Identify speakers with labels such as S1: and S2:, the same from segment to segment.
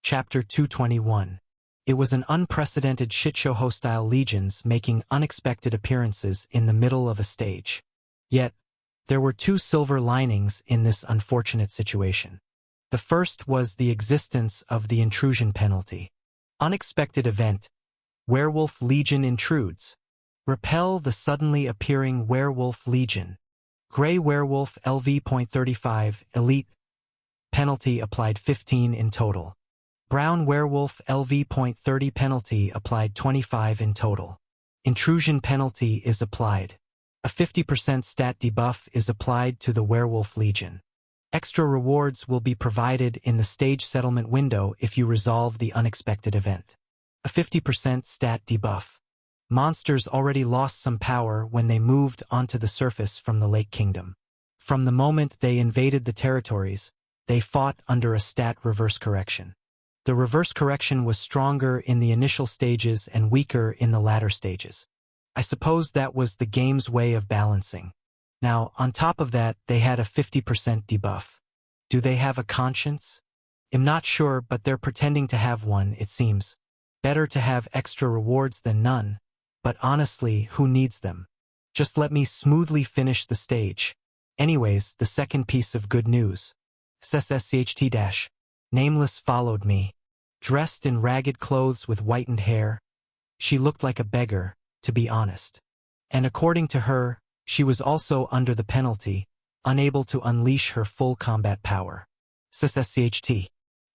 S1: Chapter 221. It was an unprecedented shitshow, hostile legions making unexpected appearances in the middle of a stage. Yet, there were two silver linings in this unfortunate situation. The first was the existence of the intrusion penalty. Unexpected event. Werewolf Legion intrudes. Repel the suddenly appearing Werewolf Legion. Gray Werewolf LV.35 Elite. Penalty applied 15 in total. Brown Werewolf LV.30 penalty applied 25 in total. Intrusion penalty is applied. A 50% stat debuff is applied to the Werewolf Legion. Extra rewards will be provided in the stage settlement window if you resolve the unexpected event. A 50% stat debuff. Monsters already lost some power when they moved onto the surface from the Lake Kingdom. From the moment they invaded the territories, they fought under a stat reverse correction. The reverse correction was stronger in the initial stages and weaker in the latter stages. I suppose that was the game's way of balancing. Now, on top of that, they had a 50% debuff. Do they have a conscience? I'm not sure, but they're pretending to have one, it seems. Better to have extra rewards than none, but honestly, who needs them? Just let me smoothly finish the stage. Anyways, the second piece of good news. SSCHT-. Nameless followed me. Dressed in ragged clothes with whitened hair. She looked like a beggar, to be honest. And according to her, she was also under the penalty, unable to unleash her full combat power. SSCHT.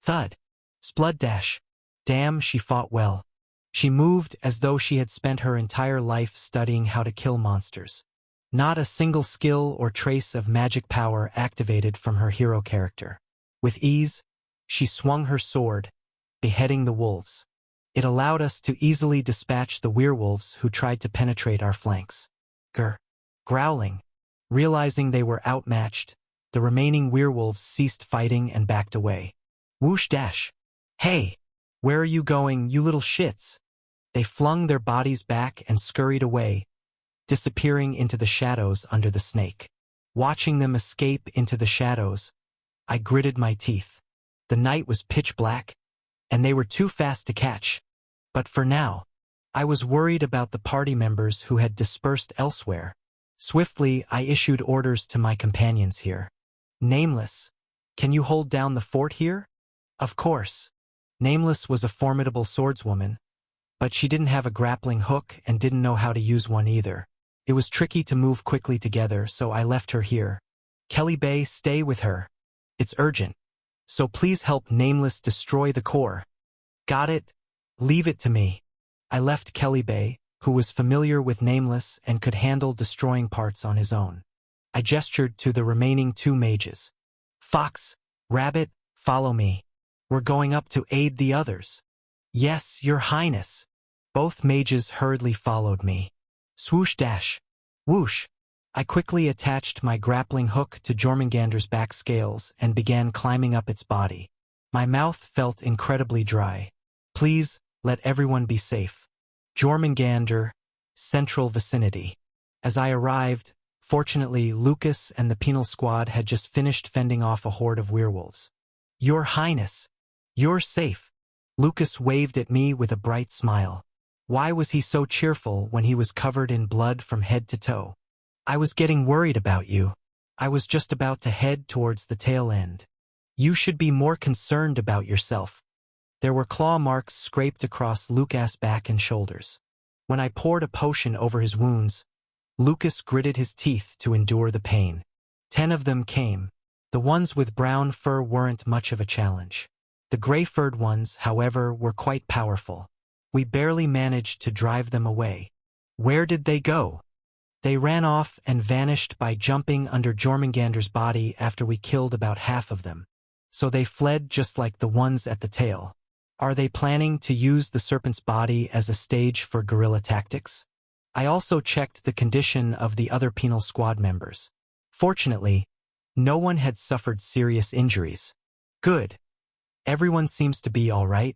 S1: Thud. Splud-. Damn, she fought well. She moved as though she had spent her entire life studying how to kill monsters. Not a single skill or trace of magic power activated from her hero character. With ease, she swung her sword, beheading the wolves. It allowed us to easily dispatch the werewolves who tried to penetrate our flanks. Growling. Realizing they were outmatched, the remaining werewolves ceased fighting and backed away. Whoosh-. Hey! Where are you going, you little shits? They flung their bodies back and scurried away, disappearing into the shadows under the snake. Watching them escape into the shadows, I gritted my teeth. The night was pitch black, and they were too fast to catch. But for now, I was worried about the party members who had dispersed elsewhere. Swiftly, I issued orders to my companions here. Nameless, can you hold down the fort here? Of course. Nameless was a formidable swordswoman, but she didn't have a grappling hook and didn't know how to use one either. It was tricky to move quickly together, so I left her here. Kelly Bay, stay with her. It's urgent. So please help Nameless destroy the core. Got it? Leave it to me. I left Kelly Bay, who was familiar with Nameless and could handle destroying parts on his own. I gestured to the remaining two mages. Fox, Rabbit, follow me. We're going up to aid the others. Yes, Your Highness. Both mages hurriedly followed me. Swoosh-. Whoosh. I quickly attached my grappling hook to Jormungandr's back scales and began climbing up its body. My mouth felt incredibly dry. Please, let everyone be safe. Jormungandr, central vicinity. As I arrived, fortunately, Lucas and the penal squad had just finished fending off a horde of werewolves. Your Highness, you're safe. Lucas waved at me with a bright smile. Why was he so cheerful when he was covered in blood from head to toe? I was getting worried about you. I was just about to head towards the tail end. You should be more concerned about yourself. There were claw marks scraped across Lucas' back and shoulders. When I poured a potion over his wounds, Lucas gritted his teeth to endure the pain. 10 of them came. The ones with brown fur weren't much of a challenge. The gray-furred ones, however, were quite powerful. We barely managed to drive them away. Where did they go? They ran off and vanished by jumping under Jormungandr's body after we killed about half of them. So they fled just like the ones at the tail. Are they planning to use the serpent's body as a stage for guerrilla tactics? I also checked the condition of the other penal squad members. Fortunately, no one had suffered serious injuries. Good. Everyone seems to be all right.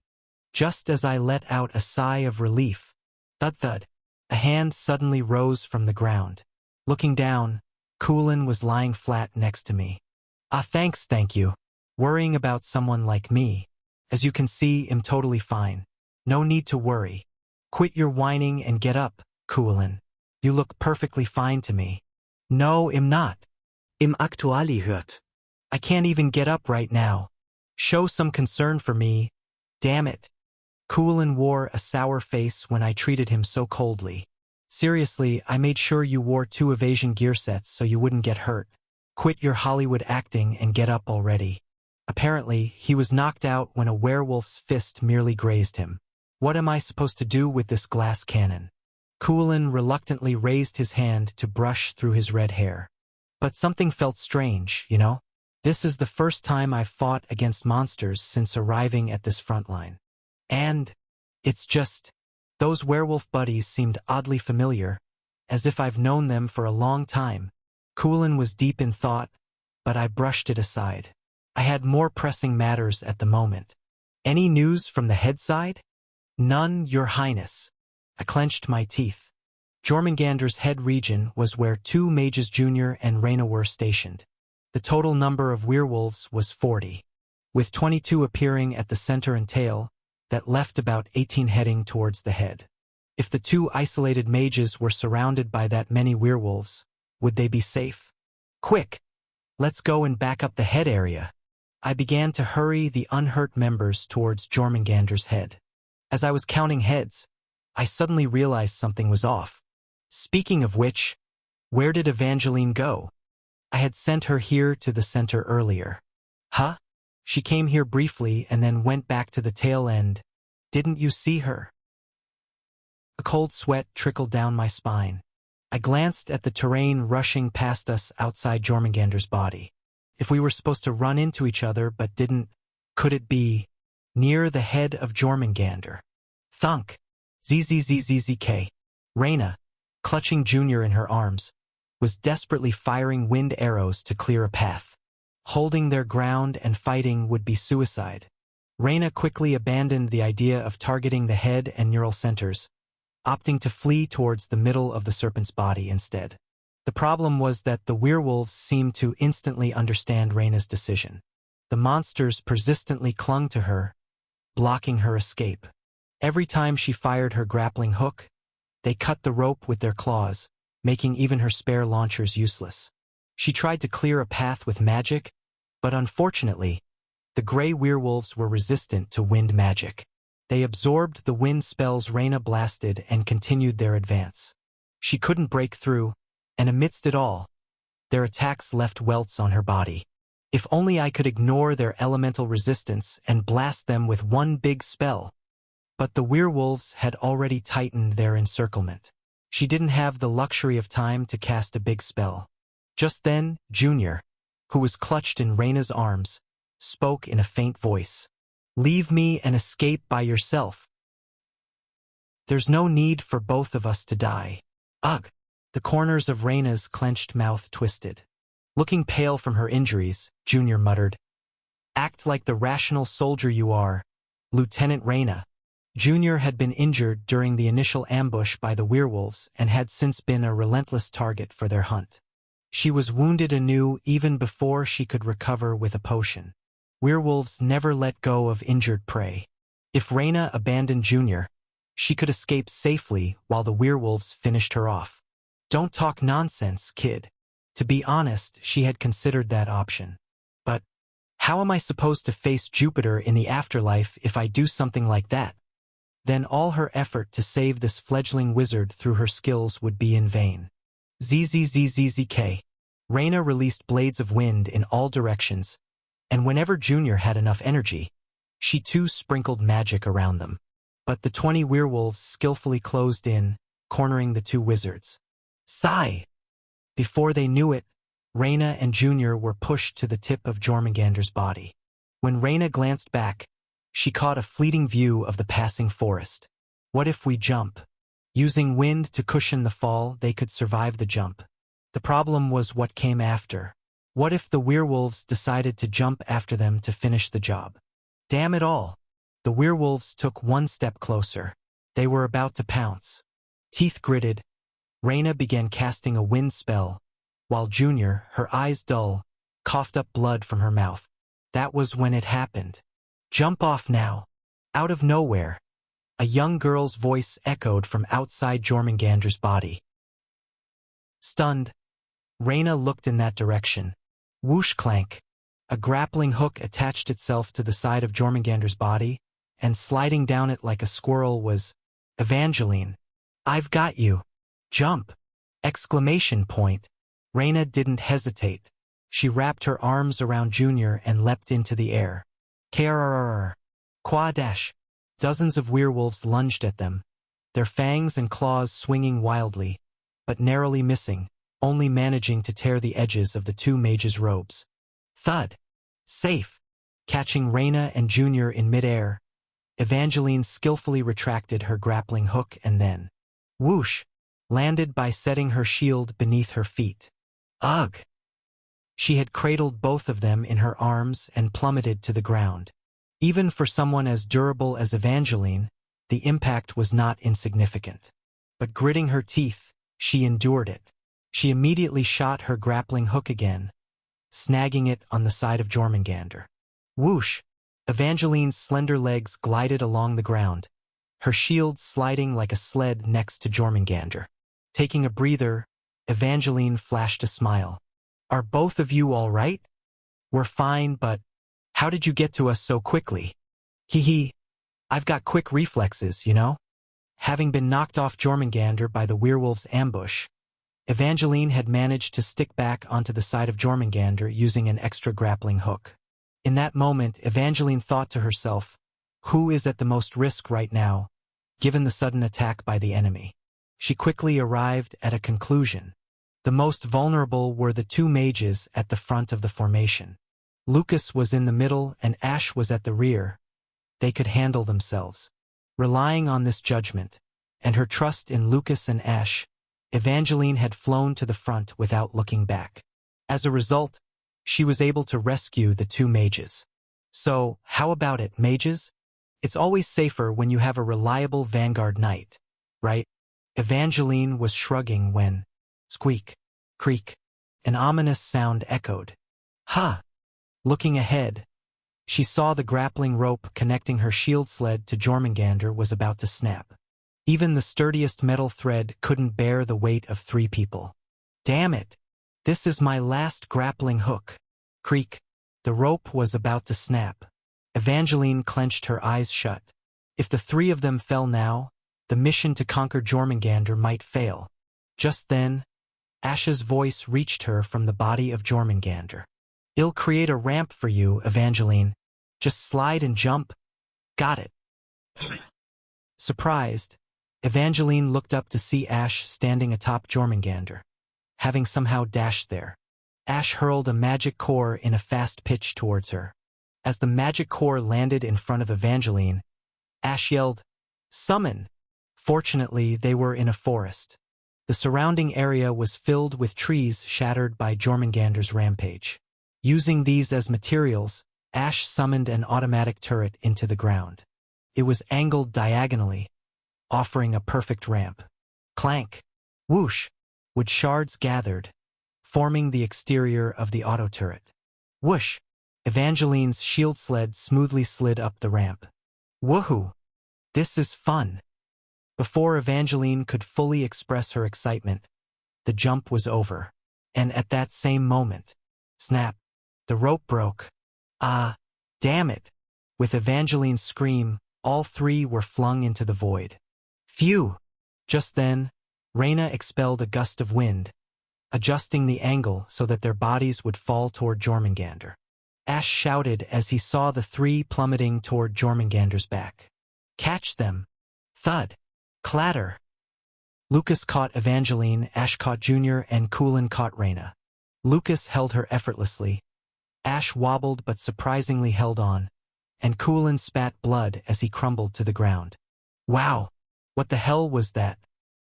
S1: Just as I let out a sigh of relief, thud-thud, a hand suddenly rose from the ground. Looking down, Kulin was lying flat next to me. Thank you. Worrying about someone like me. As you can see, I'm totally fine. No need to worry. Quit your whining and get up, Kuolin. You look perfectly fine to me. No, I'm not. I'm actually hurt. I can't even get up right now. Show some concern for me. Damn it. Kuolin wore a sour face when I treated him so coldly. Seriously, I made sure you wore 2 evasion gear sets so you wouldn't get hurt. Quit your Hollywood acting and get up already. Apparently, he was knocked out when a werewolf's fist merely grazed him. What am I supposed to do with this glass cannon? Kuolin reluctantly raised his hand to brush through his red hair. But something felt strange, you know? This is the first time I've fought against monsters since arriving at this front line. And it's just, those werewolf buddies seemed oddly familiar, as if I've known them for a long time. Kuolin was deep in thought, but I brushed it aside. I had more pressing matters at the moment. Any news from the head side? None, Your Highness. I clenched my teeth. Jormungandr's head region was where 2 mages Junior and Reyna were stationed. The total number of werewolves was 40, with 22 appearing at the center and tail, that left about 18 heading towards the head. If the 2 isolated mages were surrounded by that many werewolves, would they be safe? Quick! Let's go and back up the head area. I began to hurry the unhurt members towards Jormungandr's head. As I was counting heads, I suddenly realized something was off. Speaking of which, where did Evangeline go? I had sent her here to the center earlier. Huh? She came here briefly and then went back to the tail end. Didn't you see her? A cold sweat trickled down my spine. I glanced at the terrain rushing past us outside Jormungandr's body. If we were supposed to run into each other but didn't, could it be near the head of Jormungandr? Thunk! ZZZZZK. Reyna, clutching Junior in her arms, was desperately firing wind arrows to clear a path. Holding their ground and fighting would be suicide. Reyna quickly abandoned the idea of targeting the head and neural centers, opting to flee towards the middle of the serpent's body instead. The problem was that the werewolves seemed to instantly understand Reyna's decision. The monsters persistently clung to her, blocking her escape. Every time she fired her grappling hook, they cut the rope with their claws, making even her spare launchers useless. She tried to clear a path with magic, but unfortunately, the gray werewolves were resistant to wind magic. They absorbed the wind spells Reyna blasted and continued their advance. She couldn't break through, and amidst it all, their attacks left welts on her body. If only I could ignore their elemental resistance and blast them with one big spell. But the werewolves had already tightened their encirclement. She didn't have the luxury of time to cast a big spell. Just then, Junior, who was clutched in Reyna's arms, spoke in a faint voice. "Leave me and escape by yourself. There's no need for both of us to die." Ugh! The corners of Reyna's clenched mouth twisted. Looking pale from her injuries, Junior muttered, "Act like the rational soldier you are, Lieutenant Reyna." Junior had been injured during the initial ambush by the werewolves and had since been a relentless target for their hunt. She was wounded anew even before she could recover with a potion. Werewolves never let go of injured prey. If Reyna abandoned Junior, she could escape safely while the werewolves finished her off. Don't talk nonsense, kid. To be honest, she had considered that option. But how am I supposed to face Jupiter in the afterlife if I do something like that? Then all her effort to save this fledgling wizard through her skills would be in vain. ZZZZZK. Reyna released blades of wind in all directions, and whenever Junior had enough energy, she too sprinkled magic around them. But the 20 werewolves skillfully closed in, cornering the 2 wizards. Sigh! Before they knew it, Reyna and Junior were pushed to the tip of Jormungandr's body. When Reyna glanced back, she caught a fleeting view of the passing forest. What if we jump? Using wind to cushion the fall, they could survive the jump. The problem was what came after. What if the werewolves decided to jump after them to finish the job? Damn it all! The werewolves took one step closer. They were about to pounce. Teeth gritted, Reyna began casting a wind spell, while Junior, her eyes dull, coughed up blood from her mouth. That was when it happened. Jump off now. Out of nowhere, a young girl's voice echoed from outside Jormungandr's body. Stunned, Reyna looked in that direction. Whoosh clank. A grappling hook attached itself to the side of Jormungandr's body, and sliding down it like a squirrel was Evangeline. I've got you. Jump! Exclamation point. Reyna didn't hesitate. She wrapped her arms around Junior and leapt into the air. Krrrr. Qua dash. Dozens of werewolves lunged at them, their fangs and claws swinging wildly, but narrowly missing, only managing to tear the edges of the two mages' robes. Thud. Safe. Catching Reyna and Junior in midair, Evangeline skillfully retracted her grappling hook and then, whoosh, landed by setting her shield beneath her feet. Ugh! She had cradled both of them in her arms and plummeted to the ground. Even for someone as durable as Evangeline, the impact was not insignificant. But gritting her teeth, she endured it. She immediately shot her grappling hook again, snagging it on the side of Jormungandr. Whoosh! Evangeline's slender legs glided along the ground, her shield sliding like a sled next to Jormungandr. Taking a breather, Evangeline flashed a smile. Are both of you all right? We're fine, but how did you get to us so quickly? Hee. I've got quick reflexes, you know? Having been knocked off Jormungandr by the werewolf's ambush, Evangeline had managed to stick back onto the side of Jormungandr using an extra grappling hook. In that moment, Evangeline thought to herself, who is at the most risk right now, given the sudden attack by the enemy? She quickly arrived at a conclusion. The most vulnerable were the two mages at the front of the formation. Lucas was in the middle and Ash was at the rear. They could handle themselves. Relying on this judgment, and her trust in Lucas and Ash, Evangeline had flown to the front without looking back. As a result, she was able to rescue the two mages. So, how about it, mages? It's always safer when you have a reliable vanguard knight, right? Evangeline was shrugging when, squeak, creak, an ominous sound echoed. Ha! Looking ahead, she saw the grappling rope connecting her shield sled to Jormungandr was about to snap. Even the sturdiest metal thread couldn't bear the weight of 3 people. Damn it! This is my last grappling hook. Creak. The rope was about to snap. Evangeline clenched her eyes shut. If the 3 of them fell now, the mission to conquer Jormungandr might fail. Just then, Ash's voice reached her from the body of Jormungandr. I'll create a ramp for you, Evangeline. Just slide and jump. Got it. Surprised, Evangeline looked up to see Ash standing atop Jormungandr, having somehow dashed there. Ash hurled a magic core in a fast pitch towards her. As the magic core landed in front of Evangeline, Ash yelled, "Summon!" Fortunately, they were in a forest. The surrounding area was filled with trees shattered by Jormungandr's rampage. Using these as materials, Ash summoned an automatic turret into the ground. It was angled diagonally, offering a perfect ramp. Clank! Whoosh! Wood shards gathered, forming the exterior of the auto turret. Whoosh! Evangeline's shield sled smoothly slid up the ramp. Woohoo! This is fun! Before Evangeline could fully express her excitement, the jump was over. And at that same moment, snap! The rope broke. Ah, damn it! With Evangeline's scream, all 3 were flung into the void. Phew! Just then, Reyna expelled a gust of wind, adjusting the angle so that their bodies would fall toward Jormungandr. Ash shouted as he saw the 3 plummeting toward Jormungandr's back. Catch them! Thud! Clatter! Lucas caught Evangeline, Ash caught Junior, and Coolin caught Reyna. Lucas held her effortlessly. Ash wobbled but surprisingly held on, and Coolin spat blood as he crumbled to the ground. Wow! What the hell was that?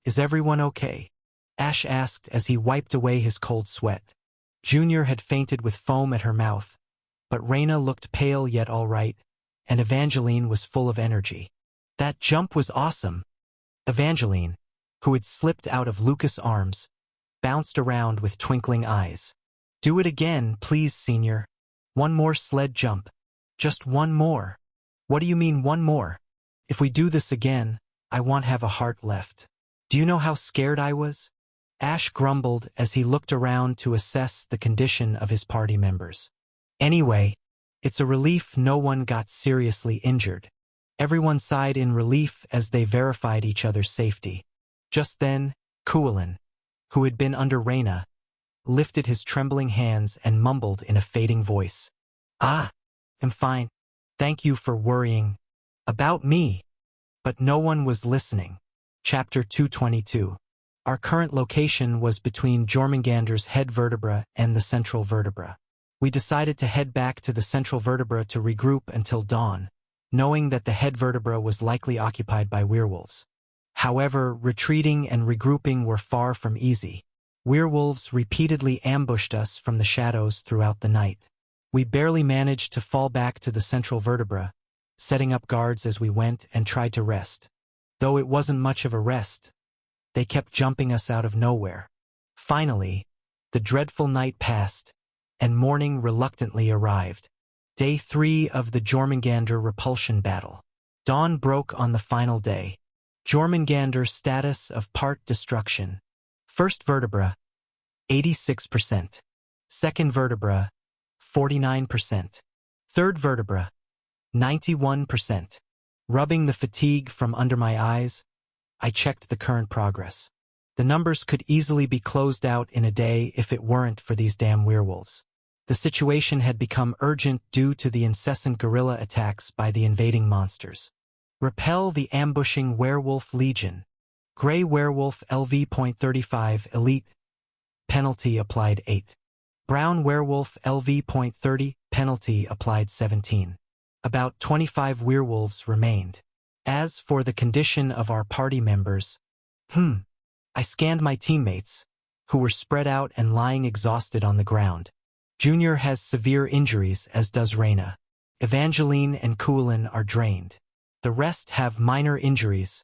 S1: Is everyone okay? Ash asked as he wiped away his cold sweat. Junior had fainted with foam at her mouth, but Reyna looked pale yet all right, and Evangeline was full of energy. That jump was awesome! Evangeline, who had slipped out of Lucas' arms, bounced around with twinkling eyes. Do it again, please, Senior. One more sled jump. Just one more. What do you mean one more? If we do this again, I won't have a heart left. Do you know how scared I was? Ash grumbled as he looked around to assess the condition of his party members. Anyway, it's a relief no one got seriously injured. Everyone sighed in relief as they verified each other's safety. Just then, Kuelin, who had been under Reyna, lifted his trembling hands and mumbled in a fading voice. I'm fine. Thank you for worrying about me. But no one was listening. Chapter 222. Our current location was between Jormungandr's head vertebra and the central vertebra. We decided to head back to the central vertebra to regroup until dawn, knowing that the head vertebra was likely occupied by werewolves. However, retreating and regrouping were far from easy. Werewolves repeatedly ambushed us from the shadows throughout the night. We barely managed to fall back to the central vertebra, setting up guards as we went and tried to rest. Though it wasn't much of a rest, they kept jumping us out of nowhere. Finally, the dreadful night passed, and morning reluctantly arrived. Day 3 of the Jormungandr repulsion battle. Dawn broke on the final day. Jormungandr status of part destruction. First vertebra, 86%. Second vertebra, 49%. Third vertebra, 91%. Rubbing the fatigue from under my eyes, I checked the current progress. The numbers could easily be closed out in a day if it weren't for these damn werewolves. The situation had become urgent due to the incessant guerrilla attacks by the invading monsters. Repel the ambushing werewolf legion. Gray werewolf LV.35 elite. Penalty applied 8. Brown werewolf LV.30 penalty applied 17. About 25 werewolves remained. As for the condition of our party members, I scanned my teammates, who were spread out and lying exhausted on the ground. Junior has severe injuries, as does Reyna. Evangeline and Kuelin are drained. The rest have minor injuries.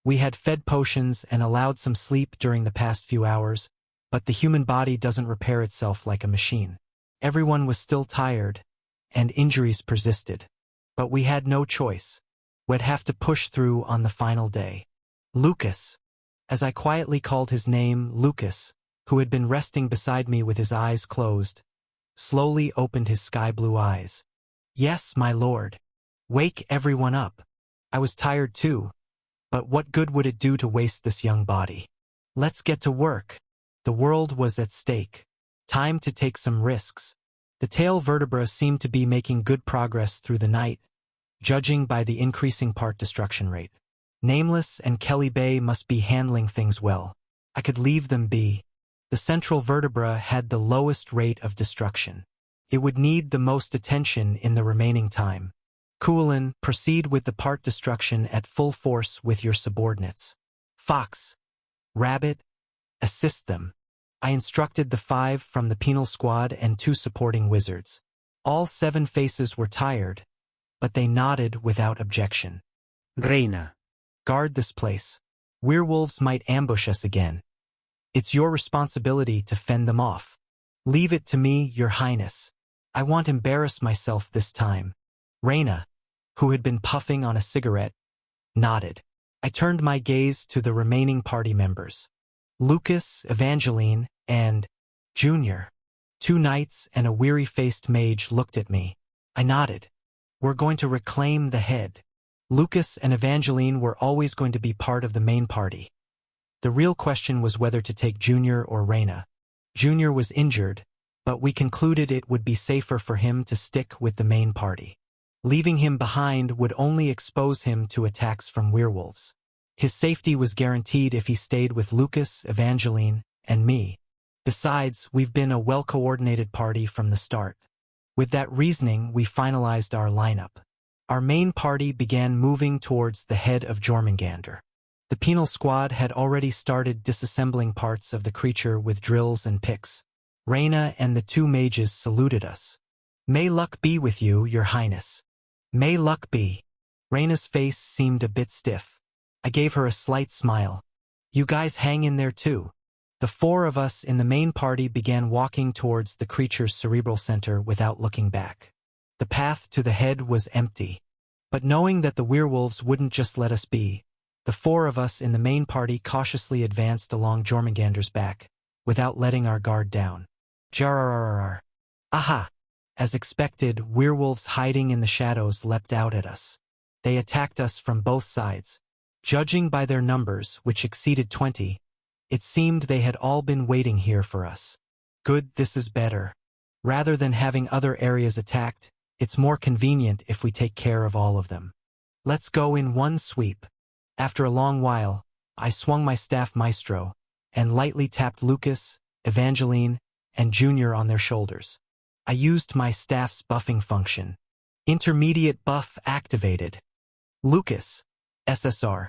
S1: We had fed potions and allowed some sleep during the past few hours, but the human body doesn't repair itself like a machine. Everyone was still tired, and injuries persisted. But we had no choice. We'd have to push through on the final day. Lucas, as I quietly called his name, Lucas, who had been resting beside me with his eyes closed, slowly opened his sky-blue eyes. Yes, my lord. Wake everyone up. I was tired too, but what good would it do to waste this young body? Let's get to work. The world was at stake. Time to take some risks. The tail vertebra seemed to be making good progress through the night, judging by the increasing part destruction rate. Nameless and Kelly Bay must be handling things well. I could leave them be. The central vertebra had the lowest rate of destruction. It would need the most attention in the remaining time. Kuelin, proceed with the part destruction at full force with your subordinates. Fox, Rabbit, assist them. I instructed the 5 from the penal squad and 2 supporting wizards. All 7 faces were tired, but they nodded without objection.
S2: Reyna,
S1: guard this place. Werewolves might ambush us again. It's your responsibility to fend them off. Leave it to me, your highness. I won't embarrass myself this time. Reyna, who had been puffing on a cigarette, nodded. I turned my gaze to the remaining party members. Lucas, Evangeline, and Junior. 2 knights and a weary-faced mage looked at me. I nodded. We're going to reclaim the head. Lucas and Evangeline were always going to be part of the main party. The real question was whether to take Junior or Reyna. Junior was injured, but we concluded it would be safer for him to stick with the main party. Leaving him behind would only expose him to attacks from werewolves. His safety was guaranteed if he stayed with Lucas, Evangeline, and me. Besides, we've been a well-coordinated party from the start. With that reasoning, we finalized our lineup. Our main party began moving towards the head of Jormungandr. The penal squad had already started disassembling parts of the creature with drills and picks. Reyna and the 2 mages saluted us. May luck be with you, your highness. May luck be. Reyna's face seemed a bit stiff. I gave her a slight smile. You guys hang in there too. The 4 of us in the main party began walking towards the creature's cerebral center without looking back. The path to the head was empty. But knowing that the werewolves wouldn't just let us be, the four of us in the main party cautiously advanced along Jormungandr's back, without letting our guard down. Jarrrrrrrr. Aha! As expected, werewolves hiding in the shadows leapt out at us. They attacked us from both sides. Judging by their numbers, which exceeded 20, it seemed they had all been waiting here for us. Good, this is better. Rather than having other areas attacked, it's more convenient if we take care of all of them. Let's go in one sweep. After a long while, I swung my staff maestro, and lightly tapped Lucas, Evangeline, and Junior on their shoulders. I used my staff's buffing function. Intermediate buff activated. Lucas, SSR,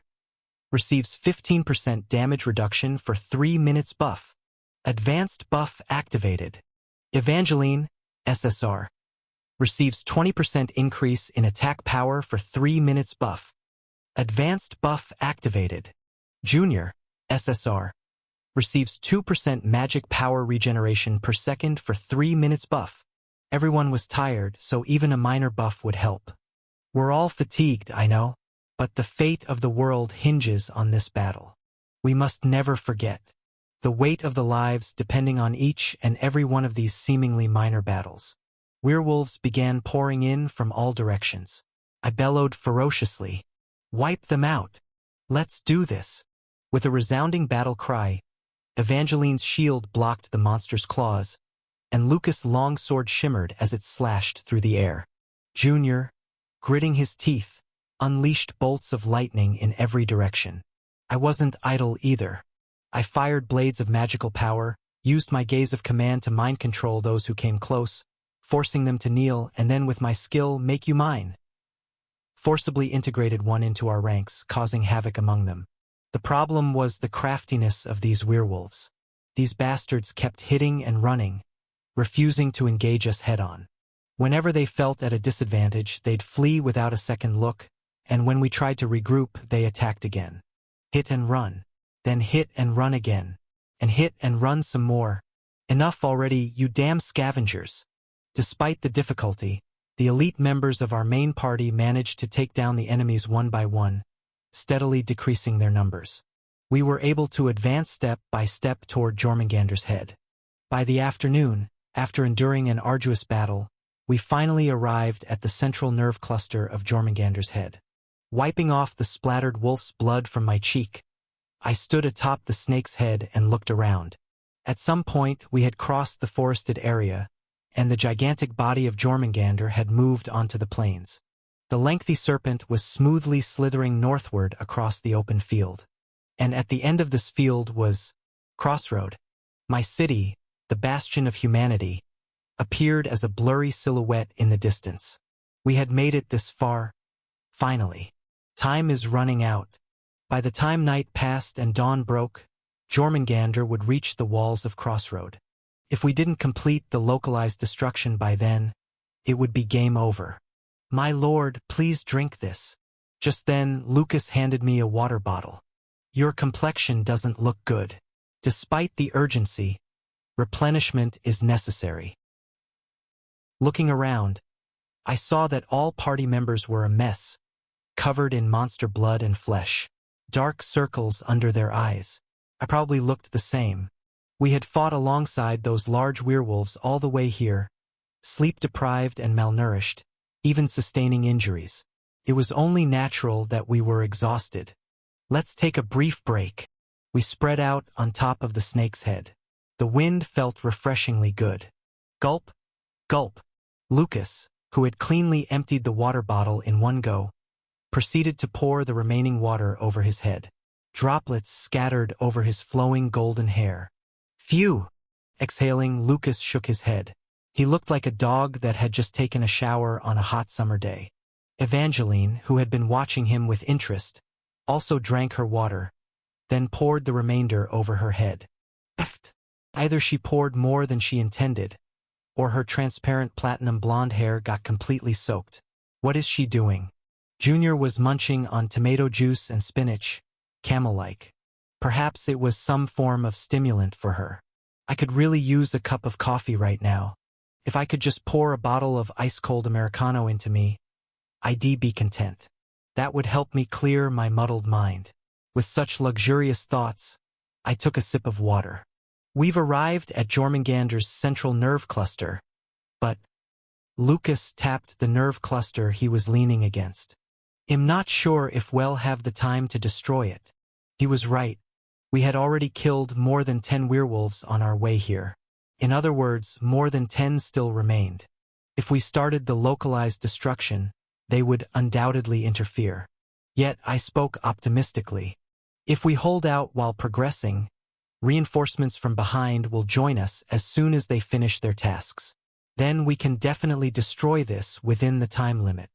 S1: receives 15% damage reduction for 3 minutes buff. Advanced buff activated. Evangeline, SSR, receives 20% increase in attack power for 3 minutes buff. Advanced buff activated. Junior, SSR, receives 2% magic power regeneration per second for 3 minutes buff. Everyone was tired, so even a minor buff would help. We're all fatigued, I know, but the fate of the world hinges on this battle. We must never forget. The weight of the lives depending on each and every one of these seemingly minor battles. Werewolves began pouring in from all directions. I bellowed ferociously. Wipe them out. Let's do this. With a resounding battle cry, Evangeline's shield blocked the monster's claws, and Lucas' long sword shimmered as it slashed through the air. Junior, gritting his teeth, unleashed bolts of lightning in every direction. I wasn't idle either. I fired blades of magical power, used my gaze of command to mind control those who came close, forcing them to kneel, and then with my skill, make you mine. Forcibly integrated one into our ranks, causing havoc among them. The problem was the craftiness of these werewolves. These bastards kept hitting and running, refusing to engage us head-on. Whenever they felt at a disadvantage, they'd flee without a second look, and when we tried to regroup, they attacked again. Hit and run. Then hit and run again. And hit and run some more. Enough already, you damn scavengers. Despite the difficulty, the elite members of our main party managed to take down the enemies one by one, steadily decreasing their numbers. We were able to advance step by step toward Jormungandr's head. By the afternoon, after enduring an arduous battle, we finally arrived at the central nerve cluster of Jormungandr's head. Wiping off the splattered wolf's blood from my cheek, I stood atop the snake's head and looked around. At some point, we had crossed the forested area, and the gigantic body of Jormungandr had moved onto the plains. The lengthy serpent was smoothly slithering northward across the open field. And at the end of this field was Crossroad. My city, the bastion of humanity, appeared as a blurry silhouette in the distance. We had made it this far, finally. Time is running out. By the time night passed and dawn broke, Jormungandr would reach the walls of Crossroad. If we didn't complete the localized destruction by then, it would be game over. My lord, please drink this. Just then, Lucas handed me a water bottle. Your complexion doesn't look good. Despite the urgency, replenishment is necessary. Looking around, I saw that all party members were a mess, covered in monster blood and flesh, dark circles under their eyes. I probably looked the same. We had fought alongside those large werewolves all the way here, sleep-deprived and malnourished, even sustaining injuries. It was only natural that we were exhausted. Let's take a brief break. We spread out on top of the snake's head. The wind felt refreshingly good. Gulp, gulp. Lucas, who had cleanly emptied the water bottle in one go, proceeded to pour the remaining water over his head. Droplets scattered over his flowing golden hair. Phew! Exhaling, Lucas shook his head. He looked like a dog that had just taken a shower on a hot summer day. Evangeline, who had been watching him with interest, also drank her water, then poured the remainder over her head. Either she poured more than she intended, or her transparent platinum blonde hair got completely soaked. What is she doing? Junior was munching on tomato juice and spinach, camel-like. Perhaps it was some form of stimulant for her. I could really use a cup of coffee right now. If I could just pour a bottle of ice-cold Americano into me, I'd be content. That would help me clear my muddled mind. With such luxurious thoughts, I took a sip of water. We've arrived at Jormungandr's central nerve cluster, but Lucas tapped the nerve cluster he was leaning against. I'm not sure if we'll have the time to destroy it. He was right. We had already killed more than 10 werewolves on our way here. In other words, more than 10 still remained. If we started the localized destruction, they would undoubtedly interfere. Yet I spoke optimistically. If we hold out while progressing, reinforcements from behind will join us as soon as they finish their tasks. Then we can definitely destroy this within the time limit.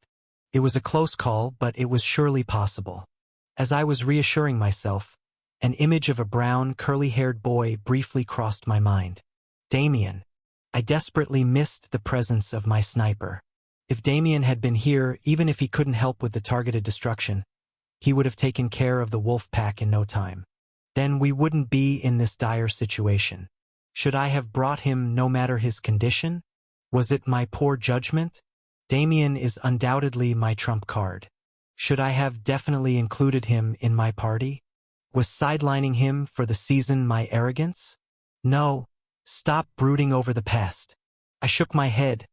S1: It was a close call, but it was surely possible. As I was reassuring myself, an image of a brown, curly-haired boy briefly crossed my mind. Damien. I desperately missed the presence of my sniper. If Damien had been here, even if he couldn't help with the targeted destruction, he would have taken care of the wolf pack in no time. Then we wouldn't be in this dire situation. Should I have brought him no matter his condition? Was it my poor judgment? Damien is undoubtedly my trump card. Should I have definitely included him in my party? Was sidelining him for the season my arrogance? No. Stop brooding over the past. I shook my head,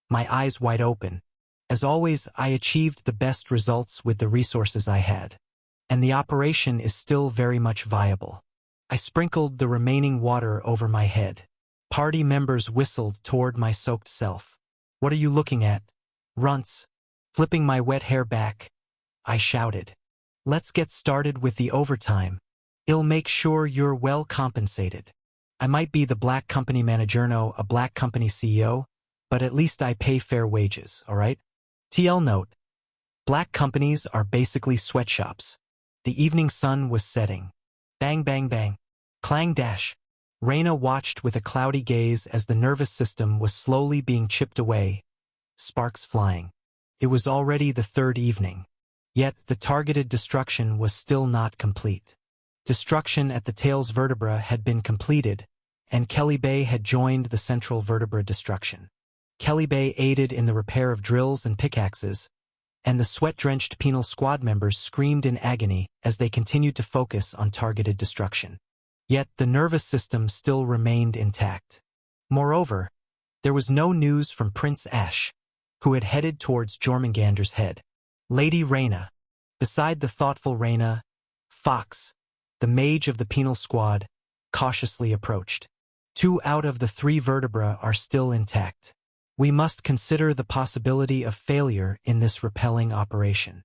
S1: my eyes wide open. As always, I achieved the best results with the resources I had. And the operation is still very much viable. I sprinkled the remaining water over my head. Party members whistled toward my soaked self. What are you looking at? Runts. Flipping my wet hair back, I shouted. Let's get started with the overtime. I'll make sure you're well compensated. I might be the black company manager, no, a black company CEO, but at least I pay fair wages, alright? TL note. Black companies are basically sweatshops. The evening sun was setting. Bang, bang, bang. Clang dash. Raina watched with a cloudy gaze as the nervous system was slowly being chipped away, sparks flying. It was already the third evening. Yet the targeted destruction was still not complete. Destruction at the tail's vertebra had been completed, and Kelly Bay had joined the central vertebra destruction. Kelly Bay aided in the repair of drills and pickaxes, and the sweat-drenched penal squad members screamed in agony as they continued to focus on targeted destruction. Yet the nervous system still remained intact. Moreover, there was no news from Prince Ash, who had headed towards Jormungandr's head. Lady Raina. Beside the thoughtful Raina, Fox, the mage of the penal squad, cautiously approached. 2 out of the 3 vertebrae are still intact. We must consider the possibility of failure in this repelling operation.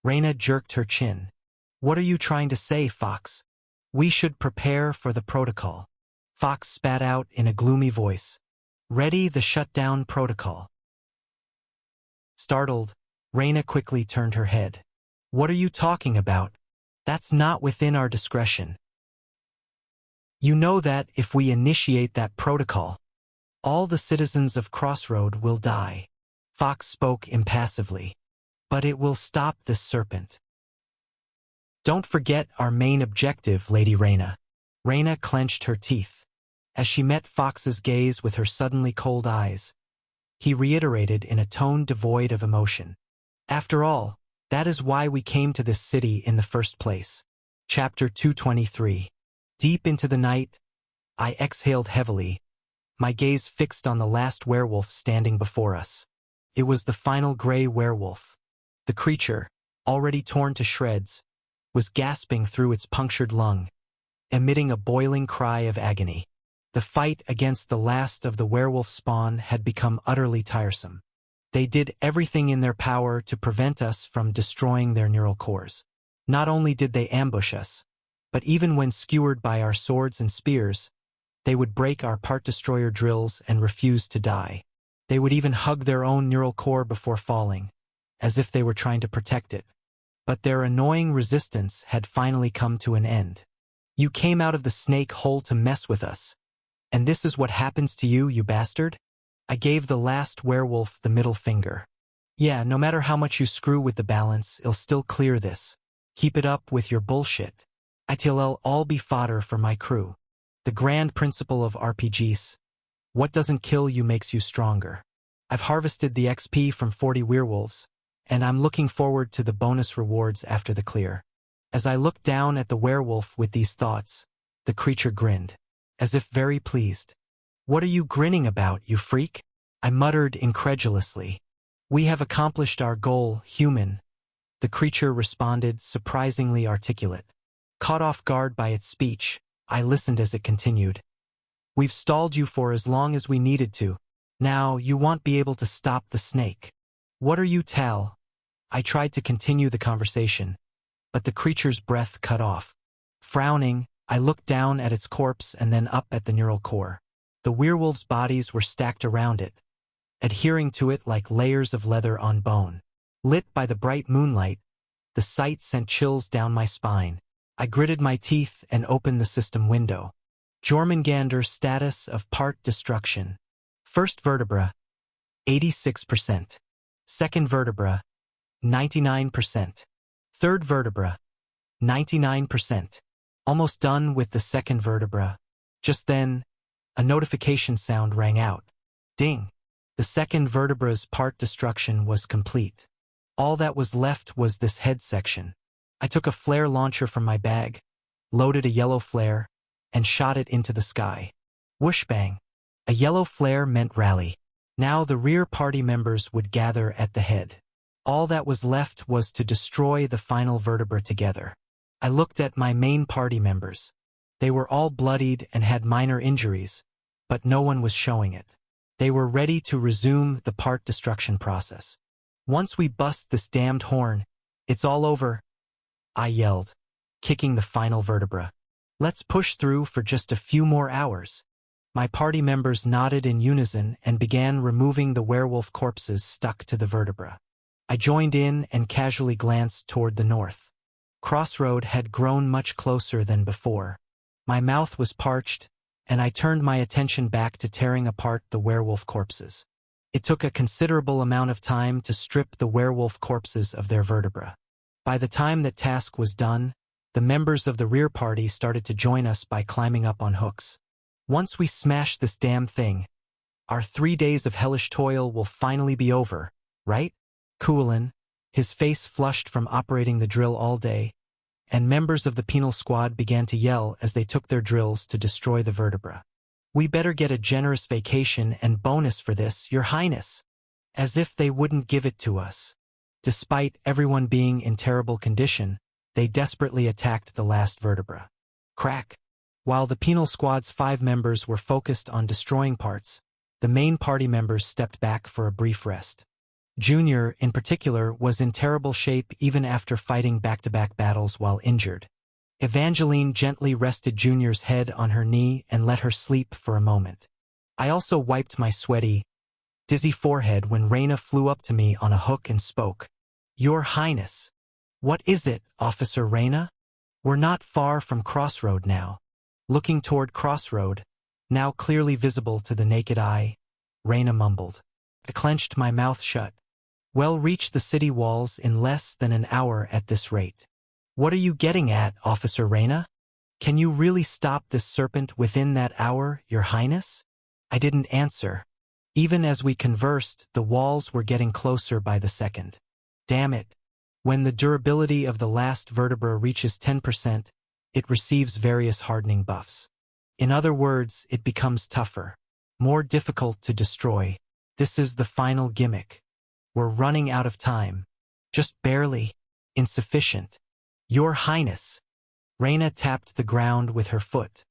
S1: Raina jerked her chin. What are you trying to say, Fox? We should prepare for the protocol. Fox spat out in a gloomy voice. Ready the shutdown protocol. Startled, Raina quickly turned her head. What are you talking about? That's not within our discretion. You know that if we initiate that protocol, all the citizens of Crossroad will die. Fox spoke impassively. But it will stop this serpent. Don't forget our main objective, Lady Raina. Raina clenched her teeth. As she met Fox's gaze with her suddenly cold eyes, he reiterated in a tone devoid of emotion. After all, that is why we came to this city in the first place. Chapter 223. Deep into the night, I exhaled heavily, my gaze fixed on the last werewolf standing before us. It was the final gray werewolf. The creature, already torn to shreds, was gasping through its punctured lung, emitting a boiling cry of agony. The fight against the last of the werewolf spawn had become utterly tiresome. They did everything in their power to prevent us from destroying their neural cores. Not only did they ambush us, but even when skewered by our swords and spears, they would break our part destroyer drills and refuse to die. They would even hug their own neural core before falling, as if they were trying to protect it. But their annoying resistance had finally come to an end. You came out of the snake hole to mess with us, and this is what happens to you, you bastard? I gave the last werewolf the middle finger. Yeah, no matter how much you screw with the balance, it'll still clear this. Keep it up with your bullshit. It'll all be fodder for my crew. The grand principle of RPGs. What doesn't kill you makes you stronger. I've harvested the XP from 40 werewolves, and I'm looking forward to the bonus rewards after the clear. As I looked down at the werewolf with these thoughts, the creature grinned, as if very pleased. "What are you grinning about, you freak?" I muttered incredulously. "We have accomplished our goal, human." The creature responded, surprisingly articulate. Caught off guard by its speech, I listened as it continued. "We've stalled you for as long as we needed to. Now, you won't be able to stop the snake. What are you, Tal?" I tried to continue the conversation, but the creature's breath cut off. Frowning, I looked down at its corpse and then up at the neural core. The werewolves' bodies were stacked around it, adhering to it like layers of leather on bone. Lit by the bright moonlight, the sight sent chills down my spine. I gritted my teeth and opened the system window. Jormungandr status of part destruction. First vertebra, 86%. Second vertebra, 99%. Third vertebra, 99%. Almost done with the second vertebra. Just then, a notification sound rang out. Ding! The second vertebra's part destruction was complete. All that was left was this head section. I took a flare launcher from my bag, loaded a yellow flare, and shot it into the sky. Whoosh bang! A yellow flare meant rally. Now the rear party members would gather at the head. All that was left was to destroy the final vertebra together. I looked at my main party members. They were all bloodied and had minor injuries, but no one was showing it. They were ready to resume the part destruction process. "Once we bust this damned horn, it's all over," I yelled, kicking the final vertebra. "Let's push through for just a few more hours." My party members nodded in unison and began removing the werewolf corpses stuck to the vertebra. I joined in and casually glanced toward the north. Crossroad had grown much closer than before. My mouth was parched, and I turned my attention back to tearing apart the werewolf corpses. It took a considerable amount of time to strip the werewolf corpses of their vertebra. By the time that task was done, the members of the rear party started to join us by climbing up on hooks. "Once we smash this damn thing, our 3 days of hellish toil will finally be over, right?" Coolin, his face flushed from operating the drill all day, and members of the penal squad began to yell as they took their drills to destroy the vertebra. "We better get a generous vacation and bonus for this, Your Highness." As if they wouldn't give it to us. Despite everyone being in terrible condition, they desperately attacked the last vertebra. Crack! While the penal squad's 5 members were focused on destroying parts, the main party members stepped back for a brief rest. Junior, in particular, was in terrible shape even after fighting back-to-back battles while injured. Evangeline gently rested Junior's head on her knee and let her sleep for a moment. I also wiped my sweaty, dizzy forehead when Reyna flew up to me on a hook and spoke. "Your Highness." "What is it, Officer Reyna?" "We're not far from Crossroad now." Looking toward Crossroad, now clearly visible to the naked eye, Reyna mumbled. I clenched my mouth shut. "We'll reach the city walls in less than an hour at this rate." "What are you getting at, Officer Reyna? Can you really stop this serpent within that hour, Your Highness?" I didn't answer. Even as we conversed, the walls were getting closer by the second. Damn it. When the durability of the last vertebra reaches 10%, it receives various hardening buffs. In other words, it becomes tougher, more difficult to destroy. This is the final gimmick. We're running out of time. Just barely. Insufficient. Your Highness. Reyna tapped the ground with her foot.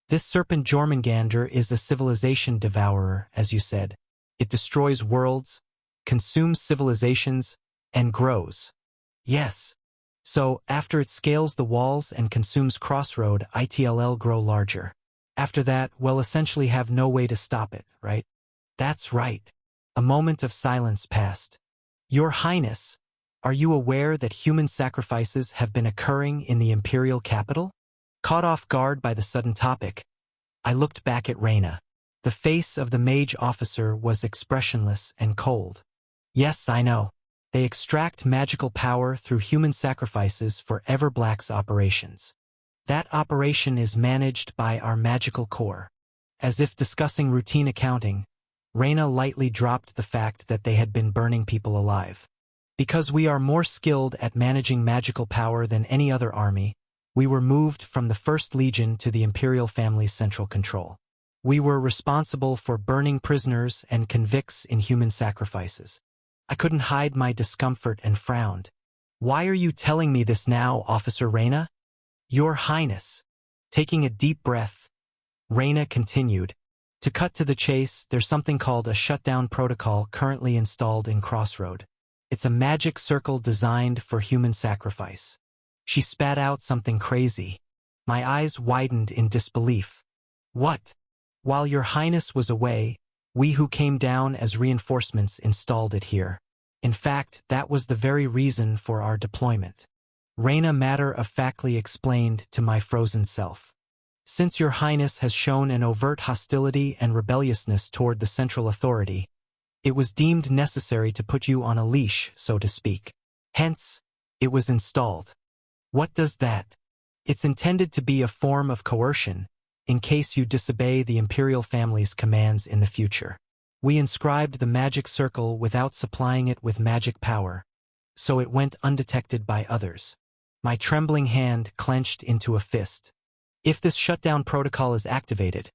S1: This serpent Jormungandr is a civilization devourer, as you said. It destroys worlds, consumes civilizations, and grows. Yes. So, after it scales the walls and consumes Crossroad, it'll grow larger. After that, we'll essentially have no way to stop it, right? That's right. A moment of silence passed. Your Highness, are you aware that human sacrifices have been occurring in the Imperial capital? Caught off guard by the sudden topic, I looked back at Reyna. The face of the mage officer was expressionless and cold. Yes, I know. They extract magical power through human sacrifices for Everblack's operations. That operation is managed by our magical core. As if discussing routine accounting, Reyna lightly dropped the fact that they had been burning people alive. Because we are more skilled at managing magical power than any other army, we were moved from the First Legion to the Imperial family's central control. We were responsible for burning prisoners and convicts in human sacrifices. I couldn't hide my discomfort and frowned. Why are you telling me this now, Officer Reyna? Your Highness. Taking a deep breath, Reyna continued. To cut to the chase, there's something called a shutdown protocol currently installed in Crossroad. It's a magic circle designed for human sacrifice. She spat out something crazy. My eyes widened in disbelief. What? While Your Highness was away, we who came down as reinforcements installed it here. In fact, that was the very reason for our deployment. Reyna matter-of-factly explained to my frozen self. Since Your Highness has shown an overt hostility and rebelliousness toward the central authority, it was deemed necessary to put you on a leash, so to speak. Hence, it was installed. What does that? It's intended to be a form of coercion, in case you disobey the Imperial family's commands in the future. We inscribed the magic circle without supplying it with magic power, so it went undetected by others. My trembling hand clenched into a fist. If this shutdown protocol is activated,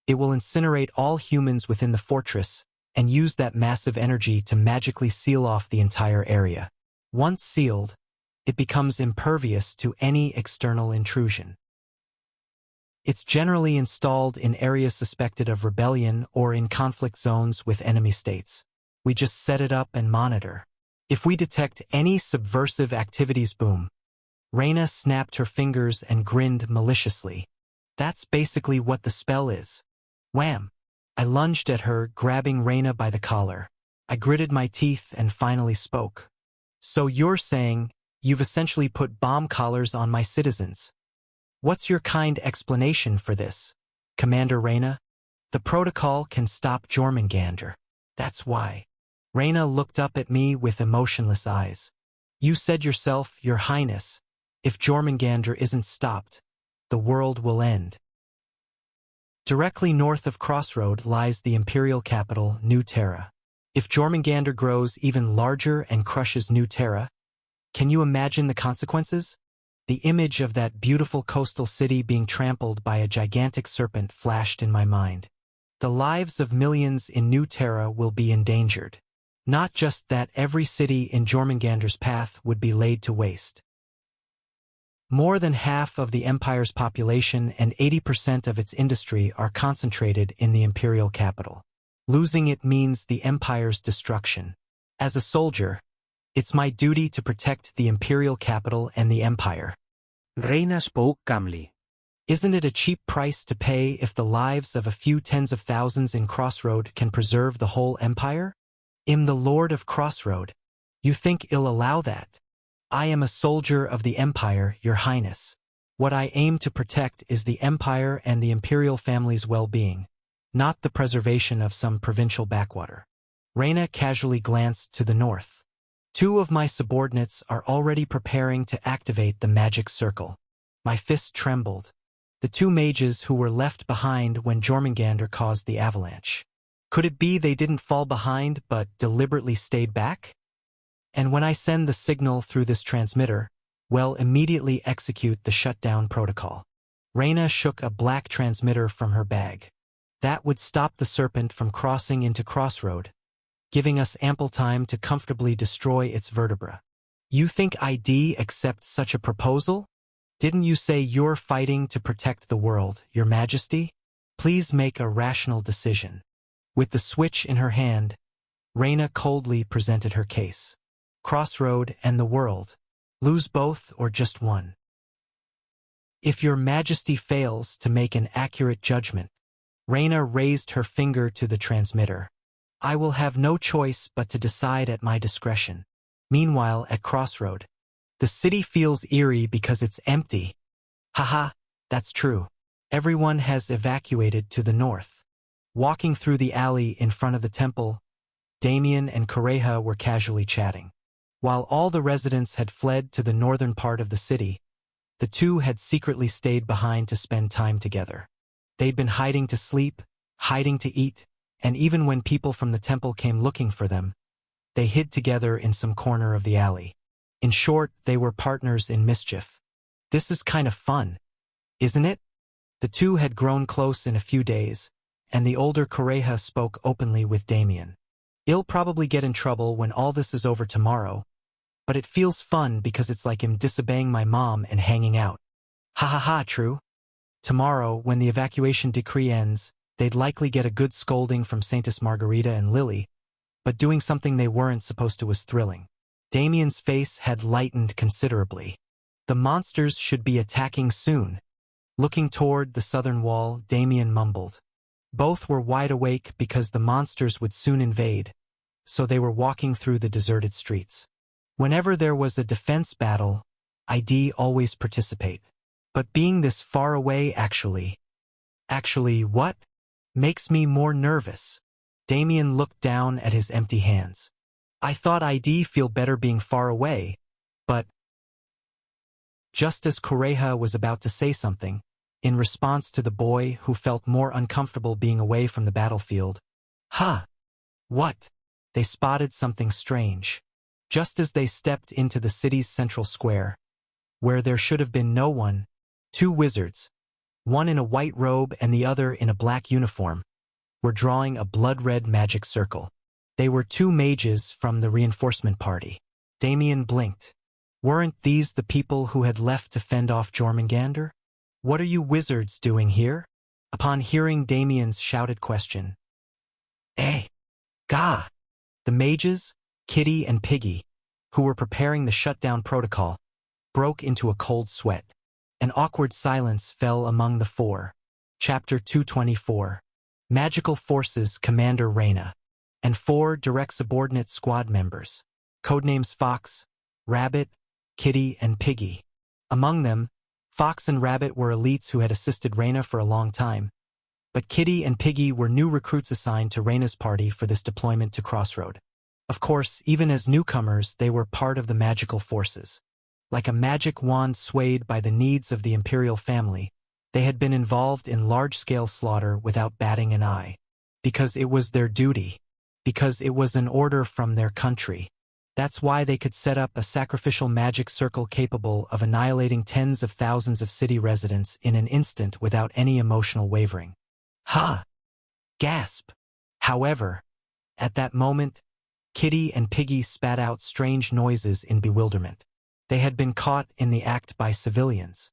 S1: it will incinerate all humans within the fortress and use that massive energy to magically seal off the entire area. Once sealed, it becomes impervious to any external intrusion. It's generally installed in areas suspected of rebellion or in conflict zones with enemy states. We just set it up and monitor. If we detect any subversive activities, boom. Reyna snapped her fingers and grinned maliciously. That's basically what the spell is. Wham! I lunged at her, grabbing Reyna by the collar. I gritted my teeth and finally spoke. So you're saying you've essentially put bomb collars on my citizens? What's your kind explanation for this, Commander Reyna? The protocol can stop Jormungandr. That's why. Reyna looked up at me with emotionless eyes. You said yourself, Your Highness, if Jormungandr isn't stopped, the world will end. Directly north of Crossroad lies the Imperial capital, New Terra. If Jormungandr grows even larger and crushes New Terra, can you imagine the consequences? The image of that beautiful coastal city being trampled by a gigantic serpent flashed in my mind. The lives of millions in New Terra will be endangered. Not just that, every city in Jormungandr's path would be laid to waste. More than half of the Empire's population and 80% of its industry are concentrated in the Imperial capital. Losing it means the Empire's destruction. As a soldier, it's my duty to protect the Imperial capital and the Empire.
S2: Reyna spoke calmly.
S1: Isn't it a cheap price to pay if the lives of a few tens of thousands in Crossroad can preserve the whole Empire? I'm the Lord of Crossroad. You think I'll allow that? I am a soldier of the Empire, Your Highness. What I aim to protect is the Empire and the Imperial family's well-being, not the preservation of some provincial backwater. Reyna casually glanced to the north. Two of my subordinates are already preparing to activate the magic circle. My fist trembled. The two mages who were left behind when Jormungandr caused the avalanche. Could it be they didn't fall behind but deliberately stayed back? And when I send the signal through this transmitter, well, immediately execute the shutdown protocol. Reyna shook a black transmitter from her bag. That would stop the serpent from crossing into Crossroad, giving us ample time to comfortably destroy its vertebra. You think I'd accept such a proposal? Didn't you say you're fighting to protect the world, Your Majesty? Please make a rational decision. With the switch in her hand, Reyna coldly presented her case. Crossroad and the world. Lose both or just one. If Your Majesty fails to make an accurate judgment, Reyna raised her finger to the transmitter. I will have no choice but to decide at my discretion. Meanwhile, at Crossroad, the city feels eerie because it's empty. Haha, that's true. Everyone has evacuated to the north. Walking through the alley in front of the temple, Damien and Correja were casually chatting. While all the residents had fled to the northern part of the city, the two had secretly stayed behind to spend time together. They'd been hiding to sleep, hiding to eat, and even when people from the temple came looking for them, they hid together in some corner of the alley. In short, they were partners in mischief. This is kind of fun, isn't it? The two had grown close in a few days, and the older Correja spoke openly with Damien. He'll probably get in trouble when all this is over tomorrow, but it feels fun because it's like him disobeying my mom and hanging out. Ha ha ha, true. Tomorrow, when the evacuation decree ends, they'd likely get a good scolding from Saintes Margarita and Lily, but doing something they weren't supposed to was thrilling. Damien's face had lightened considerably. The monsters should be attacking soon. Looking toward the southern wall, Damien mumbled. Both were wide awake because the monsters would soon invade, so they were walking through the deserted streets. Whenever there was a defense battle, I'd always participate. But being this far away actually what? Makes me more nervous. Damien looked down at his empty hands. I thought I'd feel better being far away, but... Just as Correja was about to say something, in response to the boy who felt more uncomfortable being away from the battlefield. Ha! What? They spotted something strange. Just as they stepped into the city's central square, where there should have been no one, two wizards, one in a white robe and the other in a black uniform, were drawing a blood-red magic circle. They were two mages from the reinforcement party. Damien blinked. Weren't these the people who had left to fend off Jormungandr? What are you wizards doing here? Upon hearing Damien's shouted question. Gah! The mages, Kitty and Piggy, who were preparing the shutdown protocol, broke into a cold sweat. An awkward silence fell among the four. Chapter 224. Magical Forces Commander Reyna, and four direct subordinate squad members, codenames Fox, Rabbit, Kitty, and Piggy. Among them, Fox and Rabbit were elites who had assisted Reyna for a long time, but Kitty and Piggy were new recruits assigned to Reyna's party for this deployment to Crossroad. Of course, even as newcomers, they were part of the magical forces. Like a magic wand swayed by the needs of the imperial family, they had been involved in large-scale slaughter without batting an eye. Because it was their duty. Because it was an order from their country. That's why they could set up a sacrificial magic circle capable of annihilating tens of thousands of city residents in an instant without any emotional wavering. Ha! Gasp! However, at that moment, Kitty and Piggy spat out strange noises in bewilderment. They had been caught in the act by civilians.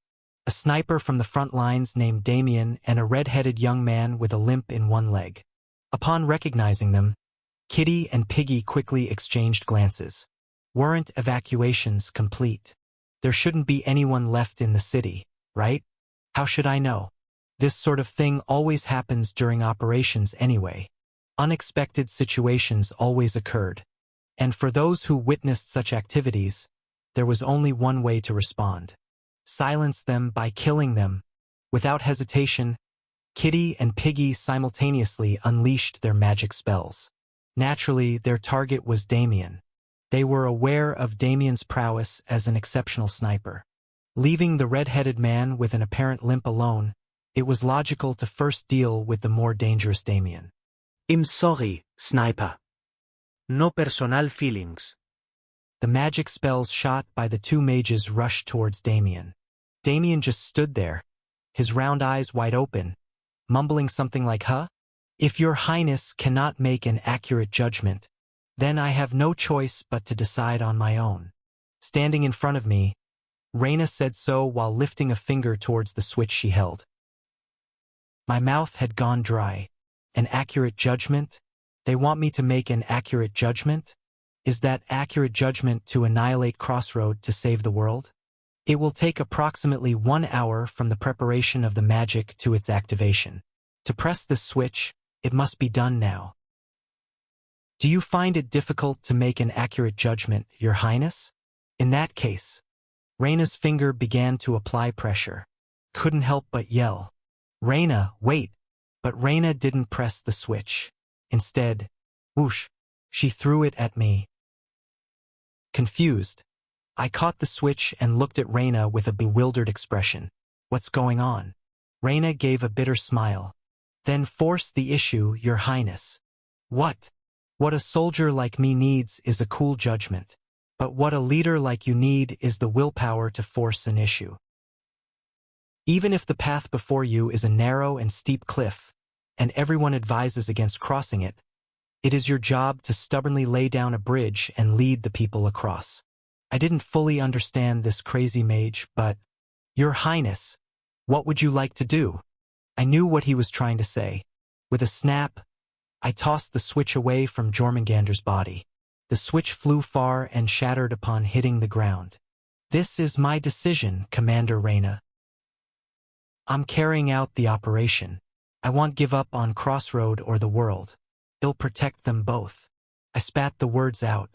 S1: A sniper from the front lines named Damien and a red-headed young man with a limp in one leg. Upon recognizing them, Kitty and Piggy quickly exchanged glances. Weren't evacuations complete? There shouldn't be anyone left in the city, right? How should I know? This sort of thing always happens during operations anyway. Unexpected situations always occurred. And for those who witnessed such activities, there was only one way to respond. Silence them by killing them. Without hesitation, Kitty and Piggy simultaneously unleashed their magic spells. Naturally, their target was Damien. They were aware of Damien's prowess as an exceptional sniper. Leaving the red-headed man with an apparent limp alone, it was logical to first deal with the more dangerous Damien.
S2: I'm sorry, sniper. No personal feelings.
S1: The magic spells shot by the two mages rushed towards Damien. Damien just stood there, his round eyes wide open, mumbling something like, "Huh? If your highness cannot make an accurate judgment, then I have no choice but to decide on my own." Standing in front of me, Reyna said so while lifting a finger towards the switch she held. My mouth had gone dry. An accurate judgment? They want me to make an accurate judgment? Is that accurate judgment to annihilate Crossroad to save the world? It will take approximately 1 hour from the preparation of the magic to its activation. To press this switch, it must be done now. Do you find it difficult to make an accurate judgment, Your Highness? In that case, Reyna's finger began to apply pressure. Couldn't help but yell. "Reyna, wait!" But Reyna didn't press the switch. Instead, whoosh, she threw it at me. Confused, I caught the switch and looked at Reyna with a bewildered expression. "What's going on?" Reyna gave a bitter smile. Then force the issue, Your Highness. What? What a soldier like me needs is a cool judgment. But what a leader like you need is the willpower to force an issue. Even if the path before you is a narrow and steep cliff, and everyone advises against crossing it, it is your job to stubbornly lay down a bridge and lead the people across. I didn't fully understand this crazy mage, but, Your Highness, what would you like to do? I knew what he was trying to say. With a snap, I tossed the switch away from Jormungandr's body. The switch flew far and shattered upon hitting the ground. This is my decision, Commander Reyna. I'm carrying out the operation. I won't give up on Crossroad or the world. I'll protect them both. I spat the words out.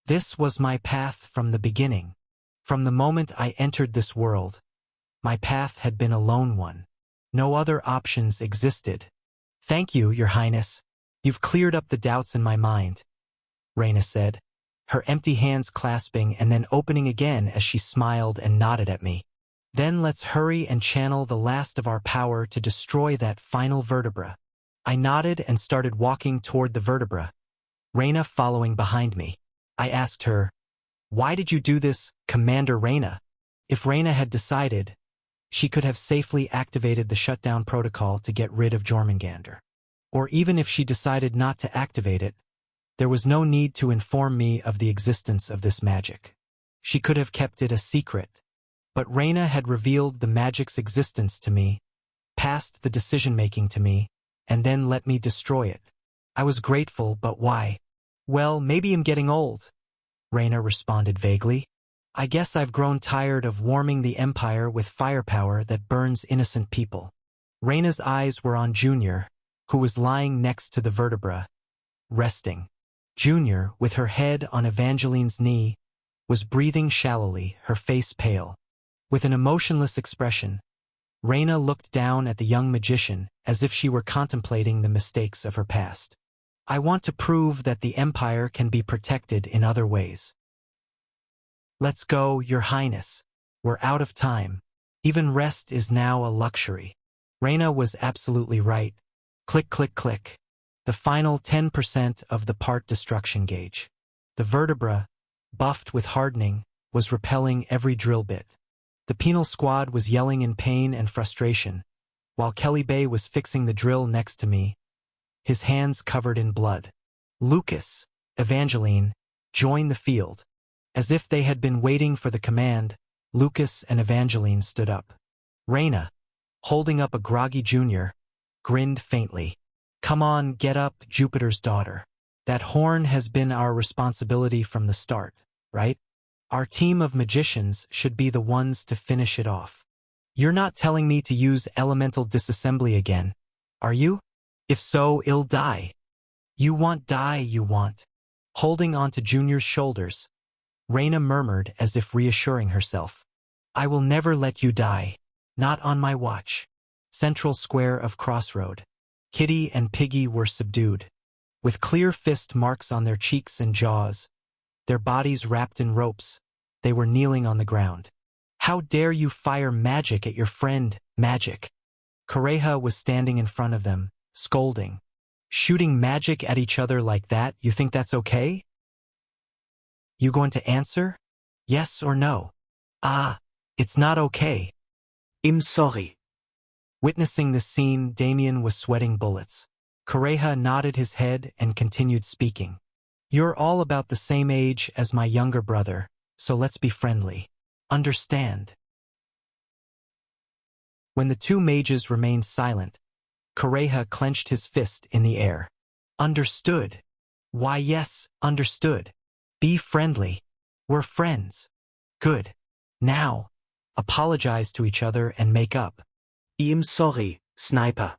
S1: This was my path from the beginning. From the moment I entered this world, my path had been a lone one. No other options existed. Thank you, Your Highness. You've cleared up the doubts in my mind, Reyna said, her empty hands clasping and then opening again as she smiled and nodded at me. Then let's hurry and channel the last of our power to destroy that final vertebra. I nodded and started walking toward the vertebra, Reyna following behind me. I asked her, "Why did you do this, Commander Reyna?" If Reyna had decided, she could have safely activated the shutdown protocol to get rid of Jormungandr. Or even if she decided not to activate it, there was no need to inform me of the existence of this magic. She could have kept it a secret. But Reyna had revealed the magic's existence to me, passed the decision-making to me, and then let me destroy it. I was grateful, but why? Well, maybe I'm getting old, Reyna responded vaguely. I guess I've grown tired of warming the Empire with firepower that burns innocent people. Reyna's eyes were on Junior, who was lying next to the vertebra, resting. Junior, with her head on Evangeline's knee, was breathing shallowly, her face pale. With an emotionless expression, Reyna looked down at the young magician as if she were contemplating the mistakes of her past. I want to prove that the Empire can be protected in other ways. Let's go, Your Highness. We're out of time. Even rest is now a luxury. Reyna was absolutely right. Click, click, click. The final 10% of the part destruction gauge. The vertebra, buffed with hardening, was repelling every drill bit. The penal squad was yelling in pain and frustration, while Kelly Bay was fixing the drill next to me, his hands covered in blood. Lucas, Evangeline, joined the field. As if they had been waiting for the command, Lucas and Evangeline stood up. Reyna, holding up a groggy Junior, grinned faintly. Come on, get up, Jupiter's daughter. That horn has been our responsibility from the start, right? Our team of magicians should be the ones to finish it off. You're not telling me to use elemental disassembly again, are you? If so, I'll die. You want die, you want. Holding onto Junior's shoulders, Reyna murmured as if reassuring herself. I will never let you die. Not on my watch. Central square of Crossroad. Kitty and Piggy were subdued. With clear fist marks on their cheeks and jaws, their bodies wrapped in ropes, they were kneeling on the ground. How dare you fire magic at your friend, Magic? Correja was standing in front of them, scolding. Shooting magic at each other like that, you think that's okay? You going to answer? Yes or no? Ah, it's not okay.
S2: I'm sorry.
S1: Witnessing this scene, Damien was sweating bullets. Correja nodded his head and continued speaking. You're all about the same age as my younger brother, so let's be friendly. Understand? When the two mages remained silent, Correja clenched his fist in the air. Understood. Why yes, understood. Be friendly. We're friends. Good. Now, apologize to each other and make up.
S2: I'm sorry, Sniper.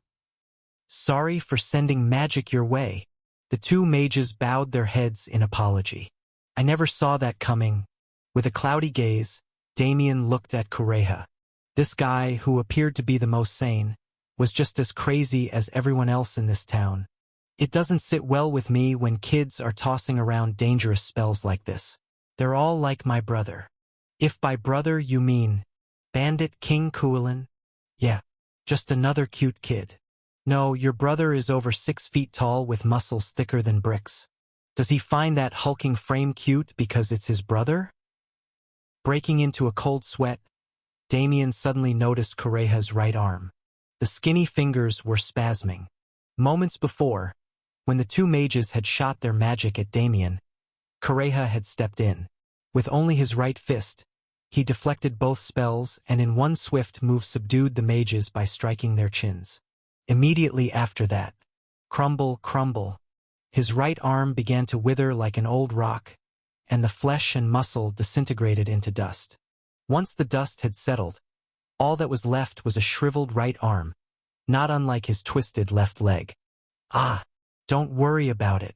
S1: Sorry for sending magic your way. The two mages bowed their heads in apology. I never saw that coming. With a cloudy gaze, Damien looked at Correja. This guy, who appeared to be the most sane, was just as crazy as everyone else in this town. It doesn't sit well with me when kids are tossing around dangerous spells like this. They're all like my brother. If by brother you mean Bandit King Kuilin, yeah, just another cute kid. No, your brother is over 6 feet tall with muscles thicker than bricks. Does he find that hulking frame cute because it's his brother? Breaking into a cold sweat, Damien suddenly noticed Correja's right arm. The skinny fingers were spasming. Moments before, when the two mages had shot their magic at Damien, Correja had stepped in. With only his right fist, he deflected both spells and in one swift move subdued the mages by striking their chins. Immediately after that, crumble, crumble, his right arm began to wither like an old rock, and the flesh and muscle disintegrated into dust. Once the dust had settled, all that was left was a shriveled right arm, not unlike his twisted left leg. Ah, don't worry about it.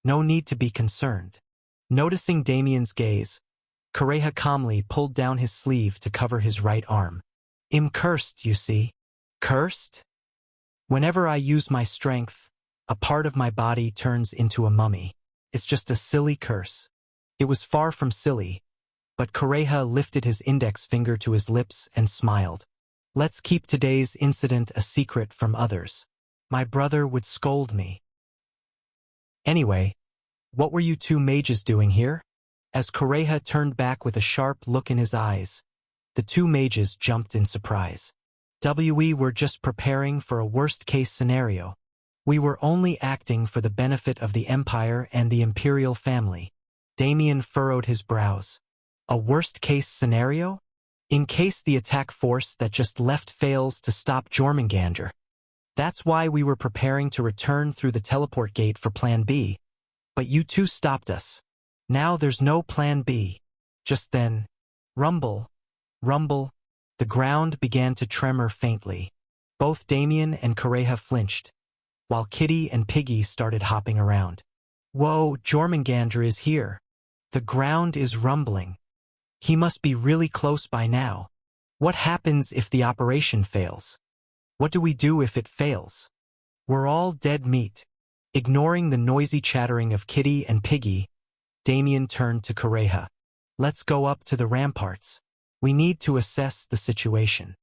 S1: No need to be concerned. Noticing Damien's gaze, Correja calmly pulled down his sleeve to cover his right arm. I'm cursed, you see. Cursed? Whenever I use my strength, a part of my body turns into a mummy. It's just a silly curse. It was far from silly, but Correja lifted his index finger to his lips and smiled. Let's keep today's incident a secret from others. My brother would scold me. Anyway, what were you two mages doing here? As Correja turned back with a sharp look in his eyes, the two mages jumped in surprise. We were just preparing for a worst-case scenario. We were only acting for the benefit of the Empire and the Imperial family. Damien furrowed his brows. A worst-case scenario? In case the attack force that just left fails to stop Jormungandr. That's why we were preparing to return through the teleport gate for Plan B. But you two stopped us. Now there's no Plan B. Just then, rumble, rumble, the ground began to tremor faintly. Both Damien and Correja flinched, while Kitty and Piggy started hopping around. Whoa, Jormungandr is here. The ground is rumbling. He must be really close by now. What happens if the operation fails? What do we do if it fails? We're all dead meat. Ignoring the noisy chattering of Kitty and Piggy, Damien turned to Correja. Let's go up to the ramparts. We need to assess the situation.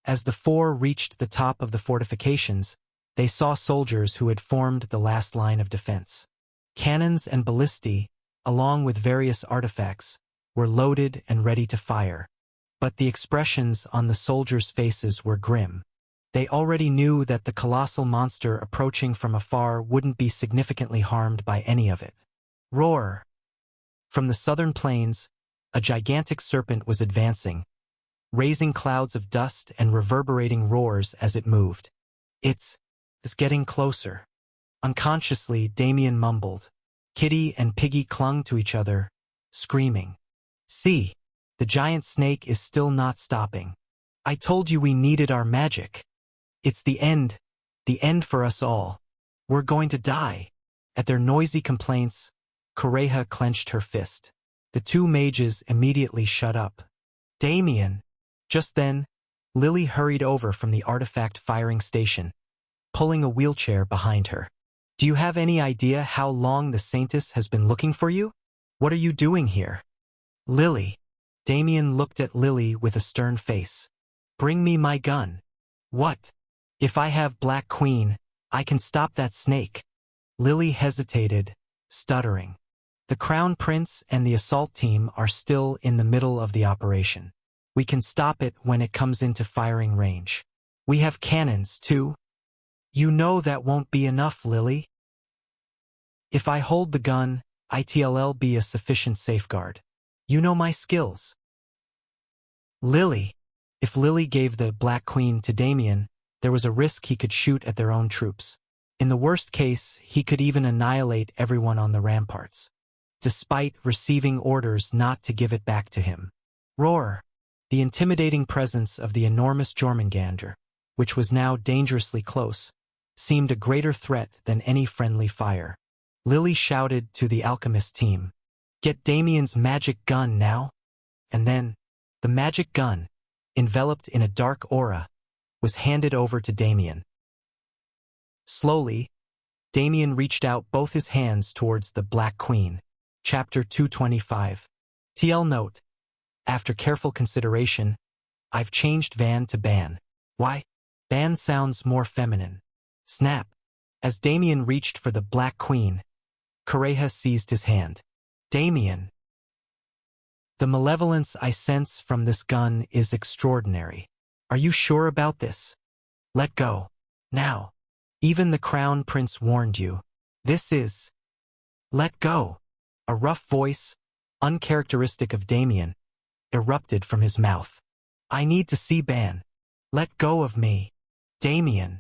S1: As the four reached the top of the fortifications, they saw soldiers who had formed the last line of defense. Cannons and ballistae, along with various artifacts, were loaded and ready to fire. But the expressions on the soldiers' faces were grim. They already knew that the colossal monster approaching from afar wouldn't be significantly harmed by any of it. Roar! From the southern plains, a gigantic serpent was advancing, raising clouds of dust and reverberating roars as it moved. It's getting closer. Unconsciously, Damien mumbled. Kitty and Piggy clung to each other, screaming. See, the giant snake is still not stopping. I told you we needed our magic. It's the end for us all. We're going to die. At their noisy complaints, Correja clenched her fist. The two mages immediately shut up. Damien! Just then, Lily hurried over from the artifact firing station, pulling a wheelchair behind her. Do you have any idea how long the Saintess has been looking for you? What are you doing here? Lily. Damien looked at Lily with a stern face. Bring me my gun. What? If I have Black Queen, I can stop that snake. Lily hesitated, stuttering. The Crown Prince and the assault team are still in the middle of the operation. We can stop it when it comes into firing range. We have cannons, too. You know that won't be enough, Lily. If I hold the gun, it'll be a sufficient safeguard. You know my skills. Lily. If Lily gave the Black Queen to Damien, there was a risk he could shoot at their own troops. In the worst case, he could even annihilate everyone on the ramparts, despite receiving orders not to give it back to him. Roar! The intimidating presence of the enormous Jormungandr, which was now dangerously close, seemed a greater threat than any friendly fire. Lily shouted to the alchemist team, "Get Damien's magic gun now!" And then, the magic gun, enveloped in a dark aura, was handed over to Damien. Slowly, Damien reached out both his hands towards the Black Queen. Chapter 225. TL note. After careful consideration, I've changed Van to Ban. Why? Ban sounds more feminine. Snap! As Damien reached for the Black Queen, Correia seized his hand. Damien! The malevolence I sense from this gun is extraordinary. Are you sure about this? Let go. Now. Even the Crown Prince warned you. This is... Let go. A rough voice, uncharacteristic of Damien, erupted from his mouth. I need to see Ban. Let go of me. Damien.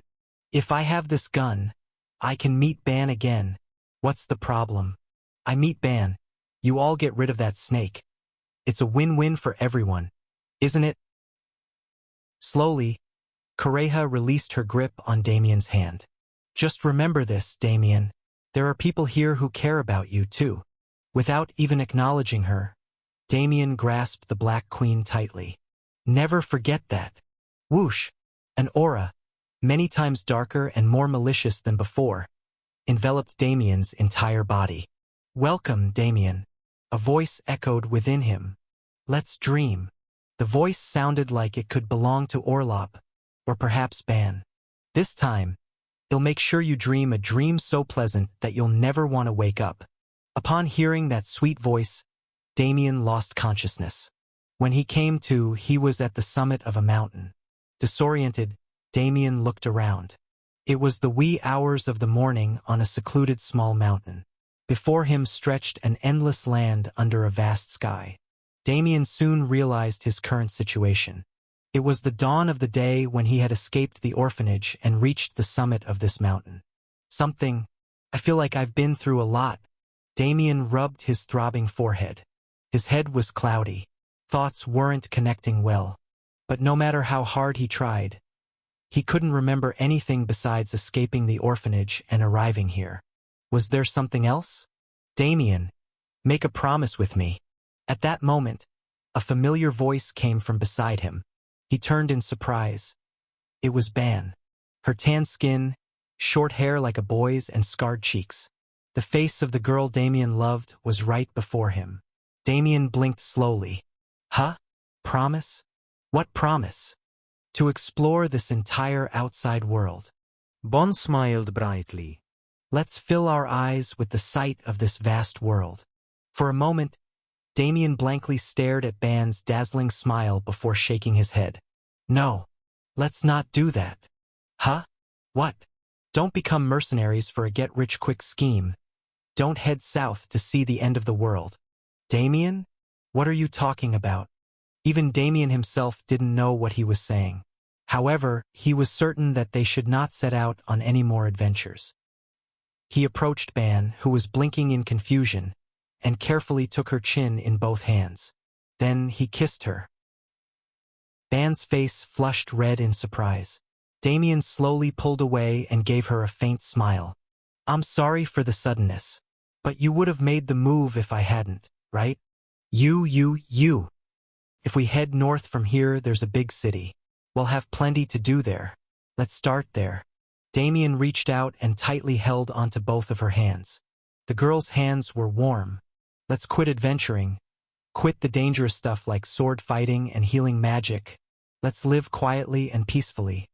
S1: If I have this gun, I can meet Ban again. What's the problem? I meet Ban. You all get rid of that snake. It's a win-win for everyone, isn't it? Slowly, Correia released her grip on Damien's hand. Just remember this, Damien. There are people here who care about you, too. Without even acknowledging her, Damien grasped the Black Queen tightly. Never forget that. Whoosh! An aura, many times darker and more malicious than before, enveloped Damien's entire body. Welcome, Damien. A voice echoed within him. Let's dream. The voice sounded like it could belong to Orlop, or perhaps Ban. This time, it'll make sure you dream a dream so pleasant that you'll never want to wake up. Upon hearing that sweet voice, Damien lost consciousness. When he came to, he was at the summit of a mountain. Disoriented, Damien looked around. It was the wee hours of the morning on a secluded small mountain. Before him stretched an endless land under a vast sky. Damien soon realized his current situation. It was the dawn of the day when he had escaped the orphanage and reached the summit of this mountain. I feel like I've been through a lot. Damien rubbed his throbbing forehead. His head was cloudy. Thoughts weren't connecting well. But no matter how hard he tried, he couldn't remember anything besides escaping the orphanage and arriving here. Was there something else? Damien, make a promise with me. At that moment, a familiar voice came from beside him. He turned in surprise. It was Ban. Her tan skin, short hair like a boy's, and scarred cheeks. The face of the girl Damien loved was right before him. Damien blinked slowly. Huh? Promise? What promise? To explore this entire outside world.
S2: Ban smiled brightly.
S1: Let's fill our eyes with the sight of this vast world. For a moment, Damien blankly stared at Ban's dazzling smile before shaking his head. No, let's not do that. Huh? What? Don't become mercenaries for a get-rich-quick scheme. Don't head south to see the end of the world. Damien? What are you talking about? Even Damien himself didn't know what he was saying. However, he was certain that they should not set out on any more adventures. He approached Ban, who was blinking in confusion, and carefully took her chin in both hands. Then he kissed her. Ban's face flushed red in surprise. Damien slowly pulled away and gave her a faint smile. I'm sorry for the suddenness, but you would have made the move if I hadn't, right? You. If we head north from here, there's a big city. We'll have plenty to do there. Let's start there. Damien reached out and tightly held onto both of her hands. The girl's hands were warm. Let's quit adventuring. Quit the dangerous stuff like sword fighting and healing magic. Let's live quietly and peacefully.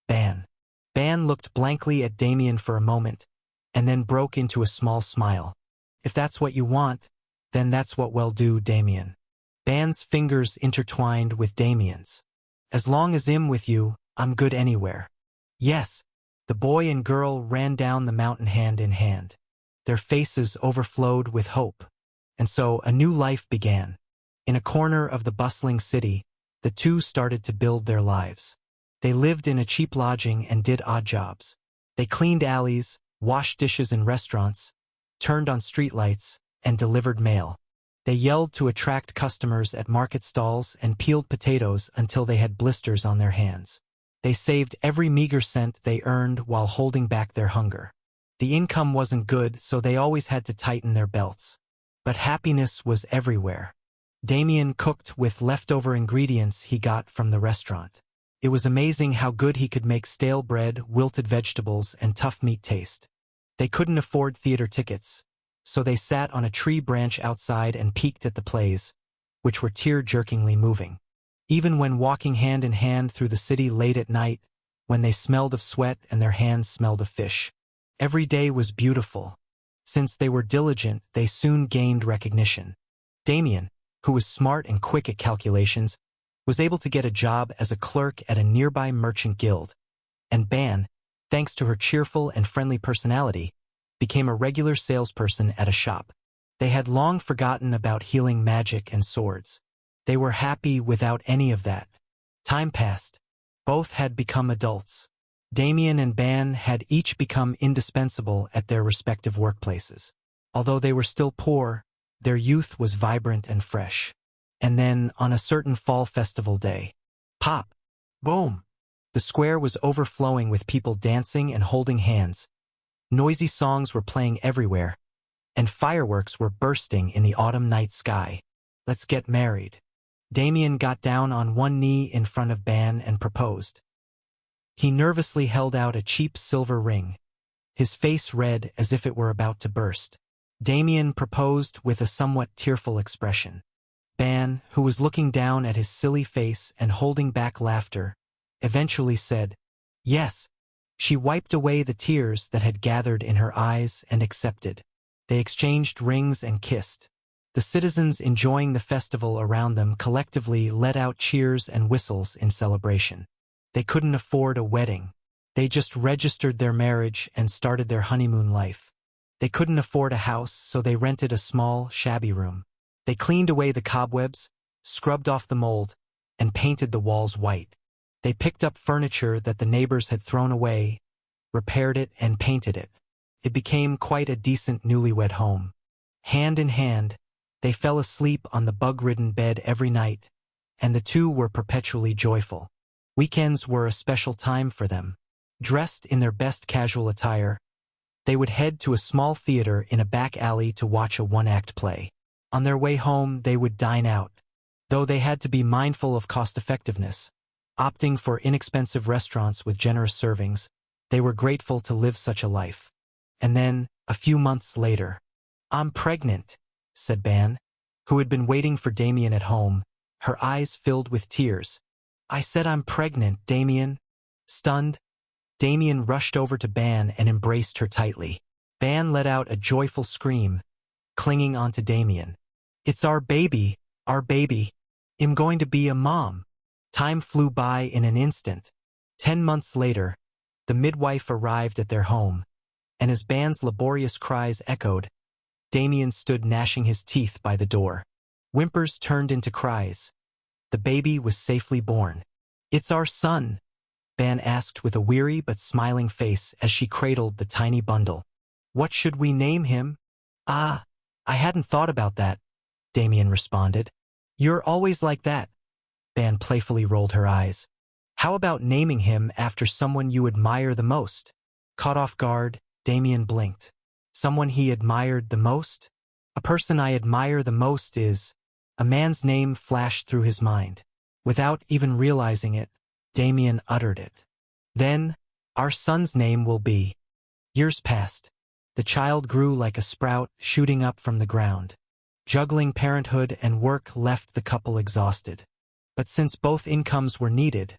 S1: Ban. Ban looked blankly at Damien for a moment, and then broke into a small smile. If that's what you want, then that's what we'll do, Damien. Ban's fingers intertwined with Damien's. As long as I'm with you, I'm good anywhere. Yes. The boy and girl ran down the mountain hand in hand. Their faces overflowed with hope. And so a new life began. In a corner of the bustling city, the two started to build their lives. They lived in a cheap lodging and did odd jobs. They cleaned alleys, washed dishes in restaurants, turned on streetlights, and delivered mail. They yelled to attract customers at market stalls and peeled potatoes until they had blisters on their hands. They saved every meager cent they earned while holding back their hunger. The income wasn't good, so they always had to tighten their belts. But happiness was everywhere. Damien cooked with leftover ingredients he got from the restaurant. It was amazing how good he could make stale bread, wilted vegetables, and tough meat taste. They couldn't afford theater tickets, so they sat on a tree branch outside and peeked at the plays, which were tear-jerkingly moving. Even when walking hand in hand through the city late at night, when they smelled of sweat and their hands smelled of fish. Every day was beautiful. Since they were diligent, they soon gained recognition. Damien, who was smart and quick at calculations, was able to get a job as a clerk at a nearby merchant guild, and Ban, thanks to her cheerful and friendly personality, became a regular salesperson at a shop. They had long forgotten about healing magic and swords. They were happy without any of that. Time passed. Both had become adults. Damien and Ban had each become indispensable at their respective workplaces. Although they were still poor, their youth was vibrant and fresh. And then, on a certain fall festival day, pop! Boom! The square was overflowing with people dancing and holding hands. Noisy songs were playing everywhere, and fireworks were bursting in the autumn night sky. Let's get married. Damien got down on one knee in front of Ban and proposed. He nervously held out a cheap silver ring, his face red as if it were about to burst. Damien proposed with a somewhat tearful expression. Ban, who was looking down at his silly face and holding back laughter, eventually said, "Yes." She wiped away the tears that had gathered in her eyes and accepted. They exchanged rings and kissed. The citizens enjoying the festival around them collectively let out cheers and whistles in celebration. They couldn't afford a wedding. They just registered their marriage and started their honeymoon life. They couldn't afford a house, so they rented a small, shabby room. They cleaned away the cobwebs, scrubbed off the mold, and painted the walls white. They picked up furniture that the neighbors had thrown away, repaired it, and painted it. It became quite a decent newlywed home. Hand in hand, they fell asleep on the bug-ridden bed every night, and the two were perpetually joyful. Weekends were a special time for them. Dressed in their best casual attire, they would head to a small theater in a back alley to watch a one-act play. On their way home, they would dine out, though they had to be mindful of cost-effectiveness. Opting for inexpensive restaurants with generous servings, they were grateful to live such a life. And then, a few months later, "I'm pregnant," said Ban, who had been waiting for Damien at home, her eyes filled with tears. "I said I'm pregnant, Damien." Stunned, Damien rushed over to Ban and embraced her tightly. Ban let out a joyful scream, clinging onto Damien. "It's our baby, our baby. I'm going to be a mom." Time flew by in an instant. 10 months later, the midwife arrived at their home, and as Ban's laborious cries echoed, Damien stood gnashing his teeth by the door. Whimpers turned into cries. The baby was safely born. "It's our son," Ban asked with a weary but smiling face as she cradled the tiny bundle. "What should we name him?" "Ah, I hadn't thought about that," Damien responded. "You're always like that." Ban playfully rolled her eyes. "How about naming him after someone you admire the most?" Caught off guard, Damien blinked. Someone he admired the most? "A person I admire the most is—" A man's name flashed through his mind. Without even realizing it, Damien uttered it. "Then, our son's name will be—" Years passed. The child grew like a sprout shooting up from the ground. Juggling parenthood and work left the couple exhausted. But since both incomes were needed,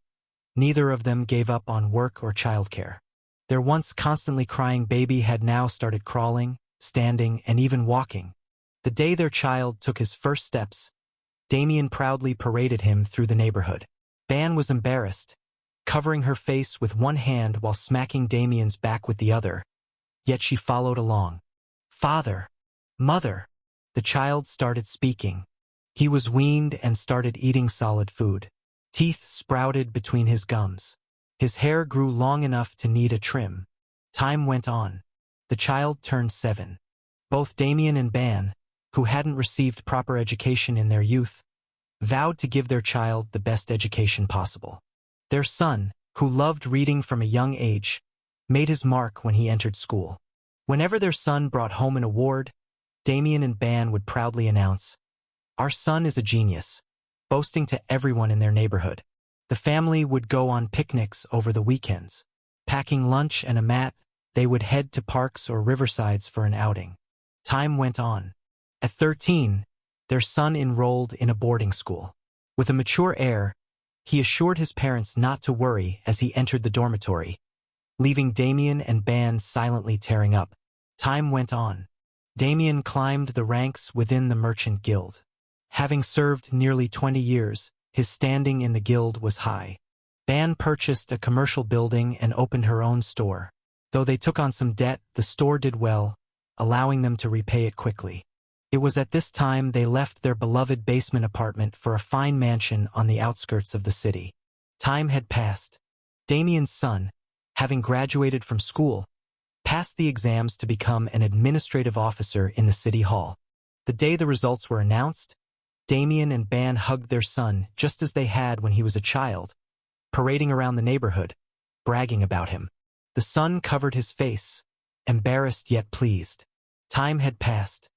S1: neither of them gave up on work or childcare. Their once constantly crying baby had now started crawling, standing, and even walking. The day their child took his first steps, Damien proudly paraded him through the neighborhood. Ban was embarrassed, covering her face with one hand while smacking Damien's back with the other, yet she followed along. "Father, mother," the child started speaking. He was weaned and started eating solid food. Teeth sprouted between his gums. His hair grew long enough to need a trim. Time went on. The child turned 7. Both Damien and Ban, who hadn't received proper education in their youth, vowed to give their child the best education possible. Their son, who loved reading from a young age, made his mark when he entered school. Whenever their son brought home an award, Damien and Ban would proudly announce, "Our son is a genius," boasting to everyone in their neighborhood. The family would go on picnics over the weekends. Packing lunch and a mat, they would head to parks or riversides for an outing. Time went on. At 13, their son enrolled in a boarding school. With a mature air, He assured his parents not to worry as he entered the dormitory, leaving Damien and Ban silently tearing up. Time went on. Damien climbed the ranks within the merchant guild. Having served nearly 20 years, his standing in the guild was high. Ban purchased a commercial building and opened her own store. Though they took on some debt, the store did well, allowing them to repay it quickly. It was at this time they left their beloved basement apartment for a fine mansion on the outskirts of the city. Time had passed. Damien's son, having graduated from school, passed the exams to become an administrative officer in the city hall. The day the results were announced, Damien and Ban hugged their son just as they had when he was a child, parading around the neighborhood, bragging about him. The son covered his face, embarrassed yet pleased. Time had passed.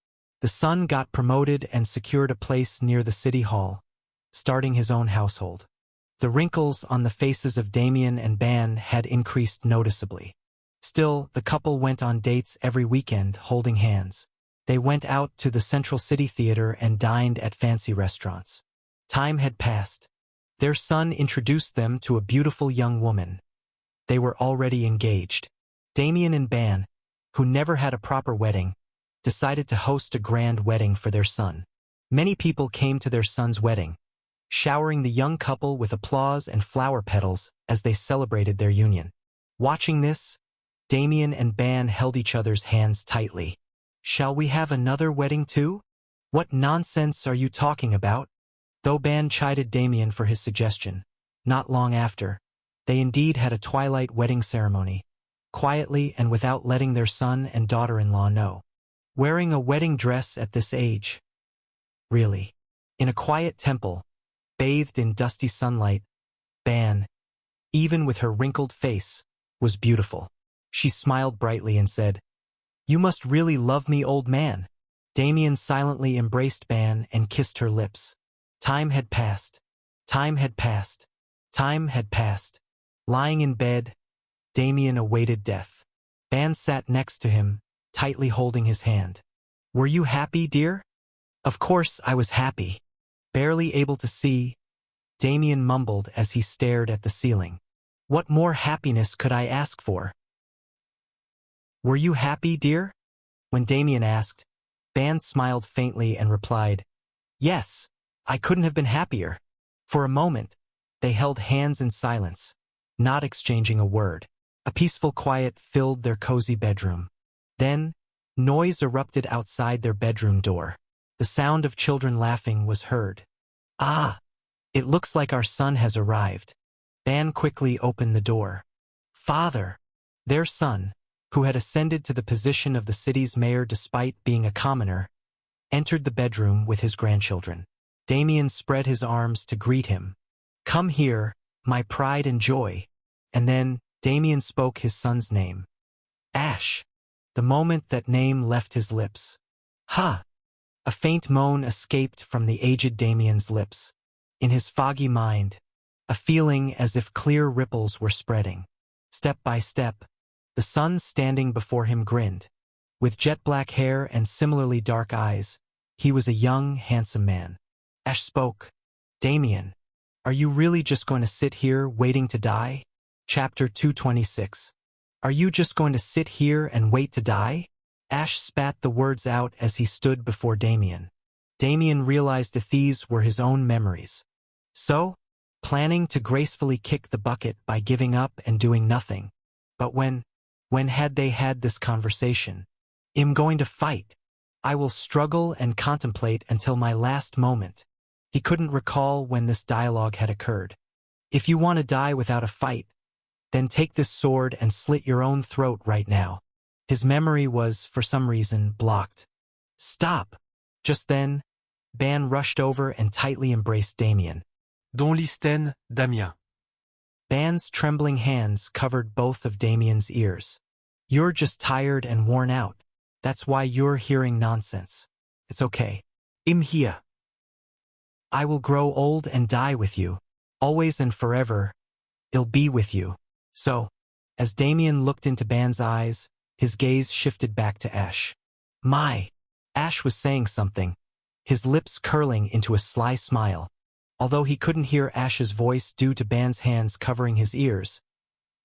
S1: The son got promoted and secured a place near the city hall, starting his own household. The wrinkles on the faces of Damien and Ban had increased noticeably. Still, the couple went on dates every weekend, holding hands. They went out to the Central City Theater and dined at fancy restaurants. Time had passed. Their son introduced them to a beautiful young woman. They were already engaged. Damien and Ban, who never had a proper wedding, decided to host a grand wedding for their son. Many people came to their son's wedding, showering the young couple with applause and flower petals as they celebrated their union. Watching this, Damien and Ban held each other's hands tightly. "Shall we have another wedding too? What nonsense are you talking about?" Though Ban chided Damien for his suggestion, not long after, they indeed had a twilight wedding ceremony, quietly and without letting their son and daughter-in-law know. Wearing a wedding dress at this age? Really? In a quiet temple, bathed in dusty sunlight, Ban, even with her wrinkled face, was beautiful. She smiled brightly and said, "You must really love me, old man." Damien silently embraced Ban and kissed her lips. Time had passed. Time had passed. Time had passed. Lying in bed, Damien awaited death. Ban sat next to him, tightly holding his hand. "Were you happy, dear?" "Of course I was happy." Barely able to see, Damien mumbled as he stared at the ceiling. "What more happiness could I ask for?" "Were you happy, dear?" When Damien asked, Ban smiled faintly and replied, "Yes, I couldn't have been happier." For a moment, they held hands in silence, not exchanging a word. A peaceful quiet filled their cozy bedroom. Then, noise erupted outside their bedroom door. The sound of children laughing was heard. "Ah, it looks like our son has arrived." Ban quickly opened the door. "Father!" Their son, who had ascended to the position of the city's mayor despite being a commoner, entered the bedroom with his grandchildren. Damien spread his arms to greet him. "Come here, my pride and joy." And then, Damien spoke his son's name. "Ash." The moment that name left his lips. "Ha!" A faint moan escaped from the aged Damien's lips. In his foggy mind, a feeling as if clear ripples were spreading. Step by step, the son standing before him grinned. With jet-black hair and similarly dark eyes, he was a young, handsome man. Ash spoke. "Damien, are you really just going to sit here waiting to die?" Chapter 226. "Are you just going to sit here and wait to die?" Ash spat the words out as he stood before Damien. Damien realized if these were his own memories. So, planning to gracefully kick the bucket by giving up and doing nothing. But when had they had this conversation? "I'm going to fight. I will struggle and contemplate until my last moment." He couldn't recall when this dialogue had occurred. "If you want to die without a fight, then take this sword and slit your own throat right now." His memory was, for some reason, blocked. "Stop!" Just then, Ban rushed over and tightly embraced Damien.
S2: Don listen, Damien.
S1: Ban's trembling hands covered both of Damien's ears. "You're just tired and worn out. That's why you're hearing nonsense. It's okay. I'm here. I will grow old and die with you. Always and forever. I'll be with you." So, as Damien looked into Ban's eyes, his gaze shifted back to Ash. "My!" Ash was saying something, his lips curling into a sly smile. Although he couldn't hear Ash's voice due to Ban's hands covering his ears,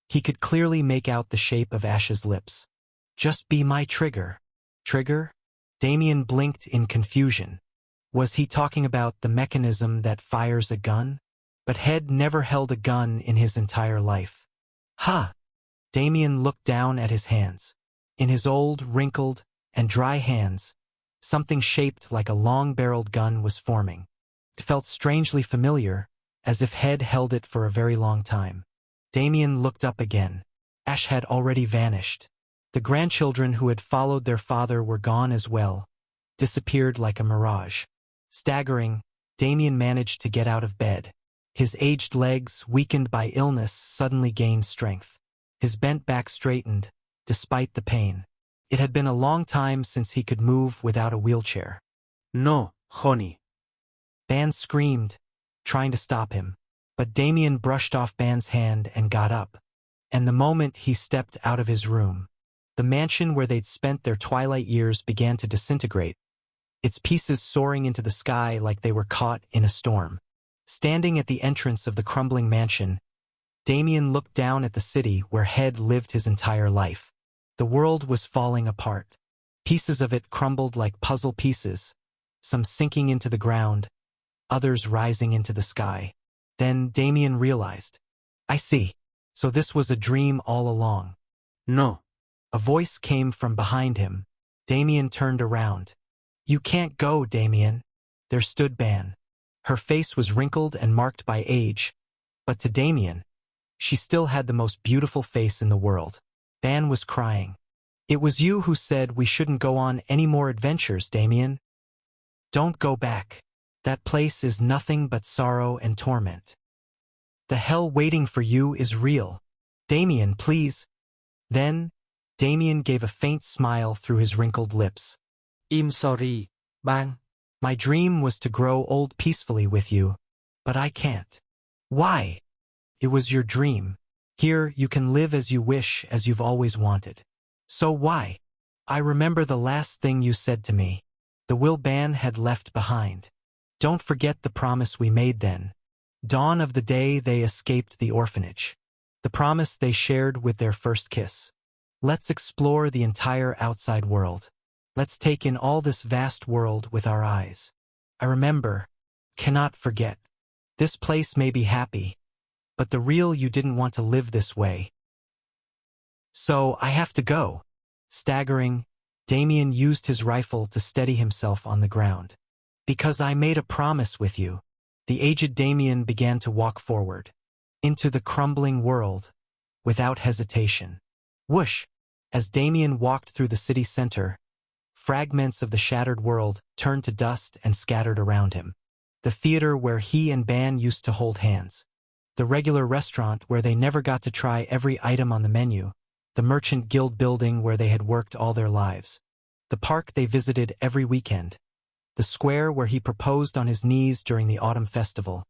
S1: he could clearly make out the shape of Ash's lips. Just be my trigger. Trigger? Damien blinked in confusion. Was he talking about the mechanism that fires a gun? But Head never held a gun in his entire life. Ha! Damien looked down at his hands. In his old, wrinkled, and dry hands, something shaped like a long-barreled gun was forming. It felt strangely familiar, as if Head held it for a very long time. Damien looked up again. Ash had already vanished. The grandchildren who had followed their father were gone as well, disappeared like a mirage. Staggering, Damien managed to get out of bed. His aged legs, weakened by illness, suddenly gained strength. His bent back straightened, despite the pain. It had been a long time since he could move without a wheelchair.
S2: No, honey.
S1: Ban screamed, trying to stop him. But Damien brushed off Ban's hand and got up. And the moment he stepped out of his room, the mansion where they'd spent their twilight years began to disintegrate, its pieces soaring into the sky like they were caught in a storm. Standing at the entrance of the crumbling mansion, Damien looked down at the city where Head lived his entire life. The world was falling apart. Pieces of it crumbled like puzzle pieces, some sinking into the ground, others rising into the sky. Then Damien realized. I see. So this was a dream all along.
S2: No.
S1: A voice came from behind him. Damien turned around. You can't go, Damien. There stood Ban. Her face was wrinkled and marked by age, but to Damien, she still had the most beautiful face in the world. Ban was crying. It was you who said we shouldn't go on any more adventures, Damien. Don't go back. That place is nothing but sorrow and torment. The hell waiting for you is real. Damien, please. Then, Damien gave a faint smile through his wrinkled lips.
S2: I'm sorry, Ban.
S1: My dream was to grow old peacefully with you, but I can't. Why? It was your dream. Here you can live as you wish, as you've always wanted. So why? I remember the last thing you said to me. The will Ban had left behind. Don't forget the promise we made then. Dawn of the day they escaped the orphanage. The promise they shared with their first kiss. Let's explore the entire outside world. Let's take in all this vast world with our eyes. I remember, cannot forget. This place may be happy, but the real you didn't want to live this way. So I have to go. Staggering, Damien used his rifle to steady himself on the ground. Because I made a promise with you. The aged Damien began to walk forward. Into the crumbling world. Without hesitation. Whoosh! As Damien walked through the city center, fragments of the shattered world turned to dust and scattered around him. The theater where he and Ban used to hold hands. The regular restaurant where they never got to try every item on the menu. The merchant guild building where they had worked all their lives. The park they visited every weekend. The square where he proposed on his knees during the autumn festival.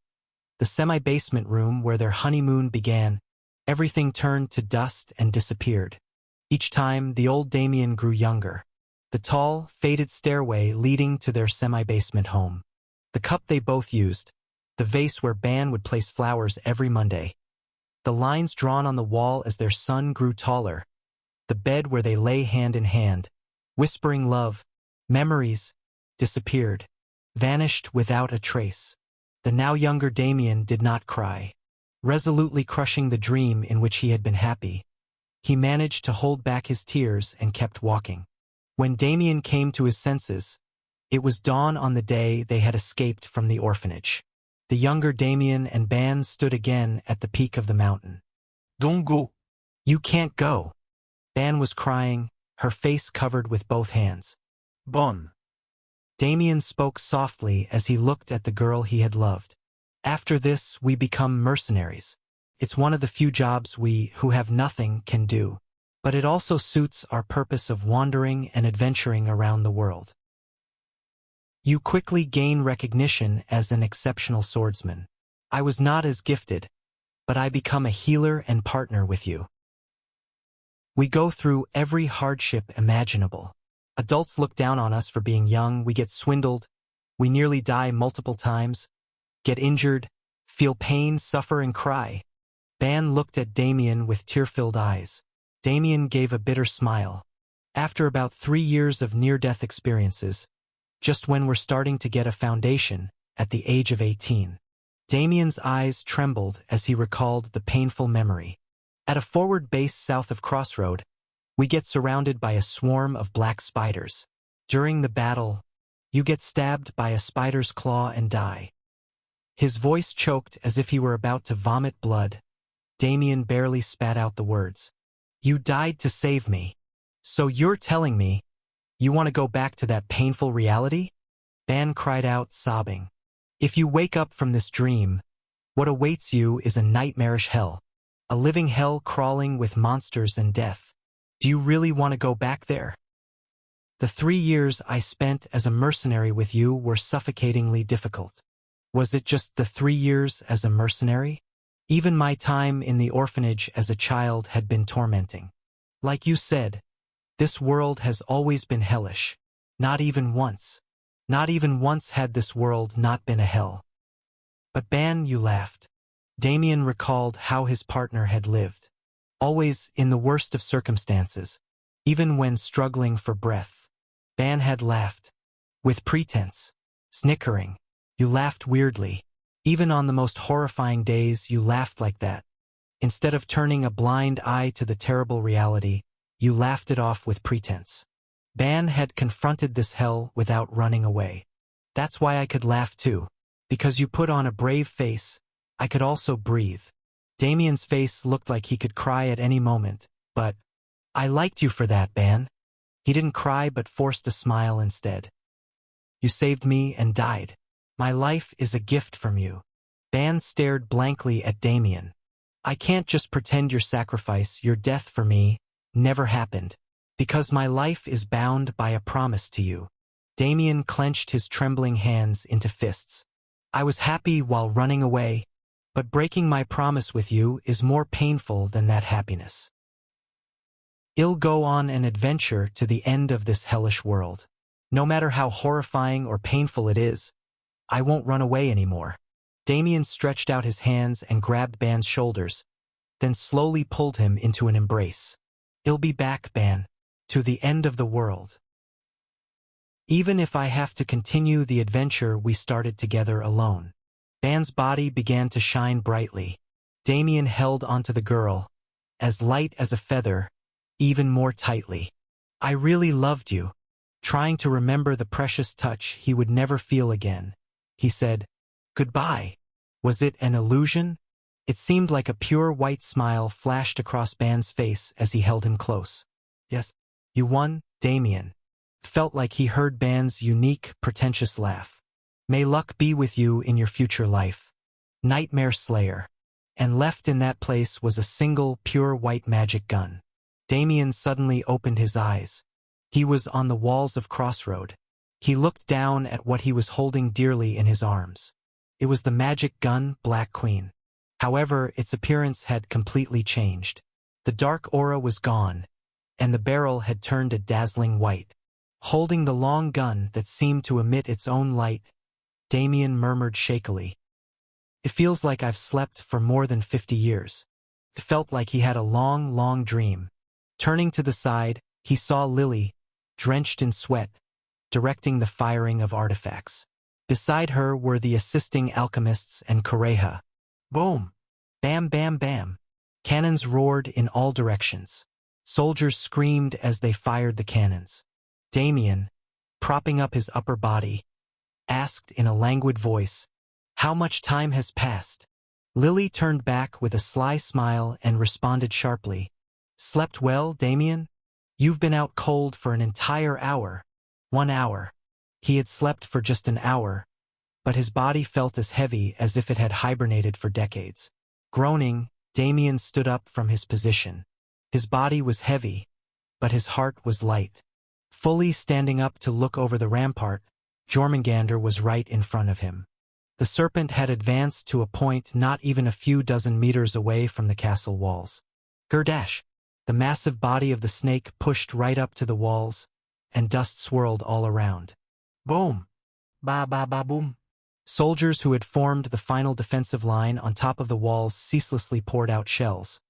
S1: The semi-basement room where their honeymoon began. Everything turned to dust and disappeared. Each time, the old Damien grew younger. The tall, faded stairway leading to their semi-basement home. The cup they both used. The vase where Ban would place flowers every Monday. The lines drawn on the wall as their son grew taller. The bed where they lay hand in hand, whispering love. Memories disappeared, vanished without a trace. The now younger Damien did not cry, resolutely crushing the dream in which he had been happy. He managed to hold back his tears and kept walking. When Damien came to his senses, it was dawn on the day they had escaped from the orphanage. The younger Damien and Ban stood again at the peak of the mountain.
S2: Don't go.
S1: You can't go. Ban was crying, her face covered with both hands.
S2: Bon.
S1: Damien spoke softly as he looked at the girl he had loved. After this, we become mercenaries. It's one of the few jobs we, who have nothing, can do. But it also suits our purpose of wandering and adventuring around the world. You quickly gain recognition as an exceptional swordsman. I was not as gifted, but I become a healer and partner with you. We go through every hardship imaginable. Adults look down on us for being young, we get swindled, we nearly die multiple times. get injured, feel pain, suffer, and cry. Ban looked at Damien with tear-filled eyes. Damien gave a bitter smile. After about 3 years of near-death experiences, just when we're starting to get a foundation, at the age of 18. Damien's eyes trembled as he recalled the painful memory. At a forward base south of Crossroad, we get surrounded by a swarm of black spiders. During the battle, you get stabbed by a spider's claw and die. His voice choked as if he were about to vomit blood. Damien barely spat out the words. You died to save me. So you're telling me you want to go back to that painful reality? Ban cried out, sobbing. If you wake up from this dream, what awaits you is a nightmarish hell. A living hell crawling with monsters and death. Do you really want to go back there? The 3 years I spent as a mercenary with you were suffocatingly difficult. Was it just the 3 years as a mercenary? Even my time in the orphanage as a child had been tormenting. Like you said, this world has always been hellish. Not even once. Not even once had this world not been a hell. But Ban, you laughed. Damien recalled how his partner had lived. Always in the worst of circumstances, even when struggling for breath. Ban had laughed. With pretense. Snickering. You laughed weirdly. Even on the most horrifying days, you laughed like that. Instead of turning a blind eye to the terrible reality, you laughed it off with pretense. Ban had confronted this hell without running away. That's why I could laugh too. Because you put on a brave face, I could also breathe. Damien's face looked like he could cry at any moment, but I liked you for that, Ban. He didn't cry but forced a smile instead. You saved me and died. My life is a gift from you. Ban stared blankly at Damien. I can't just pretend your sacrifice, your death for me, never happened. Because my life is bound by a promise to you. Damien clenched his trembling hands into fists. I was happy while running away, but breaking my promise with you is more painful than that happiness. I'll go on an adventure to the end of this hellish world. No matter how horrifying or painful it is, I won't run away anymore. Damien stretched out his hands and grabbed Ban's shoulders, then slowly pulled him into an embrace. I'll be back, Ban. To the end of the world. Even if I have to continue the adventure we started together alone. Ban's body began to shine brightly. Damien held onto the girl, as light as a feather, even more tightly. I really loved you. Trying to remember the precious touch he would never feel again. He said, goodbye. Was it an illusion? It seemed like a pure white smile flashed across Ban's face as he held him close. Yes. You won, Damien. Felt like he heard Ban's unique, pretentious laugh. May luck be with you in your future life. Nightmare Slayer. And left in that place was a single, pure white magic gun. Damien suddenly opened his eyes. He was on the walls of Crossroad. He looked down at what he was holding dearly in his arms. It was the magic gun, Black Queen. However, its appearance had completely changed. The dark aura was gone, and the barrel had turned a dazzling white. Holding the long gun that seemed to emit its own light, Damien murmured shakily. It feels like I've slept for more than 50 years. It felt like he had a long, long dream. Turning to the side, he saw Lily, drenched in sweat, directing the firing of artifacts. Beside her were the assisting alchemists and Correja. Boom! Bam, bam, bam! Cannons roared in all directions. Soldiers screamed as they fired the cannons. Damien, propping up his upper body, asked in a languid voice, how much time has passed? Lily turned back with a sly smile and responded sharply. Slept well, Damien? You've been out cold for an entire hour. 1 hour. He had slept for just an hour, but his body felt as heavy as if it had hibernated for decades. Groaning, Damien stood up from his position. His body was heavy, but his heart was light. Fully standing up to look over the rampart, Jormungandr was right in front of him. The serpent had advanced to a point not even a few dozen meters away from the castle walls. Gerdash! The massive body of the snake pushed right up to the walls, and dust swirled all around. Boom! Ba ba ba boom! Soldiers who had formed the final defensive line on top of the walls ceaselessly poured out shells,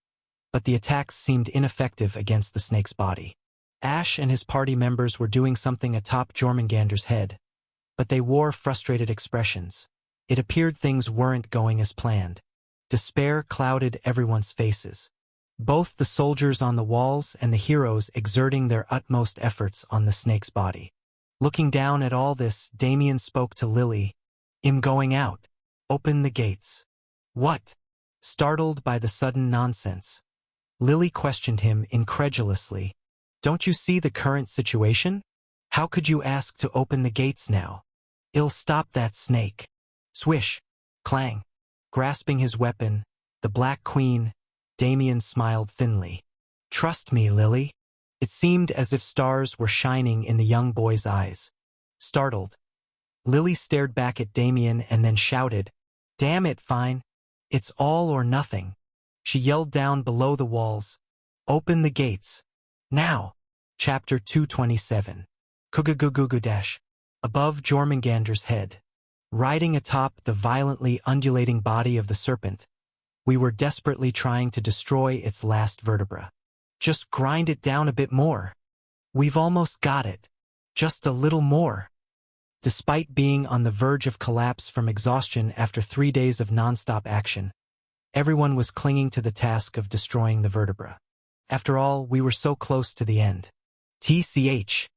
S1: but the attacks seemed ineffective against the snake's body. Ash and his party members were doing something atop Jormungandr's head, but they wore frustrated expressions. It appeared things weren't going as planned. Despair clouded everyone's faces. Both the soldiers on the walls and the heroes exerting their utmost efforts on the snake's body. Looking down at all this, Damien spoke to Lily. "I'm going out. Open the gates." "What?" Startled by the sudden nonsense, Lily questioned him incredulously. "Don't you see the current situation? How could you ask to open the gates now? I'll stop that snake." Swish, clang. Grasping his weapon, the Black Queen, Damien smiled thinly. "Trust me, Lily." It seemed as if stars were shining in the young boy's eyes. Startled, Lily stared back at Damien and then shouted, "Damn it, fine. It's all or nothing." She yelled down below the walls, "Open the gates. Now." Chapter 227. Kugugugugu-dash. Above Jormungandr's head, riding atop the violently undulating body of the serpent, we were desperately trying to destroy its last vertebra. "Just grind it down a bit more. We've almost got it. Just a little more." Despite being on the verge of collapse from exhaustion after 3 days of nonstop action, everyone was clinging to the task of destroying the vertebra. After all, we were so close to the end. TCH.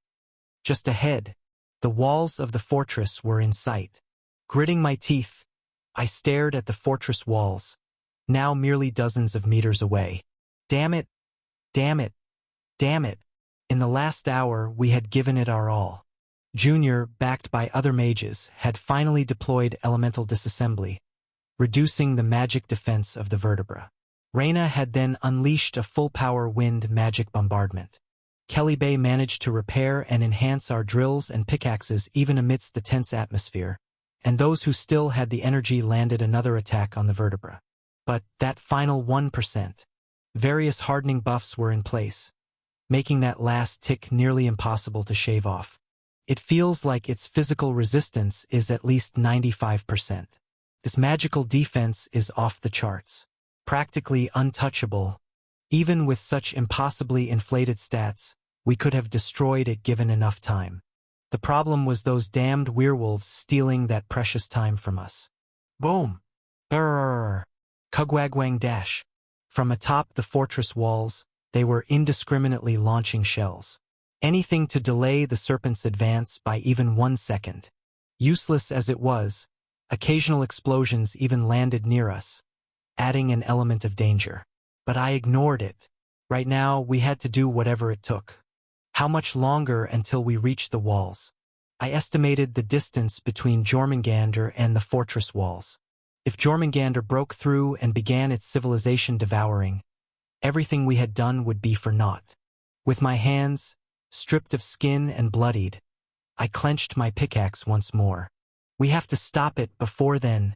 S1: Just ahead, the walls of the fortress were in sight. Gritting my teeth, I stared at the fortress walls, now merely dozens of meters away. Damn it, damn it, damn it. In the last hour, we had given it our all. Junior, backed by other mages, had finally deployed elemental disassembly, reducing the magic defense of the vertebra. Reyna had then unleashed a full-power wind magic bombardment. Kelly Bay managed to repair and enhance our drills and pickaxes even amidst the tense atmosphere, and those who still had the energy landed another attack on the vertebra. But that final 1%, various hardening buffs were in place, making that last tick nearly impossible to shave off. It feels like its physical resistance is at least 95%. This magical defense is off the charts, practically untouchable. Even with such impossibly inflated stats, we could have destroyed it given enough time. The problem was those damned werewolves stealing that precious time from us. Boom! Brrrr! Kugwagwang dash! From atop the fortress walls, they were indiscriminately launching shells. Anything to delay the serpent's advance by even 1 second. Useless as it was, occasional explosions even landed near us, adding an element of danger. But I ignored it. Right now, we had to do whatever it took. How much longer until we reached the walls? I estimated the distance between Jormungandr and the fortress walls. If Jormungandr broke through and began its civilization devouring, everything we had done would be for naught. With my hands, stripped of skin and bloodied, I clenched my pickaxe once more. We have to stop it before then.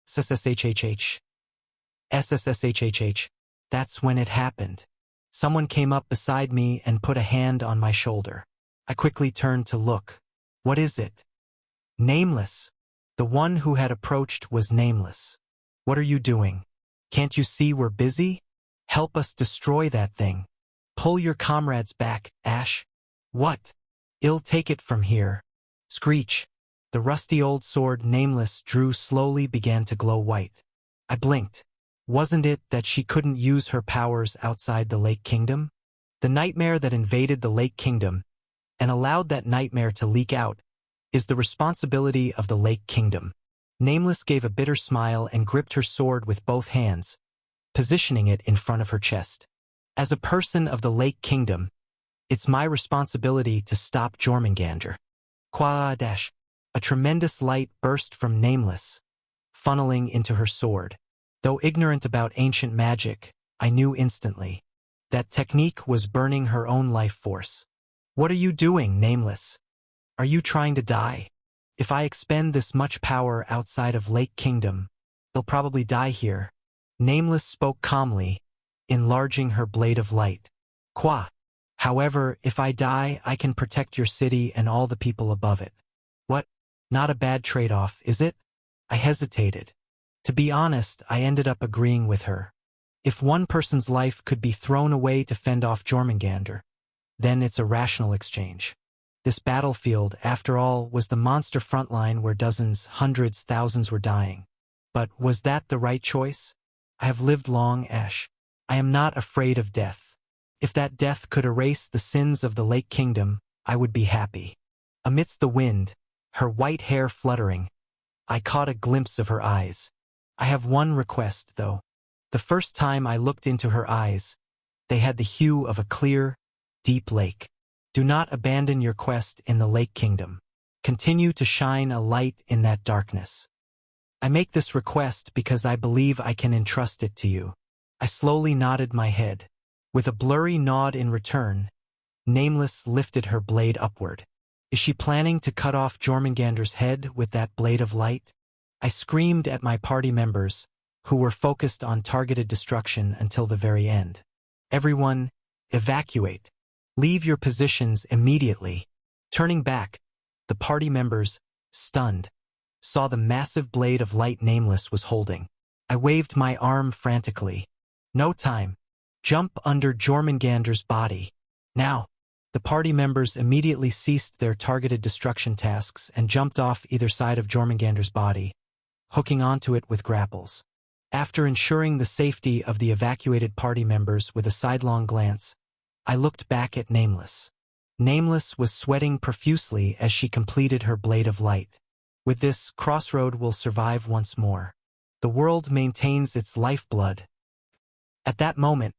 S1: SSSHHH. SSSHHH. That's when it happened. Someone came up beside me and put a hand on my shoulder. I quickly turned to look. What is it? Nameless. The one who had approached was Nameless. What are you doing? Can't you see we're busy? Help us destroy that thing. Pull your comrades back, Ash. What? I'll take it from here. Screech. The rusty old sword Nameless drew slowly began to glow white. I blinked. Wasn't it that she couldn't use her powers outside the Lake Kingdom? The nightmare that invaded the Lake Kingdom, and allowed that nightmare to leak out, is the responsibility of the Lake Kingdom. Nameless gave a bitter smile and gripped her sword with both hands, positioning it in front of her chest. As a person of the Lake Kingdom, it's my responsibility to stop Jormungandr. Qua-dash. A tremendous light burst from Nameless, funneling into her sword. Though ignorant about ancient magic, I knew instantly. That technique was burning her own life force. What are you doing, Nameless? Are you trying to die? If I expend this much power outside of Lake Kingdom, they'll probably die here. Nameless spoke calmly, enlarging her blade of light. Qua. However, if I die, I can protect your city and all the people above it. What? Not a bad trade-off, is it? I hesitated. To be honest, I ended up agreeing with her. If one person's life could be thrown away to fend off Jormungandr, then it's a rational exchange. This battlefield, after all, was the monster frontline where dozens, hundreds, thousands were dying. But was that the right choice? I have lived long, Ash. I am not afraid of death. If that death could erase the sins of the Lake Kingdom, I would be happy. Amidst the wind, her white hair fluttering, I caught a glimpse of her eyes. I have one request, though. The first time I looked into her eyes, they had the hue of a clear, deep lake. Do not abandon your quest in the Lake Kingdom. Continue to shine a light in that darkness. I make this request because I believe I can entrust it to you. I slowly nodded my head. With a blurry nod in return, Nameless lifted her blade upward. Is she planning to cut off Jormungandr's head with that blade of light? I screamed at my party members, who were focused on targeted destruction until the very end. Everyone, evacuate. Leave your positions immediately. Turning back, the party members, stunned, saw the massive blade of light Nameless was holding. I waved my arm frantically. No time. Jump under Jormungandr's body. Now. The party members immediately ceased their targeted destruction tasks and jumped off either side of Jormungandr's body, hooking onto it with grapples. After ensuring the safety of the evacuated party members with a sidelong glance, I looked back at Nameless. Nameless was sweating profusely as she completed her blade of light. With this, Crossroad will survive once more. The world maintains its lifeblood. At that moment,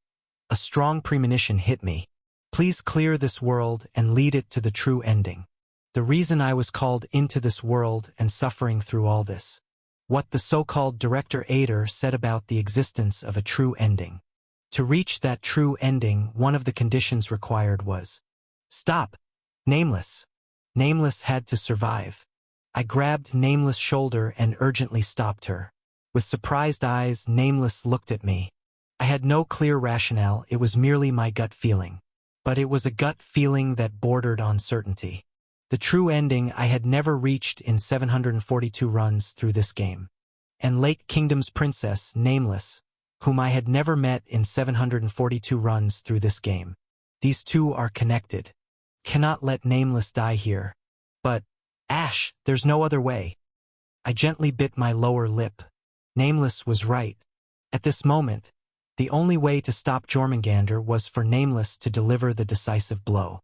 S1: a strong premonition hit me. Please clear this world and lead it to the true ending. The reason I was called into this world and suffering through all this. What the so-called Director Ader said about the existence of a true ending. To reach that true ending, one of the conditions required was, stop, Nameless. Nameless had to survive. I grabbed Nameless' shoulder and urgently stopped her. With surprised eyes, Nameless looked at me. I had no clear rationale, it was merely my gut feeling. But it was a gut feeling that bordered on certainty. The true ending I had never reached in 742 runs through this game. And Lake Kingdom's princess, Nameless, whom I had never met in 742 runs through this game. These two are connected. Cannot let Nameless die here. But, Ash, there's no other way. I gently bit my lower lip. Nameless was right. At this moment, the only way to stop Jormungandr was for Nameless to deliver the decisive blow.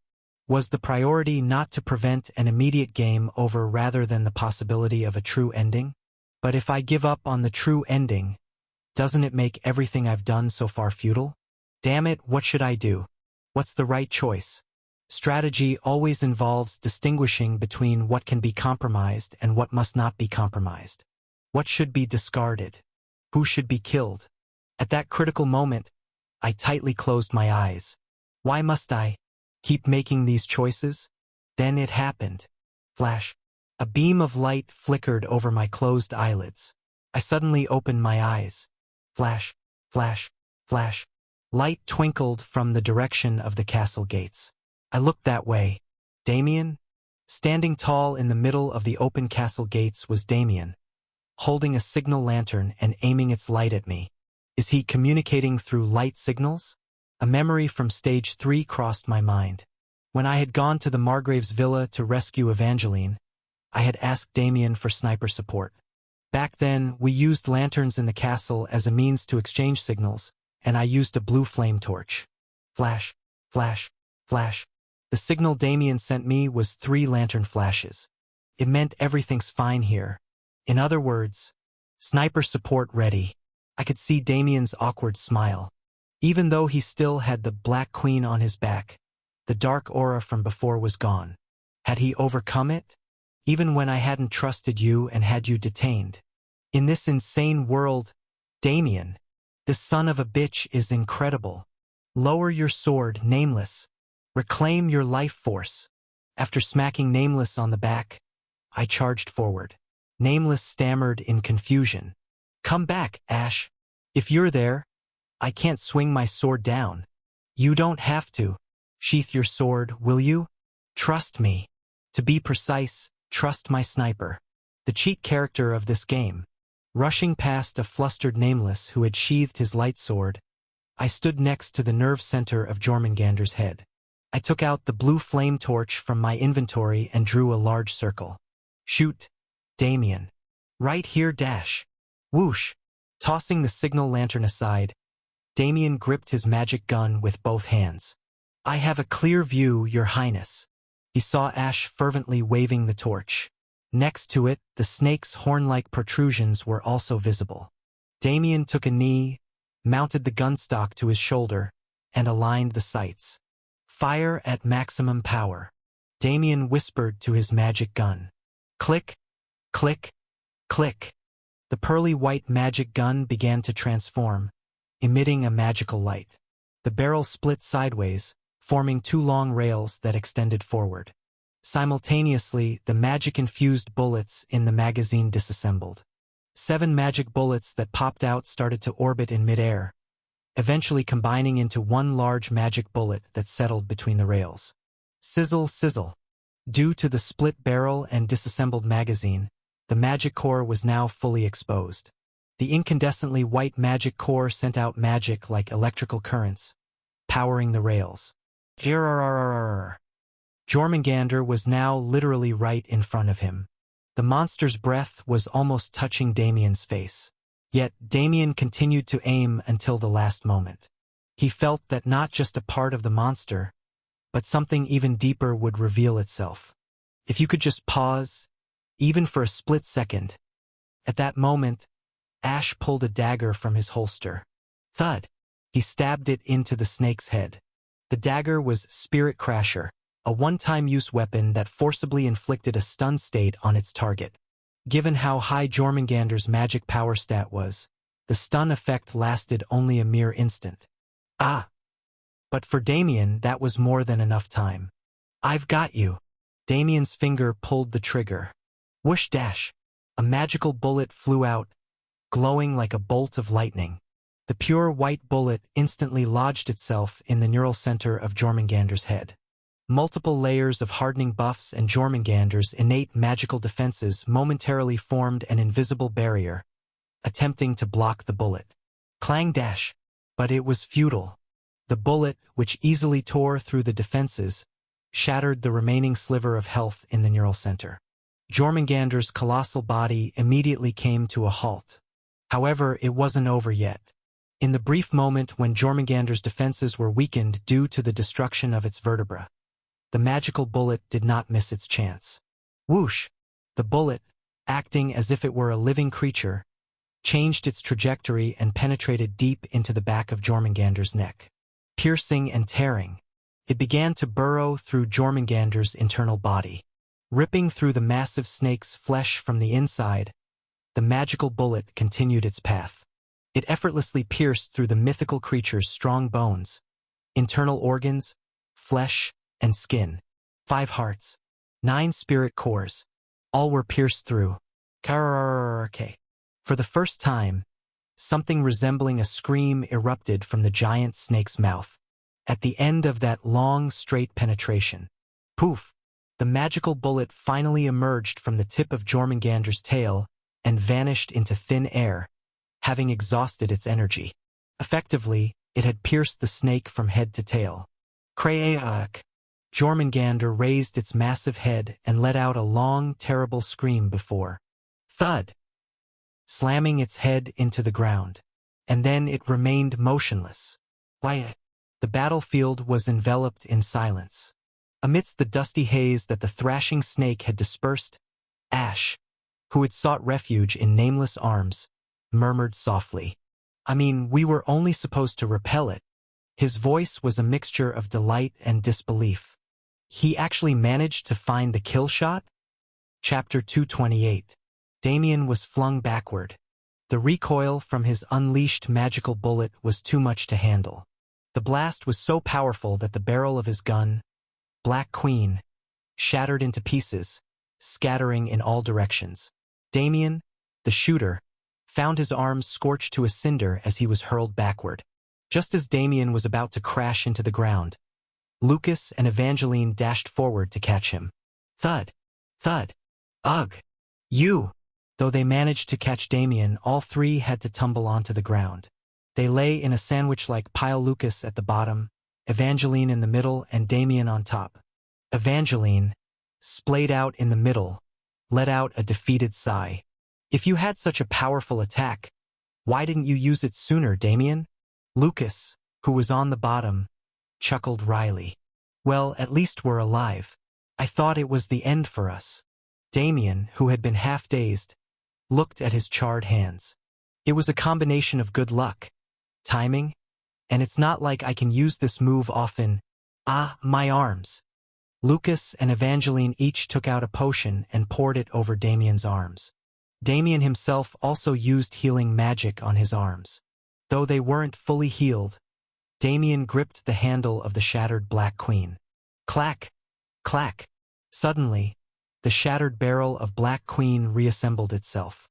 S1: Was the priority not to prevent an immediate game over rather than the possibility of a true ending? But if I give up on the true ending, doesn't it make everything I've done so far futile? Damn it, what should I do? What's the right choice? Strategy always involves distinguishing between what can be compromised and what must not be compromised. What should be discarded? Who should be killed? At that critical moment, I tightly closed my eyes. Why must I keep making these choices? Then it happened. Flash. A beam of light flickered over my closed eyelids. I suddenly opened my eyes. Flash, flash, flash. Light twinkled from the direction of the castle gates. I looked that way. Damien? Standing tall in the middle of the open castle gates was Damien, holding a signal lantern and aiming its light at me. Is he communicating through light signals? A memory from Stage 3 crossed my mind. When I had gone to the Margrave's villa to rescue Evangeline, I had asked Damien for sniper support. Back then, we used lanterns in the castle as a means to exchange signals, and I used a blue flame torch. Flash, flash, flash. The signal Damien sent me was 3 lantern flashes. It meant everything's fine here. In other words, sniper support ready. I could see Damien's awkward smile. Even though he still had the Black Queen on his back, the dark aura from before was gone. Had he overcome it? Even when I hadn't trusted you and had you detained. In this insane world, Damien, this son of a bitch is incredible. Lower your sword, Nameless. Reclaim your life force. After smacking Nameless on the back, I charged forward. Nameless stammered in confusion. Come back, Ash. If you're there, I can't swing my sword down. You don't have to. Sheath your sword, will you? Trust me. To be precise, trust my sniper. the cheat character of this game. Rushing past a flustered Nameless who had sheathed his light sword, I stood next to the nerve center of Jormungandr's head. I took out the blue flame torch from my inventory and drew a large circle. Shoot, Damien. Right here dash. Whoosh. Tossing the signal lantern aside, Damien gripped his magic gun with both hands. I have a clear view, Your Highness. He saw Ash fervently waving the torch. Next to it, the snake's horn-like protrusions were also visible. Damien took a knee, mounted the gunstock to his shoulder, and aligned the sights. Fire at maximum power. Damien whispered to his magic gun. Click, click, click. The pearly white magic gun began to transform, emitting a magical light. The barrel split sideways, forming two long rails that extended forward. Simultaneously, the magic-infused bullets in the magazine disassembled. 7 magic bullets that popped out started to orbit in midair, eventually combining into one large magic bullet that settled between the rails. Sizzle, sizzle. Due to the split barrel and disassembled magazine, the magic core was now fully exposed. The incandescently white magic core sent out magic like electrical currents, powering the rails. Jormungandr was now literally right in front of him. The monster's breath was almost touching Damien's face. Yet Damien continued to aim until the last moment. He felt that not just a part of the monster, but something even deeper would reveal itself. If you could just pause, even for a split second. At that moment, Ash pulled a dagger from his holster. Thud! He stabbed it into the snake's head. The dagger was Spirit Crasher, a one-time use weapon that forcibly inflicted a stun state on its target. Given how high Jormungandr's magic power stat was, the stun effect lasted only a mere instant. Ah! But for Damien, that was more than enough time. I've got you. Damien's finger pulled the trigger. Whoosh dash! A magical bullet flew out, glowing like a bolt of lightning. The pure white bullet instantly lodged itself in the neural center of Jormungandr's head. Multiple layers of hardening buffs and Jormungandr's innate magical defenses momentarily formed an invisible barrier, attempting to block the bullet. Clang dash! But it was futile. The bullet, which easily tore through the defenses, shattered the remaining sliver of health in the neural center. Jormungandr's colossal body immediately came to a halt. However, it wasn't over yet. In the brief moment when Jormungandr's defenses were weakened due to the destruction of its vertebra, the magical bullet did not miss its chance. Whoosh! The bullet, acting as if it were a living creature, changed its trajectory and penetrated deep into the back of Jormungandr's neck. Piercing and tearing, it began to burrow through Jormungandr's internal body. Ripping through the massive snake's flesh from the inside, the magical bullet continued its path. It effortlessly pierced through the mythical creature's strong bones, internal organs, flesh, and skin. 5 hearts, 9 spirit cores, all were pierced through. Karararararke. For the first time, something resembling a scream erupted from the giant snake's mouth. At the end of that long, straight penetration, poof! The magical bullet finally emerged from the tip of Jormungandr's tail and vanished into thin air, having exhausted its energy. Effectively, it had pierced the snake from head to tail. Kraak! Jormungandr raised its massive head and let out a long, terrible scream before thud, slamming its head into the ground. And then it remained motionless. Quiet. The battlefield was enveloped in silence. Amidst the dusty haze that the thrashing snake had dispersed, Ash, who had sought refuge in Nameless arms, murmured softly, "I mean, we were only supposed to repel it." His voice was a mixture of delight and disbelief. He actually managed to find the kill shot? Chapter 228. Damien was flung backward. The recoil from his unleashed magical bullet was too much to handle. The blast was so powerful that the barrel of his gun, Black Queen, shattered into pieces, scattering in all directions. Damien, the shooter, found his arms scorched to a cinder as he was hurled backward. Just as Damien was about to crash into the ground, Lucas and Evangeline dashed forward to catch him. Thud! Thud! Ugh! You! Though they managed to catch Damien, all three had to tumble onto the ground. They lay in a sandwich-like pile, Lucas at the bottom, Evangeline in the middle, and Damien on top. Evangeline, splayed out in the middle, let out a defeated sigh. If you had such a powerful attack, why didn't you use it sooner, Damien? Lucas, who was on the bottom, chuckled wryly. Well, at least we're alive. I thought it was the end for us. Damien, who had been half-dazed, looked at his charred hands. It was a combination of good luck, timing, and it's not like I can use this move often. Ah, my arms. Lucas and Evangeline each took out a potion and poured it over Damien's arms. Damien himself also used healing magic on his arms. Though they weren't fully healed, Damien gripped the handle of the shattered Black Queen. Clack! Clack! Suddenly, the shattered barrel of Black Queen reassembled itself.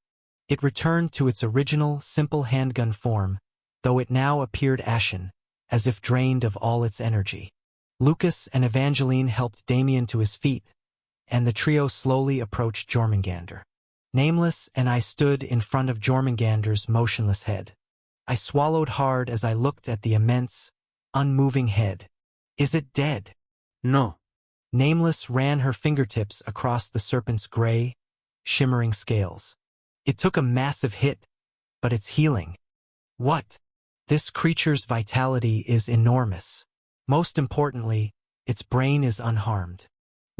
S1: It returned to its original, simple handgun form, though it now appeared ashen, as if drained of all its energy. Lucas and Evangeline helped Damien to his feet, and the trio slowly approached Jormungandr. Nameless and I stood in front of Jormungandr's motionless head. I swallowed hard as I looked at the immense, unmoving head. Is it dead?
S2: No.
S1: Nameless ran her fingertips across the serpent's gray, shimmering scales. It took a massive hit, but it's healing. What? This creature's vitality is enormous. Most importantly, its brain is unharmed.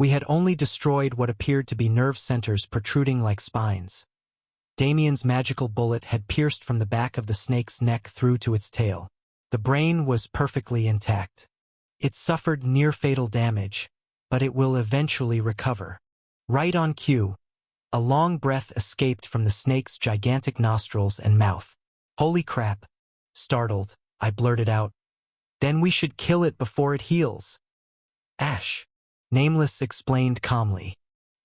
S1: We had only destroyed what appeared to be nerve centers protruding like spines. Damien's magical bullet had pierced from the back of the snake's neck through to its tail. The brain was perfectly intact. It suffered near-fatal damage, but it will eventually recover. Right on cue, a long breath escaped from the snake's gigantic nostrils and mouth. Holy crap! Startled, I blurted out. Then we should kill it before it heals. Ash. Nameless explained calmly.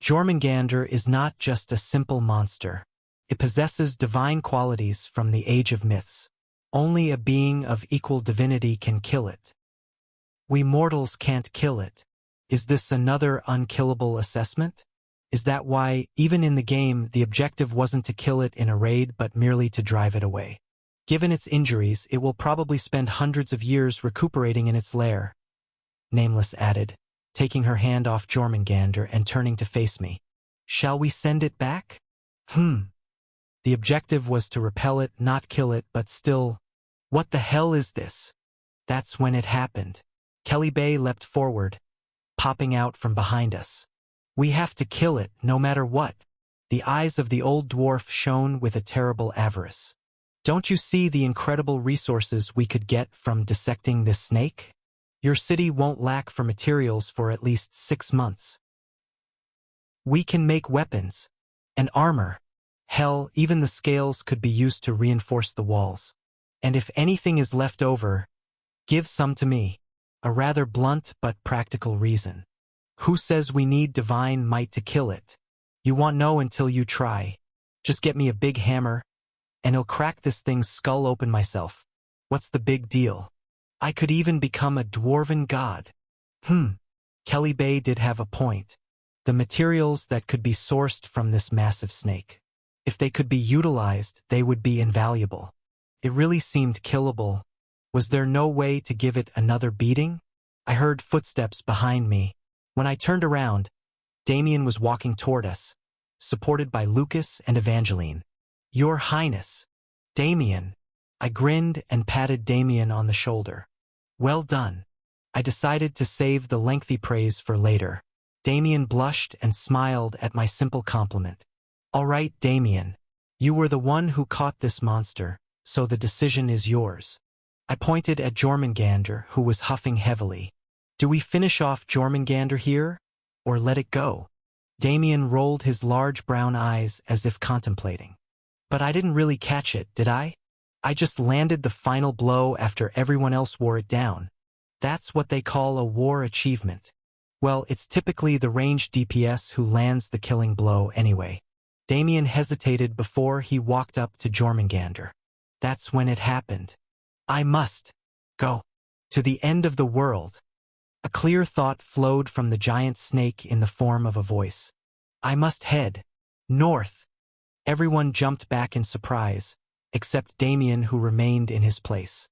S1: Jormungandr is not just a simple monster. It possesses divine qualities from the age of myths. Only a being of equal divinity can kill it. We mortals can't kill it. Is this another unkillable assessment? Is that why, even in the game, the objective wasn't to kill it in a raid but merely to drive it away? Given its injuries, it will probably spend hundreds of years recuperating in its lair. Nameless added, taking her hand off Jormungandr and turning to face me. Shall we send it back? The objective was to repel it, not kill it, but still. What the hell is this? That's when it happened. Kelly Bay leapt forward, popping out from behind us. We have to kill it, no matter what. The eyes of the old dwarf shone with a terrible avarice. Don't you see the incredible resources we could get from dissecting this snake? Your city won't lack for materials for at least 6 months. We can make weapons and armor. Hell, even the scales could be used to reinforce the walls. And if anything is left over, give some to me. A rather blunt but practical reason. Who says we need divine might to kill it? You won't know until you try. Just get me a big hammer, and I'll crack this thing's skull open myself. What's the big deal? I could even become a dwarven god. Kelly Bay did have a point. The materials that could be sourced from this massive snake. If they could be utilized, they would be invaluable. It really seemed killable. Was there no way to give it another beating? I heard footsteps behind me. When I turned around, Damien was walking toward us, supported by Lucas and Evangeline. Your Highness. Damien. I grinned and patted Damien on the shoulder. Well done. I decided to save the lengthy praise for later. Damien blushed and smiled at my simple compliment. All right, Damien. You were the one who caught this monster, so the decision is yours. I pointed at Jormungandr, who was huffing heavily. Do we finish off Jormungandr here, or let it go? Damien rolled his large brown eyes as if contemplating. But I didn't really catch it, did I? I just landed the final blow after everyone else wore it down. That's what they call a war achievement. Well, it's typically the ranged DPS who lands the killing blow anyway. Damien hesitated before he walked up to Jormungandr. That's when it happened. I must go to the end of the world. A clear thought flowed from the giant snake in the form of a voice. I must head North. Everyone jumped back in surprise, except Damien, who remained in his place.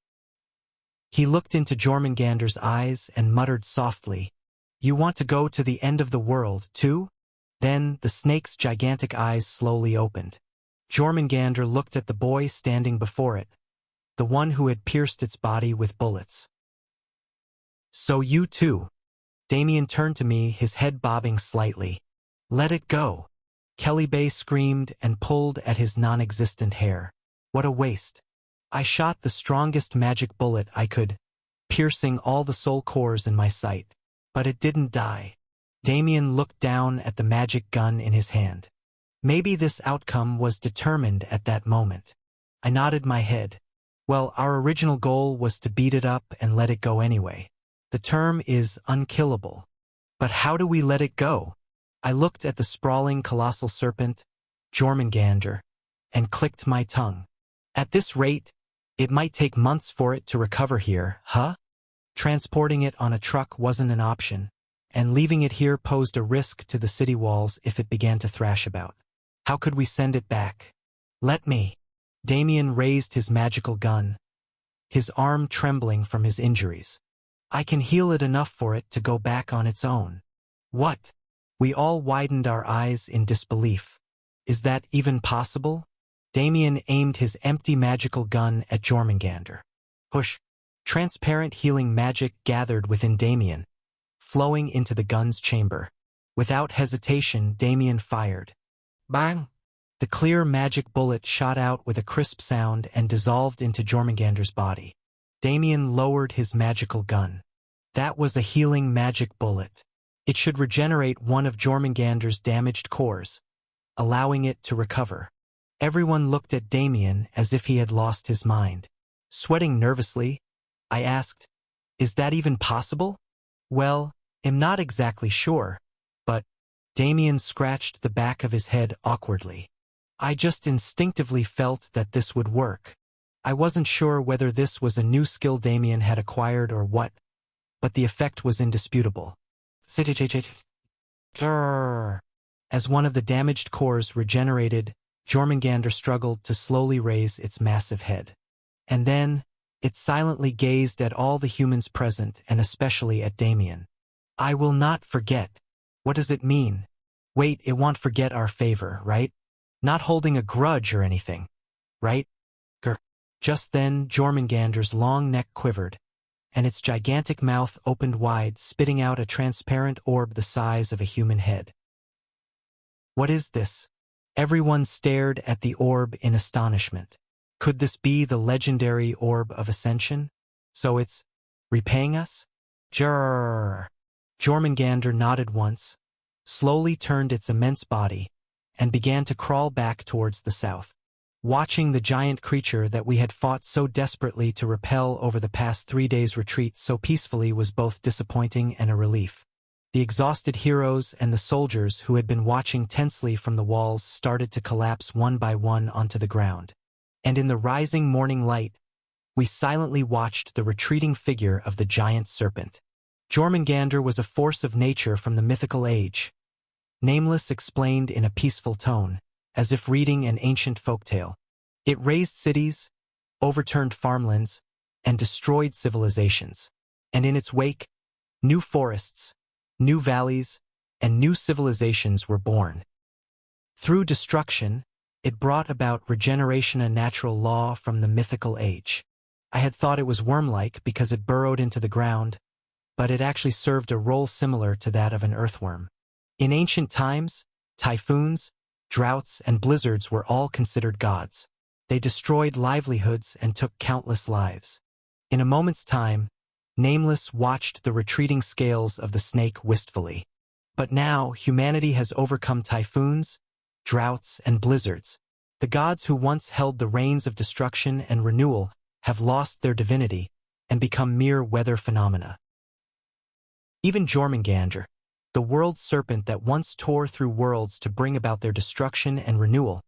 S1: He looked into Jormungandr's eyes and muttered softly, "You want to go to the end of the world, too?" Then the snake's gigantic eyes slowly opened. Jormungandr looked at the boy standing before it, the one who had pierced its body with bullets. "So you too." Damien turned to me, his head bobbing slightly. "Let it go." Kelly screamed and pulled at his non-existent hair. What a waste. I shot the strongest magic bullet I could, piercing all the soul cores in my sight. But it didn't die. Damien looked down at the magic gun in his hand. Maybe this outcome was determined at that moment. I nodded my head. Well, our original goal was to beat it up and let it go anyway. The term is unkillable. But how do we let it go? I looked at the sprawling colossal serpent, Jormungandr, and clicked my tongue. At this rate, it might take months for it to recover here, huh? Transporting it on a truck wasn't an option, and leaving it here posed a risk to the city walls if it began to thrash about. How could we send it back? "Let me." Damien raised his magical gun, his arm trembling from his injuries. "I can heal it enough for it to go back on its own." "What?" We all widened our eyes in disbelief. "Is that even possible?" Damien aimed his empty magical gun at Jormungandr. Hush! Transparent healing magic gathered within Damien, flowing into the gun's chamber. Without hesitation, Damien fired. Bang! The clear magic bullet shot out with a crisp sound and dissolved into Jormungandr's body. Damien lowered his magical gun. That was a healing magic bullet. It should regenerate one of Jormungandr's damaged cores, allowing it to recover. Everyone looked at Damien as if he had lost his mind. Sweating nervously, I asked, "Is that even possible?" "Well, I'm not exactly sure, but..." Damien scratched the back of his head awkwardly. "I just instinctively felt that this would work. I wasn't sure whether this was a new skill Damien had acquired or what, but the effect was indisputable." As one of the damaged cores regenerated, Jormungandr struggled to slowly raise its massive head. And then, it silently gazed at all the humans present and especially at Damien. "I will not forget." "What does it mean?" "Wait, it won't forget our favor, right? Not holding a grudge or anything, right?" Grr. Just then, Jormungandr's long neck quivered, and its gigantic mouth opened wide, spitting out a transparent orb the size of a human head. "What is this?" Everyone stared at the orb in astonishment. Could this be the legendary Orb of Ascension? So it's repaying us? Jrrrr. Jormungandr nodded once, slowly turned its immense body, and began to crawl back towards the south. Watching the giant creature that we had fought so desperately to repel over the past 3 days retreat so peacefully was both disappointing and a relief. The exhausted heroes and the soldiers who had been watching tensely from the walls started to collapse one by one onto the ground. And in the rising morning light, we silently watched the retreating figure of the giant serpent. Jormungandr was a force of nature from the mythical age. Nameless explained in a peaceful tone, as if reading an ancient folktale. It razed cities, overturned farmlands, and destroyed civilizations. And in its wake, new forests, new valleys, and new civilizations were born. Through destruction, it brought about regeneration, a natural law from the mythical age. I had thought it was worm-like because it burrowed into the ground, but it actually served a role similar to that of an earthworm. In ancient times, typhoons, droughts, and blizzards were all considered gods. They destroyed livelihoods and took countless lives. In a moment's time, Nameless watched the retreating scales of the snake wistfully. But now, humanity has overcome typhoons, droughts, and blizzards. The gods who once held the reins of destruction and renewal have lost their divinity and become mere weather phenomena. Even Jormungandr, the world serpent that once tore through worlds to bring about their destruction and renewal,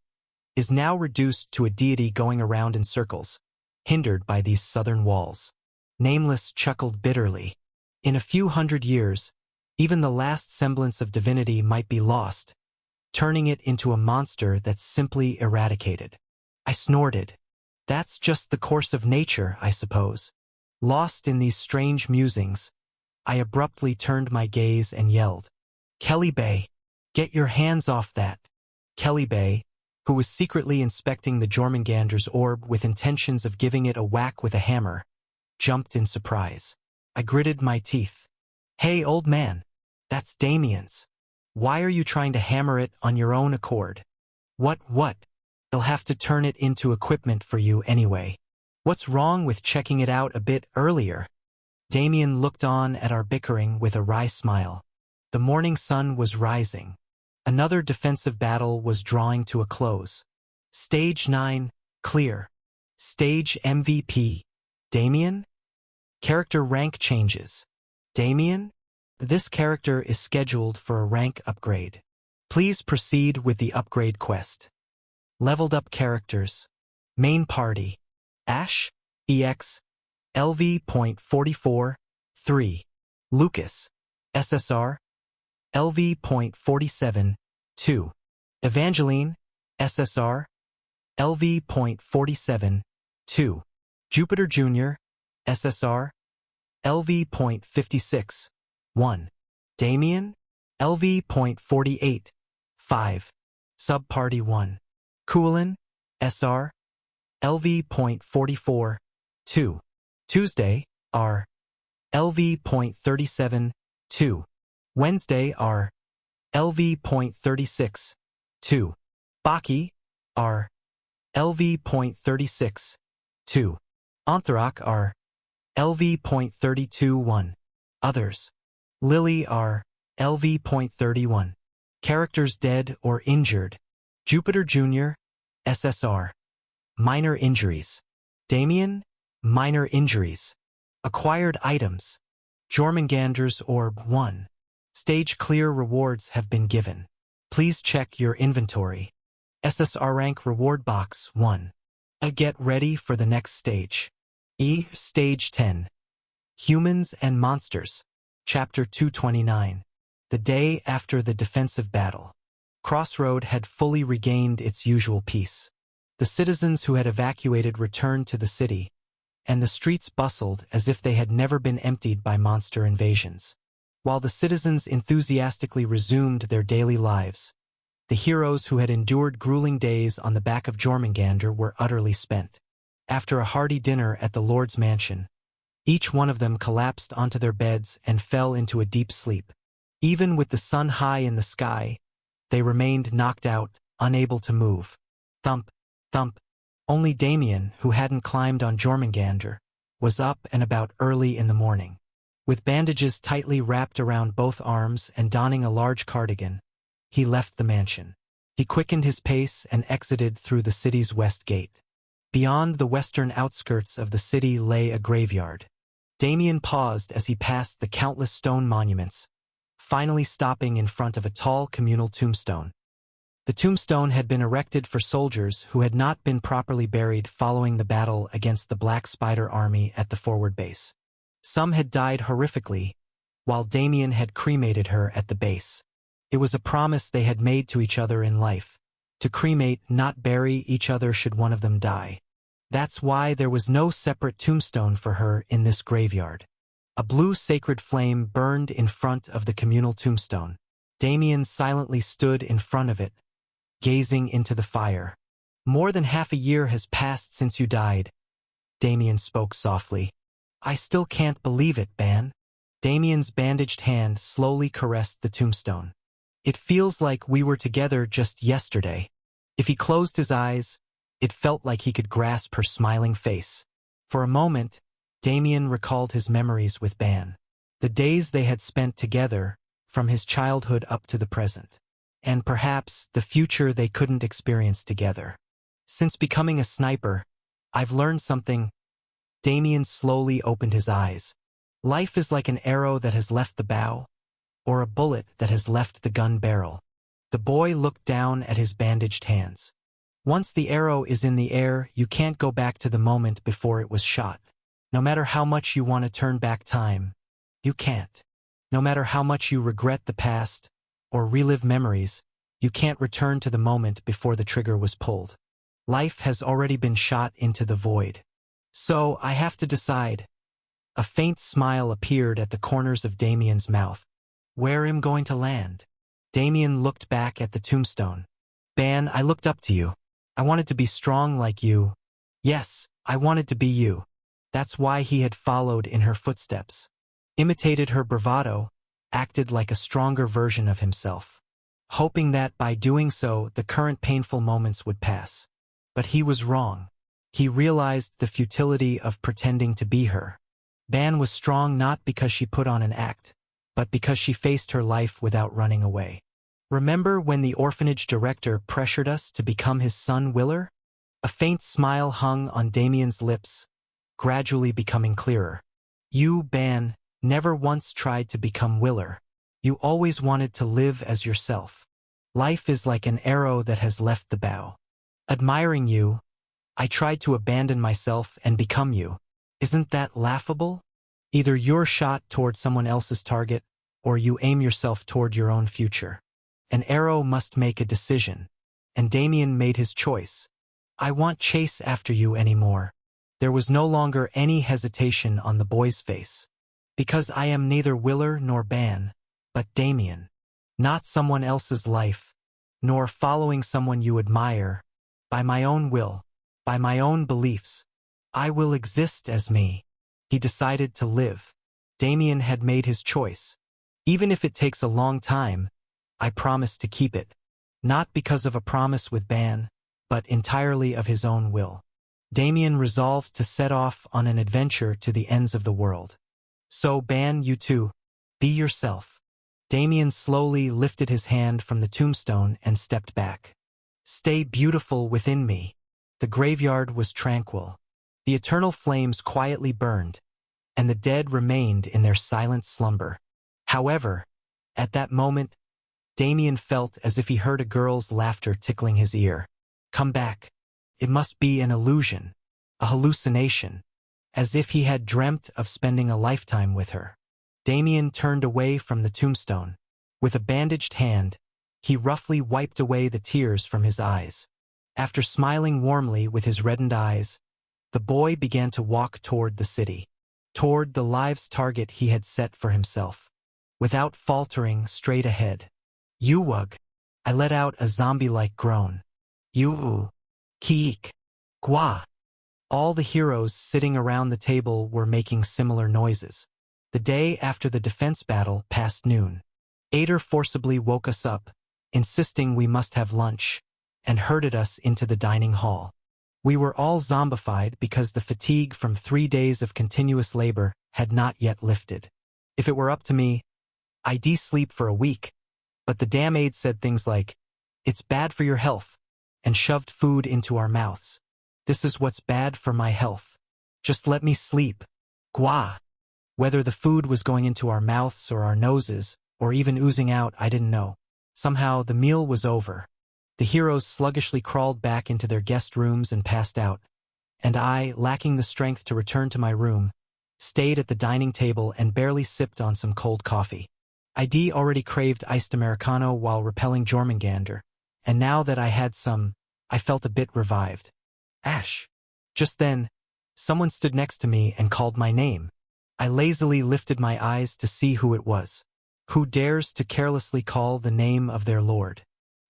S1: is now reduced to a deity going around in circles, hindered by these southern walls. Nameless chuckled bitterly. In a few hundred years, even the last semblance of divinity might be lost, turning it into a monster that's simply eradicated. I snorted. That's just the course of nature, I suppose. Lost in these strange musings, I abruptly turned my gaze and yelled, "Kelly Bay, get your hands off that!" Kelly Bay, who was secretly inspecting the Jormungandr's orb with intentions of giving it a whack with a hammer, jumped in surprise. I gritted my teeth. "Hey, old man, that's Damien's. Why are you trying to hammer it on your own accord?" What? They'll have to turn it into equipment for you anyway. What's wrong with checking it out a bit earlier?" Damien looked on at our bickering with a wry smile. The morning sun was rising. Another defensive battle was drawing to a close. Stage 9, clear. Stage MVP. Damien? Character rank changes. Damien? This character is scheduled for a rank upgrade. Please proceed with the upgrade quest. Leveled up characters. Main party. Ash, EX, LV.44, 3. Lucas, SSR, LV.47, 2. Evangeline, SSR, LV.47, 2. Jupiter Jr., SSR, LV.56, 1. Damien, LV.48, 5. Subparty 1. Coolin, SR, LV.44, 2. Tuesday, R. LV.37, 2. Wednesday, R. LV.36, 2. Baki, R. LV.36, 2. Antharak, R. LV.32, 1. Others. Lily, R. LV.31. Characters dead or injured. Jupiter Jr., SSR. Minor injuries. Damien, minor injuries. Acquired items. Jormungandr's Orb 1. Stage clear rewards have been given. Please check your inventory. SSR rank reward box 1. Get ready for the next stage. Stage 10. Humans and Monsters. Chapter 229. The day after the defensive battle. Crossroad had fully regained its usual peace. The citizens who had evacuated returned to the city, and the streets bustled as if they had never been emptied by monster invasions. While the citizens enthusiastically resumed their daily lives, the heroes who had endured grueling days on the back of Jormungandr were utterly spent. After a hearty dinner at the Lord's mansion, each one of them collapsed onto their beds and fell into a deep sleep. Even with the sun high in the sky, they remained knocked out, unable to move. Thump, thump. Only Damien, who hadn't climbed on Jormungandr, was up and about early in the morning. With bandages tightly wrapped around both arms and donning a large cardigan, he left the mansion. He quickened his pace and exited through the city's west gate. Beyond the western outskirts of the city lay a graveyard. Damien paused as he passed the countless stone monuments, finally stopping in front of a tall communal tombstone. The tombstone had been erected for soldiers who had not been properly buried following the battle against the Black Spider army at the forward base. Some had died horrifically, while Damien had cremated her at the base. It was a promise they had made to each other in life, to cremate, not bury each other should one of them die. That's why there was no separate tombstone for her in this graveyard. A blue sacred flame burned in front of the communal tombstone. Damien silently stood in front of it, gazing into the fire. "More than half a year has passed since you died," Damien spoke softly. "I still can't believe it, Ban." Damien's bandaged hand slowly caressed the tombstone. "It feels like we were together just yesterday." If he closed his eyes, it felt like he could grasp her smiling face. For a moment, Damien recalled his memories with Ban. The days they had spent together, from his childhood up to the present. And perhaps the future they couldn't experience together. "Since becoming a sniper, I've learned something." Damien slowly opened his eyes. "Life is like an arrow that has left the bow, or a bullet that has left the gun barrel." The boy looked down at his bandaged hands. "Once the arrow is in the air, you can't go back to the moment before it was shot. No matter how much you want to turn back time, you can't. No matter how much you regret the past, or relive memories, You can't return to the moment before the trigger was pulled. Life has already been shot into the void. So I have to decide. A faint smile appeared at the corners of Damien's mouth. Where am I going to land? Damien looked back at the tombstone. Ban, I looked up to you. I wanted to be strong like you. Yes, I wanted to be you. That's why he had followed in her footsteps. Imitated her bravado, acted like a stronger version of himself. Hoping that by doing so, the current painful moments would pass. But he was wrong. He realized the futility of pretending to be her. Ban was strong not because she put on an act, but because she faced her life without running away. Remember when the orphanage director pressured us to become his son Willer? A faint smile hung on Damien's lips, gradually becoming clearer. You, Ban, never once tried to become Willer. You always wanted to live as yourself. Life is like an arrow that has left the bow. Admiring you, I tried to abandon myself and become you. Isn't that laughable? Either you're shot toward someone else's target, or you aim yourself toward your own future. An arrow must make a decision, and Damien made his choice. I won't chase after you anymore. There was no longer any hesitation on the boy's face. Because I am neither Willer nor Ban, but Damien. Not someone else's life, nor following someone you admire. By my own will, by my own beliefs, I will exist as me. He decided to live. Damien had made his choice. Even if it takes a long time, I promise to keep it. Not because of a promise with Ban, but entirely of his own will. Damien resolved to set off on an adventure to the ends of the world. So Ban, you too, be yourself. Damien slowly lifted his hand from the tombstone and stepped back. Stay beautiful within me. The graveyard was tranquil. The eternal flames quietly burned, and the dead remained in their silent slumber. However, at that moment, Damien felt as if he heard a girl's laughter tickling his ear. Come back. It must be an illusion, a hallucination, as if he had dreamt of spending a lifetime with her. Damien turned away from the tombstone. With a bandaged hand, he roughly wiped away the tears from his eyes. After smiling warmly with his reddened eyes, the boy began to walk toward the city, toward the lives target he had set for himself. Without faltering, straight ahead. Yuwug. I let out a zombie-like groan. Yu. Kiik. Gwa. All the heroes sitting around the table were making similar noises. The day after the defense battle, past noon, Ader forcibly woke us up, insisting we must have lunch, and herded us into the dining hall. We were all zombified because the fatigue from 3 days of continuous labor had not yet lifted. If it were up to me, I'd sleep for a week, but the damn aide said things like, "It's bad for your health," and shoved food into our mouths. This is what's bad for my health. Just let me sleep. Gwa. Whether the food was going into our mouths or our noses, or even oozing out, I didn't know. Somehow the meal was over. The heroes sluggishly crawled back into their guest rooms and passed out, and I, lacking the strength to return to my room, stayed at the dining table and barely sipped on some cold coffee. I'd already craved iced Americano while repelling Jormungandr, and now that I had some, I felt a bit revived. Ash. Just then, someone stood next to me and called my name. I lazily lifted my eyes to see who it was. Who dares to carelessly call the name of their lord?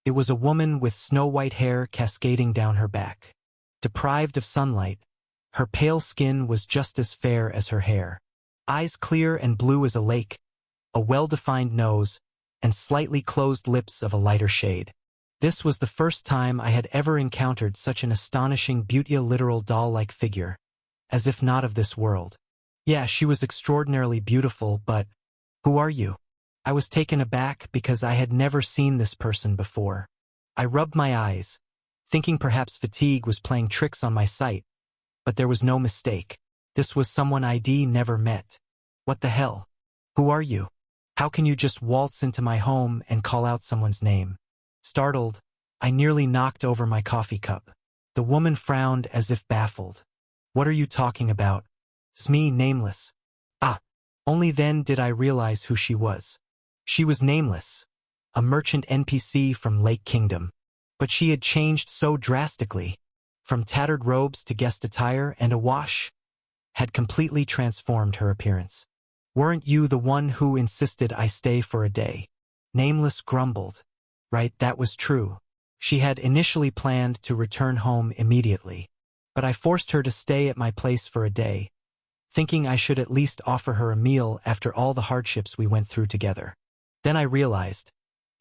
S1: It was a woman with snow-white hair cascading down her back. Deprived of sunlight, her pale skin was just as fair as her hair. Eyes clear and blue as a lake, a well-defined nose, and slightly closed lips of a lighter shade. This was the first time I had ever encountered such an astonishing beauty-literal doll-like figure, as if not of this world. Yeah, she was extraordinarily beautiful, but who are you? I was taken aback because I had never seen this person before. I rubbed my eyes, thinking perhaps fatigue was playing tricks on my sight, but there was no mistake. This was someone I'd never met. What the hell? Who are you? How can you just waltz into my home and call out someone's name? Startled, I nearly knocked over my coffee cup. The woman frowned as if baffled. What are you talking about? It's me, nameless. Ah, only then did I realize who she was. She was nameless. a merchant NPC from Lake Kingdom. But she had changed so drastically. From tattered robes to guest attire and a wash, had completely transformed her appearance. "Weren't you the one who insisted I stay for a day?" Nameless grumbled. Right, that was true. She had initially planned to return home immediately, but I forced her to stay at my place for a day, thinking I should at least offer her a meal after all the hardships we went through together. Then I realized,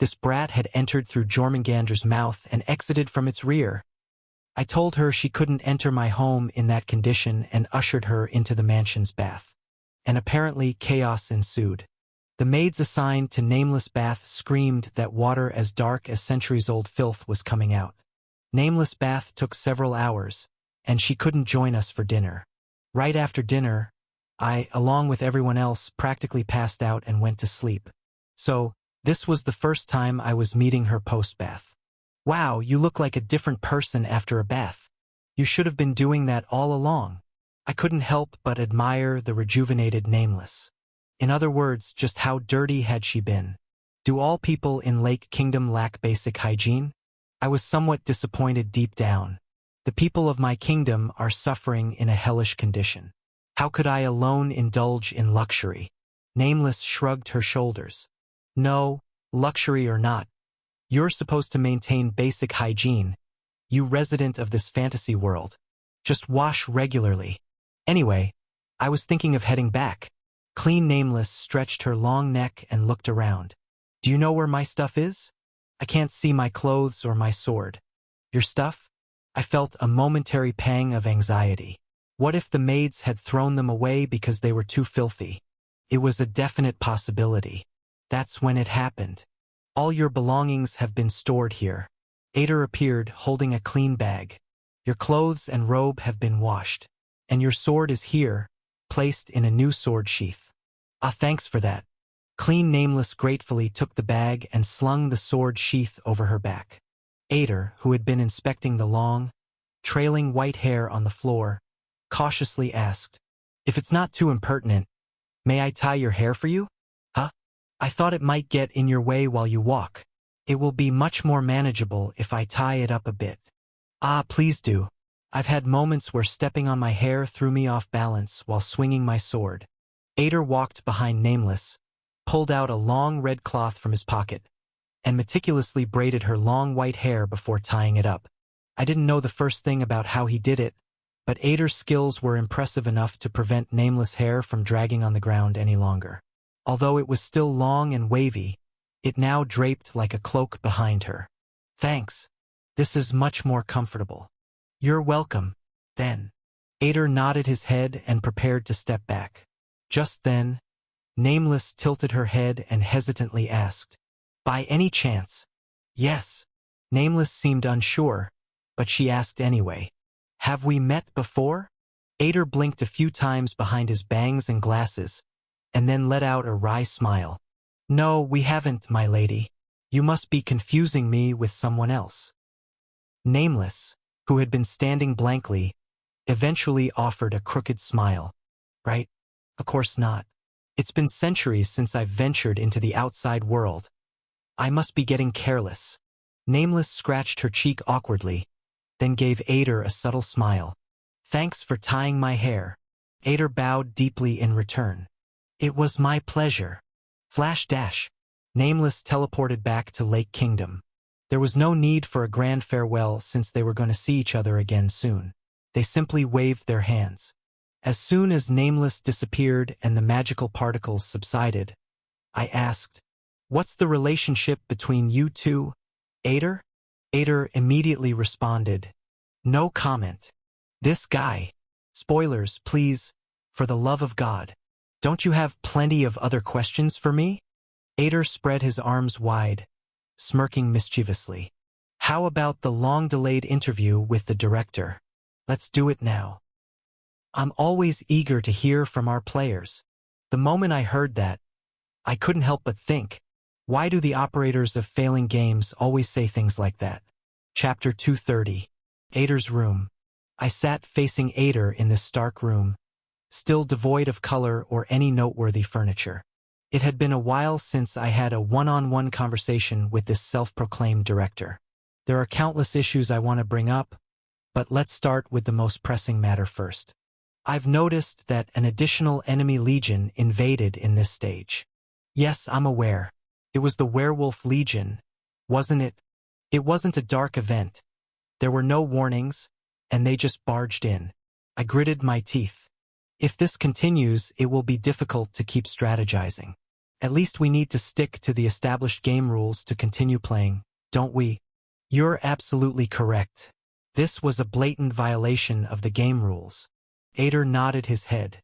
S1: this brat had entered through Jormungandr's mouth and exited from its rear. I told her she couldn't enter my home in that condition and ushered her into the mansion's bath. And apparently chaos ensued. The maids assigned to Nameless Bath screamed that water as dark as centuries-old filth was coming out. Nameless Bath took several hours, and she couldn't join us for dinner. Right after dinner, I, along with everyone else, practically passed out and went to sleep. So, this was the first time I was meeting her post-bath. "Wow, you look like a different person after a bath. You should have been doing that all along." I couldn't help but admire the rejuvenated Nameless. In other words, just how dirty had she been? Do all people in Lake Kingdom lack basic hygiene? I was somewhat disappointed deep down. The people of my kingdom are suffering in a hellish condition. How could I alone indulge in luxury? Nameless shrugged her shoulders. "No, luxury or not. You're supposed to maintain basic hygiene, you resident of this fantasy world. Just wash regularly. Anyway, I was thinking of heading back." Clean Nameless stretched her long neck and looked around. "Do you know where my stuff is? I can't see my clothes or my sword." "Your stuff?" I felt a momentary pang of anxiety. What if the maids had thrown them away because they were too filthy? It was a definite possibility. That's when it happened. "All your belongings have been stored here." Ader appeared, holding a clean bag. "Your clothes and robe have been washed. And your sword is here, placed in a new sword sheath." "Ah, thanks for that." Clean Nameless gratefully took the bag and slung the sword sheath over her back. Ader, who had been inspecting the long, trailing white hair on the floor, cautiously asked, "If it's not too impertinent, may I tie your hair for you?" "Huh? I thought it might get in your way while you walk. It will be much more manageable if I tie it up a bit." "Ah, please do. I've had moments where stepping on my hair threw me off balance while swinging my sword." Ader walked behind Nameless, pulled out a long red cloth from his pocket, and meticulously braided her long white hair before tying it up. I didn't know the first thing about how he did it, but Ader's skills were impressive enough to prevent Nameless hair from dragging on the ground any longer. Although it was still long and wavy, it now draped like a cloak behind her. "Thanks. This is much more comfortable." "You're welcome, then." Ader nodded his head and prepared to step back. Just then, Nameless tilted her head and hesitantly asked, "By any chance?" "Yes." Nameless seemed unsure, but she asked anyway. "Have we met before?" Ader blinked a few times behind his bangs and glasses, and then let out a wry smile. "No, we haven't, my lady. You must be confusing me with someone else." Nameless, who had been standing blankly, eventually offered a crooked smile. "Right? Of course not. It's been centuries since I've ventured into the outside world. I must be getting careless." Nameless scratched her cheek awkwardly, then gave Ader a subtle smile. "Thanks for tying my hair." Ader bowed deeply in return. "It was my pleasure." Flash dash. Nameless teleported back to Lake Kingdom. There was no need for a grand farewell since they were going to see each other again soon. They simply waved their hands. As soon as Nameless disappeared and the magical particles subsided, I asked, "What's the relationship between you two, Ader?" Ader immediately responded, "No comment. This guy." Spoilers, please, for the love of God. "Don't you have plenty of other questions for me?" Ader spread his arms wide, smirking mischievously. "How about the long-delayed interview with the director? Let's do it now. I'm always eager to hear from our players." The moment I heard that, I couldn't help but think, why do the operators of failing games always say things like that? Chapter 230. Ader's room. I sat facing Ader in this stark room, still devoid of color or any noteworthy furniture. It had been a while since I had a one-on-one conversation with this self-proclaimed director. There are countless issues I want to bring up, but let's start with the most pressing matter first. I've noticed that an additional enemy legion invaded in this stage. Yes, I'm aware. It was the Werewolf Legion, wasn't it? It wasn't a dark event. There were no warnings, and they just barged in. I gritted my teeth. If this continues, it will be difficult to keep strategizing. At least we need to stick to the established game rules to continue playing, don't we? You're absolutely correct. This was a blatant violation of the game rules. Ader nodded his head.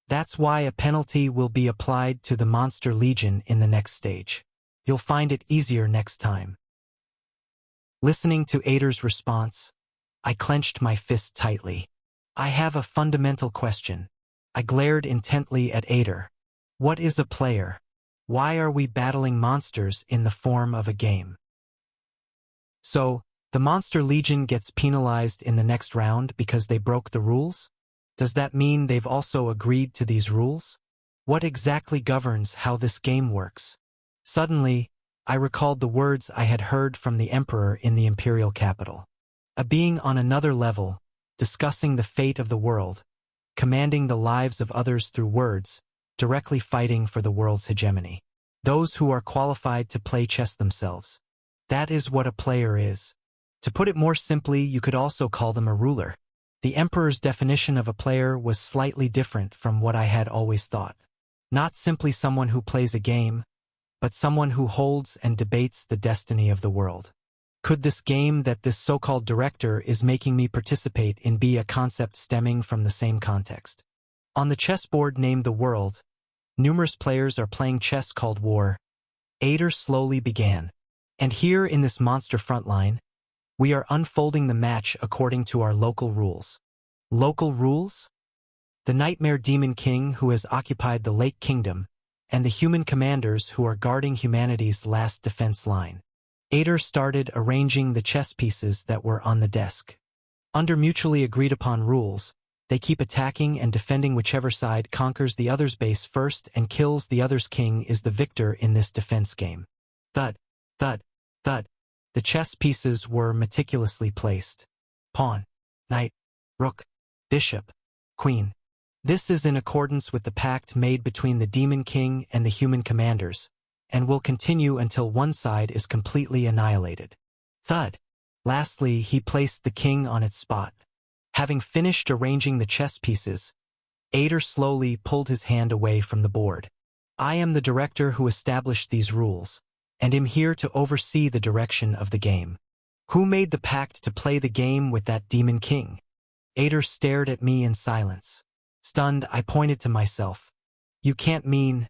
S1: That's why a penalty will be applied to the Monster Legion in the next stage. You'll find it easier next time. Listening to Ader's response, I clenched my fist tightly. I have a fundamental question. I glared intently at Ader. What is a player? Why are we battling monsters in the form of a game? So, the Monster Legion gets penalized in the next round because they broke the rules? Does that mean they've also agreed to these rules? What exactly governs how this game works? Suddenly, I recalled the words I had heard from the Emperor in the imperial capital. A being on another level, discussing the fate of the world, commanding the lives of others through words, directly fighting for the world's hegemony. Those who are qualified to play chess themselves. That is what a player is. To put it more simply, you could also call them a ruler. The Emperor's definition of a player was slightly different from what I had always thought. Not simply someone who plays a game, but someone who holds and debates the destiny of the world. Could this game that this so-called director is making me participate in be a concept stemming from the same context? On the chessboard named the world, numerous players are playing chess called war. Ader slowly began. And here in this monster frontline, we are unfolding the match according to our local rules. Local rules? The Nightmare Demon King who has occupied the Lake Kingdom, and the human commanders who are guarding humanity's last defense line. Ader started arranging the chess pieces that were on the desk. Under mutually agreed upon rules, they keep attacking and defending. Whichever side conquers the other's base first and kills the other's king is the victor in this defense game. Thud, thud, thud. The chess pieces were meticulously placed. Pawn, knight, rook, bishop, queen. This is in accordance with the pact made between the Demon King and the human commanders, and will continue until one side is completely annihilated. Thud. Lastly, he placed the king on its spot. Having finished arranging the chess pieces, Ader slowly pulled his hand away from the board. I am the director who established these rules, and am here to oversee the direction of the game. Who made the pact to play the game with that Demon King? Ader stared at me in silence. Stunned, I pointed to myself. You can't mean...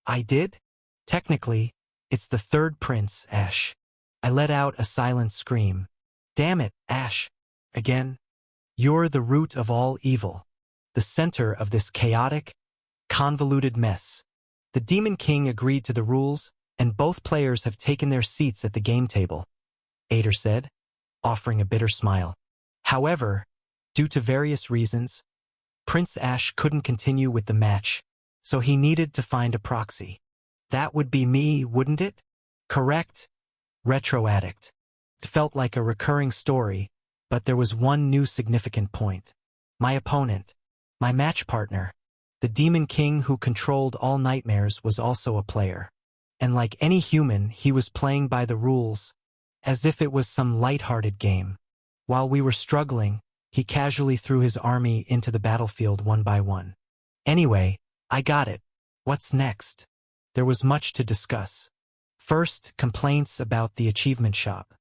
S1: I did? Technically, it's the third prince, Ash. I let out a silent scream. Damn it, Ash. Again? You're the root of all evil. The center of this chaotic, convoluted mess. The Demon King agreed to the rules, and both players have taken their seats at the game table, Ader said, offering a bitter smile. However, due to various reasons, Prince Ash couldn't continue with the match, so he needed to find a proxy. That would be me, wouldn't it? Correct. Retro Addict. It felt like a recurring story, but there was one new significant point. My opponent, my match partner, the Demon King who controlled all nightmares, was also a player. And like any human, he was playing by the rules, as if it was some light-hearted game. While we were struggling, he casually threw his army into the battlefield one by one. Anyway, I got it. What's next? There was much to discuss. First, complaints about the achievement shop.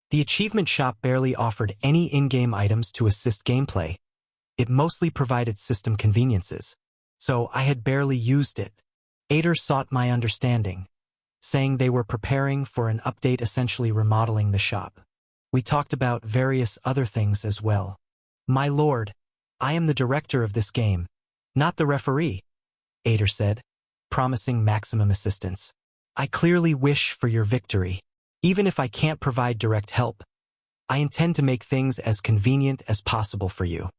S1: The achievement shop barely offered any in-game items to assist gameplay. It mostly provided system conveniences, so I had barely used it. Ader sought my understanding, saying they were preparing for an update, essentially remodeling the shop. We talked about various other things as well. My lord, I am the director of this game, not the referee, Ader said, promising maximum assistance. I clearly wish for your victory. Even if I can't provide direct help, I intend to make things as convenient as possible for you.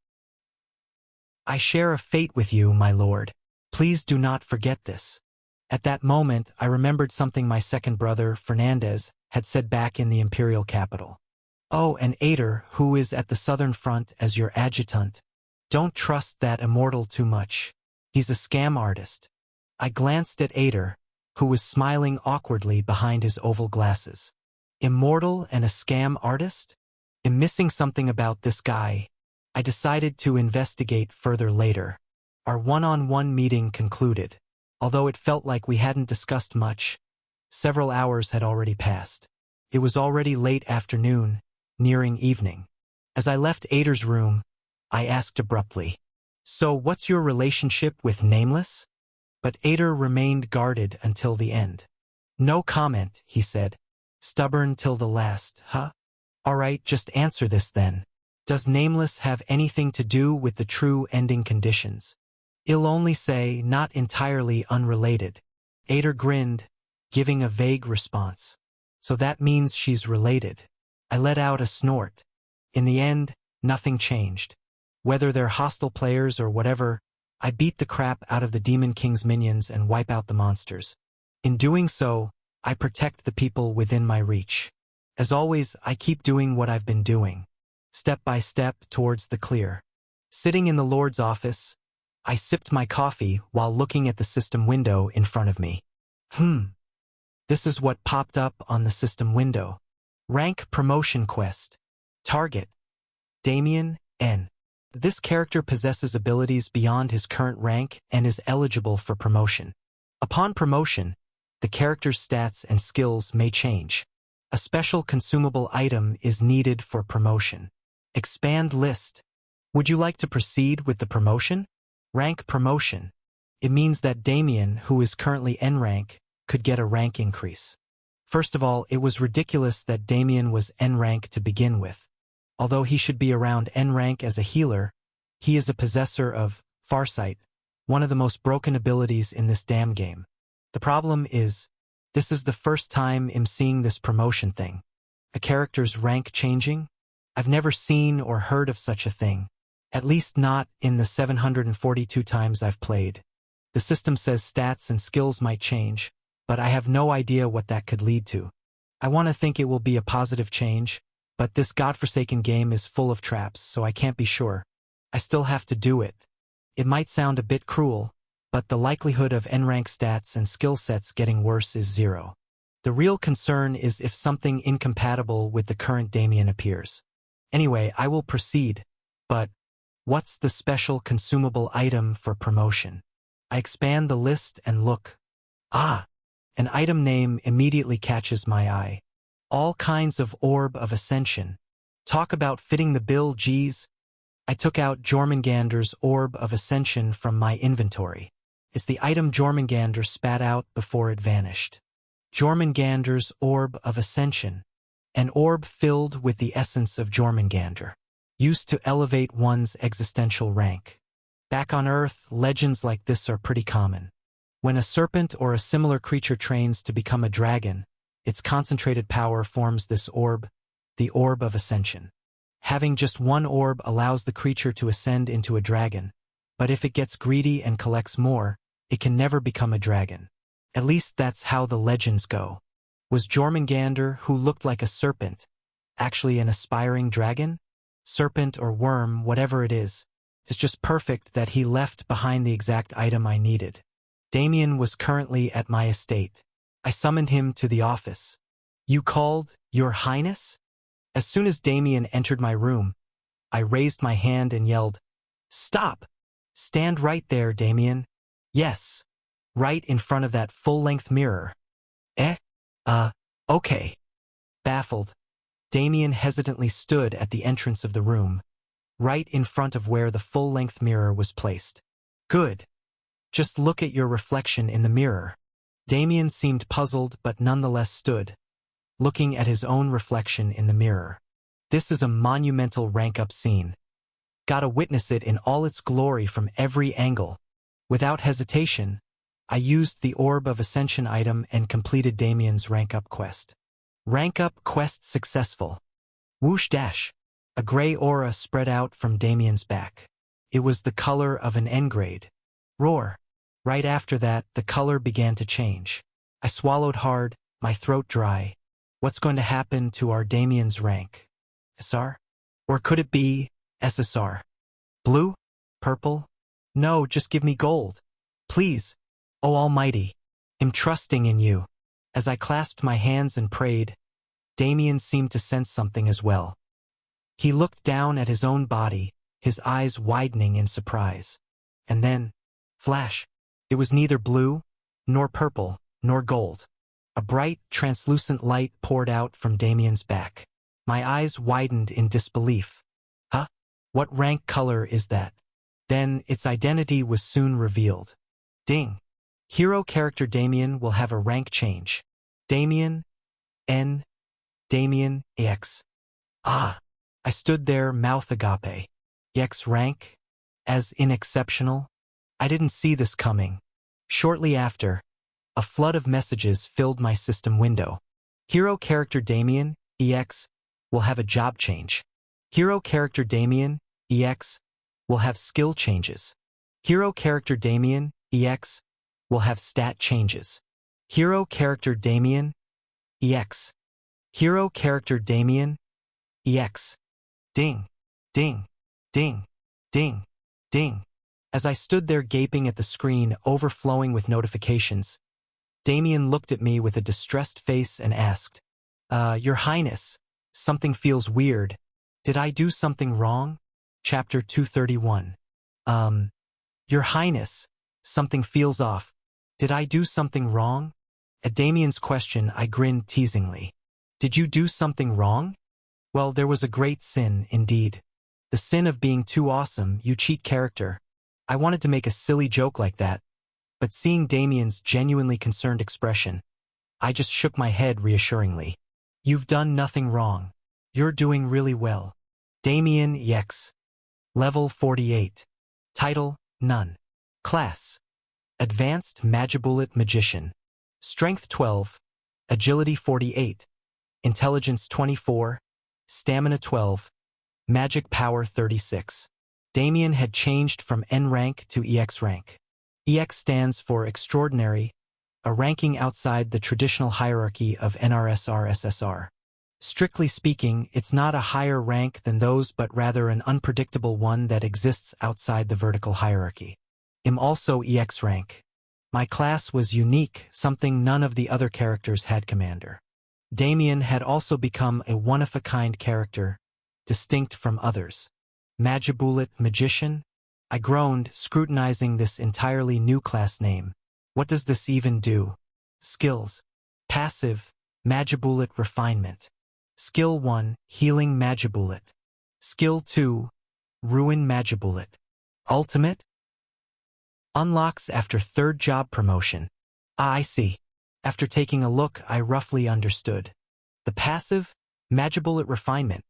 S1: I share a fate with you, my lord. Please do not forget this. At that moment, I remembered something my second brother, Fernandez, had said back in the imperial capital. Oh, and Ader, who is at the southern front as your adjutant. Don't trust that immortal too much. He's a scam artist. I glanced at Ader, who was smiling awkwardly behind his oval glasses. Immortal and a scam artist? I'm missing something about this guy. I decided to investigate further later. Our one-on-one meeting concluded. Although it felt like we hadn't discussed much, several hours had already passed. It was already late afternoon, nearing evening. As I left Ader's room, I asked abruptly, "So what's your relationship with Nameless?" But Ader remained guarded until the end. "No comment," he said. "Stubborn till the last, huh? All right, just answer this then. Does Nameless have anything to do with the true ending conditions?" I'll only say, not entirely unrelated. Ader grinned, giving a vague response. So that means she's related. I let out a snort. In the end, nothing changed. Whether they're hostile players or whatever, I beat the crap out of the Demon King's minions and wipe out the monsters. In doing so, I protect the people within my reach. As always, I keep doing what I've been doing, step by step towards the clear. Sitting in the Lord's office, I sipped my coffee while looking at the system window in front of me. This is what popped up on the system window. Rank Promotion Quest. Target: Damien N. This character possesses abilities beyond his current rank and is eligible for promotion. Upon promotion, the character's stats and skills may change. A special consumable item is needed for promotion. Expand list. Would you like to proceed with the promotion? Rank promotion. It means that Damien, who is currently N rank, could get a rank increase. First of all, it was ridiculous that Damien was N rank to begin with. Although he should be around N rank as a healer, he is a possessor of Farsight, one of the most broken abilities in this damn game. The problem is, this is the first time I'm seeing this promotion thing. A character's rank changing? I've never seen or heard of such a thing. At least not in the 742 times I've played. The system says stats and skills might change, but I have no idea what that could lead to. I want to think it will be a positive change, but this godforsaken game is full of traps, so I can't be sure. I still have to do it. It might sound a bit cruel, but the likelihood of N-rank stats and skill sets getting worse is 0. The real concern is if something incompatible with the current Damien appears. Anyway, I will proceed, but what's the special consumable item for promotion? I expand the list and look. An item name immediately catches my eye. All kinds of Orb of Ascension. Talk about fitting the bill, geez. I took out Jormungandr's Orb of Ascension from my inventory. It's the item Jormungandr spat out before it vanished. Jormungandr's Orb of Ascension. An orb filled with the essence of Jormungandr, used to elevate one's existential rank. Back on Earth, legends like this are pretty common. When a serpent or a similar creature trains to become a dragon, its concentrated power forms this orb, the Orb of Ascension. Having just one orb allows the creature to ascend into a dragon, but if it gets greedy and collects more, it can never become a dragon. At least that's how the legends go. Was Jormungandr, who looked like a serpent, actually an aspiring dragon? Serpent or worm, whatever it is, it's just perfect that he left behind the exact item I needed. Damien was currently at my estate. I summoned him to the office. "You called, Your Highness?" As soon as Damien entered my room, I raised my hand and yelled, "Stop! Stand right there, Damien." "Yes. Right in front of that full-length mirror." Okay." Baffled, Damien hesitantly stood at the entrance of the room, right in front of where the full-length mirror was placed. "Good. Just look at your reflection in the mirror." Damien seemed puzzled but nonetheless stood, looking at his own reflection in the mirror. This is a monumental rank-up scene. Gotta witness it in all its glory from every angle. Without hesitation, I used the Orb of Ascension item and completed Damien's rank-up quest. Rank-up quest successful. Whoosh dash. A gray aura spread out from Damien's back. It was the color of an N-grade. Roar. Right after that, the color began to change. I swallowed hard, my throat dry. What's going to happen to our Damien's rank? SR? Or could it be SSR? Blue? Purple? No, just give me gold. Please. Oh Almighty. I'm trusting in you. As I clasped my hands and prayed, Damien seemed to sense something as well. He looked down at his own body, his eyes widening in surprise. And then, flash. It was neither blue, nor purple, nor gold. A bright, translucent light poured out from Damien's back. My eyes widened in disbelief. Huh? What rank color is that? Then its identity was soon revealed. Ding! Hero character Damien will have a rank change. Damien, N, Damien, EX. Ah! I stood there, mouth agape. EX rank? As in exceptional? I didn't see this coming. Shortly after, a flood of messages filled my system window. Hero character Damien, EX, will have a job change. Hero character Damien, EX, will have skill changes. Hero character Damien, EX, will have stat changes. Hero character Damien, EX. Hero character Damien, EX. Ding, ding, ding, ding, ding. As I stood there gaping at the screen overflowing with notifications, Damien looked at me with a distressed face and asked, Your Highness, something feels weird. Did I do something wrong? Chapter 231. Your Highness, something feels off. Did I do something wrong? At Damien's question, I grinned teasingly. Did you do something wrong? Well, there was a great sin, indeed. The sin of being too awesome, you cheat character. I wanted to make a silly joke like that, but seeing Damien's genuinely concerned expression, I just shook my head reassuringly. You've done nothing wrong. You're doing really well. Damien EX. Level 48. Title, None. Class, Advanced Magibullet Magician. Strength 12. Agility 48. Intelligence 24. Stamina 12. Magic Power 36. Damien had changed from N rank to EX rank. EX stands for Extraordinary, a ranking outside the traditional hierarchy of NRSR-SSR. Strictly speaking, it's not a higher rank than those but rather an unpredictable one that exists outside the vertical hierarchy. I'm also EX rank. My class was unique, something none of the other characters had commander. Damien had also become a one-of-a-kind character, distinct from others. Magibullet Magician? I groaned, scrutinizing this entirely new class name. What does this even do? Skills. Passive, Magibullet Refinement. Skill 1, Healing Magibullet. Skill 2, Ruin Magibullet. Ultimate? Unlocks after 3rd job promotion. Ah, I see. After taking a look, I roughly understood. The passive, Magibullet Refinement,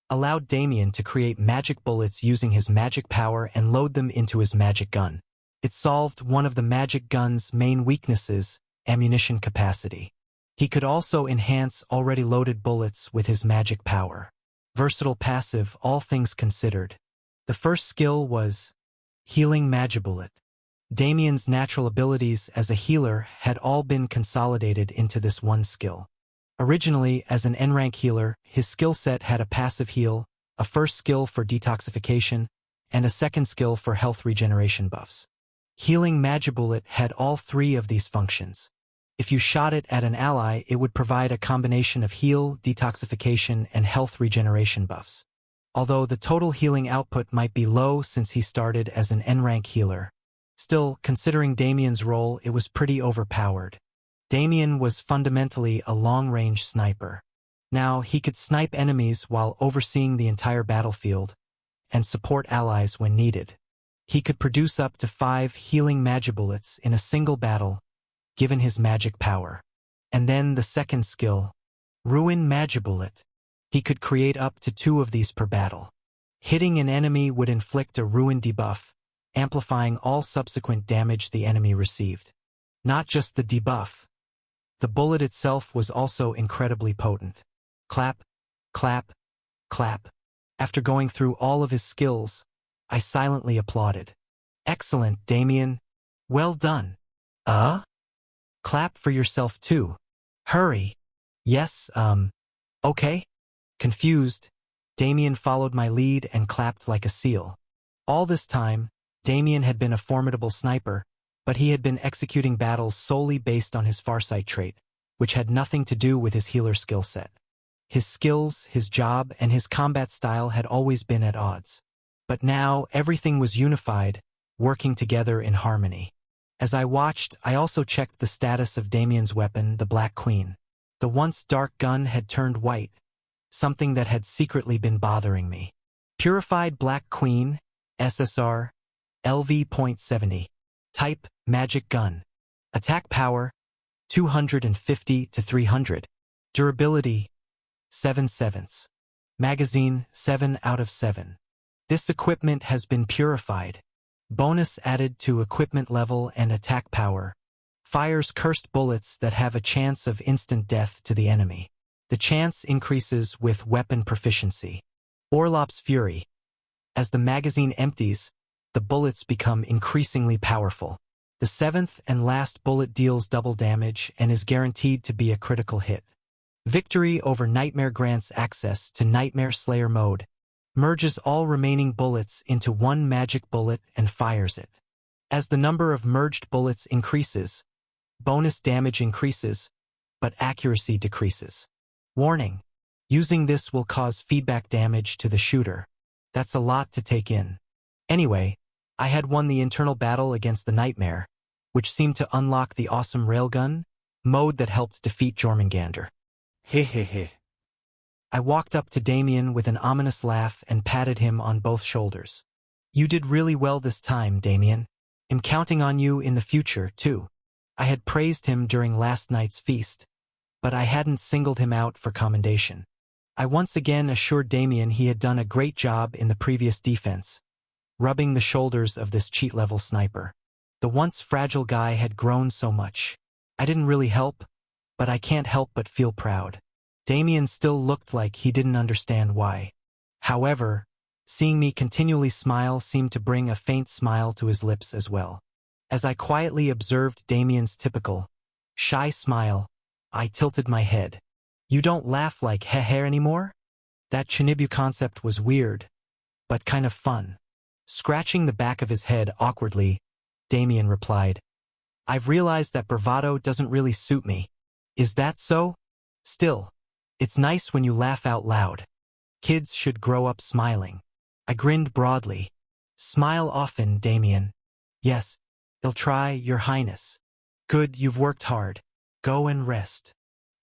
S1: allowed Damien to create magic bullets using his magic power and load them into his magic gun. It solved one of the magic gun's main weaknesses, ammunition capacity. He could also enhance already loaded bullets with his magic power. Versatile passive, all things considered. The first skill was Healing Magibullet. Damien's natural abilities as a healer had all been consolidated into this one skill. Originally, as an N-rank healer, his skill set had a passive heal, a first skill for detoxification, and a second skill for health regeneration buffs. Healing Magibullet had all 3 of these functions. If you shot it at an ally, it would provide a combination of heal, detoxification, and health regeneration buffs. Although the total healing output might be low since he started as an N-rank healer, still, considering Damien's role, it was pretty overpowered. Damien was fundamentally a long-range sniper. Now, he could snipe enemies while overseeing the entire battlefield and support allies when needed. He could produce up to 5 healing Magibullets in a single battle, given his magic power. And then the second skill, Ruin Magibullet. He could create up to 2 of these per battle. Hitting an enemy would inflict a ruin debuff, amplifying all subsequent damage the enemy received. Not just the debuff. The bullet itself was also incredibly potent. Clap, clap, clap. After going through all of his skills, I silently applauded. Excellent, Damien. Well done. Clap for yourself too. Hurry. Yes, okay? Confused, Damien followed my lead and clapped like a seal. All this time, Damien had been a formidable sniper, but he had been executing battles solely based on his farsight trait, which had nothing to do with his healer skill set. His skills, his job, and his combat style had always been at odds. But now, everything was unified, working together in harmony. As I watched, I also checked the status of Damien's weapon, the Black Queen. The once dark gun had turned white, something that had secretly been bothering me. Purified Black Queen, SSR, LV.70. Type, Magic Gun. Attack power, 250 to 300. Durability, 7/7. Magazine, 7 out of 7. This equipment has been purified. Bonus added to equipment level and attack power. Fires cursed bullets that have a chance of instant death to the enemy. The chance increases with weapon proficiency. Orlop's Fury. As the magazine empties, the bullets become increasingly powerful. The 7th and last bullet deals double damage and is guaranteed to be a critical hit. Victory over Nightmare grants access to Nightmare Slayer mode, merges all remaining bullets into one magic bullet and fires it. As the number of merged bullets increases, bonus damage increases, but accuracy decreases. Warning: using this will cause feedback damage to the shooter. That's a lot to take in. Anyway, I had won the internal battle against the Nightmare, which seemed to unlock the awesome railgun mode that helped defeat Jormungandr.
S2: Hehehe.
S1: I walked up to Damien with an ominous laugh and patted him on both shoulders. You did really well this time, Damien. I'm counting on you in the future, too. I had praised him during last night's feast, but I hadn't singled him out for commendation. I once again assured Damien he had done a great job in the previous defense, rubbing the shoulders of this cheat-level sniper. The once fragile guy had grown so much. I didn't really help, but I can't help but feel proud. Damien still looked like he didn't understand why. However, seeing me continually smile seemed to bring a faint smile to his lips as well. As I quietly observed Damien's typical, shy smile, I tilted my head. You don't laugh like heh anymore? That Chinibu concept was weird, but kind of fun. Scratching the back of his head awkwardly, Damien replied, I've realized that bravado doesn't really suit me. Is that so? Still, it's nice when you laugh out loud. Kids should grow up smiling. I grinned broadly. Smile often, Damien. Yes, I'll try, Your Highness. Good, you've worked hard. Go and rest.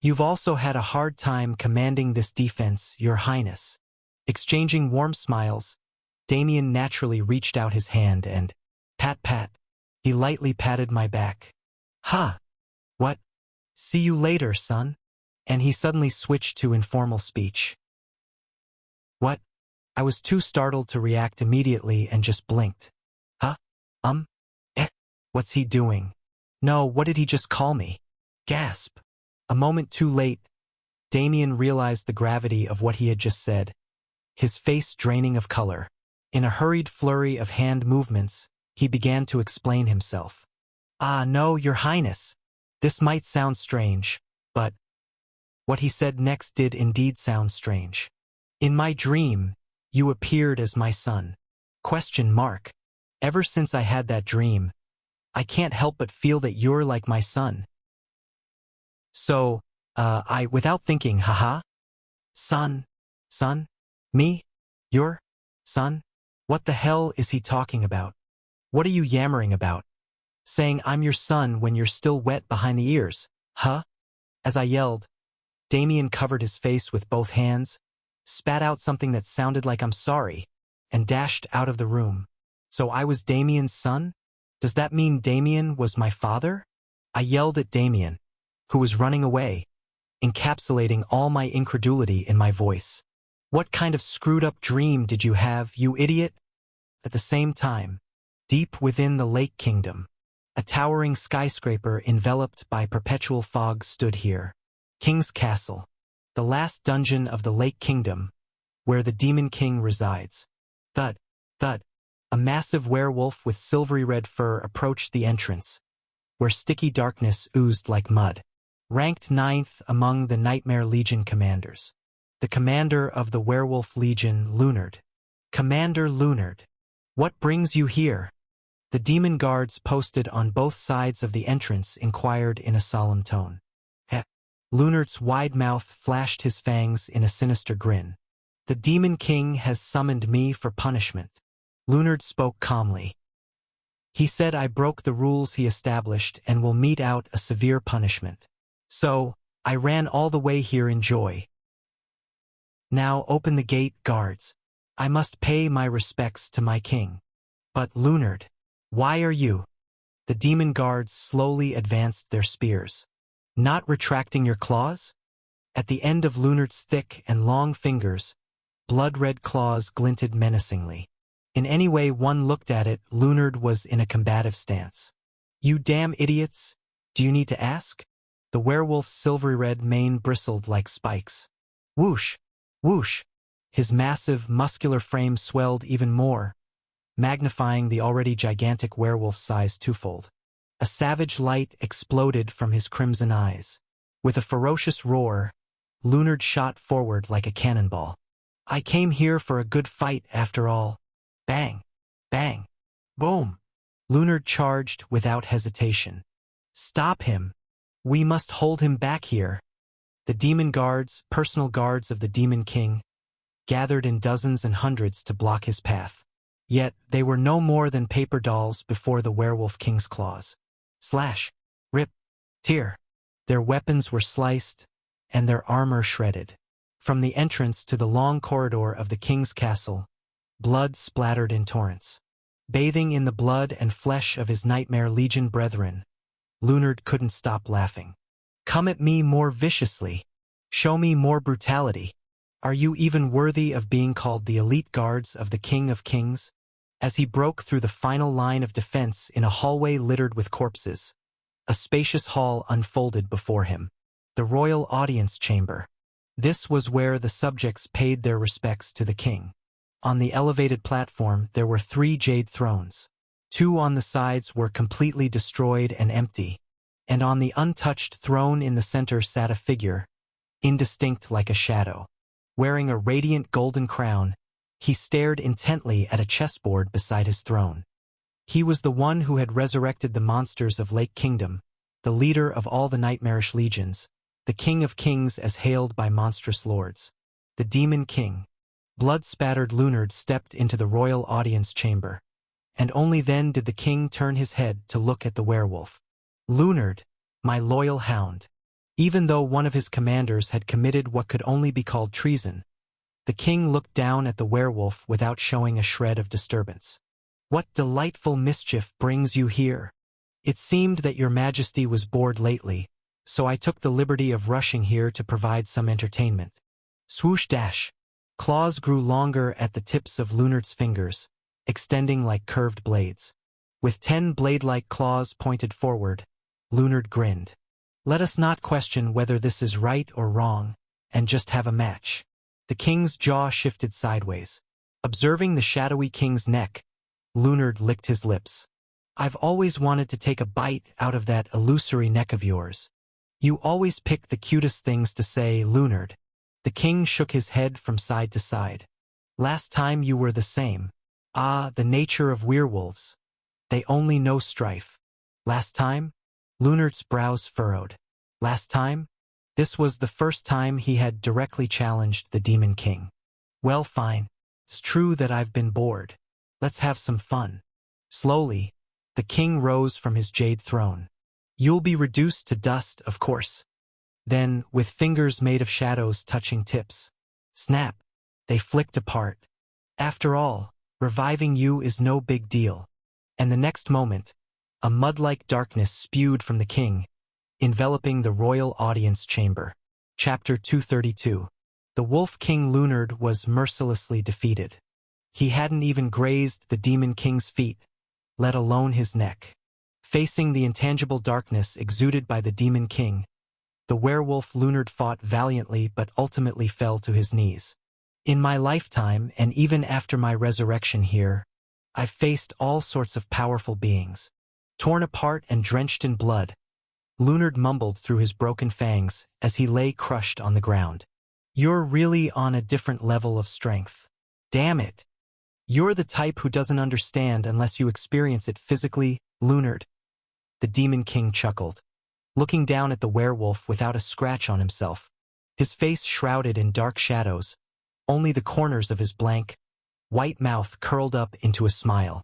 S1: You've also had a hard time commanding this defense, Your Highness. Exchanging warm smiles, Damien naturally reached out his hand and, pat. He lightly patted my back. Ha! What? See you later, son. And he suddenly switched to informal speech. What? I was too startled to react immediately and just blinked. Huh? What's he doing? No, what did he just call me? Gasp. A moment too late, Damien realized the gravity of what he had just said, his face draining of color. In a hurried flurry of hand movements, he began to explain himself. No, Your Highness. This might sound strange, but what he said next did indeed sound strange. In my dream, you appeared as my son. ? Ever since I had that dream, I can't help but feel that you're like my son. So, without thinking, haha? Son? Me? Your son? What the hell is he talking about? What are you yammering about? Saying I'm your son when you're still wet behind the ears, huh? As I yelled, Damien covered his face with both hands, spat out something that sounded like I'm sorry, and dashed out of the room. So I was Damien's son? Does that mean Damien was my father? I yelled at Damien, who was running away, encapsulating all my incredulity in my voice. What kind of screwed-up dream did you have, you idiot? At the same time, deep within the Lake Kingdom, a towering skyscraper enveloped by perpetual fog stood here. King's Castle, the last dungeon of the Lake Kingdom, where the Demon King resides. Thud. A massive werewolf with silvery red fur approached the entrance, where sticky darkness oozed like mud. Ranked 9th among the Nightmare Legion commanders. The commander of the Werewolf Legion, Lunard. Commander Lunard. What brings you here? The demon guards posted on both sides of the entrance inquired in a solemn tone. Lunard's wide mouth flashed his fangs in a sinister grin. The Demon King has summoned me for punishment. Lunard spoke calmly. He said I broke the rules he established and will mete out a severe punishment. So, I ran all the way here in joy. Now open the gate, guards. I must pay my respects to my king. But Lunard, why are you? The demon guards slowly advanced their spears. Not retracting your claws? At the end of Lunard's thick and long fingers, blood-red claws glinted menacingly. In any way one looked at it, Lunard was in a combative stance. You damn idiots! Do you need to ask? The werewolf's silvery red mane bristled like spikes. Whoosh! Whoosh! His massive, muscular frame swelled even more, magnifying the already gigantic werewolf's size twofold. A savage light exploded from his crimson eyes. With a ferocious roar, Lunard shot forward like a cannonball. I came here for a good fight after all. Bang! Bang! Boom! Lunard charged without hesitation. Stop him! We must hold him back here. The demon guards, personal guards of the Demon King, gathered in dozens and hundreds to block his path. Yet they were no more than paper dolls before the Werewolf King's claws. Slash, rip, tear. Their weapons were sliced, and their armor shredded. From the entrance to the long corridor of the king's castle, blood splattered in torrents. Bathing in the blood and flesh of his Nightmare Legion brethren, Lunard couldn't stop laughing. Come at me more viciously. Show me more brutality. Are you even worthy of being called the elite guards of the King of Kings? As he broke through the final line of defense in a hallway littered with corpses, a spacious hall unfolded before him. The royal audience chamber. This was where the subjects paid their respects to the king. On the elevated platform there were 3 jade thrones. 2 on the sides were completely destroyed and empty, and on the untouched throne in the center sat a figure, indistinct like a shadow. Wearing a radiant golden crown, he stared intently at a chessboard beside his throne. He was the one who had resurrected the monsters of Lake Kingdom, the leader of all the nightmarish legions, the King of Kings as hailed by monstrous lords. The Demon King. Blood-spattered Lunard stepped into the royal audience chamber, and only then did the king turn his head to look at the werewolf. Lunard, my loyal hound. Even though one of his commanders had committed what could only be called treason, the king looked down at the werewolf without showing a shred of disturbance. What delightful mischief brings you here? It seemed that your majesty was bored lately, so I took the liberty of rushing here to provide some entertainment. Swoosh dash. Claws grew longer at the tips of Lunard's fingers, extending like curved blades. With 10 blade-like claws pointed forward, Lunard grinned. Let us not question whether this is right or wrong, and just have a match. The king's jaw shifted sideways. Observing the shadowy king's neck, Lunard licked his lips. I've always wanted to take a bite out of that illusory neck of yours. You always pick the cutest things to say, Lunard. The king shook his head from side to side. Last time you were the same. Ah, the nature of werewolves. They only know strife. Last time? Lunard's brows furrowed. Last time? This was the first time he had directly challenged the Demon King. Well, fine. It's true that I've been bored. Let's have some fun. Slowly, the king rose from his jade throne. You'll be reduced to dust, of course. Then, with fingers made of shadows touching tips, snap, they flicked apart. After all, reviving you is no big deal. And the next moment, a mud-like darkness spewed from the king, enveloping the royal audience chamber. Chapter 232. The Wolf King Lunard was mercilessly defeated. He hadn't even grazed the Demon King's feet, let alone his neck. Facing the intangible darkness exuded by the Demon King, the werewolf Lunard fought valiantly but ultimately fell to his knees. In my lifetime, and even after my resurrection here, I've faced all sorts of powerful beings. Torn apart and drenched in blood, Lunard mumbled through his broken fangs as he lay crushed on the ground. You're really on a different level of strength. Damn it. You're the type who doesn't understand unless you experience it physically, Lunard. The Demon King chuckled, looking down at the werewolf without a scratch on himself, his face shrouded in dark shadows, only the corners of his blank, white mouth curled up into a smile.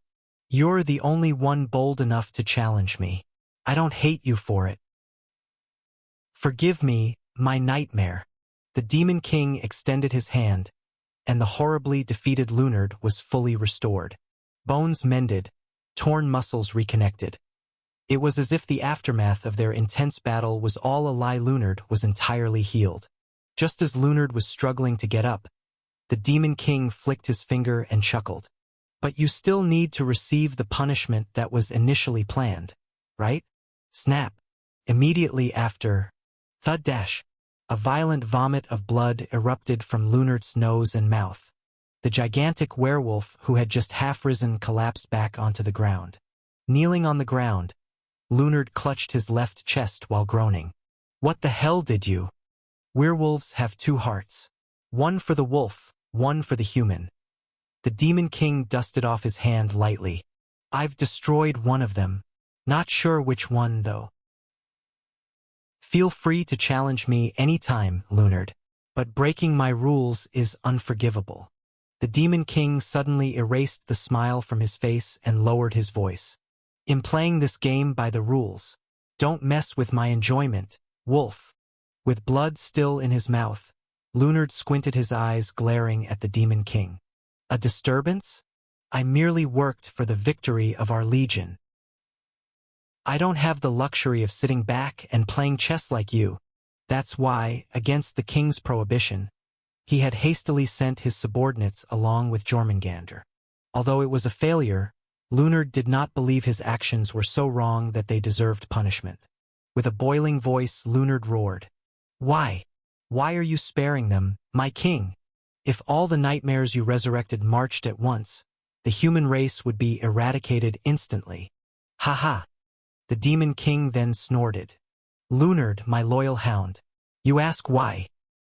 S1: You're the only one bold enough to challenge me. I don't hate you for it. Forgive me, my nightmare. The Demon King extended his hand, and the horribly defeated Lunard was fully restored. Bones mended, torn muscles reconnected. It was as if the aftermath of their intense battle was all a lie. Lunard was entirely healed. Just as Lunard was struggling to get up, the Demon King flicked his finger and chuckled. But you still need to receive the punishment that was initially planned, right? Snap. Immediately after, thud dash. A violent vomit of blood erupted from Lunard's nose and mouth. The gigantic werewolf who had just half-risen collapsed back onto the ground. Kneeling on the ground, Lunard clutched his left chest while groaning. What the hell did you? Werewolves have two hearts. One for the wolf, one for the human. The Demon King dusted off his hand lightly. I've destroyed one of them. Not sure which one, though. Feel free to challenge me anytime, Lunard, but breaking my rules is unforgivable. The Demon King suddenly erased the smile from his face and lowered his voice. In playing this game by the rules, don't mess with my enjoyment, wolf. With blood still in his mouth, Lunard squinted his eyes, glaring at the Demon King. A disturbance? I merely worked for the victory of our legion. I don't have the luxury of sitting back and playing chess like you. That's why, against the king's prohibition, he had hastily sent his subordinates along with Jormungandr. Although it was a failure, Lunard did not believe his actions were so wrong that they deserved punishment. With a boiling voice, Lunard roared. Why? Why are you sparing them, my king? If all the nightmares you resurrected marched at once, the human race would be eradicated instantly. Ha ha! The Demon King then snorted. Lunard, my loyal hound. You ask why?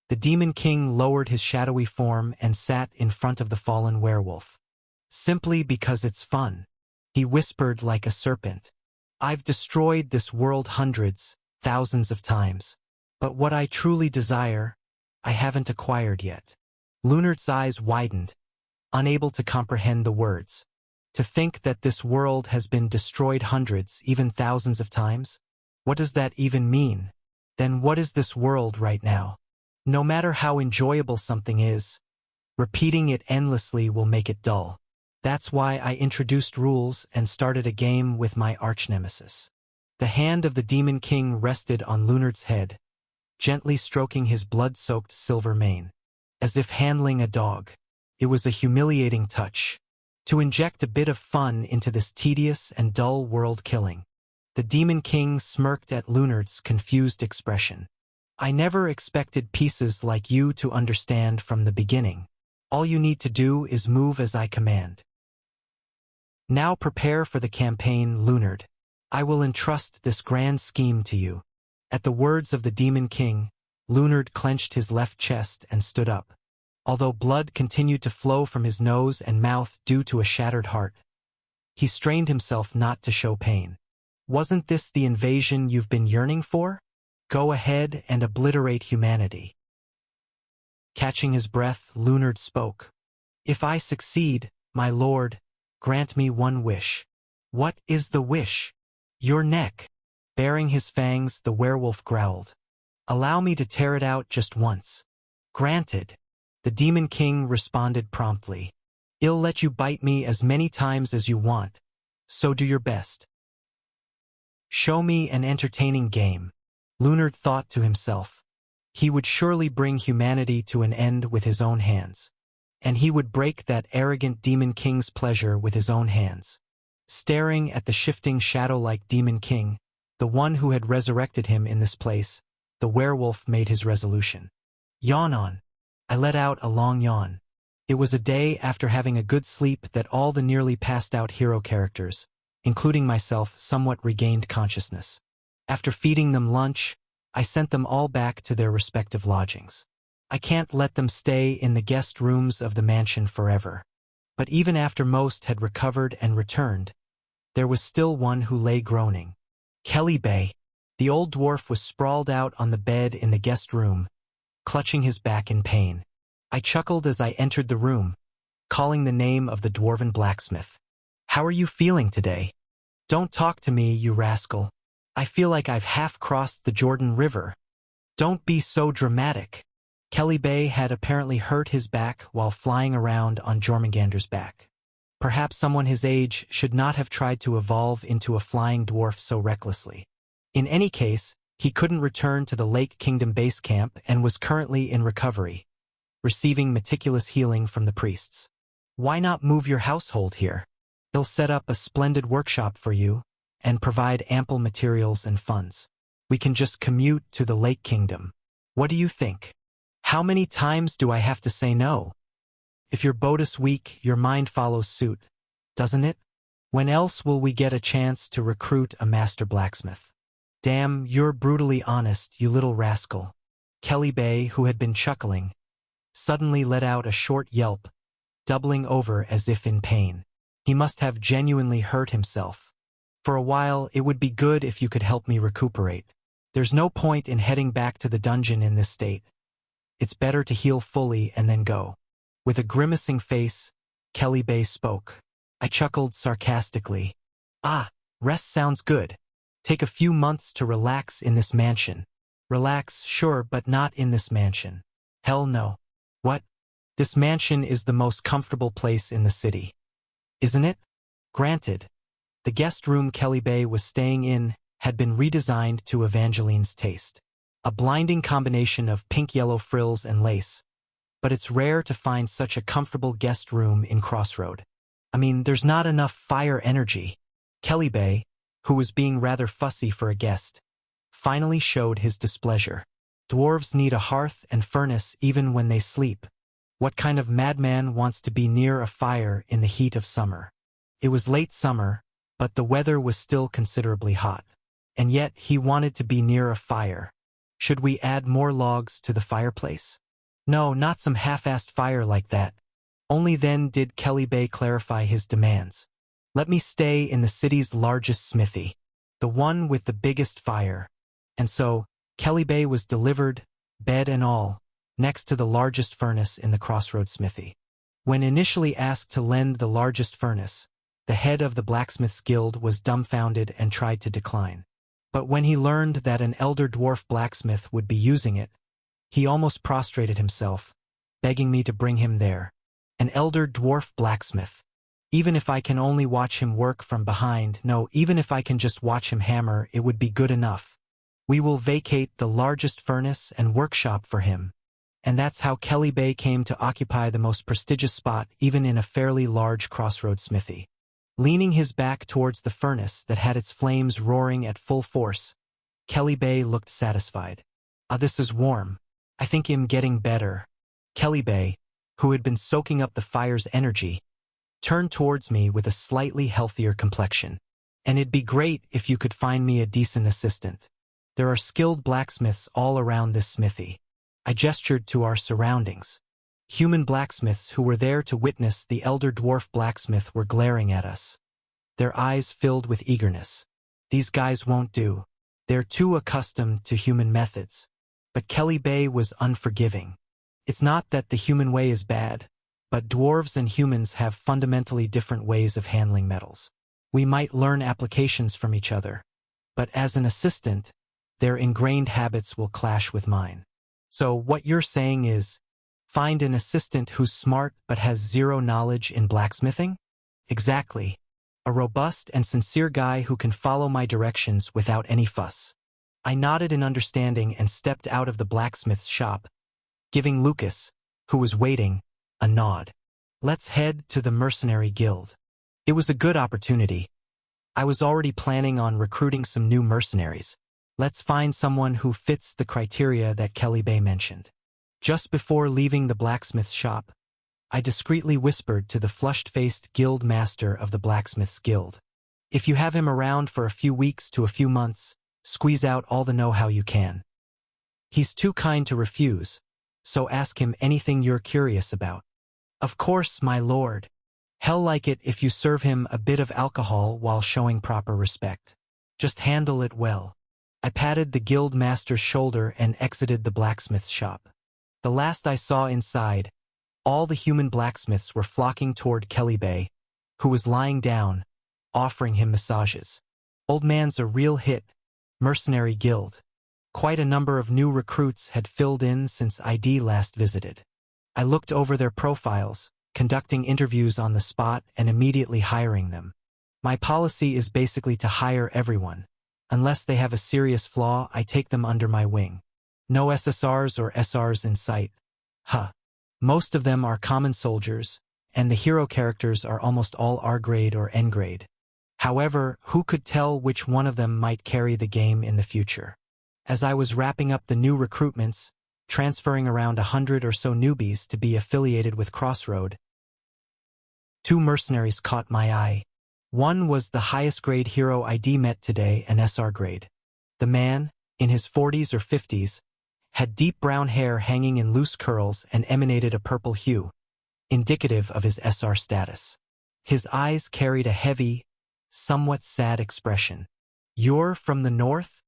S1: The Demon King lowered his shadowy form and sat in front of the fallen werewolf. Simply because it's fun. He whispered like a serpent. I've destroyed this world hundreds, thousands of times. But what I truly desire, I haven't acquired yet. Lunard's eyes widened, unable to comprehend the words. To think that this world has been destroyed hundreds, even thousands of times? What does that even mean? Then what is this world right now? No matter how enjoyable something is, repeating it endlessly will make it dull. That's why I introduced rules and started a game with my arch-nemesis. The hand of the Demon King rested on Lunard's head, gently stroking his blood-soaked silver mane. As if handling a dog. It was a humiliating touch. To inject a bit of fun into this tedious and dull world killing. The Demon King smirked at Lunard's confused expression. I never expected pieces like you to understand from the beginning. All you need to do is move as I command. Now prepare for the campaign, Lunard. I will entrust this grand scheme to you. At the words of the Demon King, Lunard clenched his left chest and stood up. Although blood continued to flow from his nose and mouth due to a shattered heart, he strained himself not to show pain. Wasn't this the invasion you've been yearning for? Go ahead and obliterate humanity. Catching his breath, Lunard spoke. If I succeed, my lord, grant me one wish. What is the wish? Your neck. Baring his fangs, the werewolf growled. Allow me to tear it out just once. Granted. The Demon King responded promptly. I'll let you bite me as many times as you want, so do your best. Show me an entertaining game, Lunard thought to himself. He would surely bring humanity to an end with his own hands. And he would break that arrogant Demon King's pleasure with his own hands. Staring at the shifting shadow-like Demon King, the one who had resurrected him in this place, the werewolf made his resolution. Yawn on. I let out a long yawn. It was a day after having a good sleep that all the nearly passed-out hero characters, including myself, somewhat regained consciousness. After feeding them lunch, I sent them all back to their respective lodgings. I can't let them stay in the guest rooms of the mansion forever. But even after most had recovered and returned, there was still one who lay groaning. Kelly Bay. The old dwarf was sprawled out on the bed in the guest room, clutching his back in pain. I chuckled as I entered the room, calling the name of the dwarven blacksmith. "How are you feeling today?" "Don't talk to me, you rascal. I feel like I've half-crossed the Jordan River." "Don't be so dramatic." Kelly Bay had apparently hurt his back while flying around on Jormungandr's back. Perhaps someone his age should not have tried to evolve into a flying dwarf so recklessly. In any case, he couldn't return to the Lake Kingdom base camp and was currently in recovery, receiving meticulous healing from the priests. "Why not move your household here? They'll set up a splendid workshop for you and provide ample materials and funds. We can just commute to the Lake Kingdom. What do you think?" "How many times do I have to say no? If your boat is weak, your mind follows suit, doesn't it? When else will we get a chance to recruit a master blacksmith?" "Damn, you're brutally honest, you little rascal." Kelly Bay, who had been chuckling, suddenly let out a short yelp, doubling over as if in pain. He must have genuinely hurt himself. "For a while, it would be good if you could help me recuperate. There's no point in heading back to the dungeon in this state. It's better to heal fully and then go." With a grimacing face, Kelly Bay spoke. I chuckled sarcastically. "Ah, rest sounds good. Take a few months to relax in this mansion." "Relax, sure, but not in this mansion." "Hell no." "What? This mansion is the most comfortable place in the city. Isn't it?" "Granted." The guest room Kelly Bay was staying in had been redesigned to Evangeline's taste. A blinding combination of pink-yellow frills and lace. But it's rare to find such a comfortable guest room in Crossroad. I mean, there's not enough fire energy. Kelly Bay, who was being rather fussy for a guest, finally showed his displeasure. "Dwarves need a hearth and furnace even when they sleep. What kind of madman wants to be near a fire in the heat of summer?" It was late summer, but the weather was still considerably hot. And yet he wanted to be near a fire. Should we add more logs to the fireplace? No, not some half-assed fire like that. Only then did Kelly Bay clarify his demands. "Let me stay in the city's largest smithy, the one with the biggest fire." And so, Kelly Bay was delivered, bed and all, next to the largest furnace in the Crossroads smithy. When initially asked to lend the largest furnace, the head of the Blacksmiths Guild was dumbfounded and tried to decline. But when he learned that an elder dwarf blacksmith would be using it, he almost prostrated himself, begging me to bring him there. An elder dwarf blacksmith. Even if I can only watch him work from behind, no, even if I can just watch him hammer, it would be good enough. We will vacate the largest furnace and workshop for him. And that's how Kelly Bay came to occupy the most prestigious spot even in a fairly large Crossroads smithy. Leaning his back towards the furnace that had its flames roaring at full force, Kelly Bay looked satisfied. "Ah, this is warm. I think I'm getting better." Kelly Bay, who had been soaking up the fire's energy, turned towards me with a slightly healthier complexion. "And it'd be great if you could find me a decent assistant. There are skilled blacksmiths all around this smithy." I gestured to our surroundings. Human blacksmiths who were there to witness the elder dwarf blacksmith were glaring at us. Their eyes filled with eagerness. "These guys won't do. They're too accustomed to human methods." But Kelly Bay was unforgiving. "It's not that the human way is bad, but dwarves and humans have fundamentally different ways of handling metals. We might learn applications from each other, but as an assistant, their ingrained habits will clash with mine. So what you're saying is, find an assistant who's smart but has zero knowledge in blacksmithing?" "Exactly. A robust and sincere guy who can follow my directions without any fuss." I nodded in understanding and stepped out of the blacksmith's shop, giving Lucas, who was waiting, a nod. "Let's head to the Mercenary Guild." It was a good opportunity. I was already planning on recruiting some new mercenaries. Let's find someone who fits the criteria that Kelly Bay mentioned. Just before leaving the blacksmith's shop, I discreetly whispered to the flushed-faced guild master of the blacksmith's guild. If you have him around for a few weeks to a few months, squeeze out all the know-how you can. He's too kind to refuse, so ask him anything you're curious about. Of course, my lord. Hell like it if you serve him a bit of alcohol while showing proper respect. Just handle it well. I patted the guild master's shoulder and exited the blacksmith's shop. The last I saw inside, all the human blacksmiths were flocking toward Kelly Bay, who was lying down, offering him massages. Old man's a real hit, mercenary guild. Quite a number of new recruits had filled in since ID last visited. I looked over their profiles, conducting interviews on the spot and immediately hiring them. My policy is basically to hire everyone. Unless they have a serious flaw, I take them under my wing. No SSRs or SRs in sight. Most of them are common soldiers, and the hero characters are almost all R grade or N grade. However, who could tell which one of them might carry the game in the future? As I was wrapping up the new recruitments, transferring around 100 or so newbies to be affiliated with Crossroad, 2 mercenaries caught my eye. One was the highest grade hero ID met today, an SR grade. The man, in his 40s or 50s, had deep brown hair hanging in loose curls and emanated a purple hue, indicative of his SR status. His eyes carried a heavy, somewhat sad expression. "You're from the north?"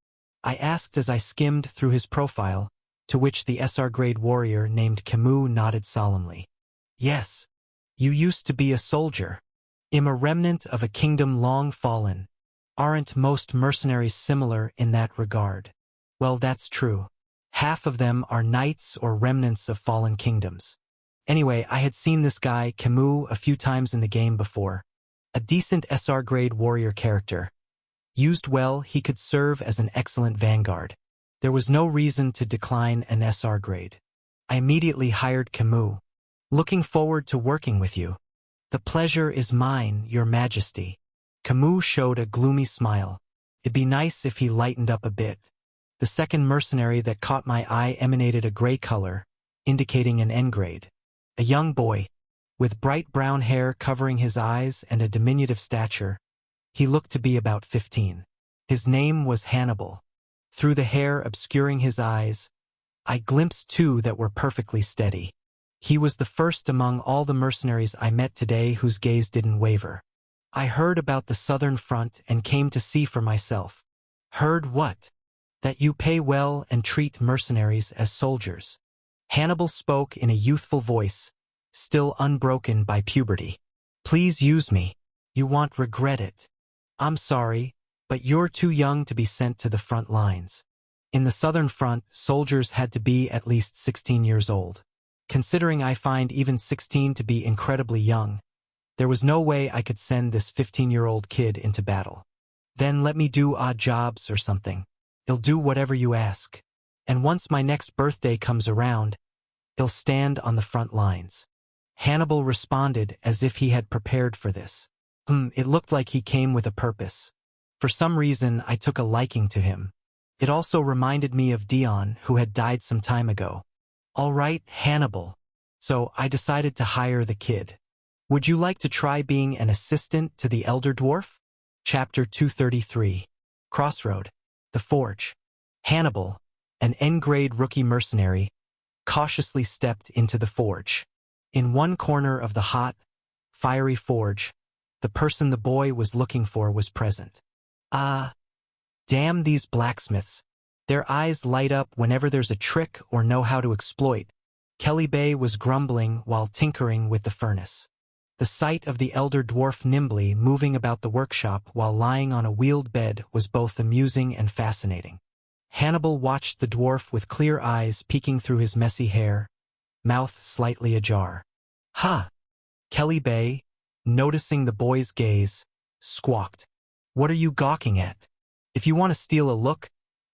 S1: I asked as I skimmed through his profile, to which the SR grade warrior named Camus nodded solemnly. "Yes. You used to be a soldier. I'm a remnant of a kingdom long fallen. Aren't most mercenaries similar in that regard?" Well, that's true. Half of them are knights or remnants of fallen kingdoms. Anyway, I had seen this guy, Camus, a few times in the game before. A decent SR grade warrior character. Used well, he could serve as an excellent vanguard. There was no reason to decline an SR grade. I immediately hired Camus. "Looking forward to working with you." "The pleasure is mine, Your Majesty." Camus showed a gloomy smile. It'd be nice if he lightened up a bit. The second mercenary that caught my eye emanated a gray color, indicating an N grade. A young boy, with bright brown hair covering his eyes and a diminutive stature. He looked to be about 15. His name was Hannibal. Through the hair obscuring his eyes, I glimpsed 2 that were perfectly steady. He was the first among all the mercenaries I met today whose gaze didn't waver. "I heard about the Southern Front and came to see for myself." "Heard what?" "That you pay well and treat mercenaries as soldiers." Hannibal spoke in a youthful voice, still unbroken by puberty. "Please use me. You won't regret it. I'm sorry, but you're too young to be sent to the front lines." In the Southern Front, soldiers had to be at least 16 years old. Considering I find even 16 to be incredibly young, there was no way I could send this 15-year-old kid into battle. "Then let me do odd jobs or something. I'll do whatever you ask. And once my next birthday comes around, I'll stand on the front lines." Hannibal responded as if he had prepared for this. It looked like he came with a purpose. For some reason, I took a liking to him. It also reminded me of Dion, who had died some time ago. "All right, Hannibal." So I decided to hire the kid. "Would you like to try being an assistant to the Elder Dwarf?" Chapter 233. Crossroad. The Forge. Hannibal, an N-grade rookie mercenary, cautiously stepped into the forge. In one corner of the hot, fiery forge, the person the boy was looking for was present. Damn these blacksmiths. Their eyes light up whenever there's a trick or know how to exploit. Kelly Bay was grumbling while tinkering with the furnace. The sight of the elder dwarf nimbly moving about the workshop while lying on a wheeled bed was both amusing and fascinating. Hannibal watched the dwarf with clear eyes peeking through his messy hair, mouth slightly ajar. "Ha!" Kelly Bay, noticing the boy's gaze, squawked. "What are you gawking at? If you want to steal a look,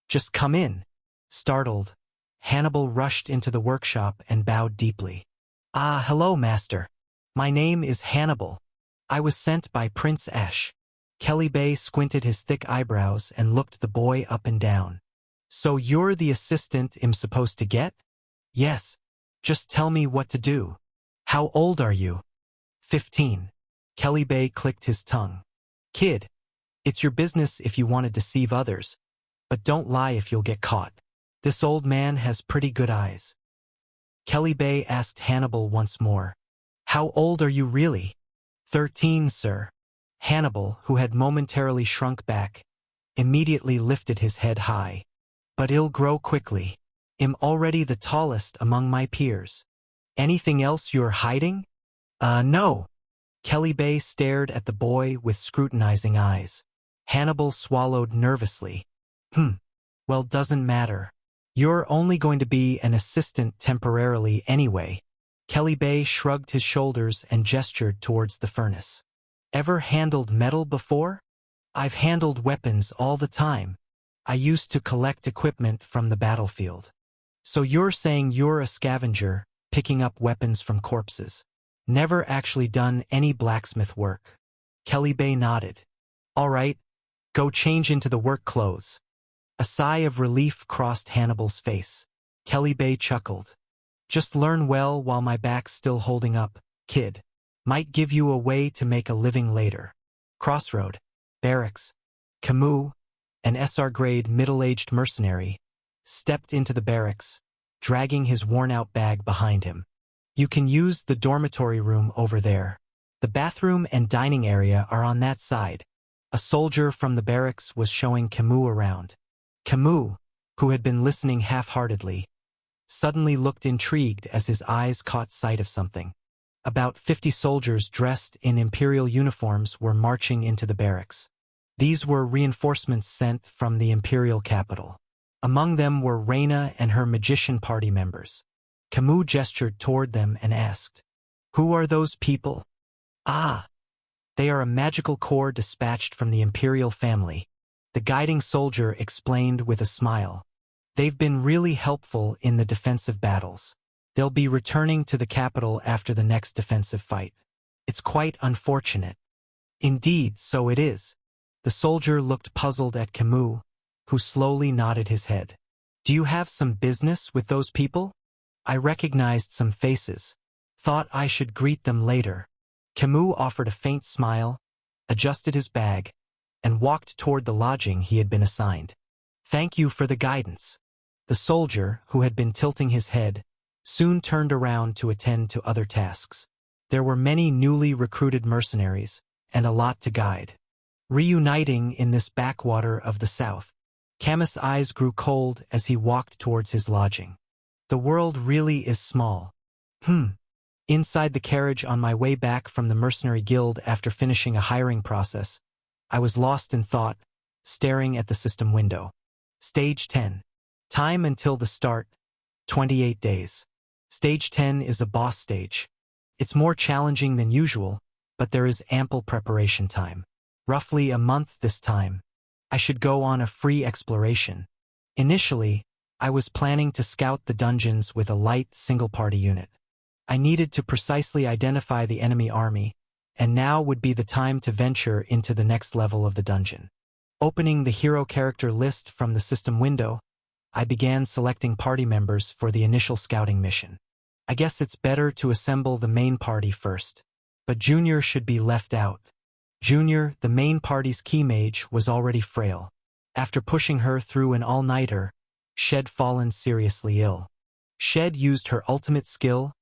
S1: just come in." Startled, Hannibal rushed into the workshop and bowed deeply. Hello, master. My name is Hannibal. I was sent by Prince Ash." Kelly Bay squinted his thick eyebrows and looked the boy up and down. "So you're the assistant I'm supposed to get?" "Yes. Just tell me what to do." How old are you? 15. Kelly Bay clicked his tongue. Kid, it's your business if you want to deceive others, but don't lie if you'll get caught. This old man has pretty good eyes. Kelly Bay asked Hannibal once more. How old are you really? 13, sir. Hannibal, who had momentarily shrunk back, immediately lifted his head high. But I'll grow quickly. I'm already the tallest among my peers. Anything else you're hiding? No. Kelly Bay stared at the boy with scrutinizing eyes. Hannibal swallowed nervously. Well, doesn't matter. You're only going to be an assistant temporarily anyway. Kelly Bay shrugged his shoulders and gestured towards the furnace. Ever handled metal before? I've handled weapons all the time. I used to collect equipment from the battlefield. So you're saying you're a scavenger, picking up weapons from corpses. Never actually done any blacksmith work. Kelly Bay nodded. All right, go change into the work clothes. A sigh of relief crossed Hannibal's face. Kelly Bay chuckled. Just learn well while my back's still holding up, kid. Might give you a way to make a living later. Crossroad, barracks, Camus, an SR-grade middle-aged mercenary, stepped into the barracks, dragging his worn-out bag behind him. You can use the dormitory room over there. The bathroom and dining area are on that side. A soldier from the barracks was showing Camus around. Camus, who had been listening half-heartedly, suddenly looked intrigued as his eyes caught sight of something. About 50 soldiers dressed in imperial uniforms were marching into the barracks. These were reinforcements sent from the imperial capital. Among them were Reyna and her magician party members. Camus gestured toward them and asked, Who are those people? Ah, they are a magical corps dispatched from the imperial family. The guiding soldier explained with a smile. They've been really helpful in the defensive battles. They'll be returning to the capital after the next defensive fight. It's quite unfortunate. Indeed, so it is. The soldier looked puzzled at Camus, who slowly nodded his head. Do you have some business with those people? I recognized some faces. Thought I should greet them later. Camus offered a faint smile, adjusted his bag, and walked toward the lodging he had been assigned. Thank you for the guidance. The soldier, who had been tilting his head, soon turned around to attend to other tasks. There were many newly recruited mercenaries, and a lot to guide. Reuniting in this backwater of the south, Camus' eyes grew cold as he walked towards his lodging. The world really is small. Inside the carriage on my way back from the mercenary guild after finishing a hiring process, I was lost in thought, staring at the system window. Stage 10. Time until the start, 28 days. Stage 10 is a boss stage. It's more challenging than usual, but there is ample preparation time. Roughly a month this time. I should go on a free exploration. Initially, I was planning to scout the dungeons with a light single-party unit. I needed to precisely identify the enemy army, and now would be the time to venture into the next level of the dungeon. Opening the hero character list from the system window, I began selecting party members for the initial scouting mission. I guess it's better to assemble the main party first, but Junior should be left out. Junior, the main party's key mage, was already frail. After pushing her through an all-nighter, she'd fallen seriously ill. She'd used her ultimate skill,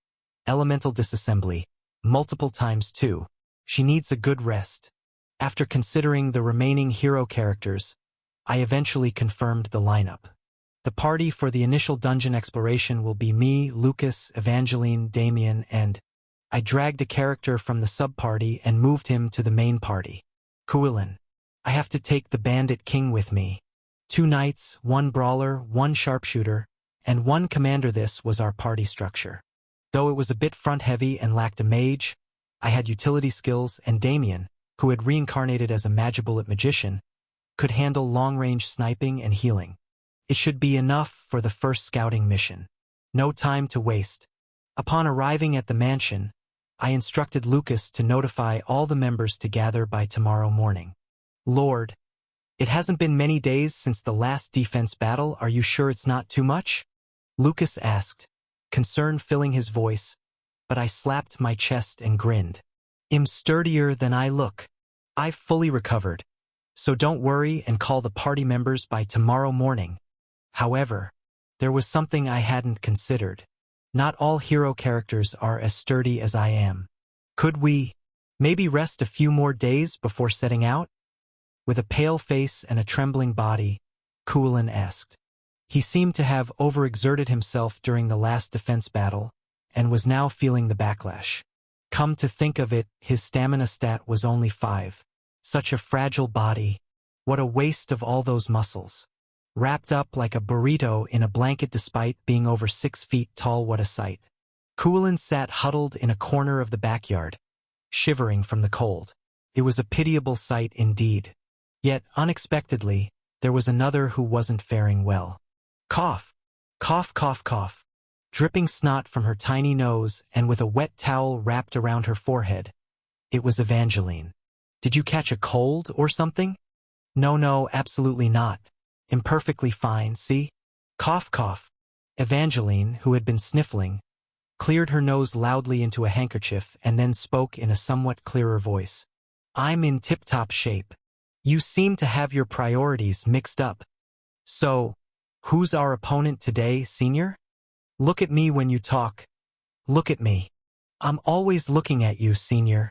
S1: elemental disassembly, multiple times too. She needs a good rest. After considering the remaining hero characters, I eventually confirmed the lineup. The party for the initial dungeon exploration will be me, Lucas, Evangeline, Damien, and I dragged a character from the sub-party and moved him to the main party. Quillen. I have to take the Bandit King with me. 2 knights, 1 brawler, 1 sharpshooter, and 1 commander. This was our party structure. Though it was a bit front-heavy and lacked a mage, I had utility skills, and Damien, who had reincarnated as a magibullet magician, could handle long-range sniping and healing. It should be enough for the first scouting mission. No time to waste. Upon arriving at the mansion, I instructed Lucas to notify all the members to gather by tomorrow morning. Lord, it hasn't been many days since the last defense battle. Are you sure it's not too much? Lucas asked, concern filling his voice, but I slapped my chest and grinned. I'm sturdier than I look. I've fully recovered. So don't worry and call the party members by tomorrow morning. However, there was something I hadn't considered. Not all hero characters are as sturdy as I am. Could we maybe rest a few more days before setting out? With a pale face and a trembling body, Kulin asked. He seemed to have overexerted himself during the last defense battle and was now feeling the backlash. Come to think of it, his stamina stat was only 5. Such a fragile body. What a waste of all those muscles. Wrapped up like a burrito in a blanket despite being over 6 feet tall, what a sight. Kulin sat huddled in a corner of the backyard, shivering from the cold. It was a pitiable sight indeed. Yet, unexpectedly, there was another who wasn't faring well. Cough, cough, cough, cough. Dripping snot from her tiny nose and with a wet towel wrapped around her forehead. It was Evangeline. Did you catch a cold or something? No, absolutely not. I'm perfectly fine, see? Cough, cough. Evangeline, who had been sniffling, cleared her nose loudly into a handkerchief and then spoke in a somewhat clearer voice. I'm in tip-top shape. You seem to have your priorities mixed up. So, who's our opponent today, Senior? Look at me when you talk. Look at me. I'm always looking at you, Senior.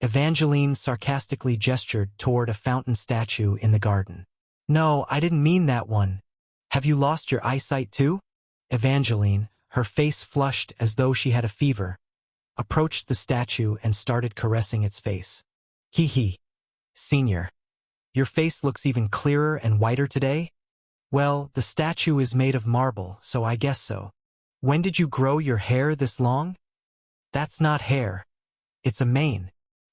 S1: Evangeline sarcastically gestured toward a fountain statue in the garden. No, I didn't mean that one. Have you lost your eyesight too? Evangeline, her face flushed as though she had a fever, approached the statue and started caressing its face. Hee hee. Senior. Your face looks even clearer and whiter today? Well, the statue is made of marble, so I guess so. When did you grow your hair this long? That's not hair. It's a mane.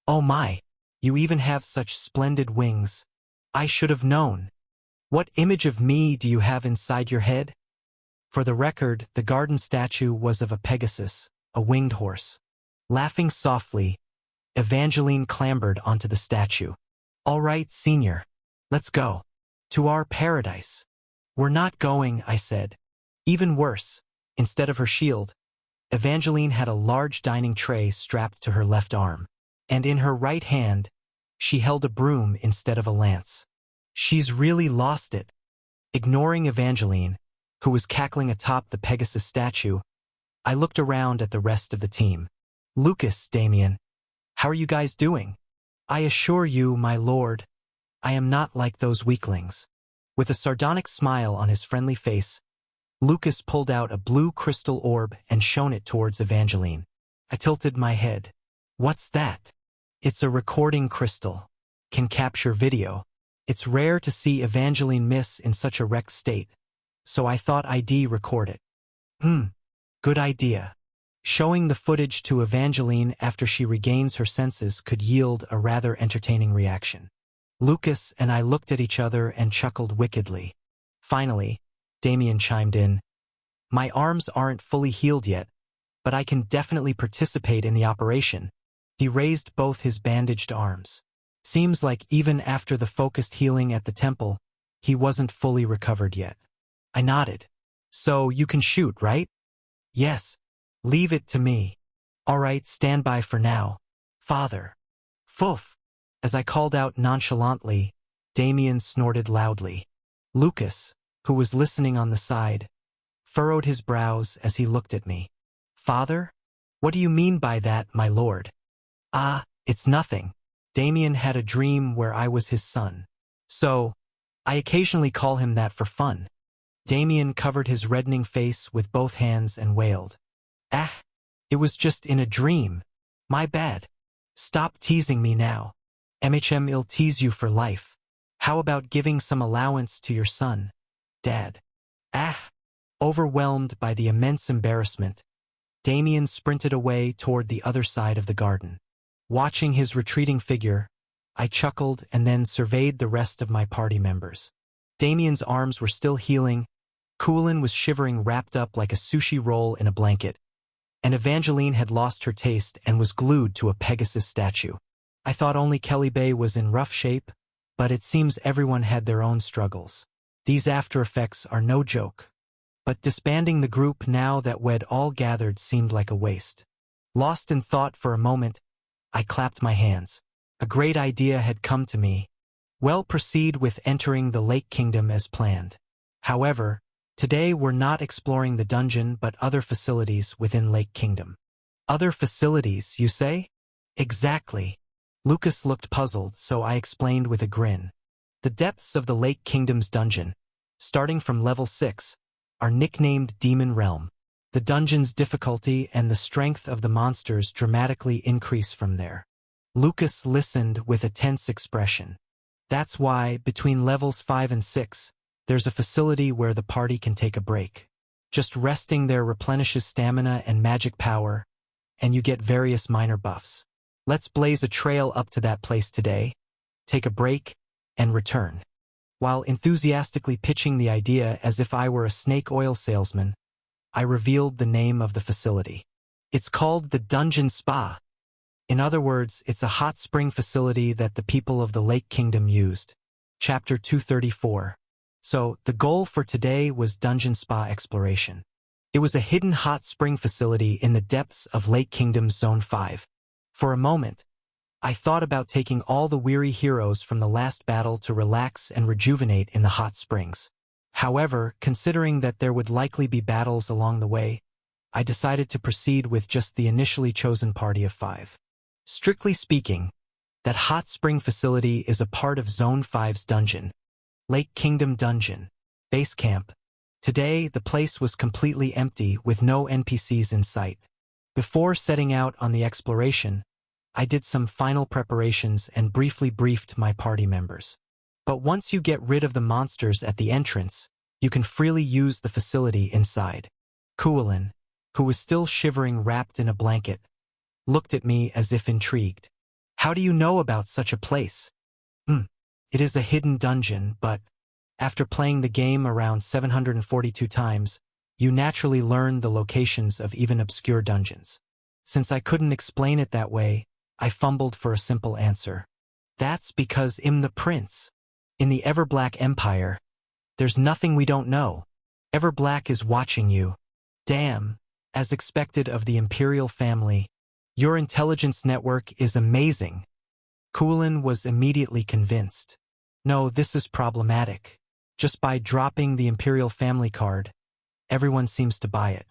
S1: Oh my, you even have such splendid wings. I should have known. What image of me do you have inside your head? For the record, the garden statue was of a Pegasus, a winged horse. Laughing softly, Evangeline clambered onto the statue. All right, Senior. Let's go. To our paradise. We're not going, I said. Even worse. Instead of her shield, Evangeline had a large dining tray strapped to her left arm, and in her right hand, she held a broom instead of a lance. She's really lost it. Ignoring Evangeline, who was cackling atop the Pegasus statue, I looked around at the rest of the team. Lucas, Damien, how are you guys doing? I assure you, my lord, I am not like those weaklings. With a sardonic smile on his friendly face, Lucas pulled out a blue crystal orb and shone it towards Evangeline. I tilted my head. What's that? It's a recording crystal. Can capture video. It's rare to see Evangeline miss in such a wrecked state, so I thought I'd record it. Good idea. Showing the footage to Evangeline after she regains her senses could yield a rather entertaining reaction. Lucas and I looked at each other and chuckled wickedly. Finally, Damien chimed in. My arms aren't fully healed yet, but I can definitely participate in the operation. He raised both his bandaged arms. Seems like even after the focused healing at the temple, he wasn't fully recovered yet. I nodded. So you can shoot, right? Yes. Leave it to me. All right, stand by for now. Father. Foof. As I called out nonchalantly, Damien snorted loudly. Lucas, who was listening on the side, furrowed his brows as he looked at me. Father? What do you mean by that, my lord? Ah, it's nothing. Damien had a dream where I was his son. So, I occasionally call him that for fun. Damien covered his reddening face with both hands and wailed. Ah, it was just in a dream. My bad. Stop teasing me now. I'll tease you for life. How about giving some allowance to your son, Dad? Ah! Overwhelmed by the immense embarrassment, Damien sprinted away toward the other side of the garden. Watching his retreating figure, I chuckled and then surveyed the rest of my party members. Damien's arms were still healing, Kulin was shivering wrapped up like a sushi roll in a blanket, and Evangeline had lost her taste and was glued to a Pegasus statue. I thought only Kelly Bay was in rough shape, but it seems everyone had their own struggles. These after effects are no joke. But disbanding the group now that we'd all gathered seemed like a waste. Lost in thought for a moment, I clapped my hands. A great idea had come to me. Well, proceed with entering the Lake Kingdom as planned. However, today we're not exploring the dungeon but other facilities within Lake Kingdom. Other facilities, you say? Exactly. Lucas looked puzzled, so I explained with a grin. The depths of the Lake Kingdom's dungeon, starting from level 6, are nicknamed Demon Realm. The dungeon's difficulty and the strength of the monsters dramatically increase from there. Lucas listened with a tense expression. That's why, between levels 5 and 6, there's a facility where the party can take a break. Just resting there replenishes stamina and magic power, and you get various minor buffs. Let's blaze a trail up to that place today, take a break, and return. While enthusiastically pitching the idea as if I were a snake oil salesman, I revealed the name of the facility. It's called the Dungeon Spa. In other words, it's a hot spring facility that the people of the Lake Kingdom used. Chapter 234. So, the goal for today was Dungeon Spa exploration. It was a hidden hot spring facility in the depths of Lake Kingdom's Zone 5. For a moment, I thought about taking all the weary heroes from the last battle to relax and rejuvenate in the hot springs. However, considering that there would likely be battles along the way, I decided to proceed with just the initially chosen party of 5. Strictly speaking, that hot spring facility is a part of Zone 5's dungeon, Lake Kingdom Dungeon, Base Camp. Today, the place was completely empty with no NPCs in sight. Before setting out on the exploration, I did some final preparations and briefly briefed my party members. But once you get rid of the monsters at the entrance, you can freely use the facility inside. Kualin, who was still shivering wrapped in a blanket, looked at me as if intrigued. How do you know about such a place? It is a hidden dungeon, but after playing the game around 742 times, you naturally learn the locations of even obscure dungeons. Since I couldn't explain it that way, I fumbled for a simple answer. That's because I'm the prince. In the Everblack Empire, there's nothing we don't know. Everblack is watching you. Damn, as expected of the Imperial family, your intelligence network is amazing. Kualin was immediately convinced. No, this is problematic. Just by dropping the Imperial family card, everyone seems to buy it.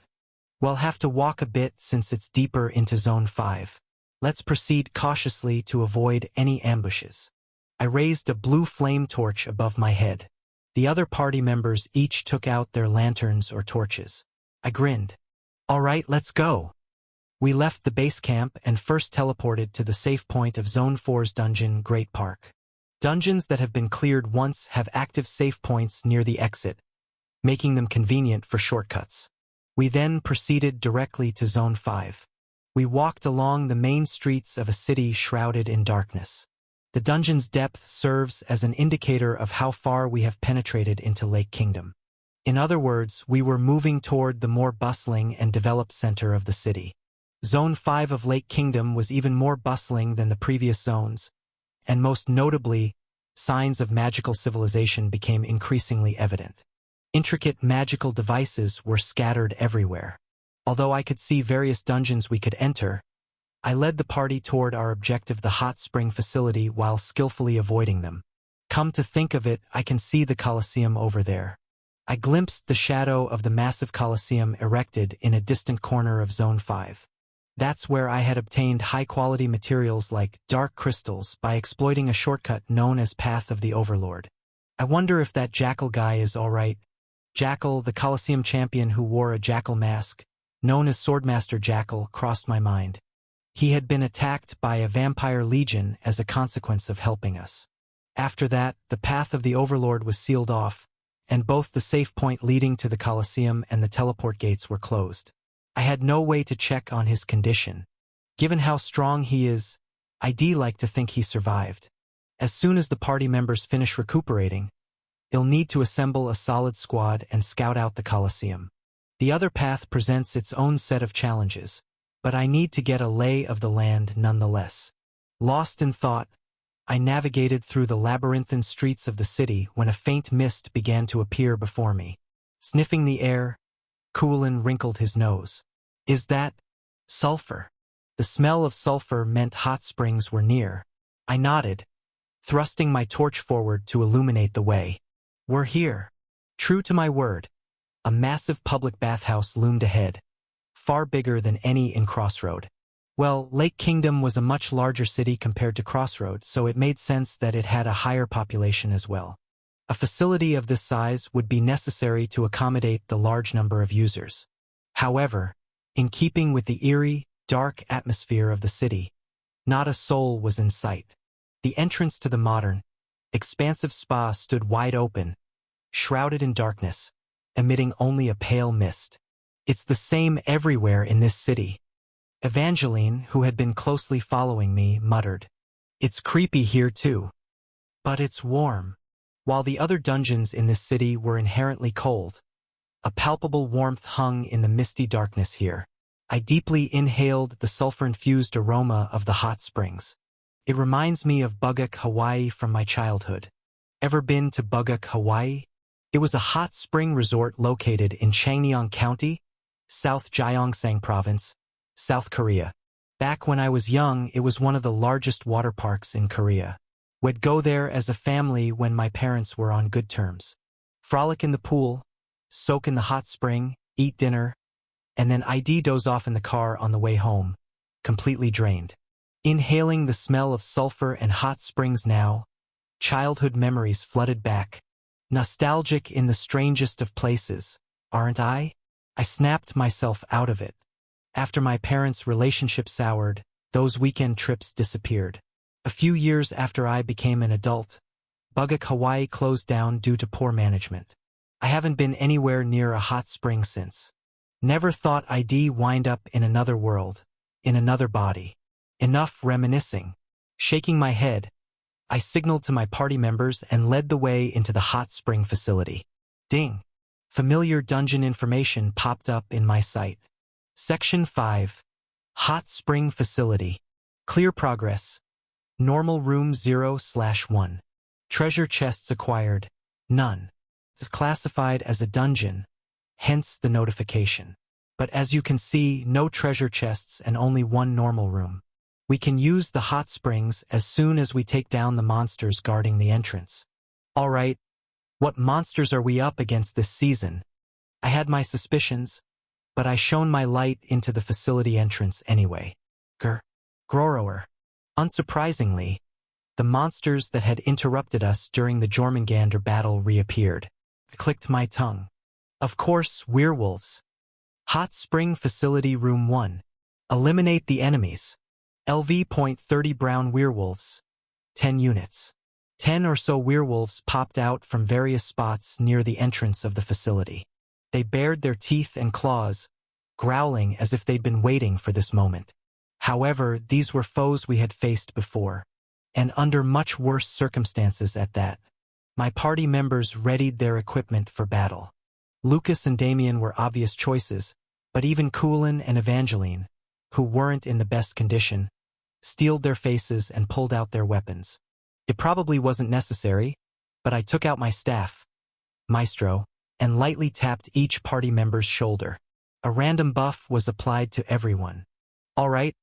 S1: We'll have to walk a bit since it's deeper into Zone 5. Let's proceed cautiously to avoid any ambushes. I raised a blue flame torch above my head. The other party members each took out their lanterns or torches. I grinned. All right, let's go. We left the base camp and first teleported to the safe point of Zone 4's dungeon, Great Park. Dungeons that have been cleared once have active safe points near the exit, making them convenient for shortcuts. We then proceeded directly to Zone 5. We walked along the main streets of a city shrouded in darkness. The dungeon's depth serves as an indicator of how far we have penetrated into Lake Kingdom. In other words, we were moving toward the more bustling and developed center of the city. Zone 5 of Lake Kingdom was even more bustling than the previous zones, and most notably, signs of magical civilization became increasingly evident. Intricate magical devices were scattered everywhere. Although I could see various dungeons we could enter, I led the party toward our objective, the hot spring facility, while skillfully avoiding them. Come to think of it, I can see the Colosseum over there. I glimpsed the shadow of the massive Colosseum erected in a distant corner of Zone 5. That's where I had obtained high-quality materials like dark crystals by exploiting a shortcut known as Path of the Overlord. I wonder if that Jackal guy is alright. Jackal, the Colosseum champion who wore a jackal mask, known as Swordmaster Jackal, crossed my mind. He had been attacked by a vampire legion as a consequence of helping us. After that, the Path of the Overlord was sealed off, and both the safe point leading to the Colosseum and the teleport gates were closed. I had no way to check on his condition. Given how strong he is, I'd like to think he survived. As soon as the party members finish recuperating, they'll need to assemble a solid squad and scout out the Colosseum. The other path presents its own set of challenges, but I need to get a lay of the land nonetheless. Lost in thought, I navigated through the labyrinthine streets of the city when a faint mist began to appear before me. Sniffing the air, Kualin wrinkled his nose. Is that sulfur? The smell of sulfur meant hot springs were near. I nodded, thrusting my torch forward to illuminate the way. We're here. True to my word, a massive public bathhouse loomed ahead, far bigger than any in Crossroad. Well, Lake Kingdom was a much larger city compared to Crossroad, so it made sense that it had a higher population as well. A facility of this size would be necessary to accommodate the large number of users. However, in keeping with the eerie, dark atmosphere of the city, not a soul was in sight. The entrance to the modern, expansive spa stood wide open, shrouded in darkness, emitting only a pale mist. It's the same everywhere in this city. Evangeline, who had been closely following me, muttered. It's creepy here too. But it's warm. While the other dungeons in this city were inherently cold, a palpable warmth hung in the misty darkness here. I deeply inhaled the sulfur-infused aroma of the hot springs. It reminds me of Bugak, Hawaii from my childhood. Ever been to Bugak, Hawaii? It was a hot spring resort located in Changneung County, South Gyeongsang Province, South Korea. Back when I was young, it was one of the largest water parks in Korea. We'd go there as a family when my parents were on good terms. Frolic in the pool, soak in the hot spring, eat dinner, and then I'd doze off in the car on the way home, completely drained. Inhaling the smell of sulfur and hot springs now, childhood memories flooded back. Nostalgic in the strangest of places, aren't I? I snapped myself out of it. After my parents' relationship soured, those weekend trips disappeared. A few years after I became an adult, Bugak, Hawaii closed down due to poor management. I haven't been anywhere near a hot spring since. Never thought I'd wind up in another world, in another body. Enough reminiscing. Shaking my head, I signaled to my party members and led the way into the hot spring facility. Ding! Familiar dungeon information popped up in my sight. Section 5. Hot Spring Facility. Clear progress. Normal room 0/1. Treasure chests acquired. None. It's classified as a dungeon, hence the notification. But as you can see, no treasure chests and only one normal room. We can use the hot springs as soon as we take down the monsters guarding the entrance. Alright, what monsters are we up against this season? I had my suspicions, but I shone my light into the facility entrance anyway. Grorower. Unsurprisingly, the monsters that had interrupted us during the Jormungandr battle reappeared. I clicked my tongue. Of course, werewolves. Hot Spring Facility Room 1. Eliminate the enemies. LV.30 brown werewolves. 10 units. 10 or so werewolves popped out from various spots near the entrance of the facility. They bared their teeth and claws, growling as if they'd been waiting for this moment. However, these were foes we had faced before, and under much worse circumstances at that. My party members readied their equipment for battle. Lucas and Damien were obvious choices, but even Coolin and Evangeline, who weren't in the best condition, steeled their faces and pulled out their weapons. It probably wasn't necessary, but I took out my staff, Maestro, and lightly tapped each party member's shoulder. A random buff was applied to everyone. Alright,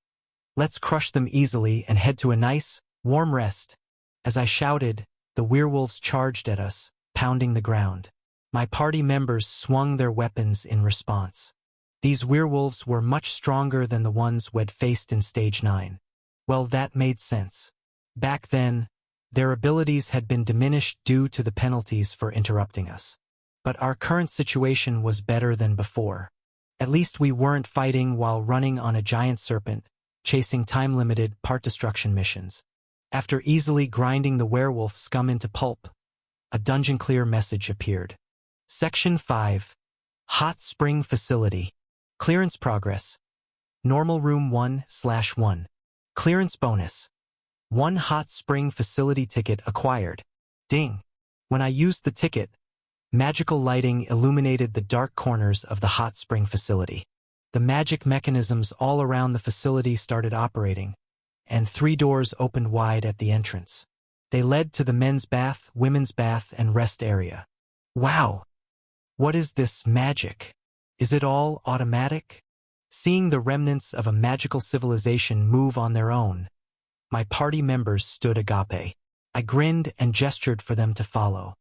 S1: let's crush them easily and head to a nice, warm rest. As I shouted, the werewolves charged at us, pounding the ground. My party members swung their weapons in response. These werewolves were much stronger than the ones we'd faced in Stage 9. Well, that made sense. Back then, their abilities had been diminished due to the penalties for interrupting us. But our current situation was better than before. At least we weren't fighting while running on a giant serpent, chasing time-limited part destruction missions. After easily grinding the werewolf scum into pulp, a dungeon clear message appeared. Section 5. Hot Spring Facility. Clearance progress. Normal room 1/1. Clearance bonus. 1 hot spring facility ticket acquired. Ding. When I used the ticket, magical lighting illuminated the dark corners of the hot spring facility. The magic mechanisms all around the facility started operating, and 3 doors opened wide at the entrance. They led to the men's bath, women's bath, and rest area. Wow! What is this magic? Is it all automatic? seeing the remnants of a magical civilization move on their own. My party members stood agape. I grinned and gestured for them to follow.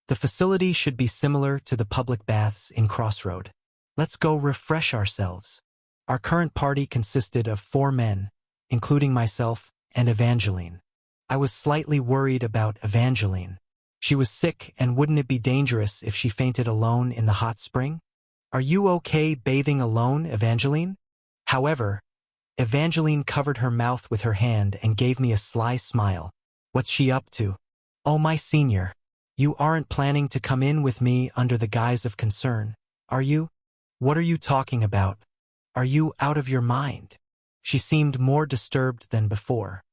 S1: The facility should be similar to the public baths in Crossroad. Let's go refresh ourselves. Our current party consisted of 4 men, including myself and Evangeline. I was slightly worried about Evangeline. She was sick, and wouldn't it be dangerous if she fainted alone in the hot spring? Are you okay bathing alone, Evangeline? However, Evangeline covered her mouth with her hand and gave me a sly smile. What's she up to? Oh, my senior. You aren't planning to come in with me under the guise of concern, are you? What are you talking about? Are you out of your mind? She seemed more disturbed than before.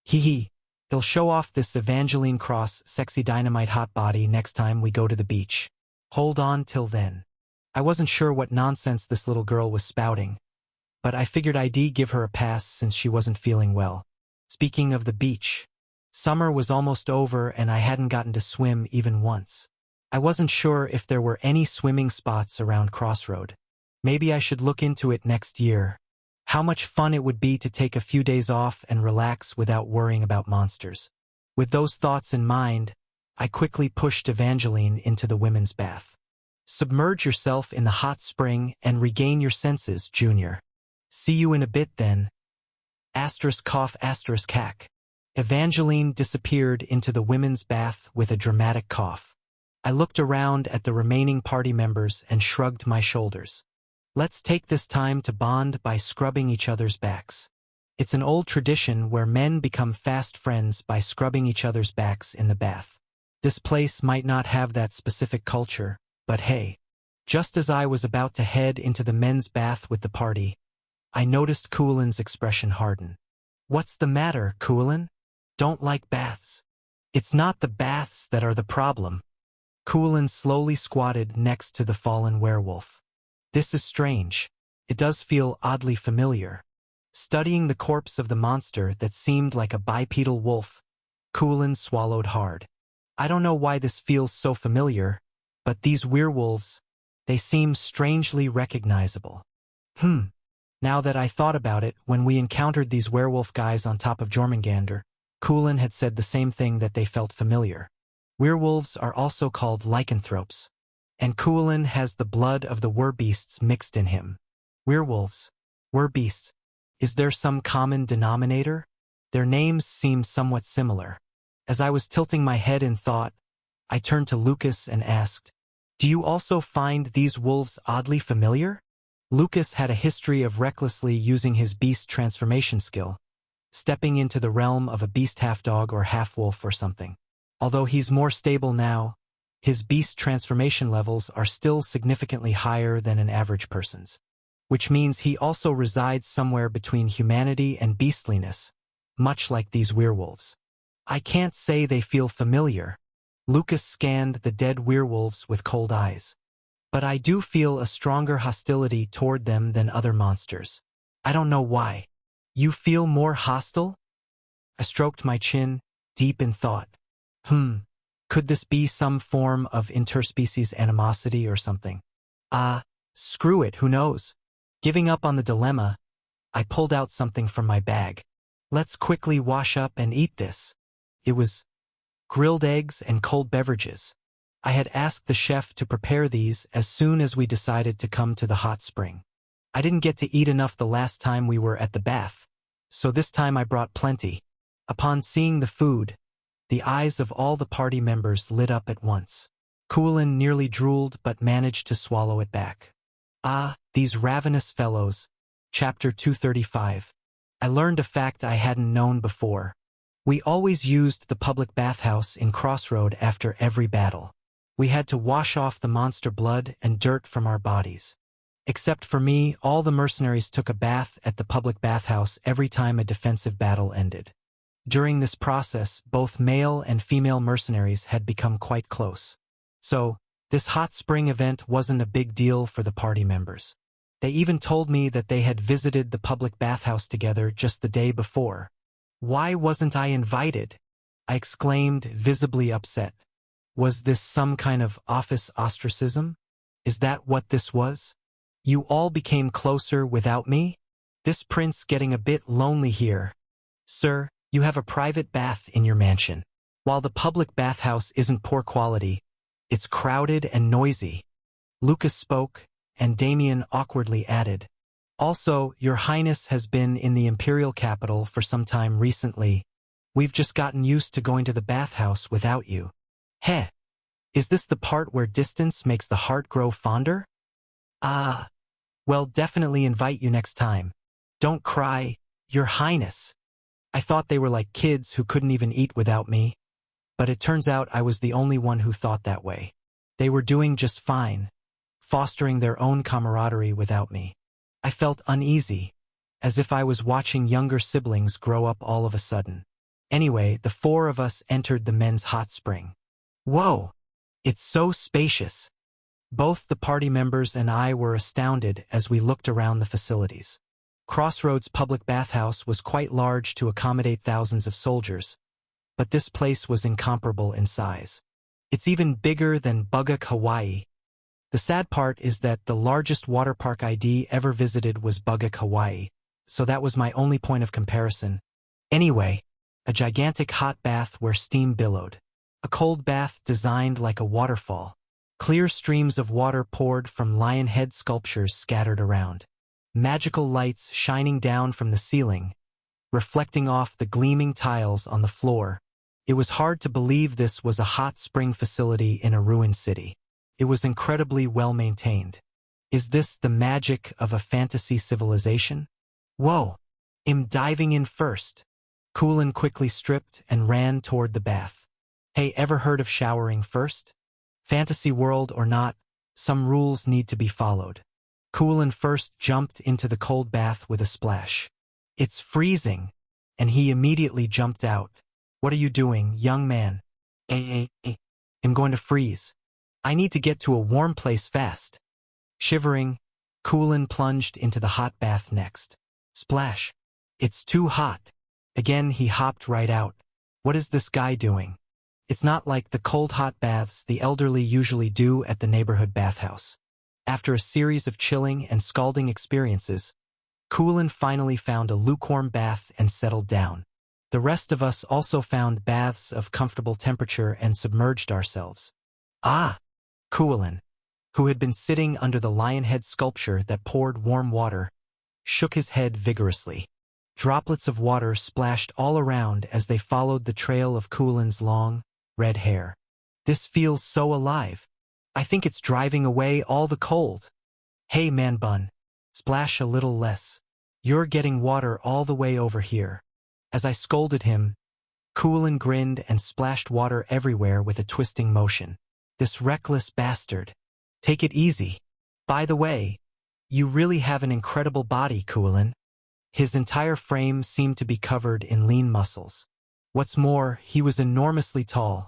S1: Hee hee. They'll show off this Evangeline Cross sexy dynamite hot body next time we go to the beach. Hold on till then. I wasn't sure what nonsense this little girl was spouting, but I figured I'd give her a pass since she wasn't feeling well. Speaking of the beach, summer was almost over and I hadn't gotten to swim even once. I wasn't sure if there were any swimming spots around Crossroad. Maybe I should look into it next year. How much fun it would be to take a few days off and relax without worrying about monsters. With those thoughts in mind, I quickly pushed Evangeline into the women's bath. Submerge yourself in the hot spring and regain your senses, Junior. See you in a bit then. Cough cack. Evangeline disappeared into the women's bath with a dramatic cough. I looked around at the remaining party members and shrugged my shoulders. Let's take this time to bond by scrubbing each other's backs. It's an old tradition where men become fast friends by scrubbing each other's backs in the bath. This place might not have that specific culture, but hey. Just as I was about to head into the men's bath with the party, I noticed Coolin's expression harden. What's the matter, Coolin? Don't like baths? It's not the baths that are the problem. Coolin slowly squatted next to the fallen werewolf. This is strange. It does feel oddly familiar. Studying the corpse of the monster that seemed like a bipedal wolf, Coolin swallowed hard. I don't know why this feels so familiar, but these werewolves, they seem strangely recognizable. Now that I thought about it, when we encountered these werewolf guys on top of Jormungandr, Coolin had said the same thing, that they felt familiar. Werewolves are also called lycanthropes, and Coolin has the blood of the werbeasts mixed in him. Werewolves, werbeasts, is there some common denominator? Their names seem somewhat similar. As I was tilting my head in thought, I turned to Lucas and asked, "Do you also find these wolves oddly familiar?" Lucas had a history of recklessly using his beast transformation skill, stepping into the realm of a beast half-dog or half-wolf or something. Although he's more stable now, his beast transformation levels are still significantly higher than an average person's, which means he also resides somewhere between humanity and beastliness, much like these werewolves. I can't say they feel familiar. Lucas scanned the dead werewolves with cold eyes. But I do feel a stronger hostility toward them than other monsters. I don't know why. You feel more hostile? I stroked my chin, deep in thought. Could this be some form of interspecies animosity or something? Screw it, who knows? Giving up on the dilemma, I pulled out something from my bag. Let's quickly wash up and eat this. It was grilled eggs and cold beverages. I had asked the chef to prepare these as soon as we decided to come to the hot spring. I didn't get to eat enough the last time we were at the bath, so this time I brought plenty. Upon seeing the food, the eyes of all the party members lit up at once. Coolin nearly drooled but managed to swallow it back. These ravenous fellows. Chapter 235. I learned a fact I hadn't known before. We always used the public bathhouse in Crossroad after every battle. We had to wash off the monster blood and dirt from our bodies. Except for me, all the mercenaries took a bath at the public bathhouse every time a defensive battle ended. During this process, both male and female mercenaries had become quite close. So, this hot spring event wasn't a big deal for the party members. They even told me that they had visited the public bathhouse together just the day before. Why wasn't I invited? I exclaimed, visibly upset. Was this some kind of office ostracism? Is that what this was? You all became closer without me? This prince getting a bit lonely here. Sir, you have a private bath in your mansion. While the public bathhouse isn't poor quality, it's crowded and noisy. Lucas spoke, and Damien awkwardly added, also, Your Highness has been in the imperial capital for some time recently. We've just gotten used to going to the bathhouse without you. Heh. Is this the part where distance makes the heart grow fonder? Ah. Well, definitely invite you next time. Don't cry, Your Highness. I thought they were like kids who couldn't even eat without me. But it turns out I was the only one who thought that way. They were doing just fine, fostering their own camaraderie without me. I felt uneasy, as if I was watching younger siblings grow up all of a sudden. Anyway, the four of us entered the men's hot spring. Whoa! It's so spacious. Both the party members and I were astounded as we looked around the facilities. Crossroads Public Bathhouse was quite large to accommodate thousands of soldiers, but this place was incomparable in size. It's even bigger than Bugak, Hawaii. The sad part is that the largest water park ID ever visited was Bugak, Hawaii, so that was my only point of comparison. Anyway, a gigantic hot bath where steam billowed. A cold bath designed like a waterfall. Clear streams of water poured from lion head sculptures scattered around. Magical lights shining down from the ceiling, reflecting off the gleaming tiles on the floor. It was hard to believe this was a hot spring facility in a ruined city. It was incredibly well maintained. Is this the magic of a fantasy civilization? Whoa! I'm diving in first. Kulin quickly stripped and ran toward the bath. Hey, ever heard of showering first? Fantasy world or not, some rules need to be followed. Kulin first jumped into the cold bath with a splash. It's freezing, and he immediately jumped out. What are you doing, young man? I'm going to freeze. I need to get to a warm place fast. Shivering, Kulin plunged into the hot bath next. Splash. It's too hot. Again he hopped right out. What is this guy doing? It's not like the cold hot baths the elderly usually do at the neighborhood bathhouse. After a series of chilling and scalding experiences, Kulin finally found a lukewarm bath and settled down. The rest of us also found baths of comfortable temperature and submerged ourselves. Ah! Kulin, who had been sitting under the lion head sculpture that poured warm water, shook his head vigorously. Droplets of water splashed all around as they followed the trail of Kulin's long, red hair. This feels so alive. I think it's driving away all the cold. Hey man bun, splash a little less. You're getting water all the way over here. As I scolded him, Kulin grinned and splashed water everywhere with a twisting motion. This reckless bastard. Take it easy. By the way, you really have an incredible body, Kulin. His entire frame seemed to be covered in lean muscles. What's more, he was enormously tall,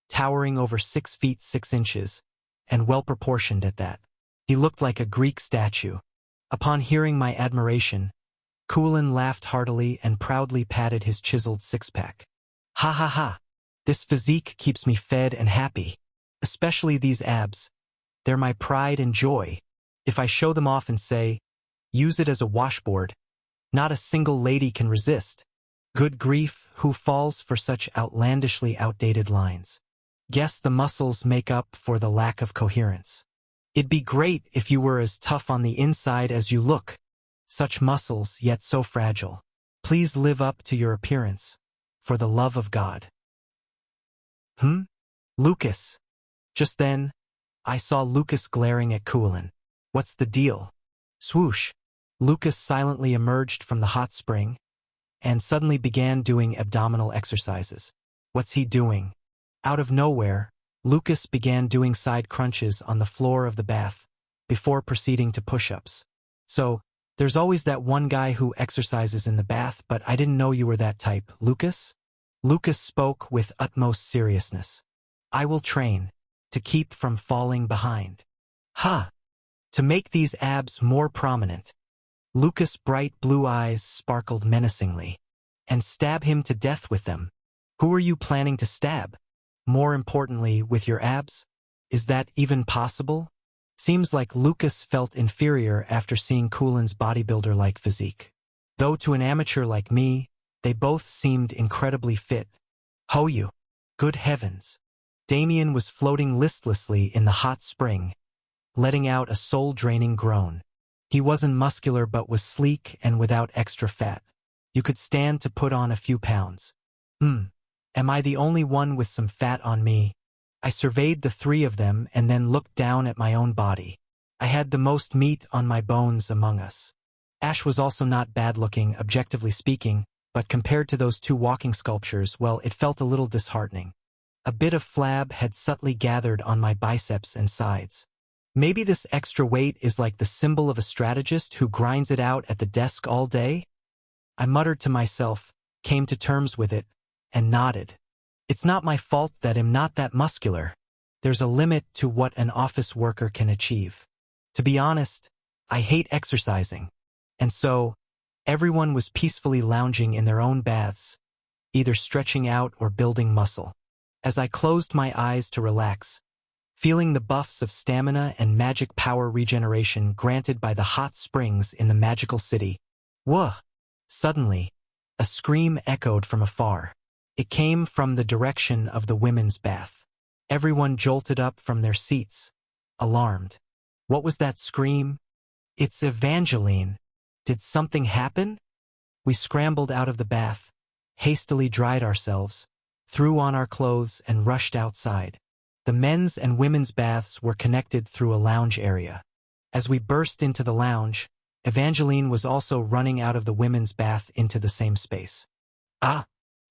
S1: towering over 6 feet 6 inches, and well-proportioned at that. He looked like a Greek statue. Upon hearing my admiration, Kulin laughed heartily and proudly patted his chiseled six-pack. Ha ha ha! This physique keeps me fed and happy. Especially these abs. They're my pride and joy. If I show them off and say, use it as a washboard, not a single lady can resist. Good grief, who falls for such outlandishly outdated lines? Guess the muscles make up for the lack of coherence. It'd be great if you were as tough on the inside as you look. Such muscles, yet so fragile. Please live up to your appearance. For the love of God. Lucas. Just then, I saw Lucas glaring at Kulin. What's the deal? Swoosh. Lucas silently emerged from the hot spring and suddenly began doing abdominal exercises. What's he doing? Out of nowhere, Lucas began doing side crunches on the floor of the bath before proceeding to push-ups. So, there's always that one guy who exercises in the bath, but I didn't know you were that type, Lucas? Lucas spoke with utmost seriousness. I will train to keep from falling behind. Ha! To make these abs more prominent. Lucas' bright blue eyes sparkled menacingly. And stab him to death with them. Who are you planning to stab? More importantly, with your abs? Is that even possible? Seems like Lucas felt inferior after seeing Coolin's bodybuilder-like physique. Though to an amateur like me, they both seemed incredibly fit. Hoyu! Good heavens! Damien was floating listlessly in the hot spring, letting out a soul-draining groan. He wasn't muscular but was sleek and without extra fat. You could stand to put on a few pounds. Am I the only one with some fat on me? I surveyed the three of them and then looked down at my own body. I had the most meat on my bones among us. Ash was also not bad-looking, objectively speaking, but compared to those two walking sculptures, well, it felt a little disheartening. A bit of flab had subtly gathered on my biceps and sides. Maybe this extra weight is like the symbol of a strategist who grinds it out at the desk all day? I muttered to myself, came to terms with it, and nodded. It's not my fault that I'm not that muscular. There's a limit to what an office worker can achieve. To be honest, I hate exercising. And so, everyone was peacefully lounging in their own baths, either stretching out or building muscle. As I closed my eyes to relax, feeling the buffs of stamina and magic power regeneration granted by the hot springs in the magical city, suddenly, a scream echoed from afar. It came from the direction of the women's bath. Everyone jolted up from their seats, alarmed. What was that scream? It's Evangeline. Did something happen? We scrambled out of the bath, hastily dried ourselves, threw on our clothes and rushed outside. The men's and women's baths were connected through a lounge area. As we burst into the lounge, Evangeline was also running out of the women's bath into the same space.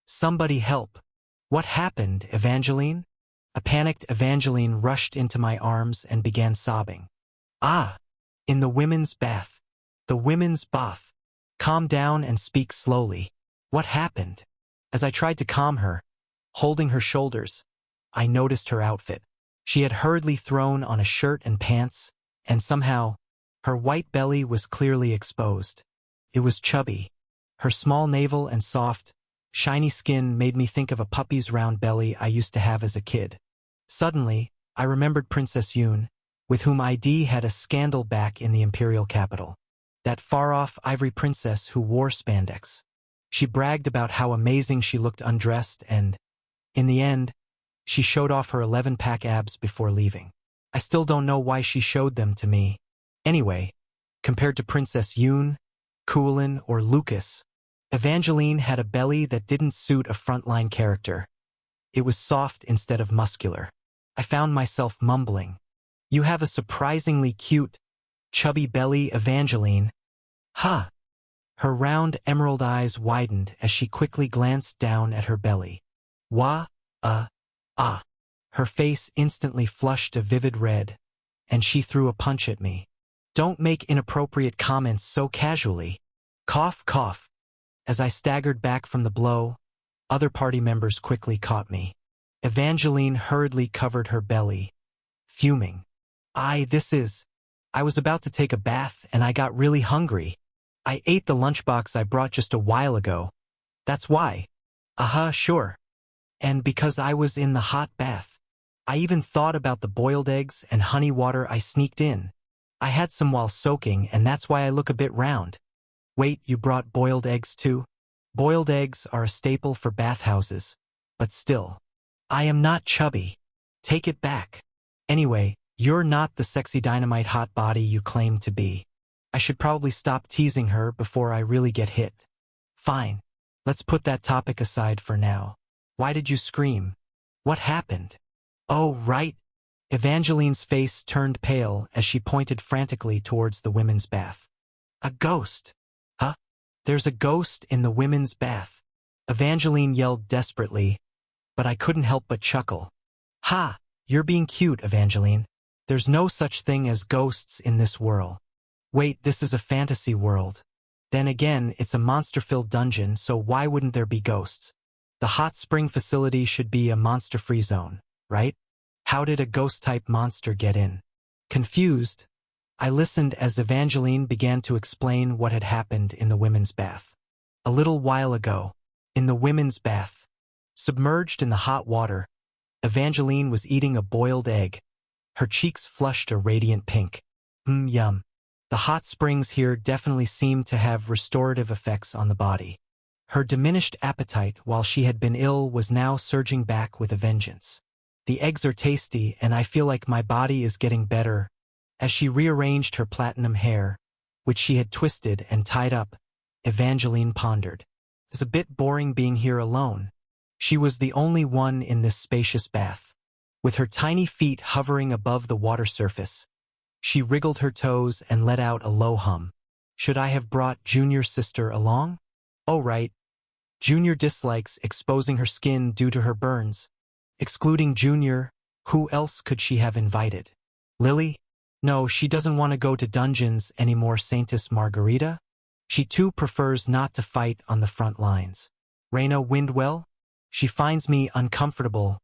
S1: Somebody help. What happened, Evangeline? A panicked Evangeline rushed into my arms and began sobbing. In the women's bath. The women's bath. Calm down and speak slowly. What happened? As I tried to calm her, holding her shoulders, I noticed her outfit. She had hurriedly thrown on a shirt and pants, and somehow, her white belly was clearly exposed. It was chubby. Her small navel and soft, shiny skin made me think of a puppy's round belly I used to have as a kid. Suddenly, I remembered Princess Yoon, with whom ID had a scandal back in the imperial capital. That far-off ivory princess who wore spandex. She bragged about how amazing she looked undressed and, in the end, she showed off her 11-pack abs before leaving. I still don't know why she showed them to me. Anyway, compared to Princess Yoon, Coolin, or Lucas, Evangeline had a belly that didn't suit a frontline character. It was soft instead of muscular. I found myself mumbling. You have a surprisingly cute, chubby belly, Evangeline. Her round emerald eyes widened as she quickly glanced down at her belly. Her face instantly flushed a vivid red, and she threw a punch at me. Don't make inappropriate comments so casually. Cough, cough. As I staggered back from the blow, other party members quickly caught me. Evangeline hurriedly covered her belly, fuming. I was about to take a bath and I got really hungry. I ate the lunchbox I brought just a while ago. That's why. Sure. And because I was in the hot bath. I even thought about the boiled eggs and honey water I sneaked in. I had some while soaking and that's why I look a bit round. Wait, you brought boiled eggs too? Boiled eggs are a staple for bathhouses. But still. I am not chubby. Take it back. Anyway, you're not the sexy dynamite hot body you claim to be. I should probably stop teasing her before I really get hit. Fine. Let's put that topic aside for now. Why did you scream? What happened? Oh, right. Evangeline's face turned pale as she pointed frantically towards the women's bath. A ghost. There's a ghost in the women's bath. Evangeline yelled desperately, but I couldn't help but chuckle. You're being cute, Evangeline. There's no such thing as ghosts in this world. Wait, this is a fantasy world. Then again, it's a monster-filled dungeon, so why wouldn't there be ghosts? The hot spring facility should be a monster-free zone, right? How did a ghost-type monster get in? Confused, I listened as Evangeline began to explain what had happened in the women's bath. A little while ago, in the women's bath, submerged in the hot water, Evangeline was eating a boiled egg, Her cheeks flushed a radiant pink. Yum. The hot springs here definitely seemed to have restorative effects on the body. Her diminished appetite while she had been ill was now surging back with a vengeance. The eggs are tasty and I feel like my body is getting better. As she rearranged her platinum hair, which she had twisted and tied up, Evangeline pondered. It's a bit boring being here alone. She was the only one in this spacious bath. With her tiny feet hovering above the water surface, she wriggled her toes and let out a low hum. Should I have brought Junior's sister along? Oh right. Junior dislikes exposing her skin due to her burns. Excluding Junior, who else could she have invited? Lily? No, she doesn't want to go to dungeons anymore. Saintess Margarita? She too prefers not to fight on the front lines. Reyna Windwell? She finds me uncomfortable.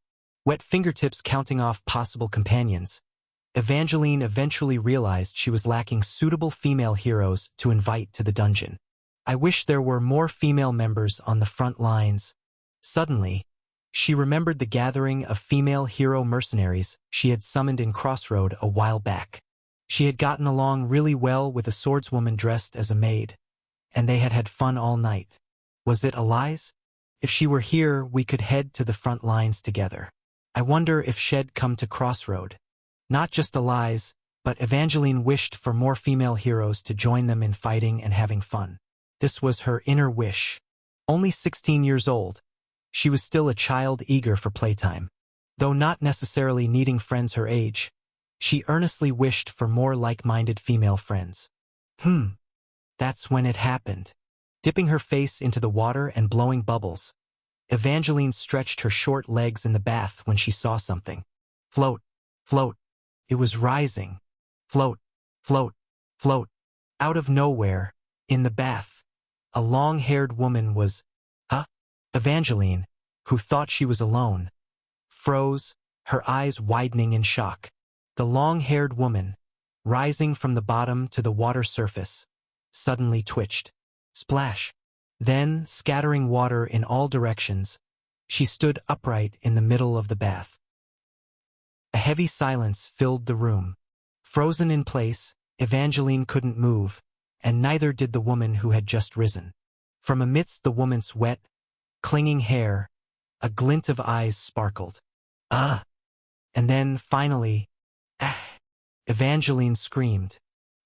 S1: Wet fingertips counting off possible companions. Evangeline eventually realized she was lacking suitable female heroes to invite to the dungeon. I wish there were more female members on the front lines. Suddenly, she remembered the gathering of female hero mercenaries she had summoned in Crossroad a while back. She had gotten along really well with a swordswoman dressed as a maid, and they had had fun all night. Was it Elize? If she were here, we could head to the front lines together. I wonder if she'd come to Crossroad. Not just Elize, but Evangeline wished for more female heroes to join them in fighting and having fun. This was her inner wish. Only 16 years old, she was still a child eager for playtime. Though not necessarily needing friends her age, she earnestly wished for more like-minded female friends. That's when it happened. Dipping her face into the water and blowing bubbles, Evangeline stretched her short legs in the bath when she saw something. Float, float. It was rising. Float, float, float. Out of nowhere, in the bath, a long-haired woman was, Evangeline, who thought she was alone, froze, her eyes widening in shock. The long-haired woman, rising from the bottom to the water surface, suddenly twitched. Splash. Then, scattering water in all directions, she stood upright in the middle of the bath. A heavy silence filled the room. Frozen in place, Evangeline couldn't move, and neither did the woman who had just risen. From amidst the woman's wet, clinging hair, a glint of eyes sparkled. And then, finally, Evangeline screamed.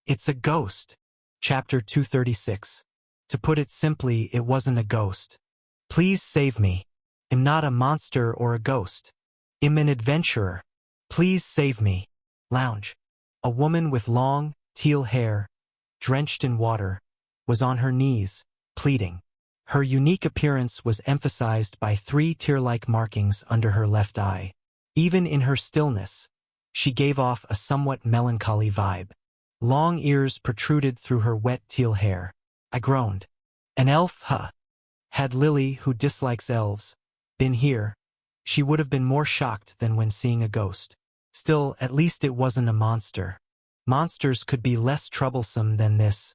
S1: It's a ghost. Chapter 236. To put it simply, it wasn't a ghost. Please save me. I'm not a monster or a ghost. I'm an adventurer. Please save me. Lounge. A woman with long, teal hair, drenched in water, was on her knees, pleading. Her unique appearance was emphasized by 3 tear-like markings under her left eye. Even in her stillness, she gave off a somewhat melancholy vibe. Long ears protruded through her wet teal hair. I groaned. An elf, huh? Had Lily, who dislikes elves, been here, she would have been more shocked than when seeing a ghost. Still, at least it wasn't a monster. Monsters could be less troublesome than this.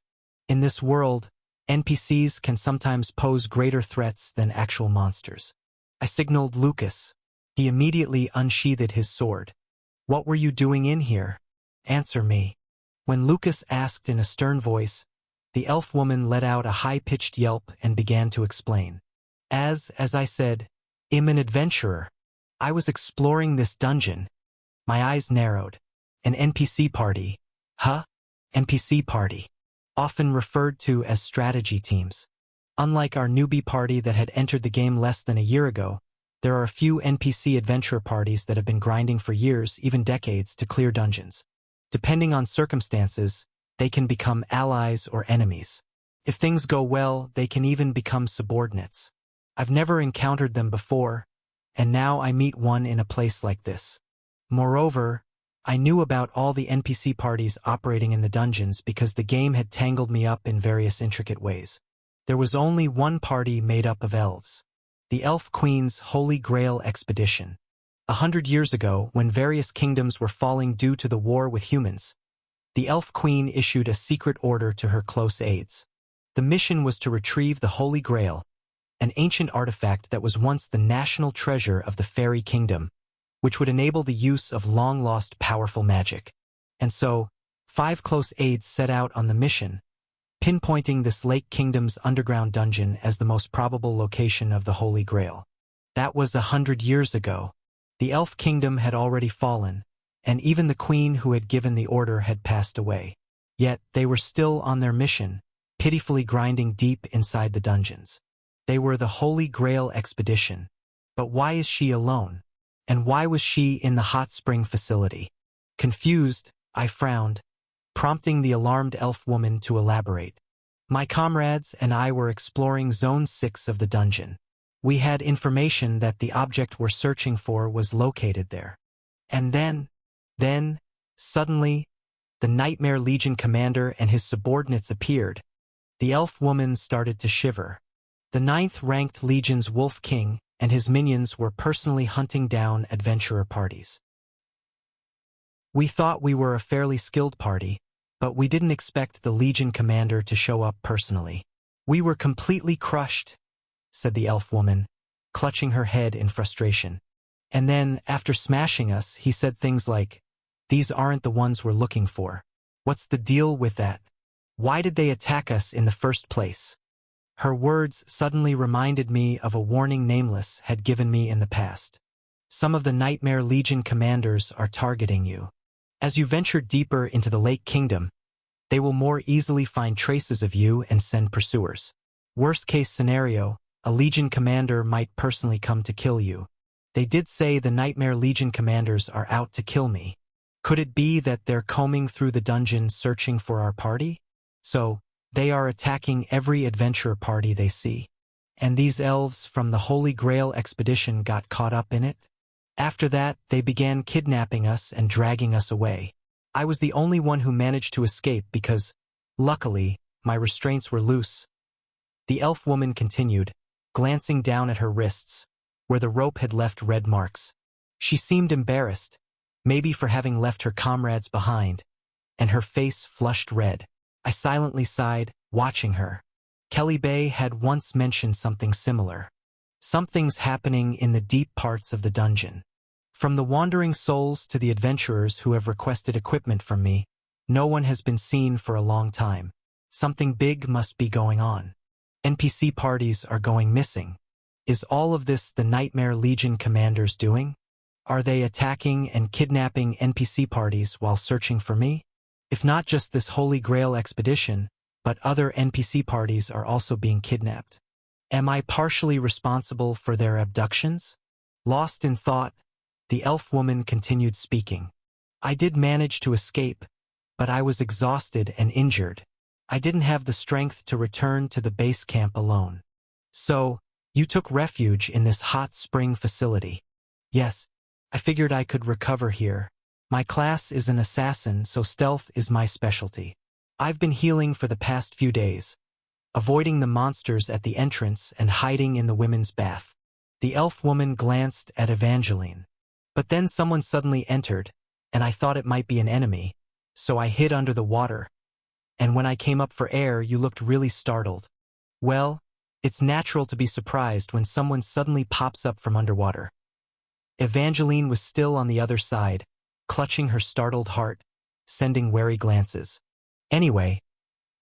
S1: In this world, NPCs can sometimes pose greater threats than actual monsters. I signaled Lucas. He immediately unsheathed his sword. What were you doing in here? Answer me. When Lucas asked in a stern voice, the elf woman let out a high-pitched yelp and began to explain. As I said, I'm an adventurer. I was exploring this dungeon. My eyes narrowed. An NPC party. NPC party. Often referred to as strategy teams. Unlike our newbie party that had entered the game less than a year ago, there are a few NPC adventure parties that have been grinding for years, even decades, to clear dungeons. Depending on circumstances, they can become allies or enemies. If things go well, they can even become subordinates. I've never encountered them before, and now I meet one in a place like this. Moreover, I knew about all the NPC parties operating in the dungeons because the game had tangled me up in various intricate ways. There was only one party made up of elves. The Elf Queen's Holy Grail Expedition. 100 years ago, when various kingdoms were falling due to the war with humans, the Elf Queen issued a secret order to her close aides. The mission was to retrieve the Holy Grail, an ancient artifact that was once the national treasure of the fairy kingdom, which would enable the use of long-lost powerful magic. And so, 5 close aides set out on the mission, pinpointing this Lake Kingdom's underground dungeon as the most probable location of the Holy Grail. That was 100 years ago. The Elf Kingdom had already fallen, and even the queen who had given the order had passed away. Yet, they were still on their mission, pitifully grinding deep inside the dungeons. They were the Holy Grail expedition. But why is she alone? And why was she in the hot spring facility? Confused, I frowned, prompting the alarmed elf woman to elaborate. My comrades and I were exploring Zone 6 of the dungeon. We had information that the object we're searching for was located there. And then, suddenly, the Nightmare Legion commander and his subordinates appeared. The elf woman started to shiver. The 9th-ranked Legion's Wolf King and his minions were personally hunting down adventurer parties. We thought we were a fairly skilled party, but we didn't expect the Legion commander to show up personally. We were completely crushed, said the elf woman, clutching her head in frustration. And then, after smashing us, he said things like, "These aren't the ones we're looking for. What's the deal with that? Why did they attack us in the first place?" Her words suddenly reminded me of a warning Nameless had given me in the past. Some of the Nightmare Legion commanders are targeting you. As you venture deeper into the Lake Kingdom, they will more easily find traces of you and send pursuers. Worst-case scenario, a Legion commander might personally come to kill you. They did say the Nightmare Legion commanders are out to kill me. Could it be that they're combing through the dungeon searching for our party? So, they are attacking every adventurer party they see. And these elves from the Holy Grail expedition got caught up in it? After that, they began kidnapping us and dragging us away. I was the only one who managed to escape because, luckily, my restraints were loose. The elf woman continued, glancing down at her wrists, where the rope had left red marks. She seemed embarrassed, maybe for having left her comrades behind, and her face flushed red. I silently sighed, watching her. Kelly Bay had once mentioned something similar. Something's happening in the deep parts of the dungeon. From the wandering souls to the adventurers who have requested equipment from me, no one has been seen for a long time. Something big must be going on. NPC parties are going missing. Is all of this the Nightmare Legion commanders doing? Are they attacking and kidnapping NPC parties while searching for me? If not just this Holy Grail expedition, but other NPC parties are also being kidnapped. Am I partially responsible for their abductions? Lost in thought, the elf woman continued speaking. I did manage to escape, but I was exhausted and injured. I didn't have the strength to return to the base camp alone. So, you took refuge in this hot spring facility. Yes, I figured I could recover here. My class is an assassin, so stealth is my specialty. I've been healing for the past few days, avoiding the monsters at the entrance and hiding in the women's bath. The elf woman glanced at Evangeline. But then someone suddenly entered, and I thought it might be an enemy, so I hid under the water. And when I came up for air, you looked really startled. Well, it's natural to be surprised when someone suddenly pops up from underwater. Evangeline was still on the other side, clutching her startled heart, sending wary glances. Anyway,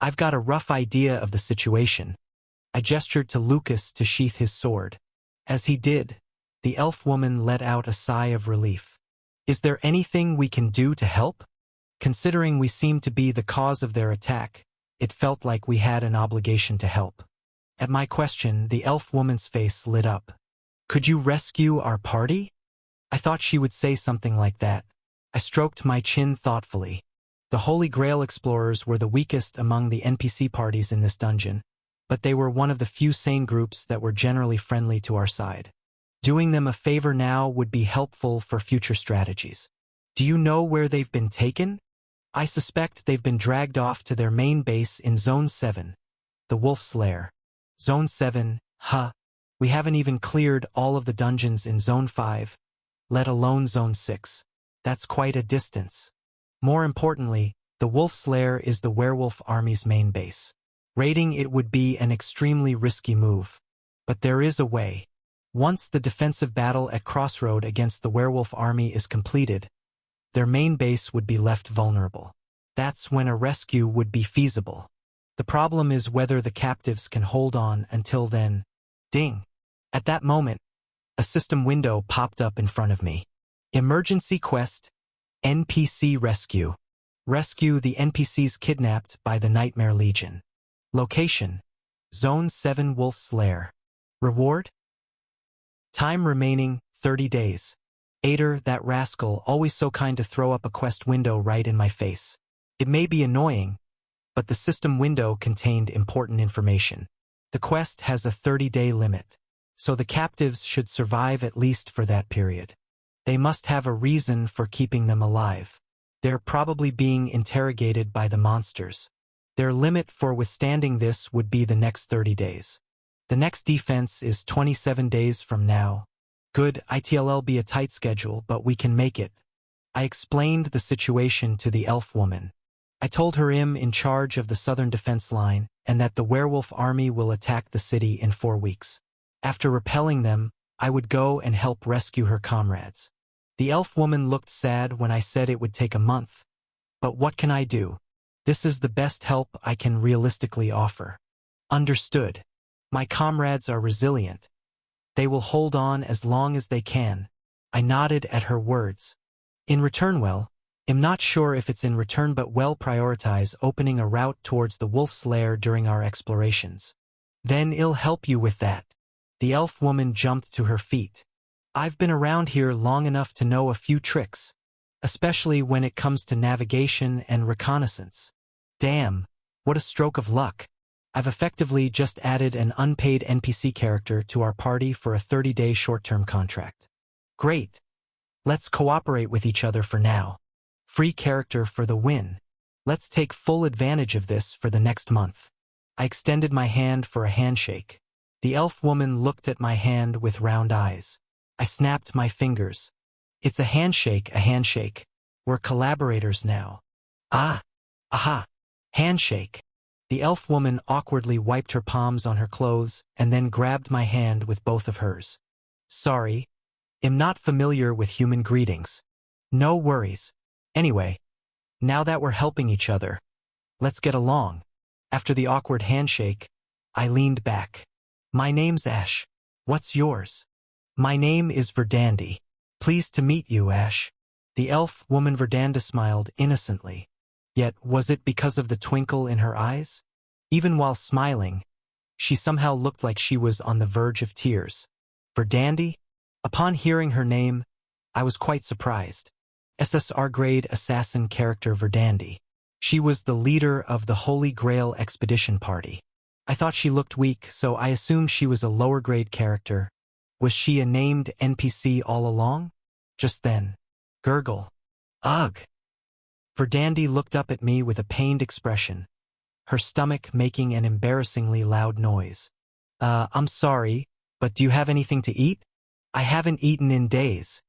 S1: I've got a rough idea of the situation. I gestured to Lucas to sheath his sword. As he did, the elf woman let out a sigh of relief. Is there anything we can do to help? Considering we seemed to be the cause of their attack, it felt like we had an obligation to help. At my question, the elf woman's face lit up. Could you rescue our party? I thought she would say something like that. I stroked my chin thoughtfully. The Holy Grail explorers were the weakest among the NPC parties in this dungeon, but they were one of the few sane groups that were generally friendly to our side. Doing them a favor now would be helpful for future strategies. Do you know where they've been taken? I suspect they've been dragged off to their main base in Zone 7, the Wolf's Lair. Zone 7, huh? We haven't even cleared all of the dungeons in Zone 5, let alone Zone 6. That's quite a distance. More importantly, the Wolf's Lair is the werewolf army's main base. Raiding it would be an extremely risky move. But there is a way. Once the defensive battle at Crossroad against the werewolf army is completed, their main base would be left vulnerable. That's when a rescue would be feasible. The problem is whether the captives can hold on until then. Ding! At that moment, a system window popped up in front of me. Emergency quest, NPC rescue. Rescue the NPCs kidnapped by the Nightmare Legion. Location, Zone 7 Wolf's Lair. Reward? Time remaining, 30 days. Ader, that rascal, always so kind to throw up a quest window right in my face. It may be annoying, but the system window contained important information. The quest has a 30-day limit, so the captives should survive at least for that period. They must have a reason for keeping them alive. They're probably being interrogated by the monsters. Their limit for withstanding this would be the next 30 days. The next defense is 27 days from now. Good, it'll be a tight schedule, but we can make it. I explained the situation to the elf woman. I told her I'm in charge of the southern defense line and that the werewolf army will attack the city in 4 weeks. After repelling them, I would go and help rescue her comrades. The elf woman looked sad when I said it would take a month. But what can I do? This is the best help I can realistically offer. Understood. My comrades are resilient. They will hold on as long as they can. I nodded at her words. In return, well, I'm not sure if it's in return, but well, prioritize opening a route towards the wolf's lair during our explorations. Then I'll help you with that. The elf woman jumped to her feet. I've been around here long enough to know a few tricks, especially when it comes to navigation and reconnaissance. Damn, what a stroke of luck. I've effectively just added an unpaid NPC character to our party for a 30-day short-term contract. Great. Let's cooperate with each other for now. Free character for the win. Let's take full advantage of this for the next month. I extended my hand for a handshake. The elf woman looked at my hand with round eyes. I snapped my fingers. It's a handshake, a handshake. We're collaborators now. Ah, aha, handshake. The elf woman awkwardly wiped her palms on her clothes and then grabbed my hand with both of hers. Sorry, I'm not familiar with human greetings. No worries. Anyway, now that we're helping each other, let's get along. After the awkward handshake, I leaned back. My name's Ash. What's yours? My name is Verdandi. Pleased to meet you, Ash. The elf woman Verdanda smiled innocently. Yet was it because of the twinkle in her eyes? Even while smiling, she somehow looked like she was on the verge of tears. Verdandi? Upon hearing her name, I was quite surprised. SSR grade assassin character Verdandi. She was the leader of the Holy Grail expedition party. I thought she looked weak, so I assumed she was a lower grade character. Was she a named NPC all along? Just then. Gurgle. Ugh. Verdandi looked up at me with a pained expression, her stomach making an embarrassingly loud noise. I'm sorry, but do you have anything to eat? I haven't eaten in days.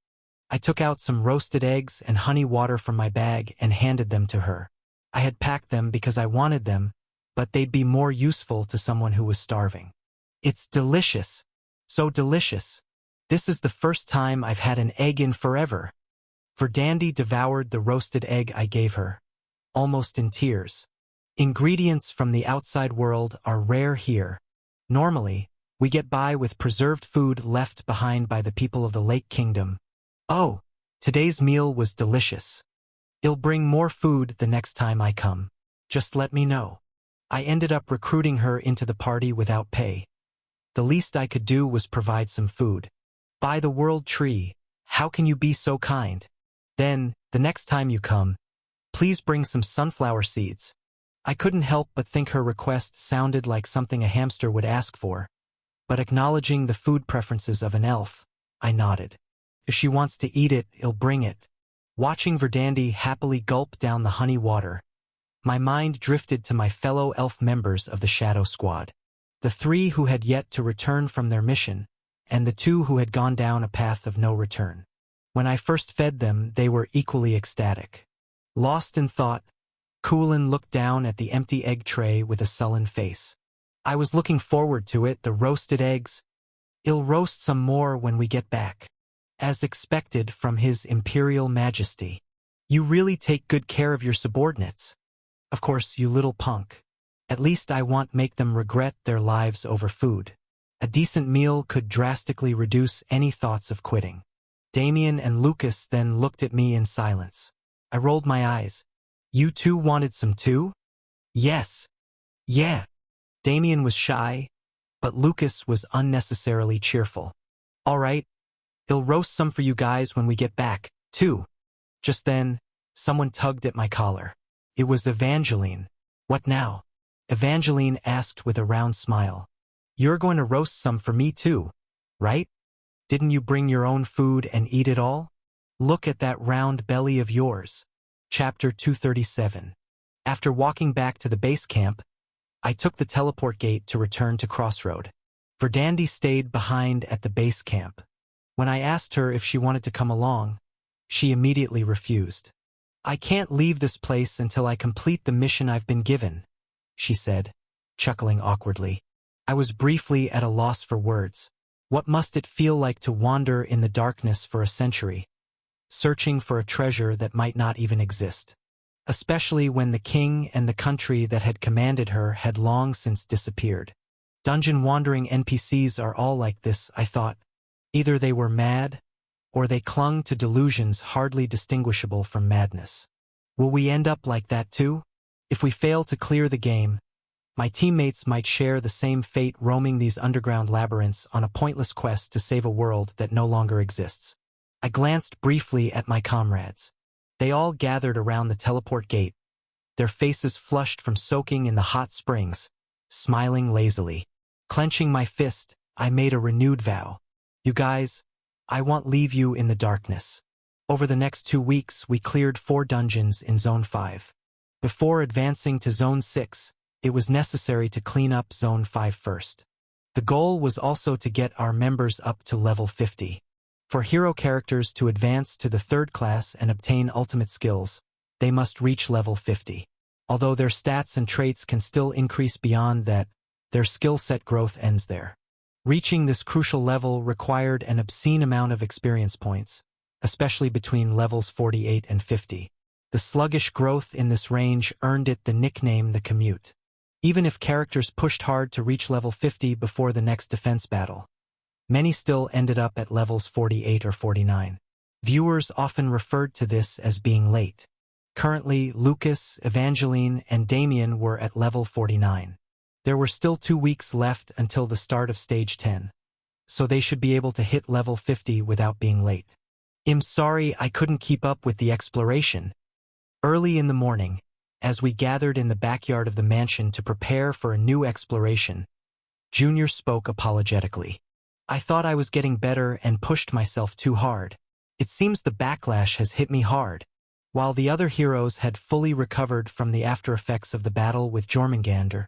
S1: I took out some roasted eggs and honey water from my bag and handed them to her. I had packed them because I wanted them, but they'd be more useful to someone who was starving. It's delicious. So delicious. This is the first time I've had an egg in forever. Verdandi devoured the roasted egg I gave her, almost in tears. Ingredients from the outside world are rare here. Normally, we get by with preserved food left behind by the people of the Lake Kingdom. Oh, today's meal was delicious. I'll bring more food the next time I come. Just let me know. I ended up recruiting her into the party without pay. The least I could do was provide some food. By the world tree, how can you be so kind? Then, the next time you come, please bring some sunflower seeds. I couldn't help but think her request sounded like something a hamster would ask for. But acknowledging the food preferences of an elf, I nodded. If she wants to eat it, I'll bring it. Watching Verdandi happily gulp down the honey water, my mind drifted to my fellow elf members of the Shadow Squad. The 3 who had yet to return from their mission, and the 2 who had gone down a path of no return. When I first fed them, they were equally ecstatic. Lost in thought, Kulin looked down at the empty egg tray with a sullen face. I was looking forward to it, the roasted eggs. I'll roast some more when we get back. As expected from His Imperial Majesty. You really take good care of your subordinates. Of course, you little punk. At least I won't make them regret their lives over food. A decent meal could drastically reduce any thoughts of quitting. Damien and Lucas then looked at me in silence. I rolled my eyes. You two wanted some too? Yes. Yeah. Damien was shy, but Lucas was unnecessarily cheerful. All right, I'll roast some for you guys when we get back, too. Just then, someone tugged at my collar. It was Evangeline. What now? Evangeline asked with a round smile. You're going to roast some for me too, right? Didn't you bring your own food and eat it all? Look at that round belly of yours. Chapter 237. After walking back to the base camp, I took the teleport gate to return to Crossroad. Verdandi stayed behind at the base camp. When I asked her if she wanted to come along, she immediately refused. I can't leave this place until I complete the mission I've been given, she said, chuckling awkwardly. I was briefly at a loss for words. What must it feel like to wander in the darkness for a century, searching for a treasure that might not even exist? Especially when the king and the country that had commanded her had long since disappeared. Dungeon-wandering NPCs are all like this, I thought. Either they were mad, or they clung to delusions hardly distinguishable from madness. Will we end up like that too? If we fail to clear the game, my teammates might share the same fate roaming these underground labyrinths on a pointless quest to save a world that no longer exists. I glanced briefly at my comrades. They all gathered around the teleport gate, their faces flushed from soaking in the hot springs, smiling lazily. Clenching my fist, I made a renewed vow. You guys, I won't leave you in the darkness. Over the next 2 weeks, we cleared 4 dungeons in Zone 5. Before advancing to Zone 6, it was necessary to clean up Zone 5 first. The goal was also to get our members up to level 50. For hero characters to advance to the 3rd class and obtain ultimate skills, they must reach level 50. Although their stats and traits can still increase beyond that, their skill set growth ends there. Reaching this crucial level required an obscene amount of experience points, especially between levels 48 and 50. The sluggish growth in this range earned it the nickname the Commute. Even if characters pushed hard to reach level 50 before the next defense battle, many still ended up at levels 48 or 49. Viewers often referred to this as being late. Currently, Lucas, Evangeline, and Damien were at level 49. There were still 2 weeks left until the start of Stage 10, so they should be able to hit level 50 without being late. I'm sorry I couldn't keep up with the exploration. Early in the morning, as we gathered in the backyard of the mansion to prepare for a new exploration, Junior spoke apologetically. I thought I was getting better and pushed myself too hard. It seems the backlash has hit me hard. While the other heroes had fully recovered from the after effects of the battle with Jormungandr,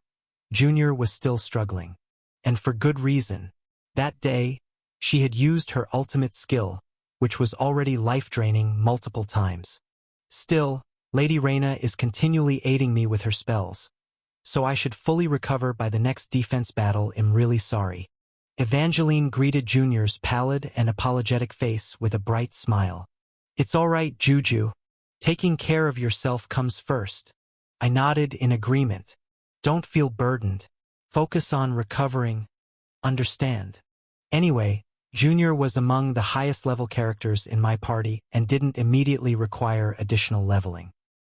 S1: Junior was still struggling. And for good reason. That day, she had used her ultimate skill, which was already life-draining multiple times. Still, Lady Reyna is continually aiding me with her spells, so I should fully recover by the next defense battle. I'm really sorry. Evangeline greeted Junior's pallid and apologetic face with a bright smile. It's all right, Juju. Taking care of yourself comes first. I nodded in agreement. Don't feel burdened. Focus on recovering. Understand. Anyway, Junior was among the highest level characters in my party and didn't immediately require additional leveling.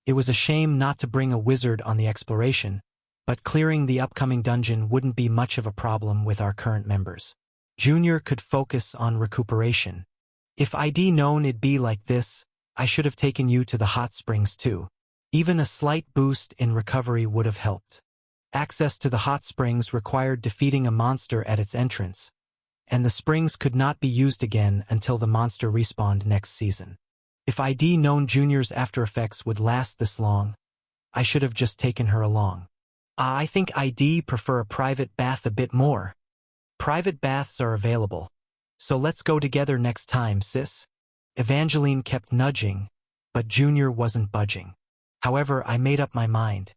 S1: It was a shame not to bring a wizard on the exploration, but clearing the upcoming dungeon wouldn't be much of a problem with our current members. Junior could focus on recuperation. If I'd known it'd be like this, I should have taken you to the hot springs too. Even a slight boost in recovery would have helped. Access to the hot springs required defeating a monster at its entrance, and the springs could not be used again until the monster respawned next season. If I'd known Junior's after effects would last this long, I should have just taken her along. I think I'd prefer a private bath a bit more. Private baths are available, so let's go together next time, sis. Evangeline kept nudging, but Junior wasn't budging. However, I made up my mind.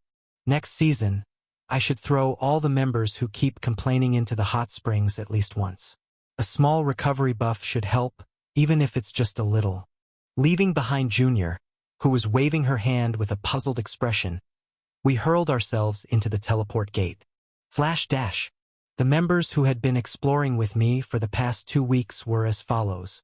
S1: Next season, I should throw all the members who keep complaining into the hot springs at least once. A small recovery buff should help, even if it's just a little. Leaving behind Junior, who was waving her hand with a puzzled expression, we hurled ourselves into the teleport gate. Flash dash. The members who had been exploring with me for the past 2 weeks were as follows.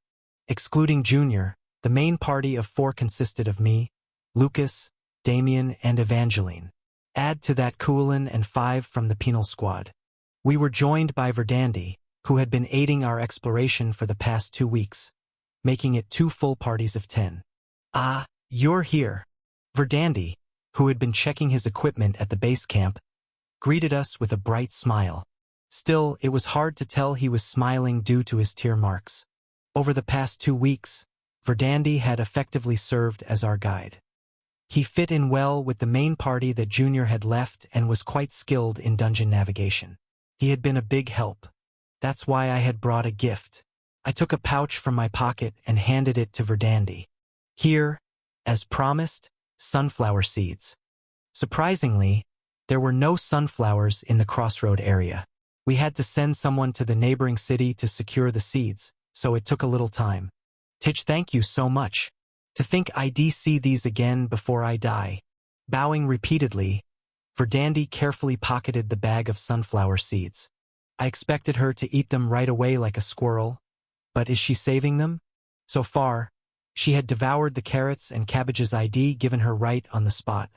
S1: Excluding Junior, the main party of 4 consisted of me, Lucas, Damien, and Evangeline. Add to that Coolin and 5 from the penal squad. We were joined by Verdandi, who had been aiding our exploration for the past 2 weeks, making it 2 full parties of 10. Ah, you're here. Verdandi, who had been checking his equipment at the base camp, greeted us with a bright smile. Still, it was hard to tell he was smiling due to his tear marks. Over the past 2 weeks, Verdandi had effectively served as our guide. He fit in well with the main party that Junior had left and was quite skilled in dungeon navigation. He had been a big help. That's why I had brought a gift. I took a pouch from my pocket and handed it to Verdandi. Here, as promised, sunflower seeds. Surprisingly, there were no sunflowers in the crossroad area. We had to send someone to the neighboring city to secure the seeds, so it took a little time. Titch, thank you so much. To think I'd see these again before I die. Bowing repeatedly, Verdandi carefully pocketed the bag of sunflower seeds. I expected her to eat them right away like a squirrel, but is she saving them? So far, she had devoured the carrots and cabbages I'd given her right on the spot,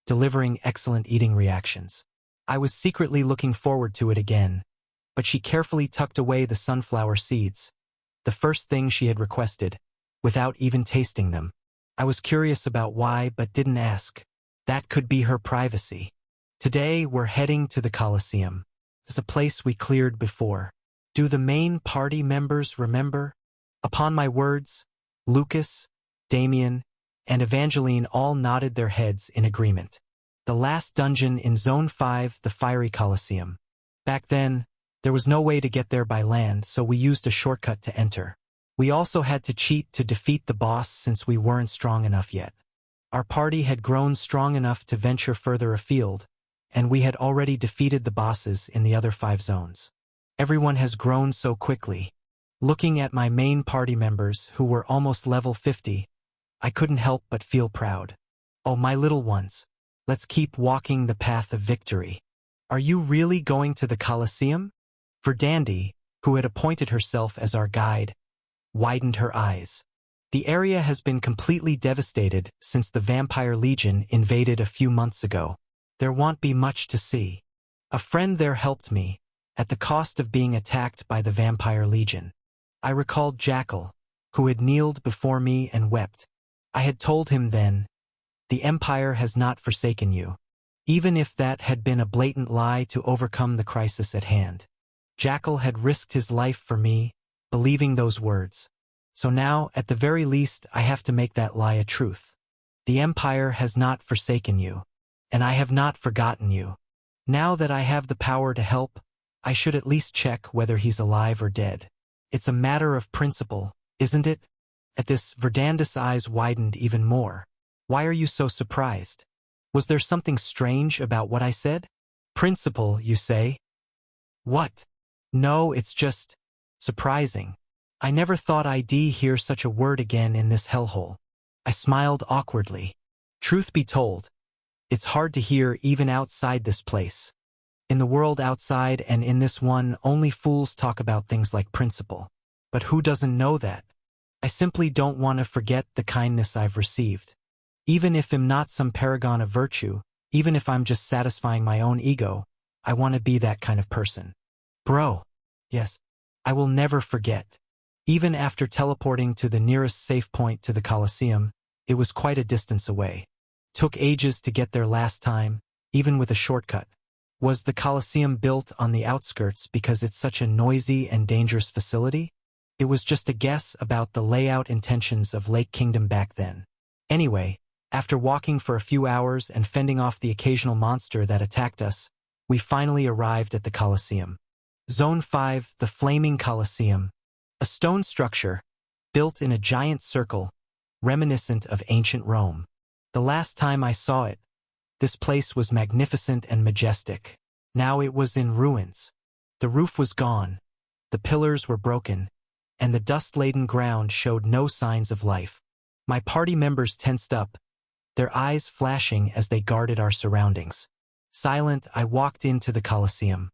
S1: delivering excellent eating reactions. I was secretly looking forward to it again, but she carefully tucked away the sunflower seeds, the first thing she had requested, without even tasting them. I was curious about why but didn't ask. That could be her privacy. Today we're heading to the Colosseum. It's a place we cleared before. Do the main party members remember? Upon my words, Lucas, Damien, and Evangeline all nodded their heads in agreement. The last dungeon in Zone 5, the Fiery Colosseum. Back then, there was no way to get there by land, so we used a shortcut to enter. We also had to cheat to defeat the boss since we weren't strong enough yet. Our party had grown strong enough to venture further afield, and we had already defeated the bosses in the other 5 zones. Everyone has grown so quickly. Looking at my main party members, who were almost level 50, I couldn't help but feel proud. Oh, my little ones, let's keep walking the path of victory. Are you really going to the Colosseum? Verdandi, who had appointed herself as our guide, widened her eyes. The area has been completely devastated since the Vampire Legion invaded a few months ago. There won't be much to see. A friend there helped me, at the cost of being attacked by the Vampire Legion. I recalled Jackal, who had kneeled before me and wept. I had told him then, "The Empire has not forsaken you," even if that had been a blatant lie to overcome the crisis at hand. Jackal had risked his life for me, believing those words. So now, at the very least, I have to make that lie a truth. The Empire has not forsaken you, and I have not forgotten you. Now that I have the power to help, I should at least check whether he's alive or dead. It's a matter of principle, isn't it? At this, Verdandi's eyes widened even more. Why are you so surprised? Was there something strange about what I said? Principle, you say? What? No, it's just surprising. I never thought I'd hear such a word again in this hellhole. I smiled awkwardly. Truth be told, it's hard to hear even outside this place. In the world outside and in this one, only fools talk about things like principle. But who doesn't know that? I simply don't want to forget the kindness I've received. Even if I'm not some paragon of virtue, even if I'm just satisfying my own ego, I want to be that kind of person. Bro. Yes. I will never forget. Even after teleporting to the nearest safe point to the Colosseum, it was quite a distance away. Took ages to get there last time, even with a shortcut. Was the Colosseum built on the outskirts because it's such a noisy and dangerous facility? It was just a guess about the layout intentions of Lake Kingdom back then. Anyway, after walking for a few hours and fending off the occasional monster that attacked us, we finally arrived at the Colosseum. Zone 5, the Flaming Colosseum. A stone structure, built in a giant circle, reminiscent of ancient Rome. The last time I saw it, this place was magnificent and majestic. Now it was in ruins. The roof was gone, The pillars were broken, and the dust-laden ground showed no signs of life. My party members tensed up, their eyes flashing as they guarded our surroundings. Silent, I walked into the Colosseum.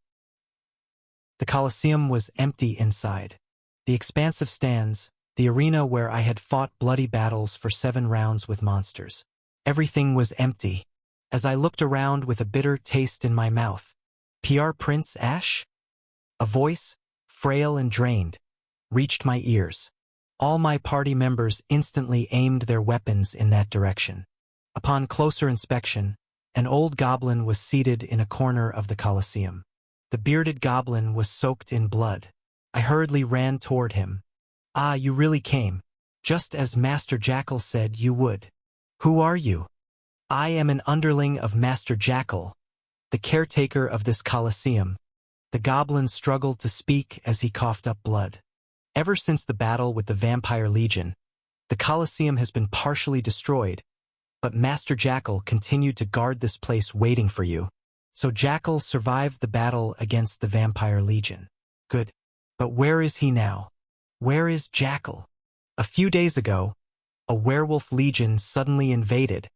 S1: The Colosseum was empty inside. The expansive stands, the arena where I had fought bloody battles for 7 rounds with monsters. Everything was empty. As I looked around with a bitter taste in my mouth. PR Prince Ash? A voice, frail and drained, reached my ears. All my party members instantly aimed their weapons in that direction. Upon closer inspection, an old goblin was seated in a corner of the Colosseum. The bearded goblin was soaked in blood. I hurriedly ran toward him. Ah, you really came, just as Master Jackal said you would. Who are you? I am an underling of Master Jackal, the caretaker of this Colosseum. The goblin struggled to speak as he coughed up blood. Ever since the battle with the Vampire Legion, the Colosseum has been partially destroyed, but Master Jackal continued to guard this place waiting for you. So Jackal survived the battle against the Vampire Legion. Good. But where is he now? Where is Jackal? A few days ago, a werewolf legion suddenly invaded.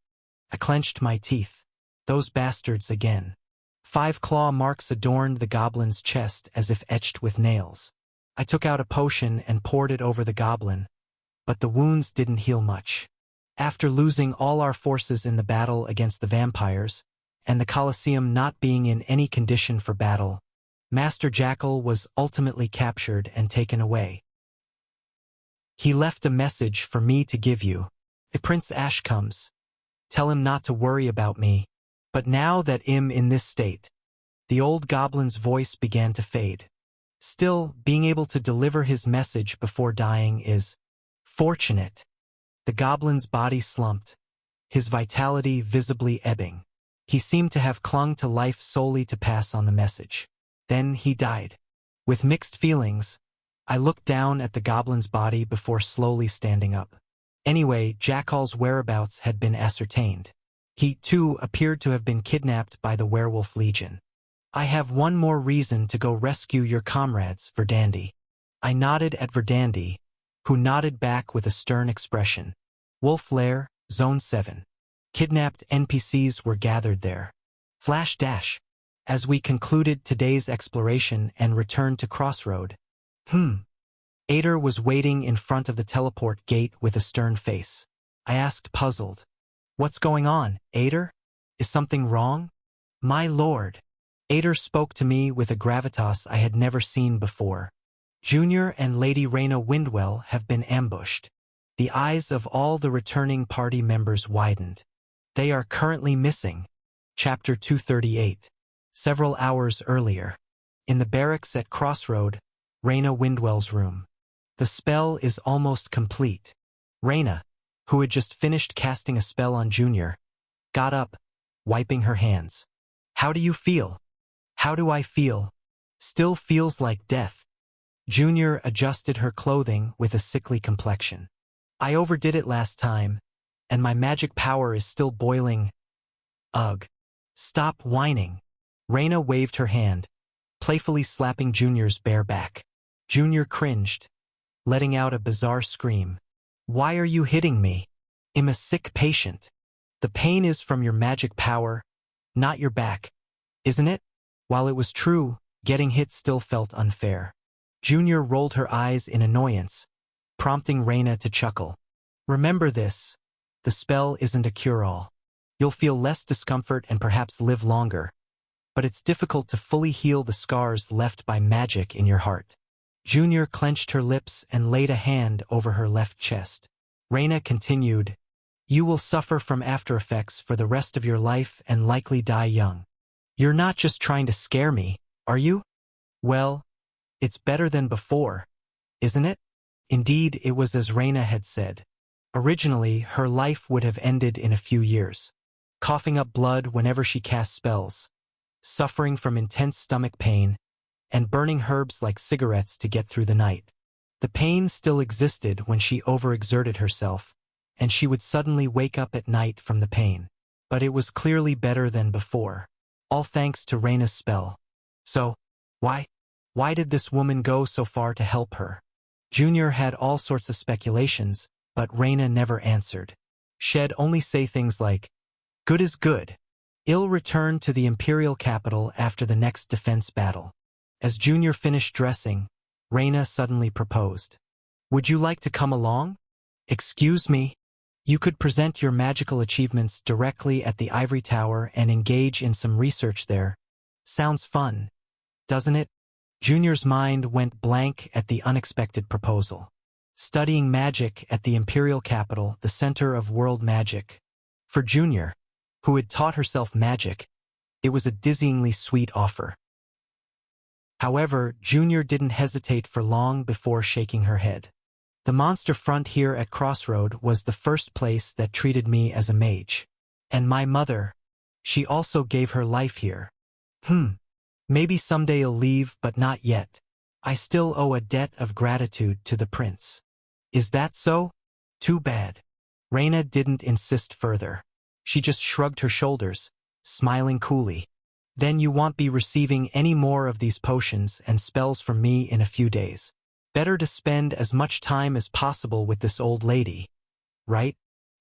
S1: I clenched my teeth. Those bastards again. 5 claw marks adorned the goblin's chest as if etched with nails. I took out a potion and poured it over the goblin, but the wounds didn't heal much. After losing all our forces in the battle against the vampires, and the Colosseum not being in any condition for battle, Master Jackal was ultimately captured and taken away. He left a message for me to give you. If Prince Ash comes, tell him not to worry about me. But now that I'm in this state, the old goblin's voice began to fade. Still, being able to deliver his message before dying is fortunate. The goblin's body slumped, his vitality visibly ebbing. He seemed to have clung to life solely to pass on the message. Then he died. With mixed feelings, I looked down at the goblin's body before slowly standing up. Anyway, Jackal's whereabouts had been ascertained. He, too, appeared to have been kidnapped by the Werewolf Legion. I have one more reason to go rescue your comrades, Verdandi. I nodded at Verdandi, who nodded back with a stern expression. Wolf Lair, Zone 7. Kidnapped NPCs were gathered there. Flash dash. As we concluded today's exploration and returned to Crossroad. Ader was waiting in front of the teleport gate with a stern face. I asked, puzzled. What's going on, Ader? Is something wrong? My lord. Ader spoke to me with a gravitas I had never seen before. Junior and Lady Reyna Windwell have been ambushed. The eyes of all the returning party members widened. They are currently missing. Chapter 238. Several hours earlier. In the barracks at Crossroad, Reyna Windwell's room. The spell is almost complete. Reyna, who had just finished casting a spell on Junior, got up, wiping her hands. How do you feel? How do I feel? Still feels like death. Junior adjusted her clothing with a sickly complexion. I overdid it last time, and my magic power is still boiling. Ugh. Stop whining. Reyna waved her hand, playfully slapping Junior's bare back. Junior cringed, letting out a bizarre scream. Why are you hitting me? I'm a sick patient. The pain is from your magic power, not your back, isn't it? While it was true, getting hit still felt unfair. Junior rolled her eyes in annoyance, prompting Reyna to chuckle. Remember this, the spell isn't a cure-all. You'll feel less discomfort and perhaps live longer, but it's difficult to fully heal the scars left by magic in your heart. Junior clenched her lips and laid a hand over her left chest. Reyna continued, you will suffer from after effects for the rest of your life and likely die young. You're not just trying to scare me, are you? Well, it's better than before, isn't it? Indeed, it was as Reyna had said. Originally, her life would have ended in a few years. Coughing up blood whenever she cast spells, suffering from intense stomach pain, and burning herbs like cigarettes to get through the night. The pain still existed when she overexerted herself, and she would suddenly wake up at night from the pain. But it was clearly better than before, all thanks to Reyna's spell. So, why Why did this woman go so far to help her? Junior had all sorts of speculations, but Reina never answered. She'd only say things like, "Good is good." Il returned to the imperial capital after the next defense battle. As Junior finished dressing, Reina suddenly proposed. "Would you like to come along?" "Excuse me? You could present your magical achievements directly at the Ivory Tower and engage in some research there. Sounds fun, doesn't it?" Junior's mind went blank at the unexpected proposal. Studying magic at the imperial capital, the center of world magic. For Junior, who had taught herself magic, it was a dizzyingly sweet offer. However, Junior didn't hesitate for long before shaking her head. "The monster front here at Crossroad was the first place that treated me as a mage. And my mother, she also gave her life here. Maybe someday I'll leave, but not yet. I still owe a debt of gratitude to the prince." "Is that so? Too bad." Reina didn't insist further. She just shrugged her shoulders, smiling coolly. "Then you won't be receiving any more of these potions and spells from me in a few days. Better to spend as much time as possible with this old lady, right?"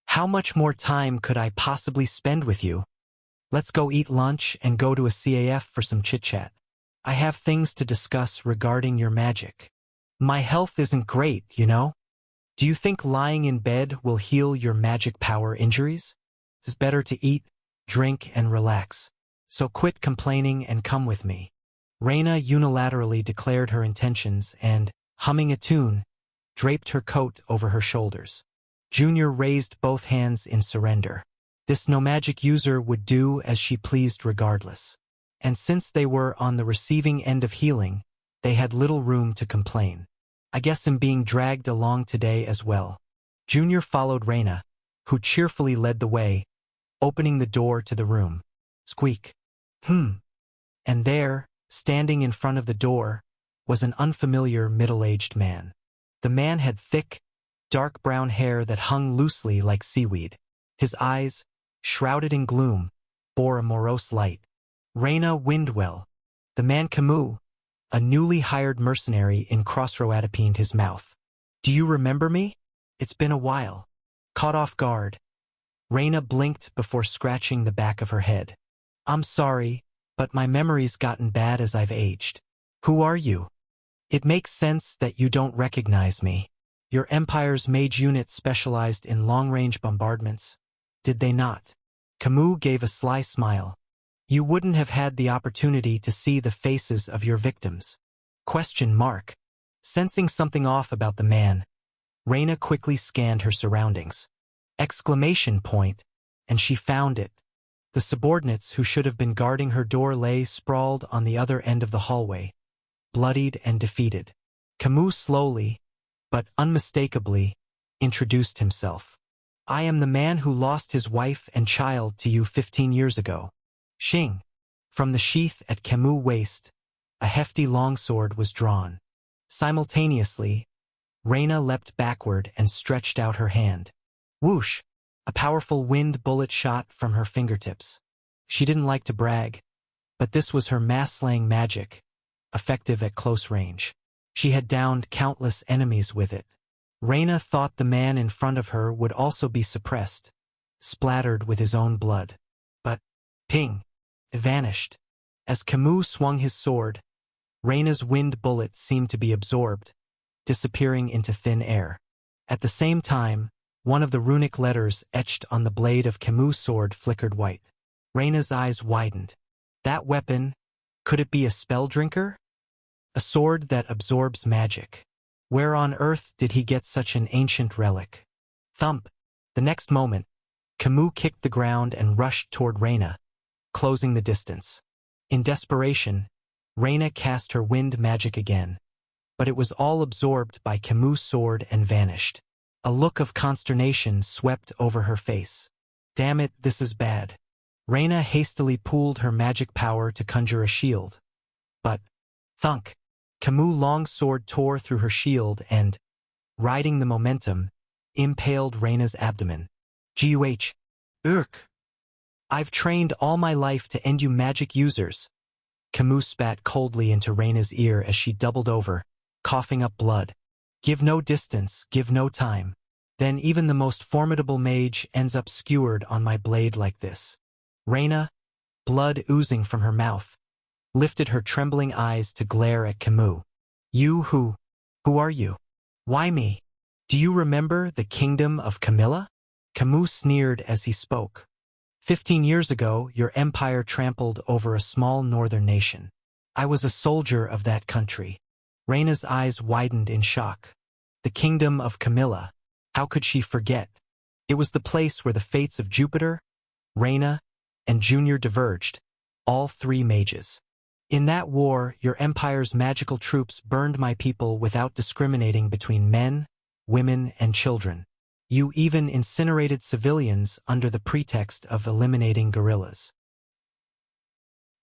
S1: "How much more time could I possibly spend with you? Let's go eat lunch and go to a CAF for some chit-chat. I have things to discuss regarding your magic. My health isn't great, you know. Do you think lying in bed will heal your magic power injuries? It's better to eat, drink, and relax. So quit complaining and come with me." Reina unilaterally declared her intentions and, humming a tune, draped her coat over her shoulders. Junior raised both hands in surrender. This no-magic user would do as she pleased regardless. And since they were on the receiving end of healing, they had little room to complain. "I guess I'm being dragged along today as well." Junior followed Reina, who cheerfully led the way, opening the door to the room. Squeak. And there, standing in front of the door, was an unfamiliar middle-aged man. The man had thick, dark brown hair that hung loosely like seaweed. His eyes, shrouded in gloom, bore a morose light. Reina Windwell, the man Camus, a newly hired mercenary in Crossroad, opened his mouth. "Do you remember me? It's been a while." Caught off guard, Reina blinked before scratching the back of her head. "I'm sorry, but my memory's gotten bad as I've aged." "Who are you? It makes sense that you don't recognize me. Your Empire's mage unit specialized in long-range bombardments, did they not?" Camus gave a sly smile. "You wouldn't have had the opportunity to see the faces of your victims." Question mark. Sensing something off about the man, Reina quickly scanned her surroundings. Exclamation point, and she found it. The subordinates who should have been guarding her door lay sprawled on the other end of the hallway, bloodied and defeated. Camus slowly, but unmistakably, introduced himself. "I am the man who lost his wife and child to you 15 years ago. Xing." From the sheath at Camus' waist, a hefty longsword was drawn. Simultaneously, Reina leapt backward and stretched out her hand. Whoosh! A powerful wind bullet shot from her fingertips. She didn't like to brag, but this was her mass-slaying magic, effective at close range. She had downed countless enemies with it. Reina thought the man in front of her would also be suppressed, splattered with his own blood. But, ping! It vanished. As Camus swung his sword, Reina's wind bullet seemed to be absorbed, disappearing into thin air. At the same time, one of the runic letters etched on the blade of Camus' sword flickered white. Reina's eyes widened. That weapon, could it be a spell drinker? A sword that absorbs magic. Where on earth did he get such an ancient relic? Thump! The next moment, Camus kicked the ground and rushed toward Reina, closing the distance. In desperation, Reina cast her wind magic again, but it was all absorbed by Camus' sword and vanished. A look of consternation swept over her face. Damn it, this is bad. Reina hastily pooled her magic power to conjure a shield. But, thunk! Camus' long sword tore through her shield and, riding the momentum, impaled Reina's abdomen. I've trained all my life to end you magic users. Camus spat coldly into Reina's ear as she doubled over, coughing up blood. Give no distance, give no time. Then even the most formidable mage ends up skewered on my blade like this. Reina, blood oozing from her mouth, lifted her trembling eyes to glare at Camus. You who are you? Why me? Do you remember the kingdom of Camilla? Camus sneered as he spoke. 15 years ago, your empire trampled over a small northern nation. I was a soldier of that country. Reina's eyes widened in shock. The kingdom of Camilla. How could she forget? It was the place where the fates of Jupiter, Reina, and Junior diverged, all three mages. In that war, your empire's magical troops burned my people without discriminating between men, women, and children. You even incinerated civilians under the pretext of eliminating guerrillas.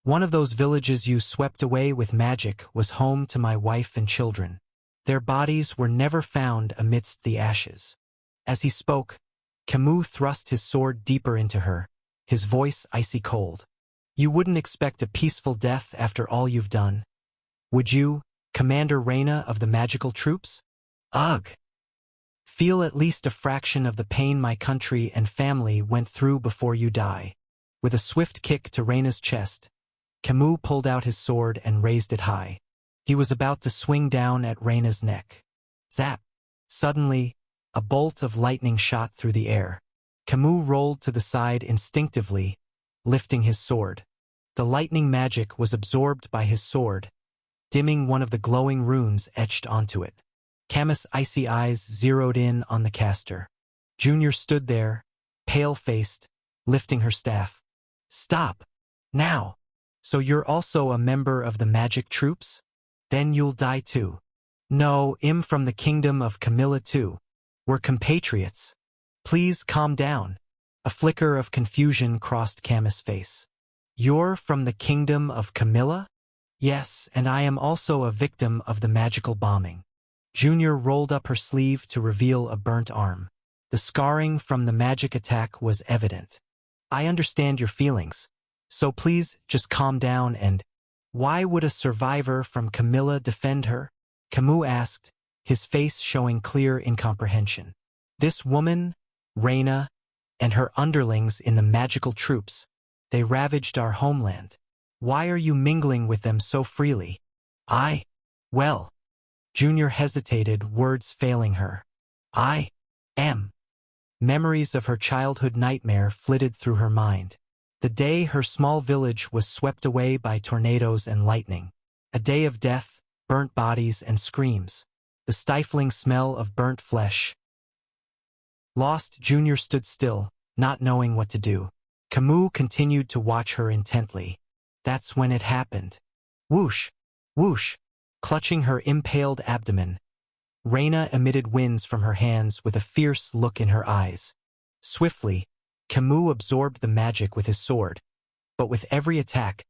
S1: One of those villages you swept away with magic was home to my wife and children. Their bodies were never found amidst the ashes. As he spoke, Camus thrust his sword deeper into her, his voice icy cold. You wouldn't expect a peaceful death after all you've done. Would you, Commander Reina of the magical troops? Ugh! Feel at least a fraction of the pain my country and family went through before you die. With a swift kick to Reina's chest, Camus pulled out his sword and raised it high. He was about to swing down at Reina's neck. Zap! Suddenly, a bolt of lightning shot through the air. Camus rolled to the side instinctively, lifting his sword. The lightning magic was absorbed by his sword, dimming one of the glowing runes etched onto it. Camus' icy eyes zeroed in on the caster. Junior stood there, pale-faced, lifting her staff. Stop! Now! So you're also a member of the magic troops? Then you'll die too. No, I'm from the kingdom of Camilla too. We're compatriots. Please calm down. A flicker of confusion crossed Camus' face. You're from the kingdom of Camilla? Yes, and I am also a victim of the magical bombing. Junior rolled up her sleeve to reveal a burnt arm. The scarring from the magic attack was evident. I understand your feelings, so please just calm down and— Why would a survivor from Camilla defend her? Camus asked, his face showing clear incomprehension. This woman, Reina, and her underlings in the magical troops, they ravaged our homeland. Why are you mingling with them so freely? Well, Junior hesitated, words failing her. I am. Memories of her childhood nightmare flitted through her mind. The day her small village was swept away by tornadoes and lightning. A day of death, burnt bodies, and screams. The stifling smell of burnt flesh. Lost, Junior stood still, not knowing what to do. Camus continued to watch her intently. That's when it happened. Whoosh! Whoosh! Clutching her impaled abdomen, Reina emitted winds from her hands with a fierce look in her eyes. Swiftly, Camus absorbed the magic with his sword, but with every attack,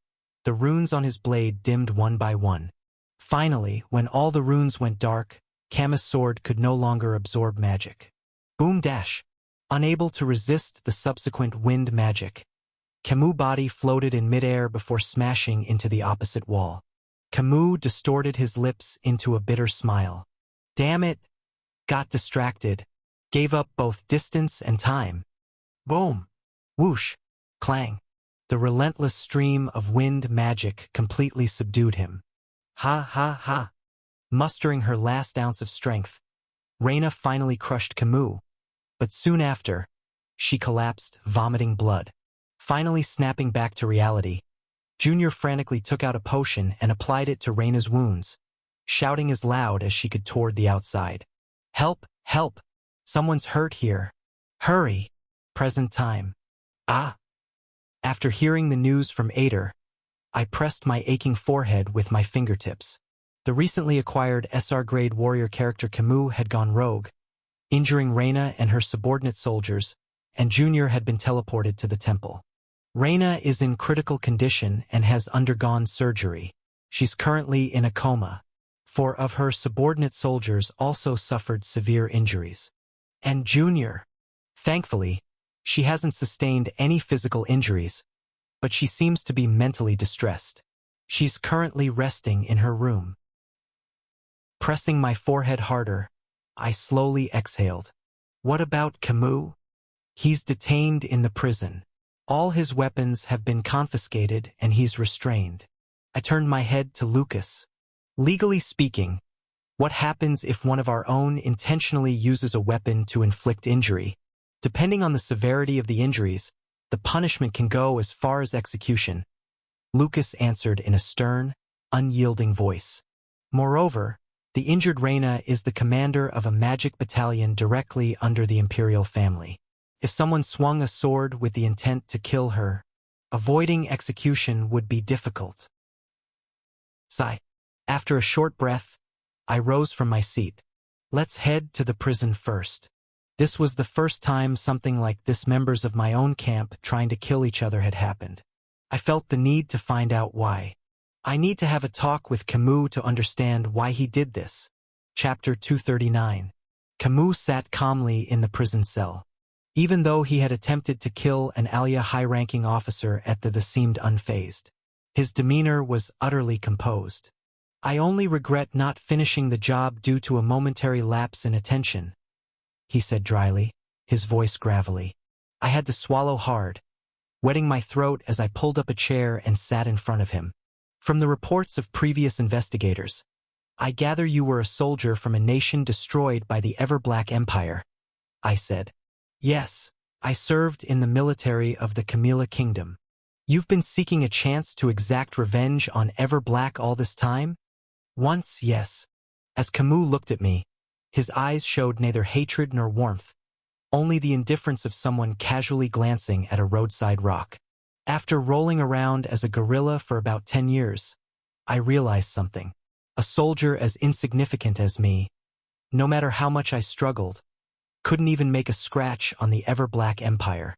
S1: the runes on his blade dimmed one by one. Finally, when all the runes went dark, Camus' sword could no longer absorb magic. Boom dash! Unable to resist the subsequent wind magic, Camus' body floated in midair before smashing into the opposite wall. Camus distorted his lips into a bitter smile. Damn it! Got distracted. Gave up both distance and time. Boom! Whoosh! Clang! The relentless stream of wind magic completely subdued him. Ha ha ha! Mustering her last ounce of strength, Reina finally crushed Camus, but soon after, she collapsed, vomiting blood. Finally snapping back to reality, Junior frantically took out a potion and applied it to Reina's wounds, shouting as loud as she could toward the outside. Help! Help! Someone's hurt here. Hurry! Present time. Ah! After hearing the news from Ader, I pressed my aching forehead with my fingertips. The recently acquired SR-grade warrior character Camus had gone rogue, injuring Reina and her subordinate soldiers, and Junior had been teleported to the temple. Reina is in critical condition and has undergone surgery. She's currently in a coma. 4 of her subordinate soldiers also suffered severe injuries. And Junior. Thankfully, she hasn't sustained any physical injuries, but she seems to be mentally distressed. She's currently resting in her room. Pressing my forehead harder, I slowly exhaled. What about Camus? He's detained in the prison. All his weapons have been confiscated and he's restrained. I turned my head to Lucas. Legally speaking, what happens if one of our own intentionally uses a weapon to inflict injury? Depending on the severity of the injuries, the punishment can go as far as execution. Lucas answered in a stern, unyielding voice. Moreover, the injured Reina is the commander of a magic battalion directly under the imperial family. If someone swung a sword with the intent to kill her, avoiding execution would be difficult. Sigh. After a short breath, I rose from my seat. Let's head to the prison first. This was the first time something like this members of my own camp trying to kill each other had happened. I felt the need to find out why. I need to have a talk with Camus to understand why he did this. Chapter 239. Camus sat calmly in the prison cell. Even though he had attempted to kill an Alia high-ranking officer at the seemed unfazed. His demeanor was utterly composed. I only regret not finishing the job due to a momentary lapse in attention, he said dryly, his voice gravelly. I had to swallow hard, wetting my throat as I pulled up a chair and sat in front of him. From the reports of previous investigators, I gather you were a soldier from a nation destroyed by the Ever-Black Empire, I said. Yes, I served in the military of the Camilla Kingdom. You've been seeking a chance to exact revenge on Ever-Black all this time? Once, yes. As Camus looked at me, his eyes showed neither hatred nor warmth, only the indifference of someone casually glancing at a roadside rock. After rolling around as a guerrilla for about 10 years, I realized something. A soldier as insignificant as me, no matter how much I struggled, couldn't even make a scratch on the Ever-Black Empire.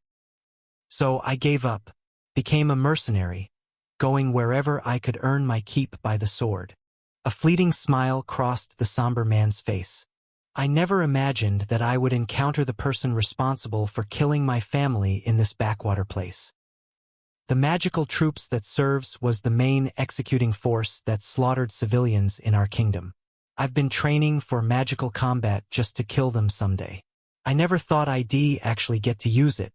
S1: So I gave up, became a mercenary, going wherever I could earn my keep by the sword. A fleeting smile crossed the somber man's face. I never imagined that I would encounter the person responsible for killing my family in this backwater place. The magical troops that serves was the main executing force that slaughtered civilians in our kingdom. I've been training for magical combat just to kill them someday. I never thought I'd actually get to use it.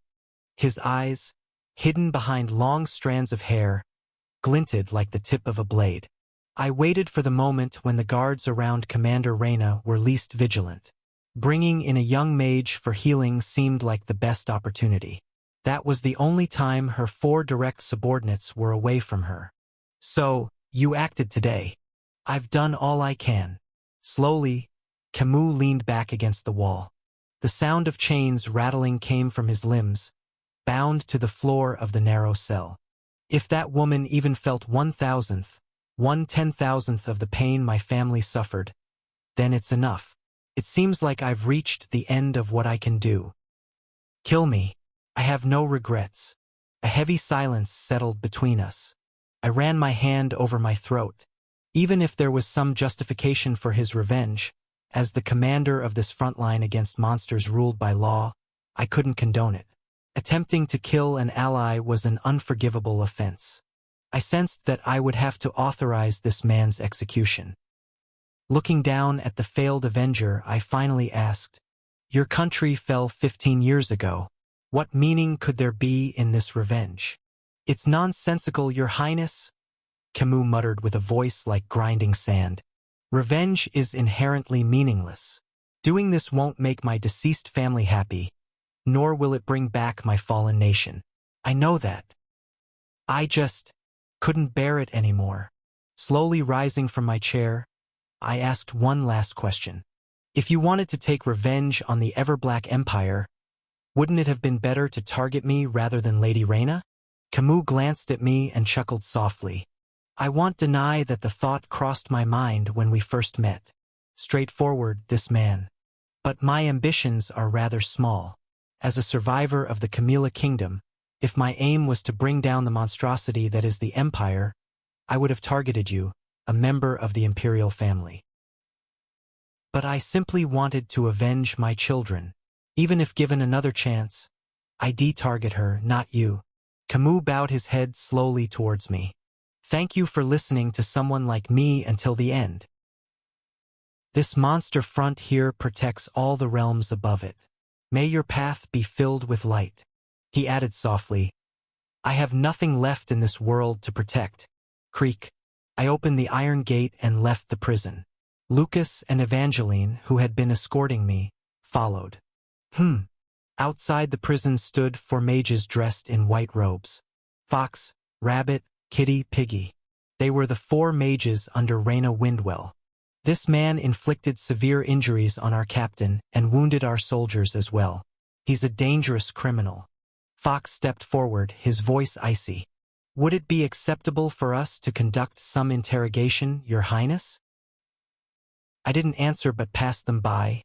S1: His eyes, hidden behind long strands of hair, glinted like the tip of a blade. I waited for the moment when the guards around Commander Reina were least vigilant. Bringing in a young mage for healing seemed like the best opportunity. That was the only time her 4 direct subordinates were away from her. So, you acted today. I've done all I can. Slowly, Camus leaned back against the wall. The sound of chains rattling came from his limbs, bound to the floor of the narrow cell. If that woman even felt 1,000th, 1/10,000th of the pain my family suffered, then it's enough. It seems like I've reached the end of what I can do. Kill me. I have no regrets. A heavy silence settled between us. I ran my hand over my throat. Even if there was some justification for his revenge, as the commander of this front line against monsters ruled by law, I couldn't condone it. Attempting to kill an ally was an unforgivable offense. I sensed that I would have to authorize this man's execution. Looking down at the failed avenger, I finally asked, "Your country fell 15 years ago. What meaning could there be in this revenge?" "It's nonsensical, Your Highness," Camus muttered with a voice like grinding sand. "Revenge is inherently meaningless. Doing this won't make my deceased family happy, nor will it bring back my fallen nation. I know that. I just couldn't bear it anymore." Slowly rising from my chair, I asked one last question. "If you wanted to take revenge on the Ever-Black Empire, wouldn't it have been better to target me rather than Lady Reina?" Camus glanced at me and chuckled softly. "I won't deny that the thought crossed my mind when we first met. Straightforward, this man. But my ambitions are rather small. As a survivor of the Camilla Kingdom, if my aim was to bring down the monstrosity that is the Empire, I would have targeted you, a member of the imperial family. But I simply wanted to avenge my children. Even if given another chance, I'd target her, not you." Camus bowed his head slowly towards me. Thank you for listening to someone like me until the end. This monster front here protects all the realms above it. May your path be filled with light. He added softly, I have nothing left in this world to protect. Creak. I opened the iron gate and left the prison. Lucas and Evangeline, who had been escorting me, followed. Outside the prison stood 4 mages dressed in white robes. Fox, Rabbit, Kitty, Piggy. They were the 4 mages under Raina Windwell. This man inflicted severe injuries on our captain and wounded our soldiers as well. He's a dangerous criminal. Fox stepped forward, his voice icy. Would it be acceptable for us to conduct some interrogation, Your Highness? I didn't answer but passed them by,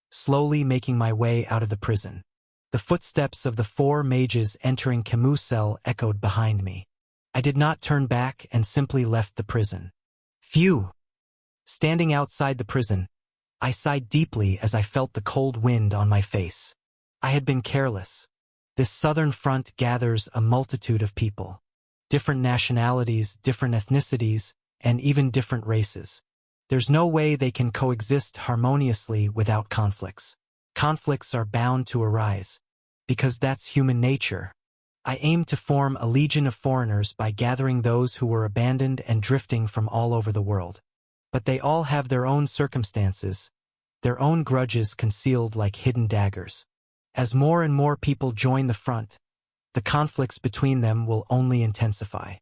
S1: slowly making my way out of the prison. The footsteps of the 4 mages entering Camus' cell echoed behind me. I did not turn back and simply left the prison. Phew! Standing outside the prison, I sighed deeply as I felt the cold wind on my face. I had been careless. This southern front gathers a multitude of people. Different nationalities, different ethnicities, and even different races. There's no way they can coexist harmoniously without conflicts. Conflicts are bound to arise, because that's human nature. I aimed to form a legion of foreigners by gathering those who were abandoned and drifting from all over the world. But they all have their own circumstances, their own grudges concealed like hidden daggers. As more and more people join the front, the conflicts between them will only intensify.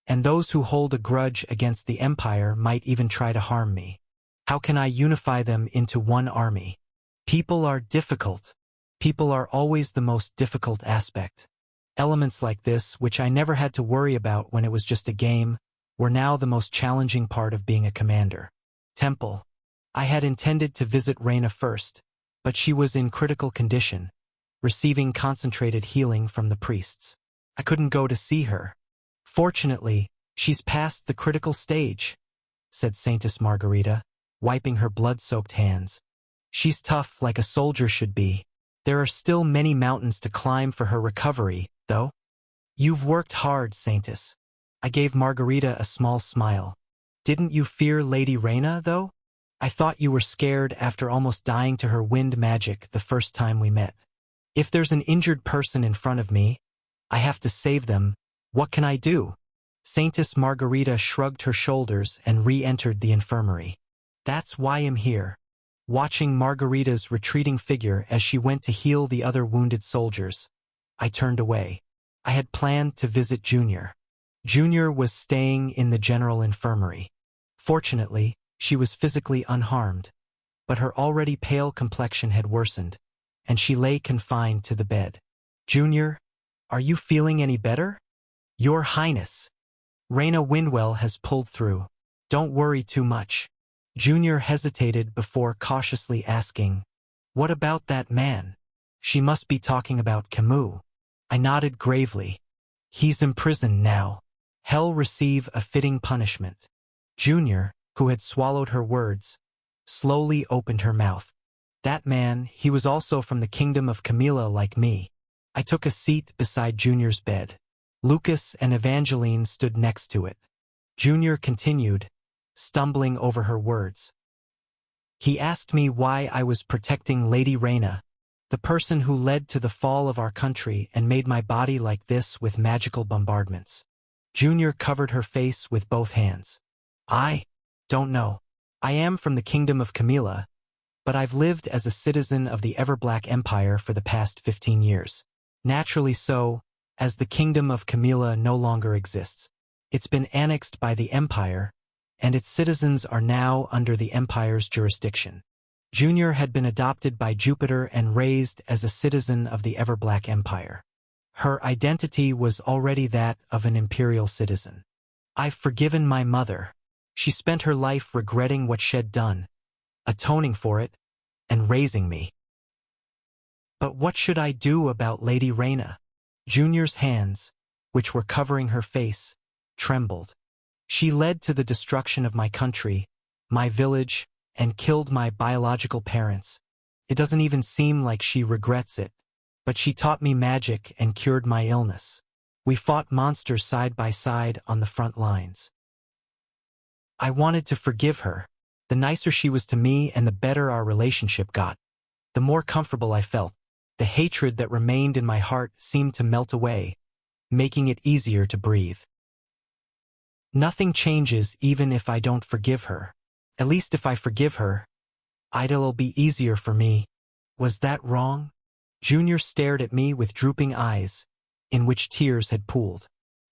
S1: And those who hold a grudge against the Empire might even try to harm me. How can I unify them into one army? People are difficult. People are always the most difficult aspect. Elements like this, which I never had to worry about when it was just a game, were now the most challenging part of being a commander. Temple. I had intended to visit Raina first, but she was in critical condition, receiving concentrated healing from the priests. I couldn't go to see her. Fortunately, she's past the critical stage, said Saintess Margarita, wiping her blood-soaked hands. She's tough like a soldier should be. There are still many mountains to climb for her recovery, though. You've worked hard, Saintess. I gave Margarita a small smile. Didn't you fear Lady Raina, though? I thought you were scared after almost dying to her wind magic the first time we met. If there's an injured person in front of me, I have to save them. What can I do? Saintess Margarita shrugged her shoulders and re-entered the infirmary. That's why I'm here. Watching Margarita's retreating figure as she went to heal the other wounded soldiers, I turned away. I had planned to visit Junior. Junior was staying in the general infirmary. Fortunately, she was physically unharmed, but her already pale complexion had worsened, and she lay confined to the bed. Junior, are you feeling any better? Your Highness. Raina Windwell has pulled through. Don't worry too much. Junior hesitated before cautiously asking, what about that man? She must be talking about Camus. I nodded gravely. He's imprisoned now. He'll receive a fitting punishment. Junior, who had swallowed her words, slowly opened her mouth. That man, he was also from the kingdom of Camilla like me. I took a seat beside Junior's bed. Lucas and Evangeline stood next to it. Junior continued, stumbling over her words. He asked me why I was protecting Lady Raina, the person who led to the fall of our country and made my body like this with magical bombardments. Junior covered her face with both hands. I don't know. I am from the kingdom of Camilla, but I've lived as a citizen of the Everblack Empire for the past 15 years. Naturally so, as the kingdom of Camilla no longer exists. It's been annexed by the Empire, and its citizens are now under the Empire's jurisdiction. Junior had been adopted by Jupiter and raised as a citizen of the Everblack Empire. Her identity was already that of an imperial citizen. I've forgiven my mother. She spent her life regretting what she'd done, atoning for it, and raising me. But what should I do about Lady Raina? Junior's hands, which were covering her face, trembled. She led to the destruction of my country, my village, and killed my biological parents. It doesn't even seem like she regrets it, but she taught me magic and cured my illness. We fought monsters side by side on the front lines. I wanted to forgive her. The nicer she was to me and the better our relationship got, the more comfortable I felt. The hatred that remained in my heart seemed to melt away, making it easier to breathe. Nothing changes even if I don't forgive her. At least if I forgive her, it'll be easier for me. Was that wrong? Junior stared at me with drooping eyes, in which tears had pooled.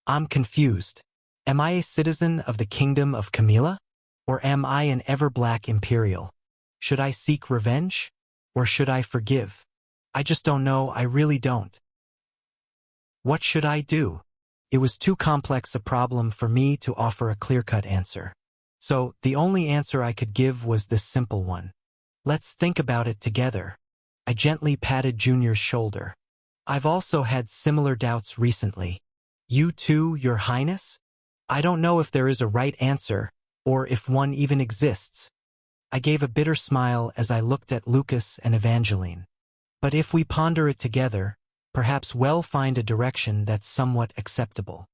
S1: I'm confused. Am I a citizen of the kingdom of Camila? Or am I an ever-black imperial? Should I seek revenge? Or should I forgive? I just don't know, I really don't. What should I do? It was too complex a problem for me to offer a clear-cut answer. So, the only answer I could give was this simple one. Let's think about it together. I gently patted Junior's shoulder. I've also had similar doubts recently. You too, Your Highness? I don't know if there is a right answer, or if one even exists. I gave a bitter smile as I looked at Lucas and Evangeline. But if we ponder it together, perhaps we'll find a direction that's somewhat acceptable.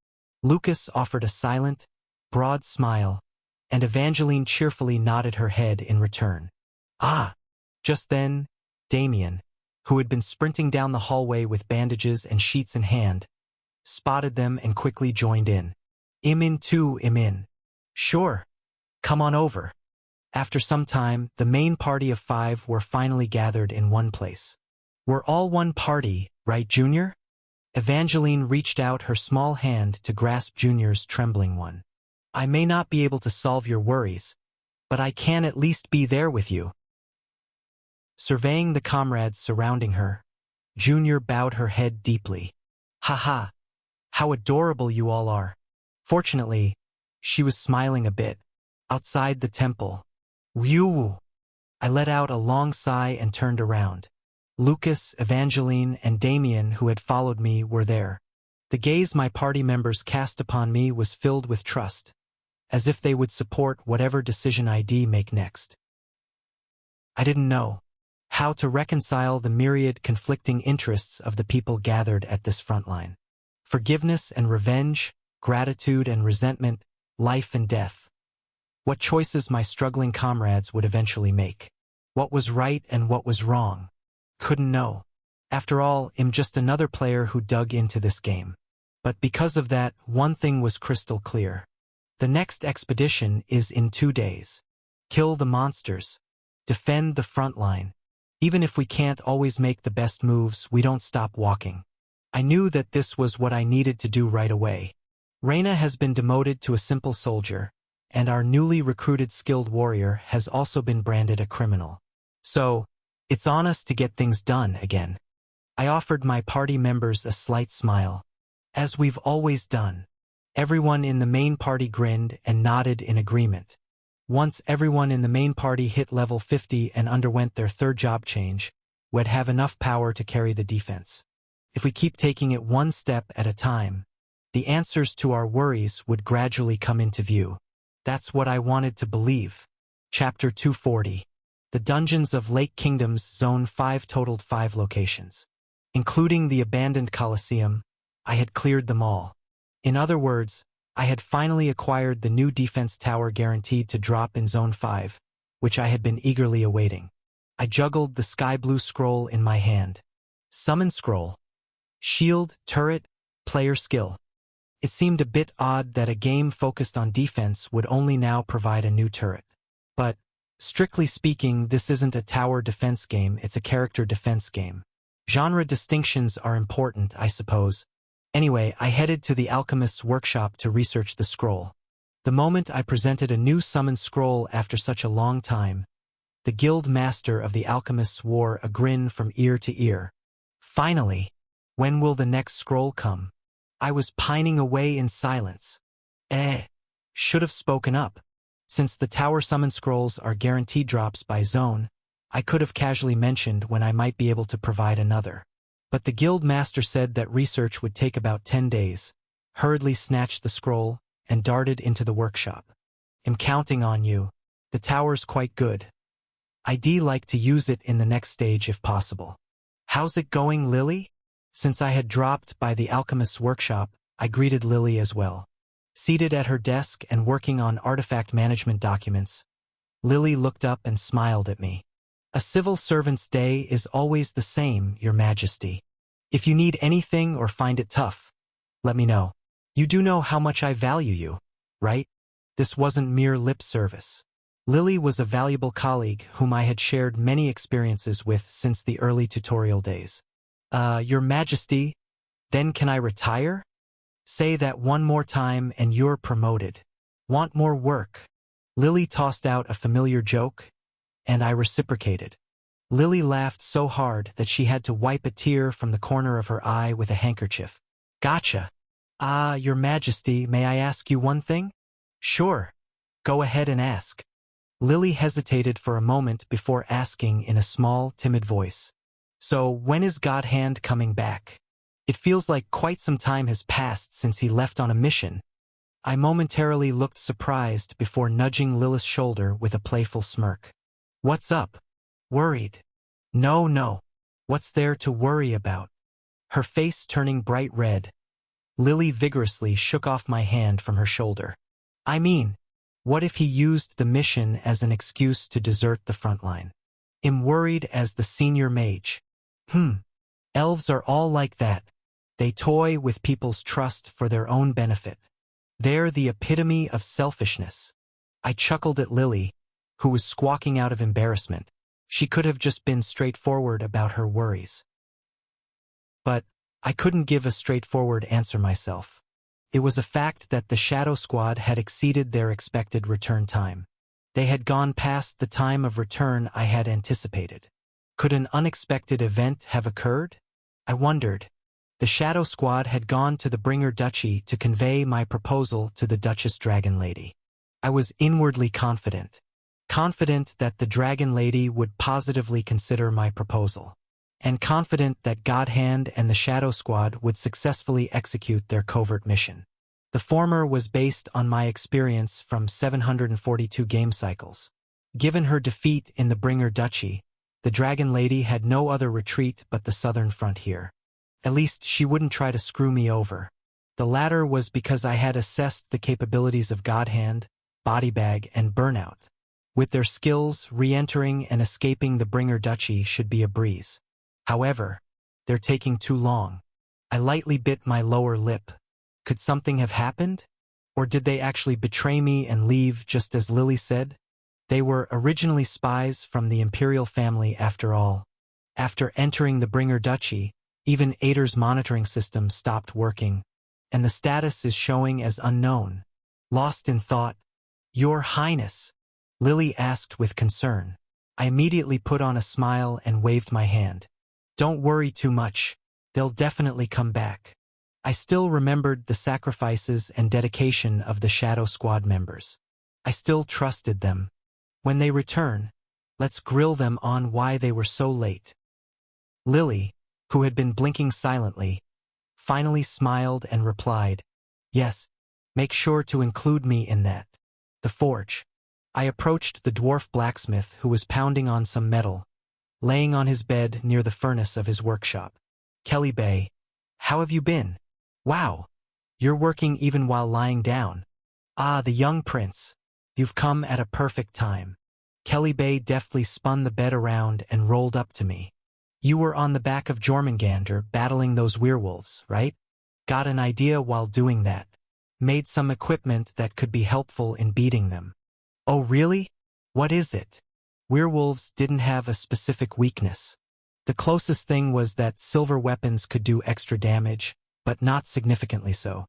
S1: Lucas offered a silent, broad smile, and Evangeline cheerfully nodded her head in return. Ah! Just then, Damien, who had been sprinting down the hallway with bandages and sheets in hand, spotted them and quickly joined in. I'm in too, I'm in. Sure. Come on over. After some time, the main party of 5 were finally gathered in one place. We're all one party, right, Junior? Evangeline reached out her small hand to grasp Junior's trembling one. I may not be able to solve your worries, but I can at least be there with you. Surveying the comrades surrounding her, Junior bowed her head deeply. Ha! How adorable you all are. Fortunately, she was smiling a bit. Outside the temple. Whew! I let out a long sigh and turned around. Lucas, Evangeline, and Damien, who had followed me, were there. The gaze my party members cast upon me was filled with trust, as if they would support whatever decision I'd make next. I didn't know how to reconcile the myriad conflicting interests of the people gathered at this front line. Forgiveness and revenge, gratitude and resentment, life and death. What choices my struggling comrades would eventually make. What was right and what was wrong. Couldn't know. After all, I'm just another player who dug into this game. But because of that, one thing was crystal clear. The next expedition is in 2 days. Kill the monsters. Defend the front line. Even if we can't always make the best moves, we don't stop walking. I knew that this was what I needed to do right away. Reyna has been demoted to a simple soldier, and our newly recruited skilled warrior has also been branded a criminal. So, it's on us to get things done again. I offered my party members a slight smile. As we've always done. Everyone in the main party grinned and nodded in agreement. Once everyone in the main party hit level 50 and underwent their 3rd job change, we'd have enough power to carry the defense. If we keep taking it one step at a time, the answers to our worries would gradually come into view. That's what I wanted to believe. Chapter 240. The Dungeons of Lake Kingdoms Zone 5 totaled 5 locations. Including the abandoned Colosseum, I had cleared them all. In other words, I had finally acquired the new defense tower guaranteed to drop in Zone 5, which I had been eagerly awaiting. I juggled the sky blue scroll in my hand. Summon scroll. Shield, turret, player skill. It seemed a bit odd that a game focused on defense would only now provide a new turret. But, strictly speaking, this isn't a tower defense game, it's a character defense game. Genre distinctions are important, I suppose. Anyway, I headed to the alchemist's workshop to research the scroll. The moment I presented a new summon scroll after such a long time, the guild master of the alchemists wore a grin from ear to ear. Finally! When will the next scroll come? I was pining away in silence. Should have spoken up. Since the tower summon scrolls are guaranteed drops by zone, I could have casually mentioned when I might be able to provide another. But the guild master said that research would take about 10 days, hurriedly snatched the scroll, and darted into the workshop. I'm counting on you. The tower's quite good. I'd like to use it in the next stage if possible. How's it going, Lily? Since I had dropped by the alchemist's workshop, I greeted Lily as well. Seated at her desk and working on artifact management documents, Lily looked up and smiled at me. A civil servant's day is always the same, Your Majesty. If you need anything or find it tough, let me know. You do know how much I value you, right? This wasn't mere lip service. Lily was a valuable colleague whom I had shared many experiences with since the early tutorial days. Your Majesty, then can I retire? Say that one more time and you're promoted. Want more work? Lily tossed out a familiar joke, and I reciprocated. Lily laughed so hard that she had to wipe a tear from the corner of her eye with a handkerchief. Gotcha. Your Majesty, may I ask you one thing? Sure. Go ahead and ask. Lily hesitated for a moment before asking in a small, timid voice. So, when is God Hand coming back? It feels like quite some time has passed since he left on a mission. I momentarily looked surprised before nudging Lily's shoulder with a playful smirk. What's up? Worried? No. What's there to worry about? Her face turning bright red, Lily vigorously shook off my hand from her shoulder. I mean, what if he used the mission as an excuse to desert the front line? I'm worried as the senior mage. Elves are all like that. They toy with people's trust for their own benefit. They're the epitome of selfishness. I chuckled at Lily, who was squawking out of embarrassment. She could have just been straightforward about her worries. But I couldn't give a straightforward answer myself. It was a fact that the Shadow Squad had exceeded their expected return time. They had gone past the time of return I had anticipated. Could an unexpected event have occurred? I wondered. The Shadow Squad had gone to the Bringer Duchy to convey my proposal to the Duchess Dragon Lady. I was inwardly confident. Confident that the Dragon Lady would positively consider my proposal. And confident that Godhand and the Shadow Squad would successfully execute their covert mission. The former was based on my experience from 742 game cycles. Given her defeat in the Bringer Duchy, the Dragon Lady had no other retreat but the southern frontier. At least she wouldn't try to screw me over. The latter was because I had assessed the capabilities of Godhand, Bodybag, and Burnout. With their skills, re-entering and escaping the Bringer Duchy should be a breeze. However, they're taking too long. I lightly bit my lower lip. Could something have happened? Or did they actually betray me and leave just as Lily said? They were originally spies from the Imperial family after all. After entering the Bringer Duchy, even Ader's monitoring system stopped working, and the status is showing as unknown. Lost in thought. Your Highness, Lily asked with concern. I immediately put on a smile and waved my hand. Don't worry too much. They'll definitely come back. I still remembered the sacrifices and dedication of the Shadow Squad members. I still trusted them. When they return, let's grill them on why they were so late. Lily, who had been blinking silently, finally smiled and replied, Yes, make sure to include me in that. The forge. I approached the dwarf blacksmith who was pounding on some metal, laying on his bed near the furnace of his workshop. Kelly Bay, how have you been? Wow, you're working even while lying down. Ah, the young prince. You've come at a perfect time. Kelly Bay deftly spun the bed around and rolled up to me. You were on the back of Jormungandr battling those werewolves, right? Got an idea while doing that. Made some equipment that could be helpful in beating them. Oh really? What is it? Werewolves didn't have a specific weakness. The closest thing was that silver weapons could do extra damage, but not significantly so.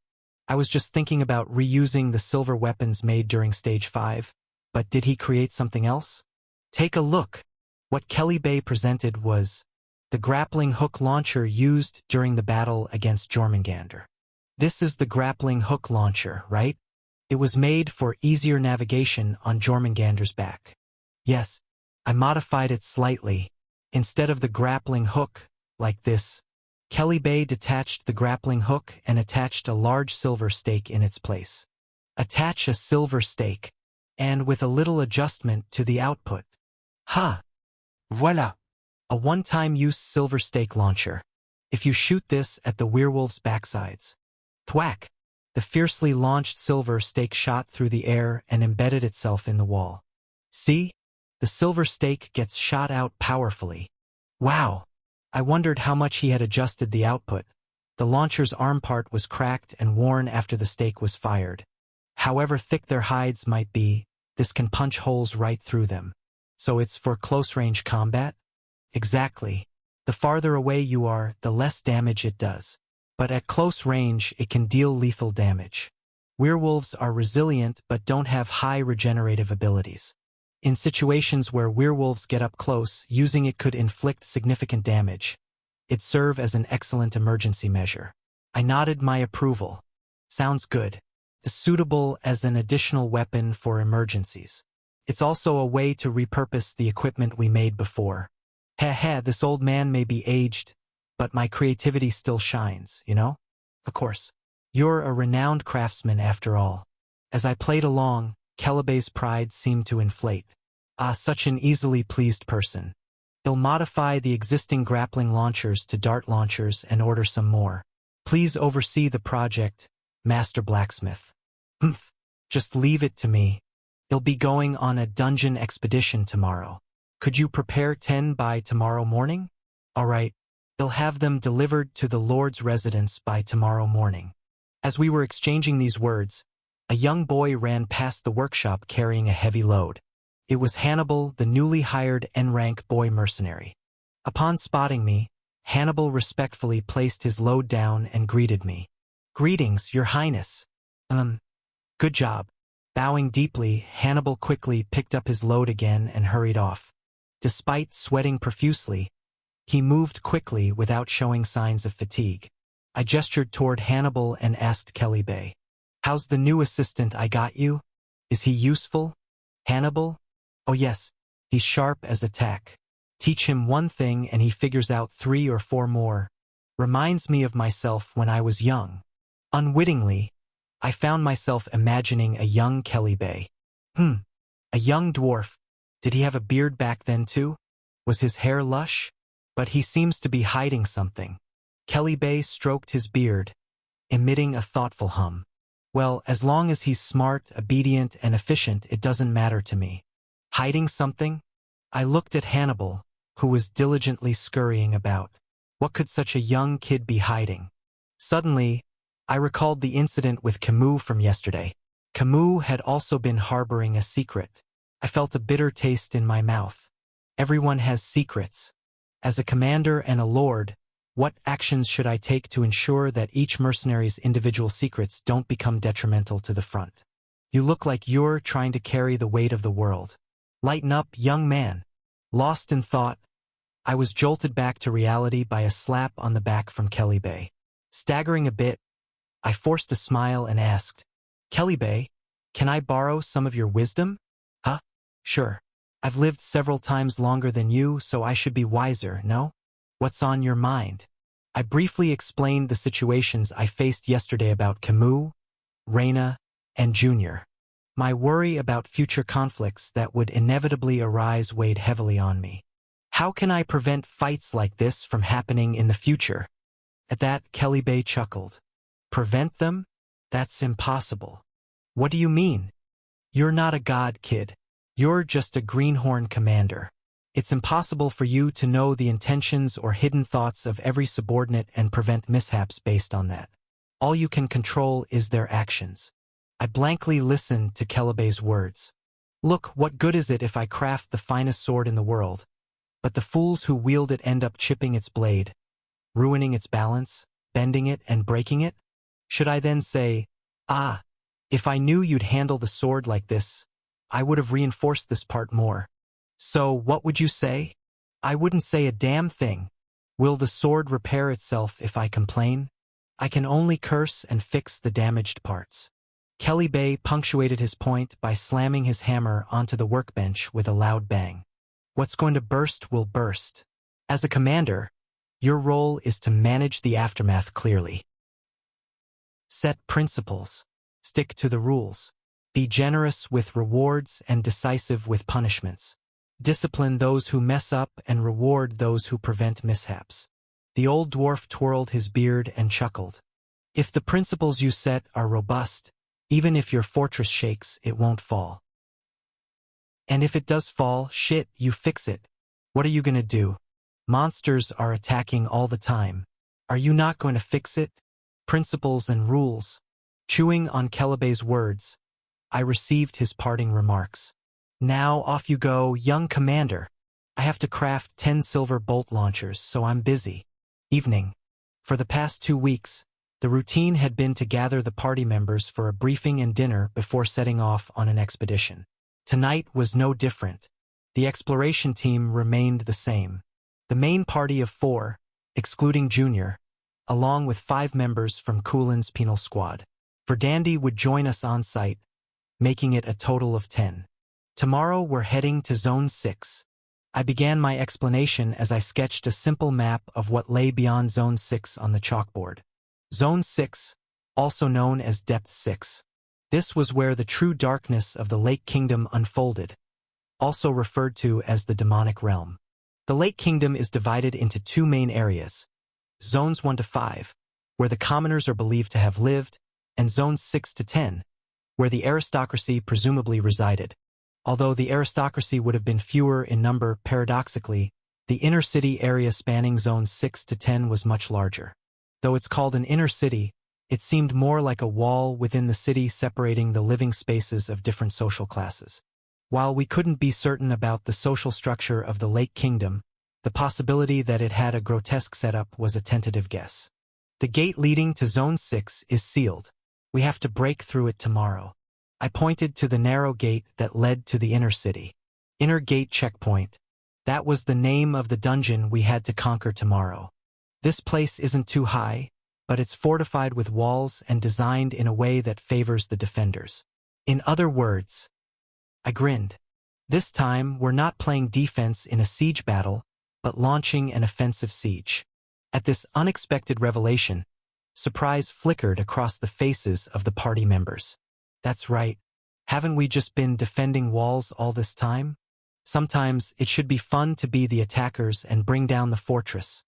S1: I was just thinking about reusing the silver weapons made during Stage 5, but did he create something else? Take a look. What Kelly Bay presented was the grappling hook launcher used during the battle against Jormungandr. This is the grappling hook launcher, right? It was made for easier navigation on Jormungandr's back. Yes, I modified it slightly. Instead of the grappling hook, like this, Kelly Bay detached the grappling hook and attached a large silver stake in its place. Attach a silver stake, and with a little adjustment to the output. Ha! Voila! A one-time use silver stake launcher. If you shoot this at the werewolf's backsides. Thwack! The fiercely launched silver stake shot through the air and embedded itself in the wall. See? The silver stake gets shot out powerfully. Wow! I wondered how much he had adjusted the output. The launcher's arm part was cracked and worn after the stake was fired. However thick their hides might be, this can punch holes right through them. So it's for close-range combat? Exactly. The farther away you are, the less damage it does. But at close range, it can deal lethal damage. Werewolves are resilient but don't have high regenerative abilities. In situations where werewolves get up close, using it could inflict significant damage. It'd serve as an excellent emergency measure. I nodded my approval. Sounds good. It's suitable as an additional weapon for emergencies. It's also a way to repurpose the equipment we made before. Heh, this old man may be aged, but my creativity still shines, you know? Of course. You're a renowned craftsman after all. As I played along, Kellebay's pride seemed to inflate. Ah, such an easily pleased person. He'll modify the existing grappling launchers to dart launchers and order some more. Please oversee the project, Master Blacksmith. Humph. Just leave it to me. He'll be going on a dungeon expedition tomorrow. Could you prepare 10 by tomorrow morning? All right. He'll have them delivered to the Lord's residence by tomorrow morning. As we were exchanging these words, a young boy ran past the workshop carrying a heavy load. It was Hannibal, the newly hired N-rank boy mercenary. Upon spotting me, Hannibal respectfully placed his load down and greeted me. Greetings, Your Highness. Good job. Bowing deeply, Hannibal quickly picked up his load again and hurried off. Despite sweating profusely, he moved quickly without showing signs of fatigue. I gestured toward Hannibal and asked Kellybay, "How's the new assistant I got you? Is he useful?" Hannibal? "Oh yes, he's sharp as a tack. Teach him one thing and he figures out 3 or 4 more. Reminds me of myself when I was young." Unwittingly, I found myself imagining a young Kellybay. A young dwarf. Did he have a beard back then too? Was his hair lush? But he seems to be hiding something. Kellybay stroked his beard, emitting a thoughtful hum. Well, as long as he's smart, obedient, and efficient, it doesn't matter to me. Hiding something? I looked at Hannibal, who was diligently scurrying about. What could such a young kid be hiding? Suddenly, I recalled the incident with Camus from yesterday. Camus had also been harboring a secret. I felt a bitter taste in my mouth. Everyone has secrets. As a commander and a lord, what actions should I take to ensure that each mercenary's individual secrets don't become detrimental to the front? You look like you're trying to carry the weight of the world. Lighten up, young man. Lost in thought, I was jolted back to reality by a slap on the back from Kellybay. Staggering a bit, I forced a smile and asked, "Kellybay, can I borrow some of your wisdom?" "Huh? Sure. I've lived several times longer than you, so I should be wiser, no? What's on your mind?" I briefly explained the situations I faced yesterday about Camus, Reina, and Junior. My worry about future conflicts that would inevitably arise weighed heavily on me. How can I prevent fights like this from happening in the future? At that, Kellybay chuckled. Prevent them? That's impossible. What do you mean? You're not a god, kid. You're just a greenhorn commander. It's impossible for you to know the intentions or hidden thoughts of every subordinate and prevent mishaps based on that. All you can control is their actions. I blankly listened to Kellebay's words. Look, what good is it if I craft the finest sword in the world, but the fools who wield it end up chipping its blade, ruining its balance, bending it and breaking it? Should I then say, "Ah, if I knew you'd handle the sword like this, I would have reinforced this part more"? So what would you say? I wouldn't say a damn thing. Will the sword repair itself if I complain? I can only curse and fix the damaged parts. Kellybay punctuated his point by slamming his hammer onto the workbench with a loud bang. What's going to burst will burst. As a commander, your role is to manage the aftermath clearly. Set principles. Stick to the rules. Be generous with rewards and decisive with punishments. Discipline those who mess up and reward those who prevent mishaps. The old dwarf twirled his beard and chuckled. If the principles you set are robust, even if your fortress shakes, it won't fall. And if it does fall, shit, you fix it. What are you gonna do? Monsters are attacking all the time. Are you not going to fix it? Principles and rules. Chewing on Kelebey's words, I received his parting remarks. Now off you go, young commander. I have to craft 10 silver bolt launchers, so I'm busy. Evening. For the past 2 weeks, the routine had been to gather the party members for a briefing and dinner before setting off on an expedition. Tonight was no different. The exploration team remained the same. The main party of 4, excluding Junior, along with 5 members from Kulin's penal squad. Verdandi would join us on site, making it a total of 10. Tomorrow we're heading to Zone 6. I began my explanation as I sketched a simple map of what lay beyond Zone 6 on the chalkboard. Zone 6, also known as Depth 6. This was where the true darkness of the Lake Kingdom unfolded, also referred to as the demonic realm. The Lake Kingdom is divided into 2 main areas, Zones 1 to 5, where the commoners are believed to have lived, and Zones 6 to 10, where the aristocracy presumably resided. Although the aristocracy would have been fewer in number, paradoxically, the inner city area spanning Zones 6 to 10 was much larger. Though it's called an inner city, it seemed more like a wall within the city separating the living spaces of different social classes. While we couldn't be certain about the social structure of the Lake Kingdom, the possibility that it had a grotesque setup was a tentative guess. The gate leading to Zone 6 is sealed. We have to break through it tomorrow. I pointed to the narrow gate that led to the inner city. Inner Gate Checkpoint. That was the name of the dungeon we had to conquer tomorrow. This place isn't too high, but it's fortified with walls and designed in a way that favors the defenders. In other words, I grinned. This time, we're not playing defense in a siege battle, but launching an offensive siege. At this unexpected revelation, surprise flickered across the faces of the party members. That's right. Haven't we just been defending walls all this time? Sometimes it should be fun to be the attackers and bring down the fortress.